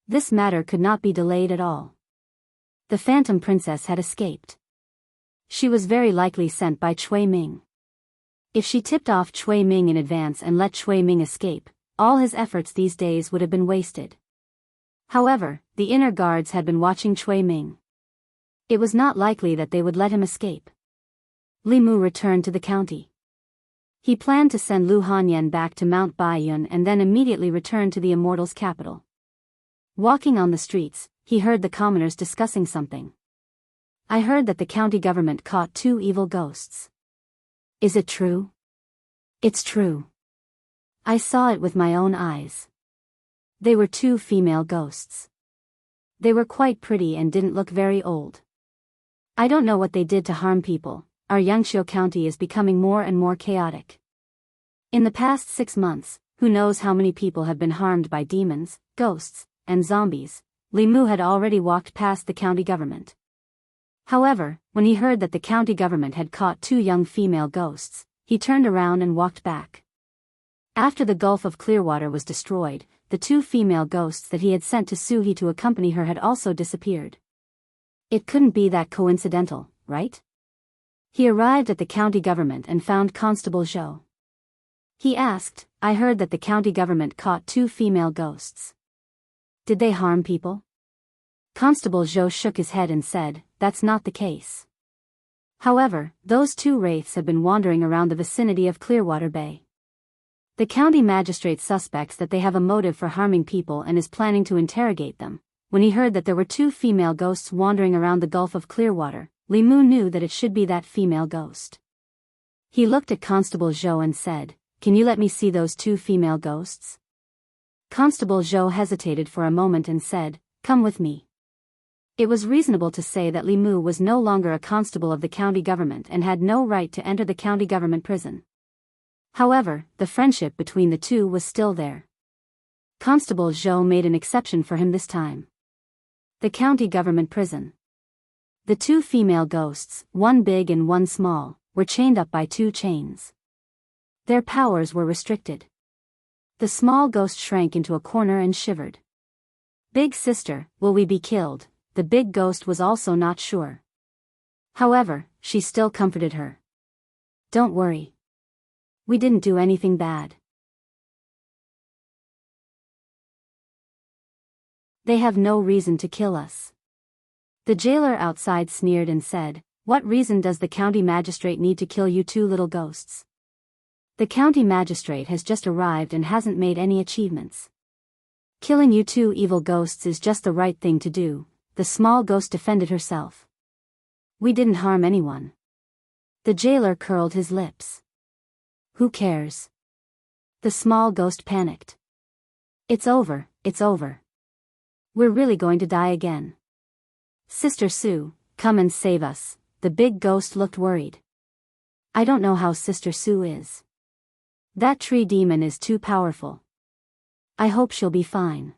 This matter could not be delayed at all. The Phantom Princess had escaped. She was very likely sent by Cui Ming. If she tipped off Cui Ming in advance and let Cui Ming escape, all his efforts these days would have been wasted. However, the inner guards had been watching Cui Ming. It was not likely that they would let him escape. Li Mu returned to the county. He planned to send Lu Hanyan back to Mount Baiyun and then immediately return to the Immortal's capital. Walking on the streets, he heard the commoners discussing something. "I heard that the county government caught 2 evil ghosts. Is it true?" "It's true. I saw it with my own eyes. They were 2 female ghosts. They were quite pretty and didn't look very old. I don't know what they did to harm people. Our Yangqiu County is becoming more and more chaotic. In the past 6 months, who knows how many people have been harmed by demons, ghosts, and zombies." Li Mu had already walked past the county government. However, when he heard that the county government had caught 2 young female ghosts, he turned around and walked back. After the Gulf of Clearwater was destroyed, the 2 female ghosts that he had sent to Su-hee to accompany her had also disappeared. It couldn't be that coincidental, right? He arrived at the county government and found Constable Zhou. He asked, "I heard that the county government caught 2 female ghosts. Did they harm people?" Constable Zhou shook his head and said, "That's not the case. However, those 2 wraiths have been wandering around the vicinity of Clearwater Bay. The county magistrate suspects that they have a motive for harming people and is planning to interrogate them." When he heard that there were 2 female ghosts wandering around the Gulf of Clearwater, Li Mu knew that it should be that female ghost. He looked at Constable Zhou and said, "Can you let me see those 2 female ghosts?" Constable Zhou hesitated for a moment and said, "Come with me." It was reasonable to say that Li Mu was no longer a constable of the county government and had no right to enter the county government prison. However, the friendship between the 2 was still there. Constable Zhou made an exception for him this time. The county government prison. The 2 female ghosts, one big and one small, were chained up by 2 chains. Their powers were restricted. The small ghost shrank into a corner and shivered. "Big sister, will we be killed?" The big ghost was also not sure. However, she still comforted her. "Don't worry. We didn't do anything bad. They have no reason to kill us." The jailer outside sneered and said, "What reason does the county magistrate need to kill you 2 little ghosts? The county magistrate has just arrived and hasn't made any achievements. Killing you 2 evil ghosts is just the right thing to do." The small ghost defended herself. "We didn't harm anyone." The jailer curled his lips. "Who cares?" The small ghost panicked. It's over. We're really going to die again." "Sister Sue, come and save us." The big ghost looked worried. "I don't know how Sister Sue is. That tree demon is too powerful. I hope she'll be fine."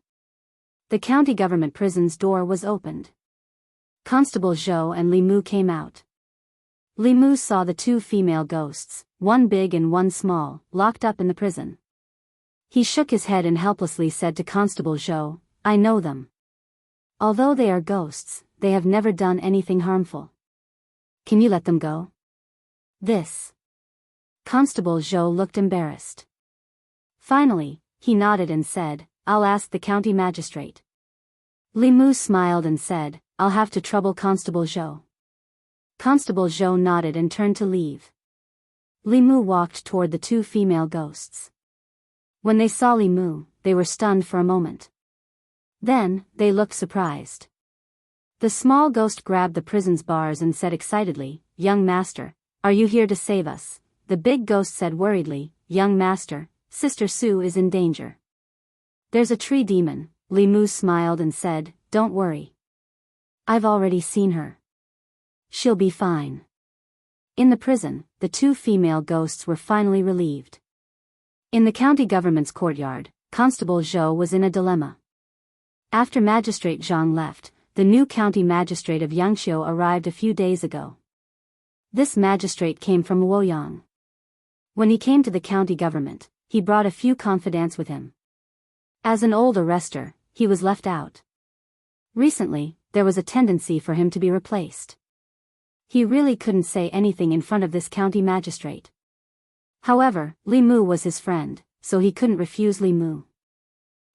The county government prison's door was opened. Constable Zhou and Li Mu came out. Li Mu saw the two female ghosts, one big and one small, locked up in the prison. He shook his head and helplessly said to Constable Zhou, "I know them. Although they are ghosts, they have never done anything harmful. Can you let them go?" "This." Constable Zhou looked embarrassed. Finally, he nodded and said, "I'll ask the county magistrate." Li Mu smiled and said, "I'll have to trouble Constable Zhou." Constable Zhou nodded and turned to leave. Li Mu walked toward the two female ghosts. When they saw Li Mu, they were stunned for a moment. Then, they looked surprised. The small ghost grabbed the prison's bars and said excitedly, "Young master, are you here to save us?" The big ghost said worriedly, "Young master, Sister Sue is in danger. There's a tree demon." Li Mu smiled and said, "Don't worry. I've already seen her. She'll be fine." In the prison, the two female ghosts were finally relieved. In the county government's courtyard, Constable Zhou was in a dilemma. After Magistrate Zhang left, the new county magistrate of Yangqiu arrived a few days ago. This magistrate came from Luoyang. When he came to the county government, he brought a few confidants with him. As an old arrestor, he was left out. Recently, there was a tendency for him to be replaced. He really couldn't say anything in front of this county magistrate. However, Li Mu was his friend, so he couldn't refuse Li Mu.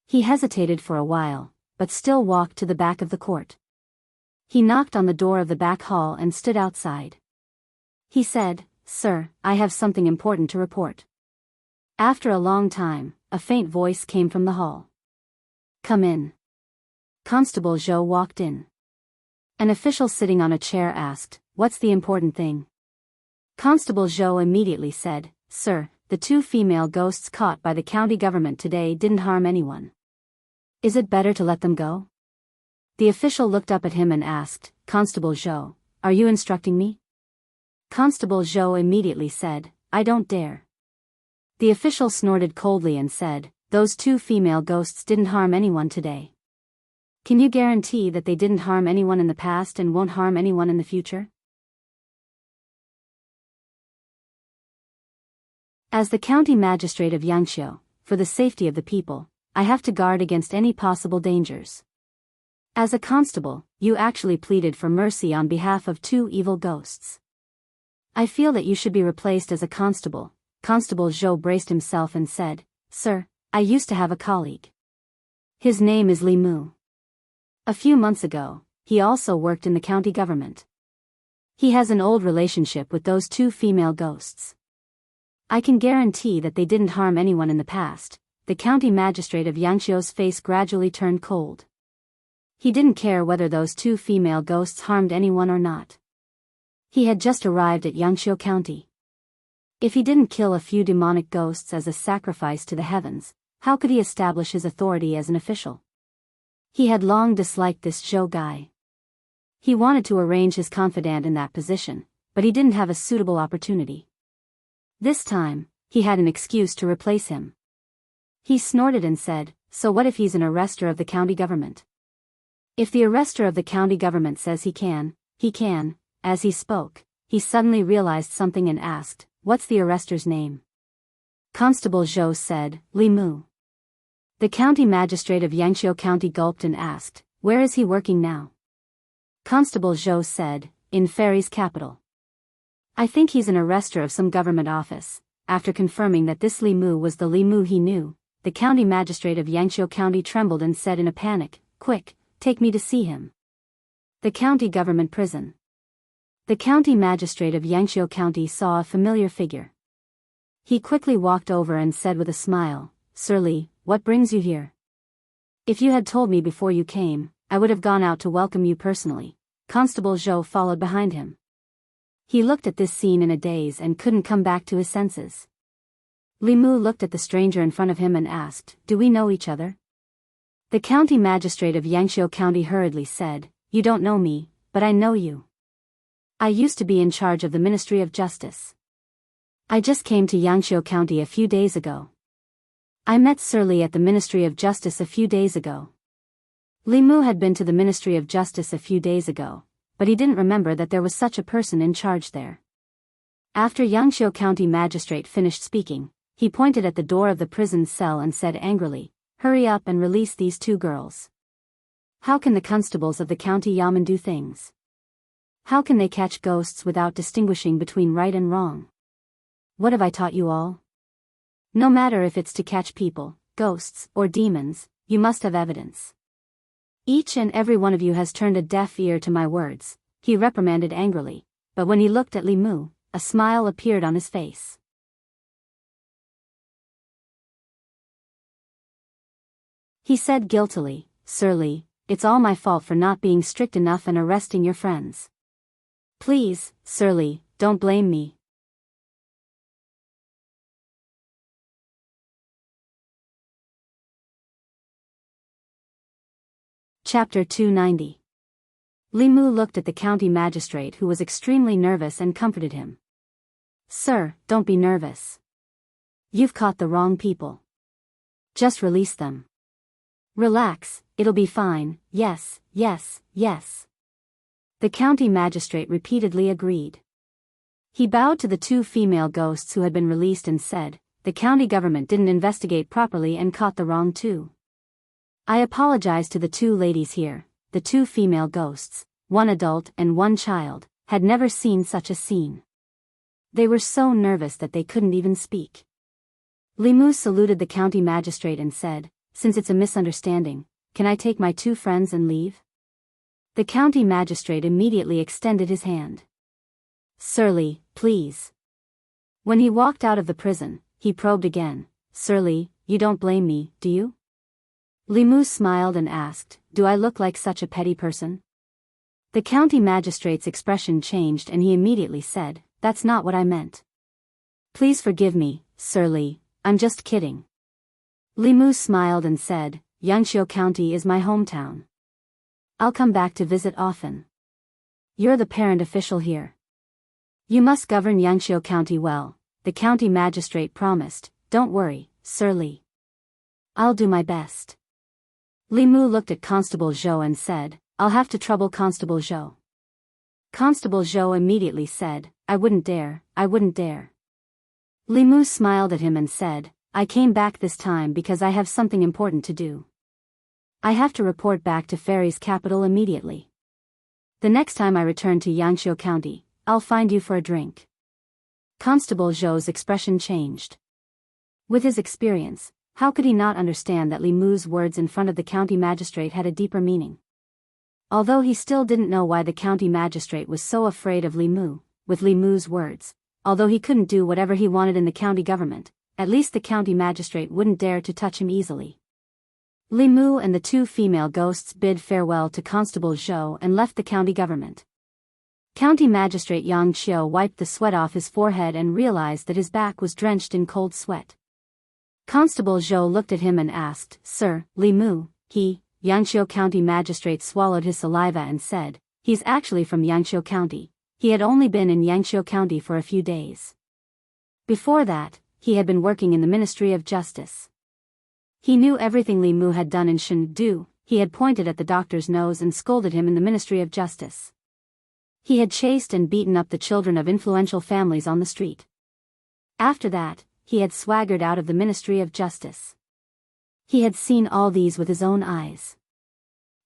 He hesitated for a while, but still walked to the back of the court. He knocked on the door of the back hall and stood outside. He said, "Sir, I have something important to report." After a long time, a faint voice came from the hall. "Come in." Constable Zhou walked in. An official sitting on a chair asked, "What's the important thing?" Constable Zhou immediately said, "Sir, the two female ghosts caught by the county government today didn't harm anyone. Is it better to let them go?" The official looked up at him and asked, "Constable Zhou, are you instructing me?" Constable Zhou immediately said, "I don't dare." The official snorted coldly and said, "Those two female ghosts didn't harm anyone today. Can you guarantee that they didn't harm anyone in the past and won't harm anyone in the future?" As the county magistrate of Yangqiu, for the safety of the people, I have to guard against any possible dangers. As a constable, you actually pleaded for mercy on behalf of two evil ghosts. I feel that you should be replaced as a constable. Constable Zhou braced himself and said, "Sir, I used to have a colleague. His name is Li Mu. A few months ago, he also worked in the county government. He has an old relationship with those two female ghosts. I can guarantee that they didn't harm anyone in the past." The county magistrate of Yangqiu's face gradually turned cold. He didn't care whether those two female ghosts harmed anyone or not. He had just arrived at Yangqiu County. If he didn't kill a few demonic ghosts as a sacrifice to the heavens, how could he establish his authority as an official? He had long disliked this Zhou guy. He wanted to arrange his confidant in that position, but he didn't have a suitable opportunity. This time, he had an excuse to replace him. He snorted and said, "So what if he's an arrestor of the county government? If the arrestor of the county government says he can, he can." As he spoke, he suddenly realized something and asked, "What's the arrestor's name?" Constable Zhou said, "Li Mu." The county magistrate of Yangqiu County gulped and asked, "Where is he working now?" Constable Zhou said, "In Fairy's capital. I think he's an arrestor of some government office." After confirming that this Li Mu was the Li Mu he knew, the county magistrate of Yangqiu County trembled and said in a panic, "Quick, take me to see him." The county government prison. The county magistrate of Yangqiu County saw a familiar figure. He quickly walked over and said with a smile, "Sir Li, what brings you here?" "If you had told me before you came, I would have gone out to welcome you personally." Constable Zhou followed behind him. He looked at this scene in a daze and couldn't come back to his senses. Li Mu looked at the stranger in front of him and asked, "Do we know each other?" The county magistrate of Yangqiu County hurriedly said, "You don't know me, but I know you. I used to be in charge of the Ministry of Justice. I just came to Yangqiu County a few days ago. I met Surly at the Ministry of Justice a few days ago. Li Mu had been to the Ministry of Justice a few days ago, but he didn't remember that there was such a person in charge there. After Yangqiu County Magistrate finished speaking, he pointed at the door of the prison cell and said angrily, "Hurry up and release these two girls. How can the constables of the county yamen do things? How can they catch ghosts without distinguishing between right and wrong? What have I taught you all? No matter if it's to catch people, ghosts, or demons, you must have evidence. Each and every one of you has turned a deaf ear to my words," he reprimanded angrily, but when he looked at Li Mu, a smile appeared on his face. He said guiltily, "Surly, it's all my fault for not being strict enough and arresting your friends. Please, Surly, don't blame me." Chapter 290. Li Mu looked at the county magistrate, who was extremely nervous, and comforted him. "Sir, don't be nervous. You've caught the wrong people. Just release them. Relax, it'll be fine, yes, yes, yes." The county magistrate repeatedly agreed. He bowed to the two female ghosts who had been released and said, "The county government didn't investigate properly and caught the wrong two. I apologize to the two ladies here." The two female ghosts, one adult and one child, had never seen such a scene. They were so nervous that they couldn't even speak. Li Mu saluted the county magistrate and said, "Since it's a misunderstanding, can I take my two friends and leave?" The county magistrate immediately extended his hand. "Surly, please." When he walked out of the prison, he probed again, "Surly, you don't blame me, do you?" Li Mu smiled and asked, "Do I look like such a petty person?" The county magistrate's expression changed and he immediately said, "That's not what I meant. Please forgive me, Surly, I'm just kidding." Li Mu smiled and said, "Yangqiu County is my hometown. I'll come back to visit often. You're the parent official here. You must govern Yangqiu County well," the county magistrate promised. "Don't worry, Surly. I'll do my best." Li Mu looked at Constable Zhou and said, "I'll have to trouble Constable Zhou." Constable Zhou immediately said, I wouldn't dare. Li Mu smiled at him and said, "I came back this time because I have something important to do. I have to report back to Fairy's capital immediately. The next time I return to Yangqiu County, I'll find you for a drink." Constable Zhou's expression changed. With his experience, how could he not understand that Li Mu's words in front of the county magistrate had a deeper meaning? Although he still didn't know why the county magistrate was so afraid of Li Mu, with Li Mu's words, although he couldn't do whatever he wanted in the county government, at least the county magistrate wouldn't dare to touch him easily. Li Mu and the two female ghosts bid farewell to Constable Zhou and left the county government. County Magistrate Yang Qiu wiped the sweat off his forehead and realized that his back was drenched in cold sweat. Constable Zhou looked at him and asked, "Sir, Li Mu, Yangqiu County Magistrate swallowed his saliva and said, "He's actually from Yangqiu County." He had only been in Yangqiu County for a few days. Before that, he had been working in the Ministry of Justice. He knew everything Li Mu had done in Chengdu. He had pointed at the doctor's nose and scolded him in the Ministry of Justice. He had chased and beaten up the children of influential families on the street. After that, he had swaggered out of the Ministry of Justice. He had seen all these with his own eyes.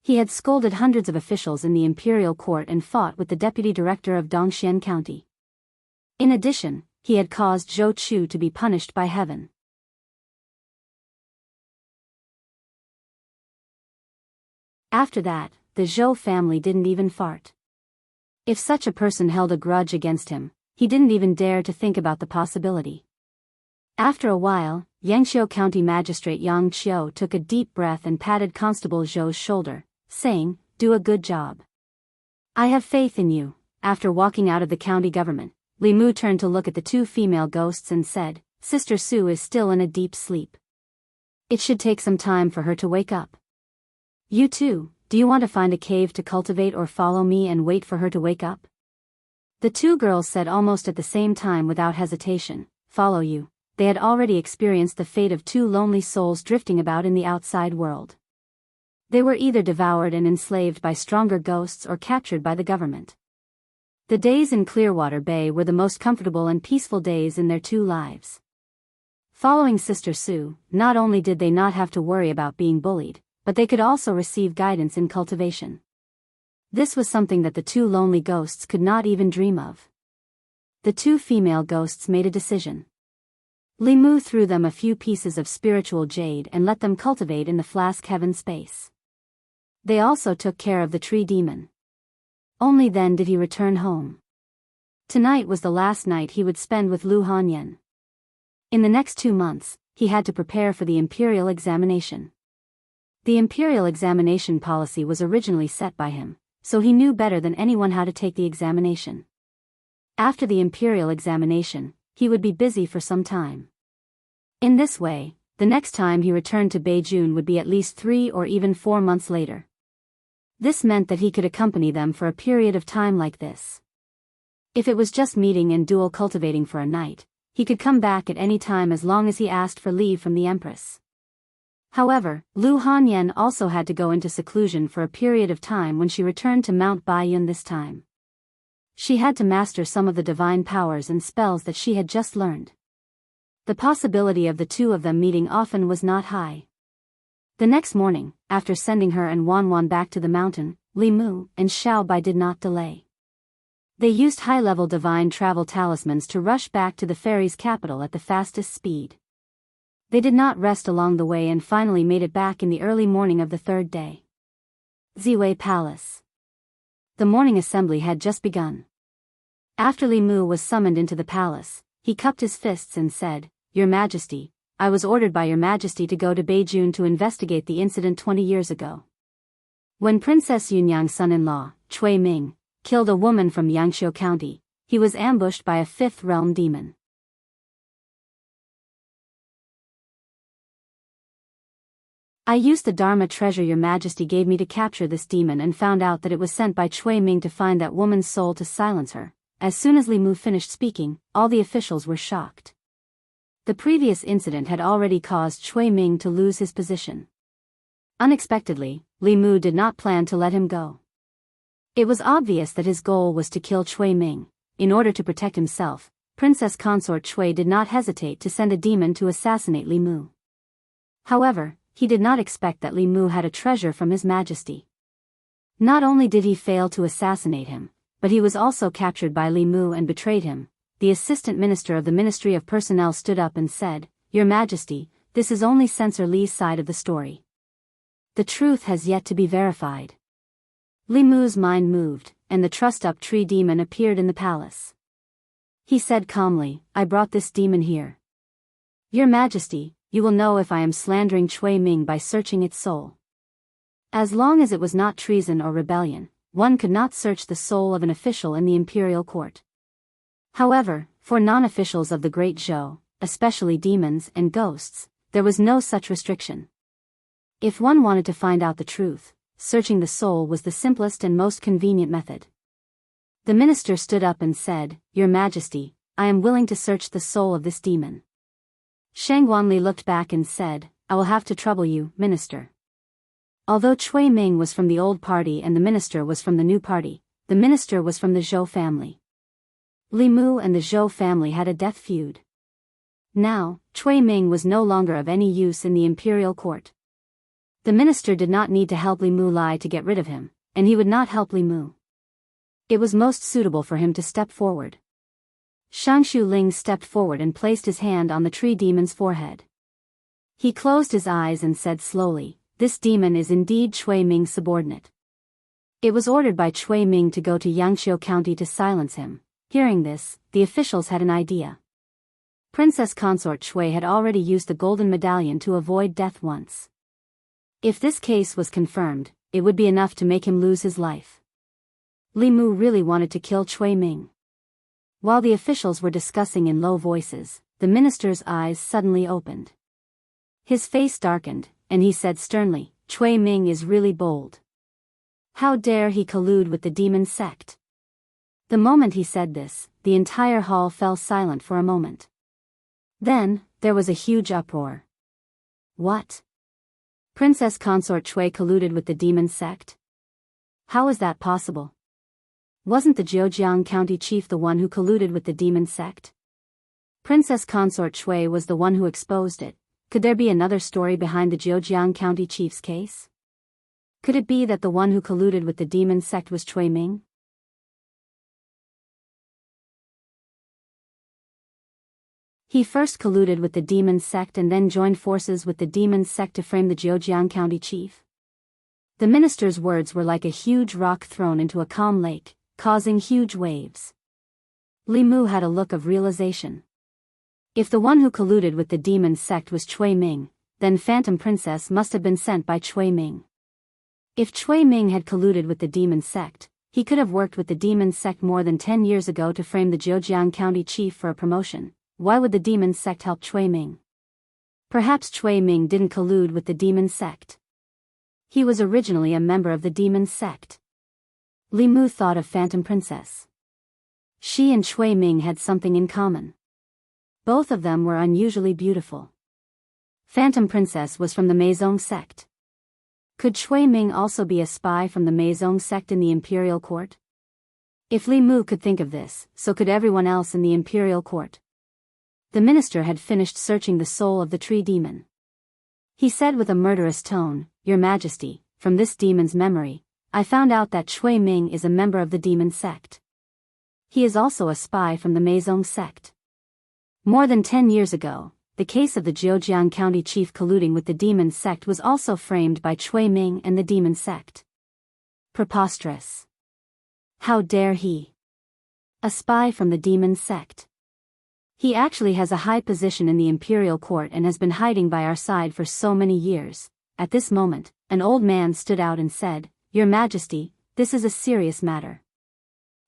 He had scolded hundreds of officials in the imperial court and fought with the deputy director of Dongxian County. In addition, he had caused Zhou Chu to be punished by heaven. After that, the Zhou family didn't even fart. If such a person held a grudge against him, he didn't even dare to think about the possibility. After a while, Yangqiu County Magistrate Yang Qiu took a deep breath and patted Constable Zhou's shoulder, saying, "Do a good job. I have faith in you." After walking out of the county government, Li Mu turned to look at the two female ghosts and said, "Sister Su is still in a deep sleep. It should take some time for her to wake up. You too, do you want to find a cave to cultivate or follow me and wait for her to wake up? The two girls said almost at the same time without hesitation, follow you. They had already experienced the fate of two lonely souls drifting about in the outside world. They were either devoured and enslaved by stronger ghosts or captured by the government. The days in Clearwater Bay were the most comfortable and peaceful days in their two lives. Following Sister Sue, not only did they not have to worry about being bullied, but they could also receive guidance in cultivation. This was something that the two lonely ghosts could not even dream of. The two female ghosts made a decision. Limu threw them a few pieces of spiritual jade and let them cultivate in the flask heaven space. They also took care of the tree demon. Only then did he return home. Tonight was the last night he would spend with Lu Hanyan. In the next 2 months, he had to prepare for the imperial examination. The imperial examination policy was originally set by him, so he knew better than anyone how to take the examination. After the imperial examination, he would be busy for some time. In this way, the next time he returned to Beijing would be at least 3 or even 4 months later. This meant that he could accompany them for a period of time like this. If it was just meeting and dual cultivating for a night, he could come back at any time as long as he asked for leave from the Empress. However, Lu Hanyan also had to go into seclusion for a period of time when she returned to Mount Baiyun this time. She had to master some of the divine powers and spells that she had just learned. The possibility of the two of them meeting often was not high. The next morning, after sending her and Wanwan back to the mountain, Li Mu and Xiao Bai did not delay. They used high-level divine travel talismans to rush back to the fairy's capital at the fastest speed. They did not rest along the way and finally made it back in the early morning of the third day. Ziwei Palace. The morning assembly had just begun. After Li Mu was summoned into the palace, he cupped his fists and said, Your Majesty, I was ordered by Your Majesty to go to Beijing to investigate the incident 20 years ago. When Princess Yunyang's son-in-law, Cui Ming, killed a woman from Yangqiu County, he was ambushed by a fifth realm demon. I used the Dharma treasure Your Majesty gave me to capture this demon and found out that it was sent by Cui Ming to find that woman's soul to silence her. As soon as Li Mu finished speaking, all the officials were shocked. The previous incident had already caused Cui Ming to lose his position. Unexpectedly, Li Mu did not plan to let him go. It was obvious that his goal was to kill Cui Ming. In order to protect himself, Princess Consort Cui did not hesitate to send a demon to assassinate Li Mu. However, he did not expect that Li Mu had a treasure from His Majesty. Not only did he fail to assassinate him, but he was also captured by Li Mu and betrayed him. The assistant minister of the Ministry of Personnel stood up and said, Your Majesty, this is only Censor Li's side of the story. The truth has yet to be verified. Li Mu's mind moved, and the trussed-up tree demon appeared in the palace. He said calmly, I brought this demon here. Your Majesty, you will know if I am slandering Cui Ming by searching its soul. As long as it was not treason or rebellion, one could not search the soul of an official in the imperial court. However, for non-officials of the Great Zhou, especially demons and ghosts, there was no such restriction. If one wanted to find out the truth, searching the soul was the simplest and most convenient method. The minister stood up and said, Your Majesty, I am willing to search the soul of this demon. Shang Guanli looked back and said, I will have to trouble you, minister. Although Cui Ming was from the old party and the minister was from the new party, the minister was from the Zhou family. Li Mu and the Zhou family had a death feud. Now, Cui Ming was no longer of any use in the imperial court. The minister did not need to help Li Mu lie to get rid of him, and he would not help Li Mu. It was most suitable for him to step forward. Shangshu Ling stepped forward and placed his hand on the tree demon's forehead. He closed his eyes and said slowly, This demon is indeed Cui Ming's subordinate. It was ordered by Cui Ming to go to Yangqiu County to silence him. Hearing this, the officials had an idea. Princess Consort Cui had already used the golden medallion to avoid death once. If this case was confirmed, it would be enough to make him lose his life. Li Mu really wanted to kill Cui Ming. While the officials were discussing in low voices, the minister's eyes suddenly opened. His face darkened, and he said sternly, Cui Ming is really bold. How dare he collude with the demon sect? The moment he said this, the entire hall fell silent for a moment. Then, there was a huge uproar. What? Princess Consort Shui colluded with the demon sect? How is that possible? Wasn't the Zhejiang County chief the one who colluded with the demon sect? Princess Consort Shui was the one who exposed it. Could there be another story behind the Zhejiang County chief's case? Could it be that the one who colluded with the demon sect was Cui Ming? He first colluded with the demon sect and then joined forces with the demon sect to frame the Zhejiang County chief. The minister's words were like a huge rock thrown into a calm lake, causing huge waves. Li Mu had a look of realization. If the one who colluded with the demon sect was Cui Ming, then Phantom Princess must have been sent by Cui Ming. If Cui Ming had colluded with the demon sect, he could have worked with the demon sect more than 10 years ago to frame the Zhejiang County chief for a promotion. Why would the demon sect help Cui Ming? Perhaps Cui Ming didn't collude with the demon sect. He was originally a member of the demon sect. Li Mu thought of Phantom Princess. She and Cui Ming had something in common. Both of them were unusually beautiful. Phantom Princess was from the Meizong sect. Could Cui Ming also be a spy from the Meizong sect in the imperial court? If Li Mu could think of this, so could everyone else in the imperial court. The minister had finished searching the soul of the tree demon. He said with a murderous tone, "Your Majesty, from this demon's memory, I found out that Cui Ming is a member of the demon sect. He is also a spy from the Meizong sect. More than 10 years ago, the case of the Zhejiang County chief colluding with the demon sect was also framed by Cui Ming and the demon sect. Preposterous. How dare he? A spy from the demon sect. He actually has a high position in the imperial court and has been hiding by our side for so many years." At this moment, an old man stood out and said, "Your Majesty, this is a serious matter.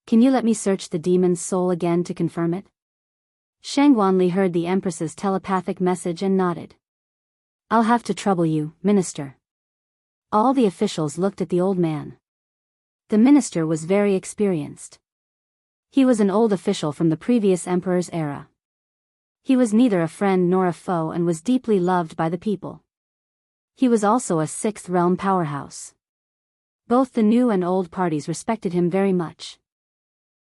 Can you let me search the demon's soul again to confirm it?" Shang Wanli heard the Empress's telepathic message and nodded. "I'll have to trouble you, Minister." All the officials looked at the old man. The minister was very experienced. He was an old official from the previous emperor's era. He was neither a friend nor a foe and was deeply loved by the people. He was also a sixth realm powerhouse. Both the new and old parties respected him very much.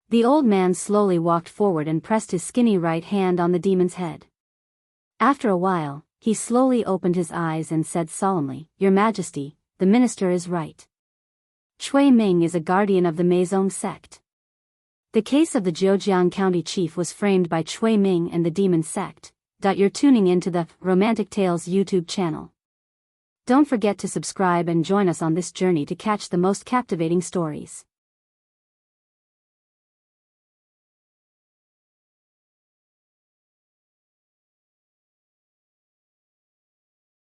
The old man slowly walked forward and pressed his skinny right hand on the demon's head. After a while, he slowly opened his eyes and said solemnly, "Your Majesty, the minister is right. Cui Ming is a guardian of the Meizong sect. The case of the Zhejiang County chief was framed by Cui Ming and the demon sect." You're tuning into the Romantic Tales YouTube channel. Don't forget to subscribe and join us on this journey to catch the most captivating stories.